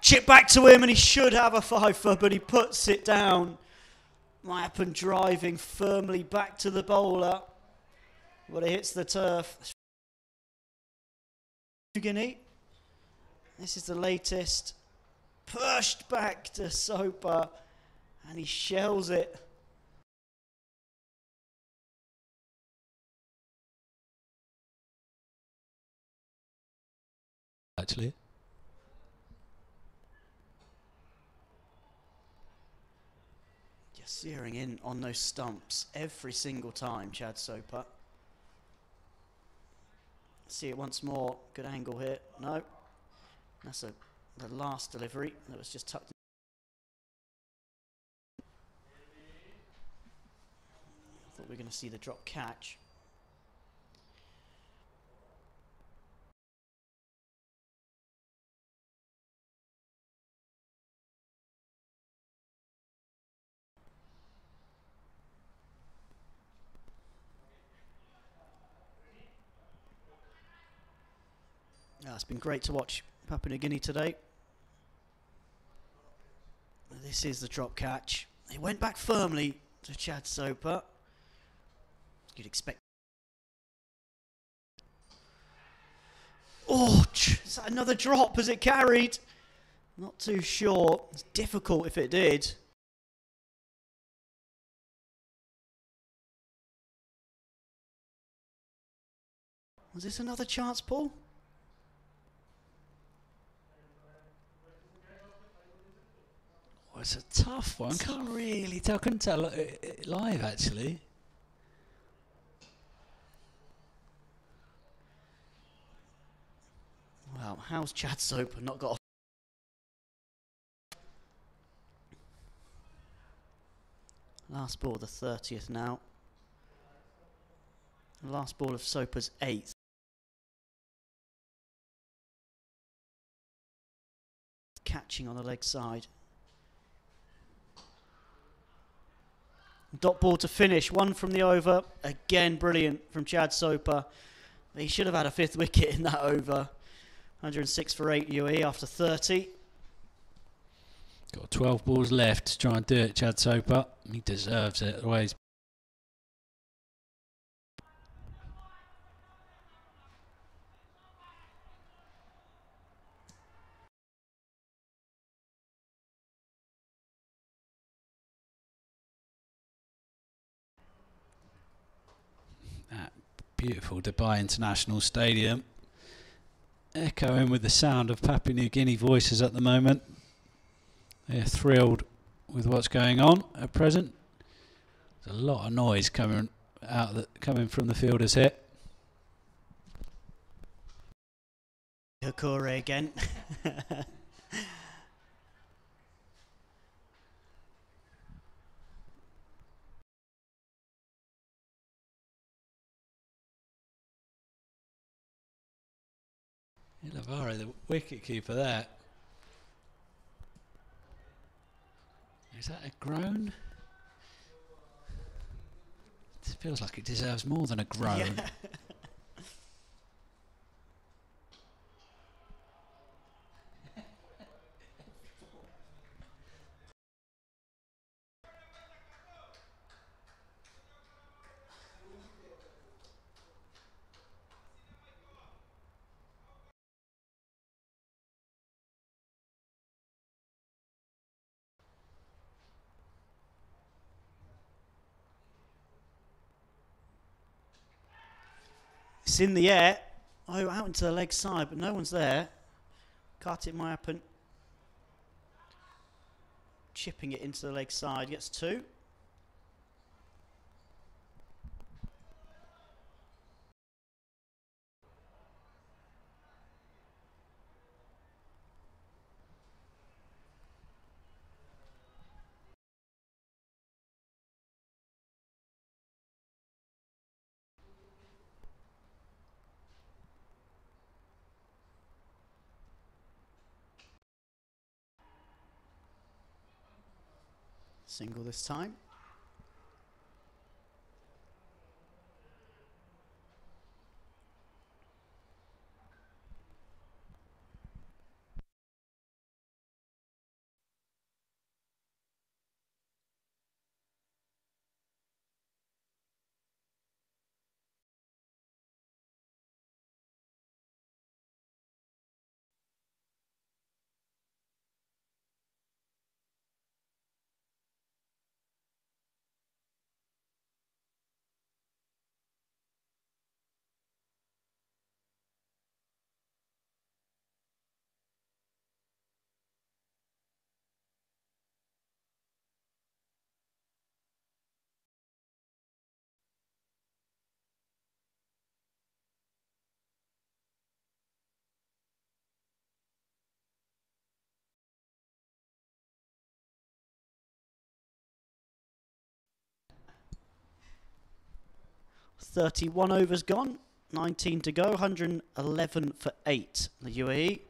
Chip back to him and he should have a fifer, but he puts it down. Mayappan driving firmly back to the bowler. But it hits the turf. Guinea. This is the latest. Pushed back to Soper and he shells it. Actually. Just zeroing in on those stumps every single time, Chad Soper. See it once more. Good angle here. No. That's the last delivery that was just tucked in. I thought we were going to see the drop catch. It's been great to watch Papua New Guinea today. This is the drop catch. It went back firmly to Chad Soper. You'd expect. Oh, is that another drop? Has it carried? Not too sure. It's difficult if it did. Was this another chance, Paul? Oh, it's a tough one. Can't really tell. Couldn't tell it live actually. Wow, how's Chad Soper not got off? Last ball, the 30th now. Last ball of Soper's 8th. Catching on the leg side. Dot ball to finish. One from the over. Again, brilliant from Chad Soper. He should have had a 5th wicket in that over. 106 for 8 UAE after 30. Got 12 balls left to try and do it, Chad Soper. He deserves it. The way he's that beautiful Dubai International Stadium, echoing with the sound of Papua New Guinea voices at the moment. They're thrilled with what's going on at present. There's a lot of noise coming from the fielders here. Hakure again. Ilavara, the wicket keeper there. Is that a groan? It feels like it deserves more than a groan. Yeah. It's in the air. Oh, out into the leg side, but no one's there. Kantipur Mayappan chipping it into the leg side, gets 2. Single this time. .31 overs gone, 19 to go, 111 for 8. The UAE.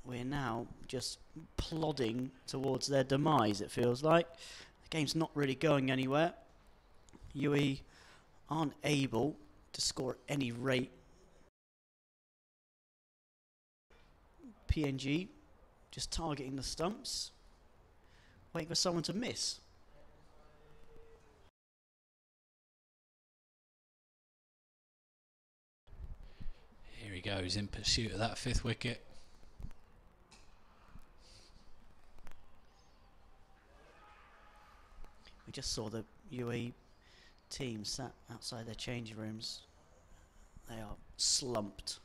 We're now just plodding towards their demise, it feels like. The game's not really going anywhere. UAE aren't able to score at any rate. PNG just targeting the stumps, waiting for someone to miss. Here he goes in pursuit of that 5th wicket. We just saw the UAE team sat outside their changing rooms. They are slumped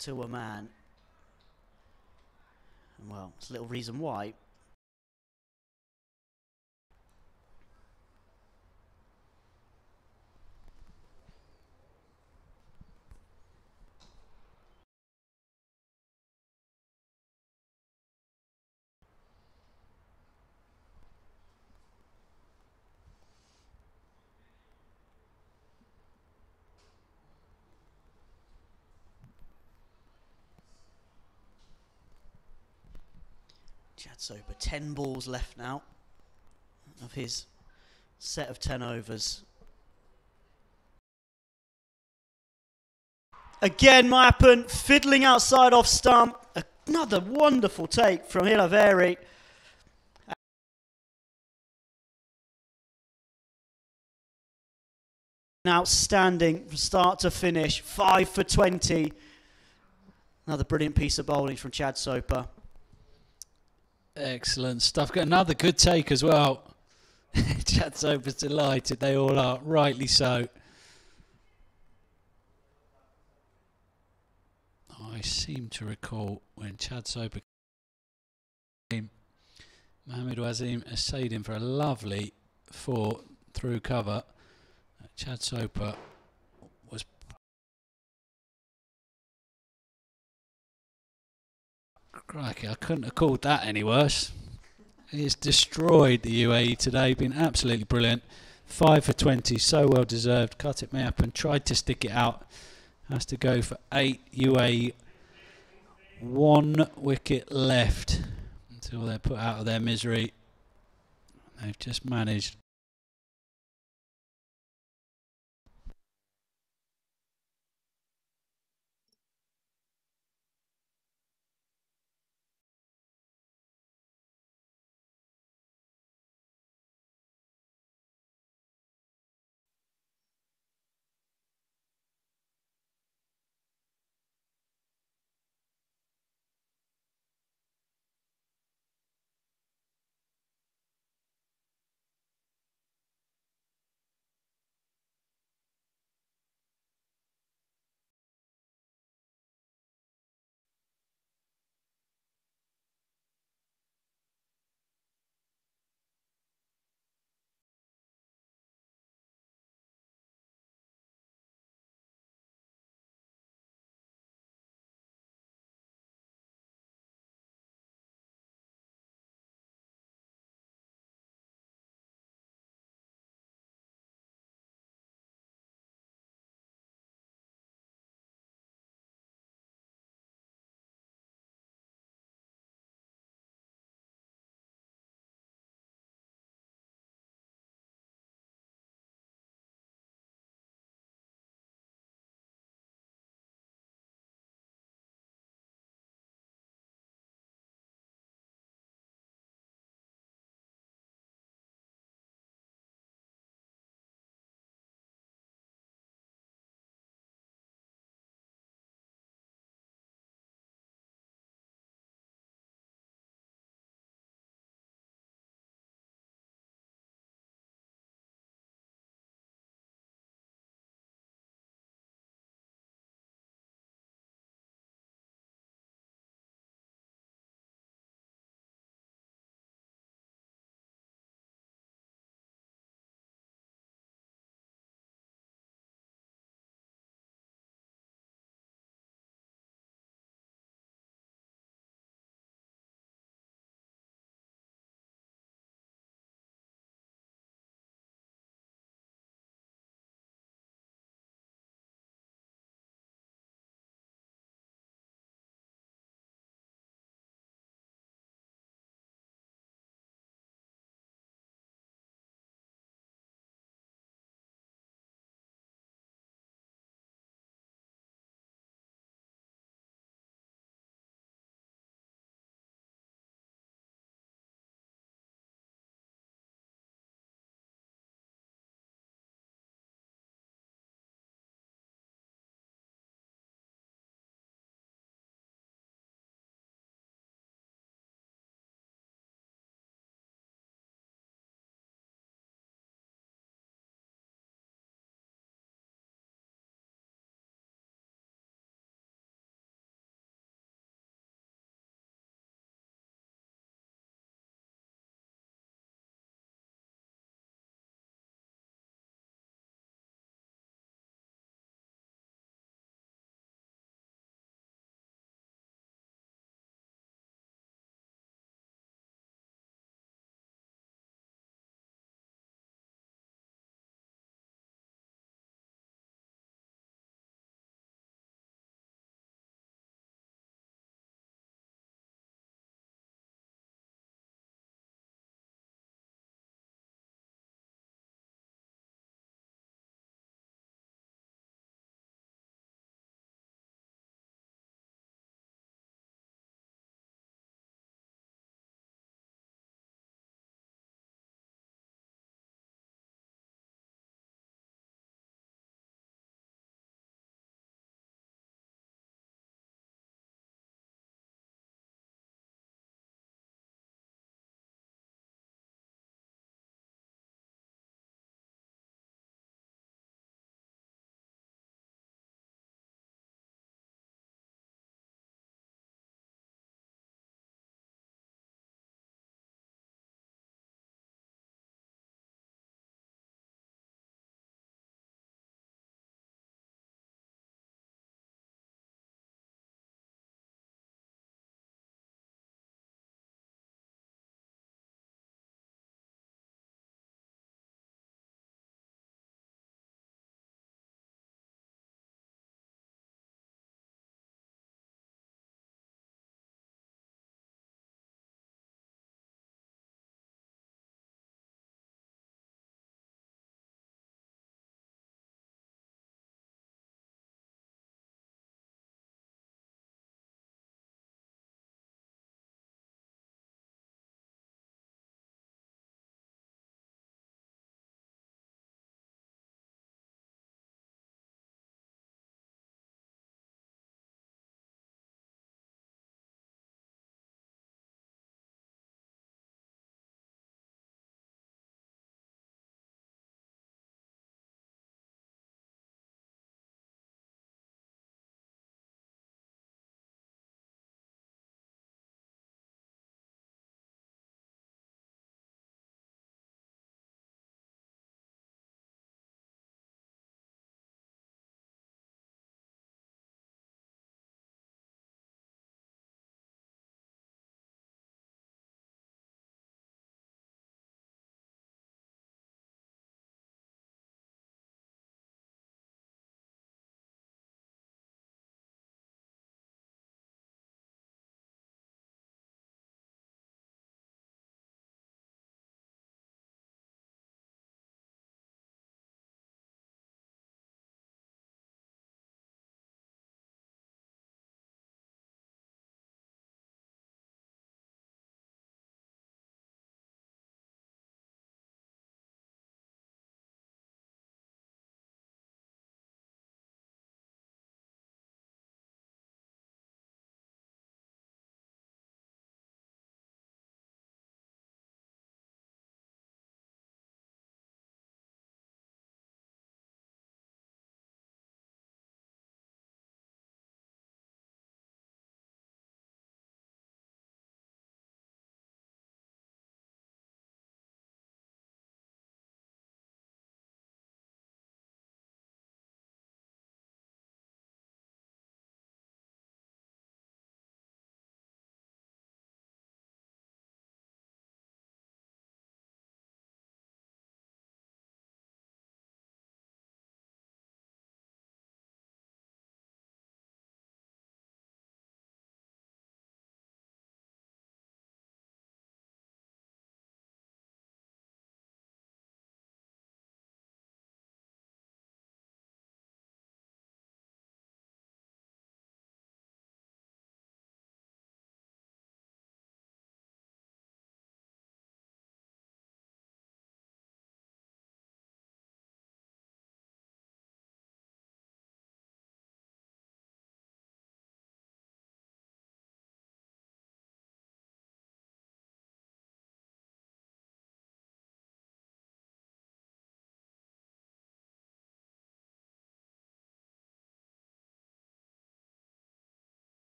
to a man. And well, there's a little reason why. Chad Soper, 10 balls left now of his set of 10 overs. Again, Mayapan fiddling outside off stump. Another wonderful take from Hilaveri. Outstanding from start to finish. 5 for 20. Another brilliant piece of bowling from Chad Soper. Excellent stuff. Got another good take as well. Chad Soper's delighted. They all are, rightly so. I seem to recall when Chad Soper came, Mohamed Wazim essayed him for a lovely 4 through cover. Chad Soper was crikey, I couldn't have called that any worse. He's destroyed the UAE today, been absolutely brilliant. 5 for 20, so well deserved. Cut it up and tried to stick it out. Has to go for 8. UAE, 1 wicket left until they're put out of their misery. They've just managed.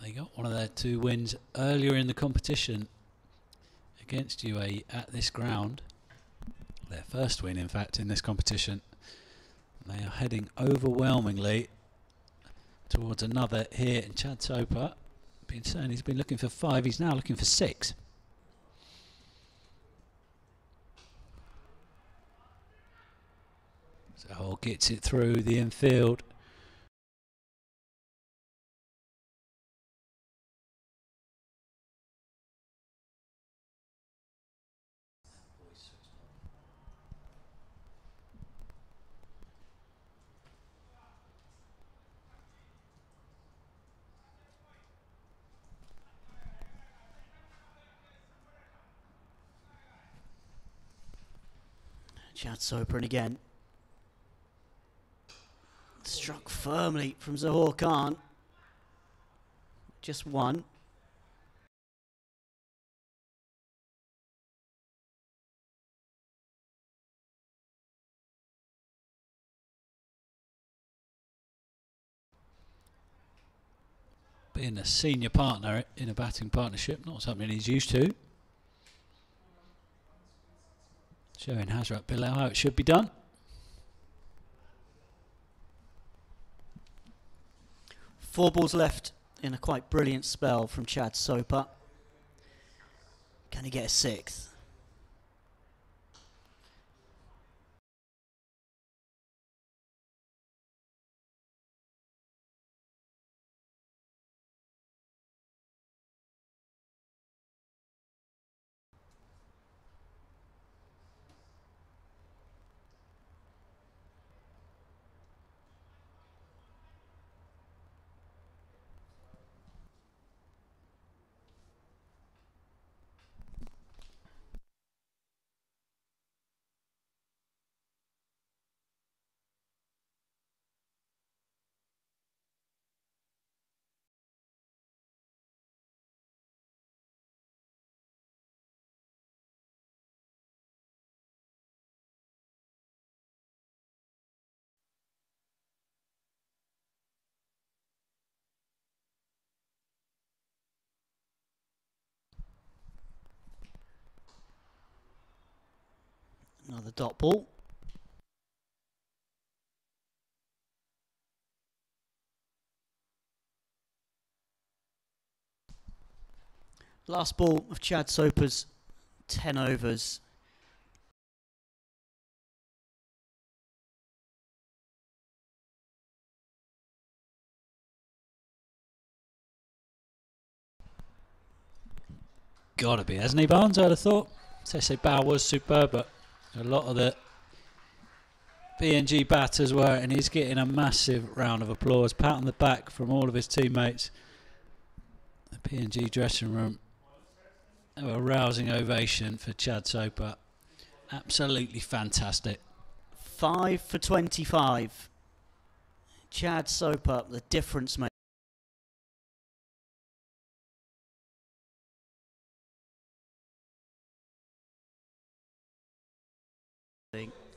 They got one of their 2 wins earlier in the competition against UAE at this ground. Their first win, in fact, in this competition. They are heading overwhelmingly towards another here. And Chad Soper, been saying he's been looking for 5. He's now looking for 6. So gets it through the infield. Chad Soper again. Struck firmly from Zahor Khan. Just one. Being a senior partner in a batting partnership, not something he's used to. Showing Hazrat Bilal how it should be done. Four balls left in a quite brilliant spell from Chad Soper. Can he get a 6th? Another dot ball. Last ball of Chad Soper's 10 overs. Gotta be, hasn't he, Barnes? I'd have thought. Tese Bow was superb, but a lot of the PNG batters were, and he's getting a massive round of applause, pat on the back from all of his teammates. The PNG dressing room, a rousing ovation for Chad Soper. Absolutely fantastic. 5 for 25. Chad Soper, the difference maker.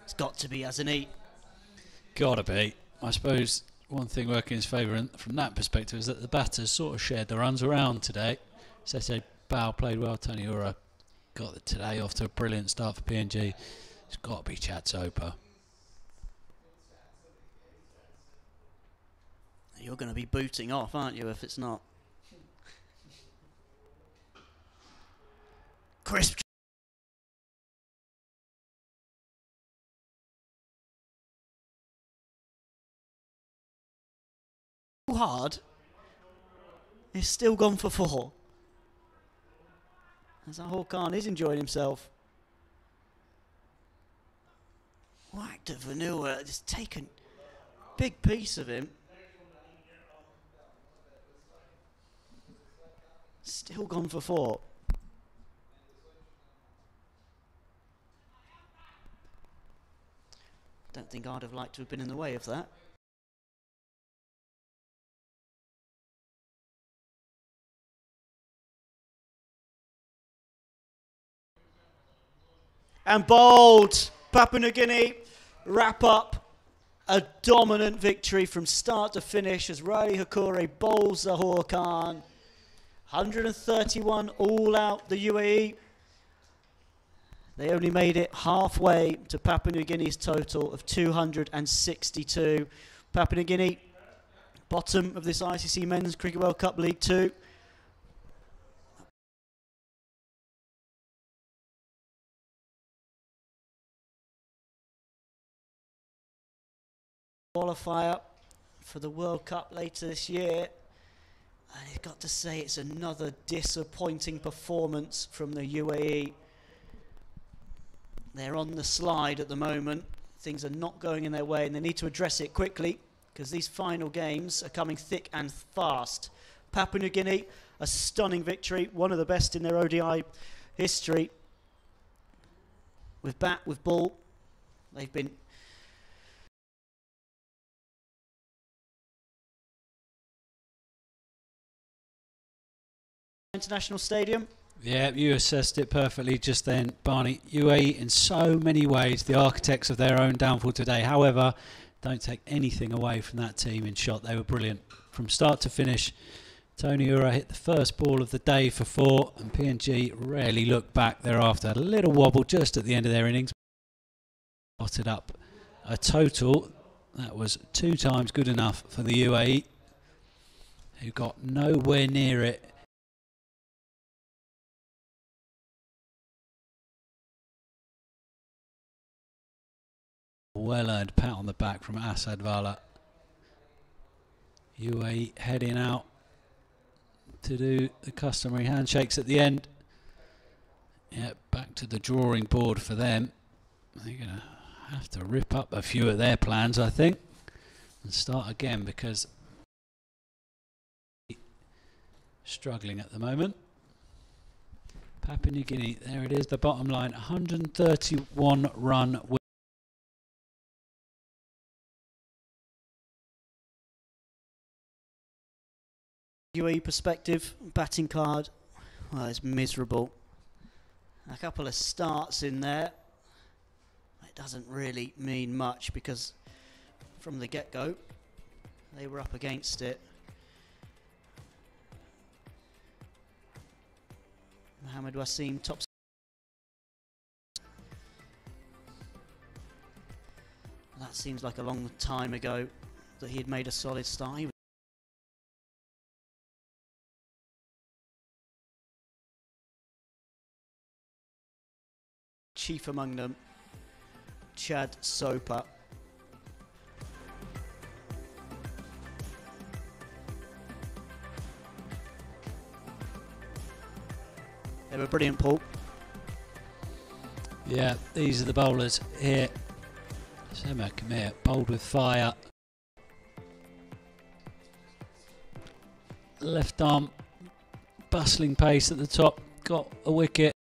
It's got to be, hasn't he? Gotta be. I suppose one thing working in his favour from that perspective is that the batters sort of shared the runs around today. Tese Bow played well. Tony Ura got the today off to a brilliant start for PNG. It's got to be Chad Soper. You're going to be booting off, aren't you, if it's not? Crisp. Hard. He's still gone for 4. As Zahor Khan is enjoying himself. Whacked at Vanua, just taken big piece of him. Still gone for 4. Don't think I'd have liked to have been in the way of that. And bowled. Papua New Guinea wrap up a dominant victory from start to finish as Riley Hakure bowls Zahor Khan. 131 all out, the UAE. They only made it halfway to Papua New Guinea's total of 262. Papua New Guinea, bottom of this ICC Men's Cricket World Cup League 2. Qualifier for the World Cup later this year. And I've got to say, it's another disappointing performance from the UAE. They're on the slide at the moment. Things are not going in their way, and they need to address it quickly, because these final games are coming thick and fast. Papua New Guinea, a stunning victory, one of the best in their ODI history. With bat, with ball, they've been International Stadium. Yeah, you assessed it perfectly just then, Barney. UAE, in so many ways, the architects of their own downfall today. However, don't take anything away from that team in shot. They were brilliant. From start to finish, Tony Ura hit the first ball of the day for 4, and PNG rarely looked back thereafter. Had a little wobble just at the end of their innings. Spotted up a total that was 2 times good enough for the UAE, who got nowhere near it. Well-earned pat on the back from Asad Vala. UAE heading out to do the customary handshakes at the end. Yeah, back to the drawing board for them. They're going to have to rip up a few of their plans, I think, and start again, because struggling at the moment. Papua New Guinea, there it is, the bottom line, 131 run win. UAE perspective, batting card, well, it's miserable. A couple of starts in there. It doesn't really mean much, because from the get-go they were up against it. Mohamed Wasim, top. That seems like a long time ago that he had made a solid start. Chief among them, Chad Soper. They were brilliant, Paul. Yeah, these are the bowlers here. Sema Khmer bowled with fire. Left arm, bustling pace at the top, got a wicket.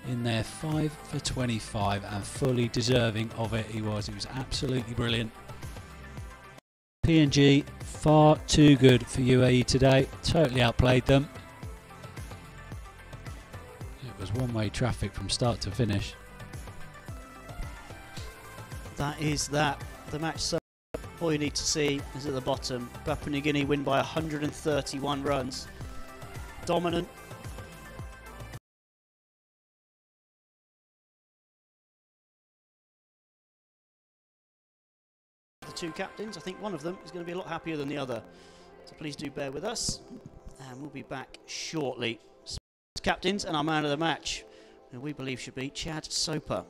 In there, 5 for 25, and fully deserving of it he was. He was absolutely brilliant. PNG, far too good for UAE today. Totally outplayed them. It was one-way traffic from start to finish. That is that. The match, so all you need to see is at the bottom. Papua New Guinea win by 131 runs. Dominant. Two captains. I think one of them is going to be a lot happier than the other. So please do bear with us, and we'll be back shortly. Captains, and our man of the match, who we believe should be Chad Soper.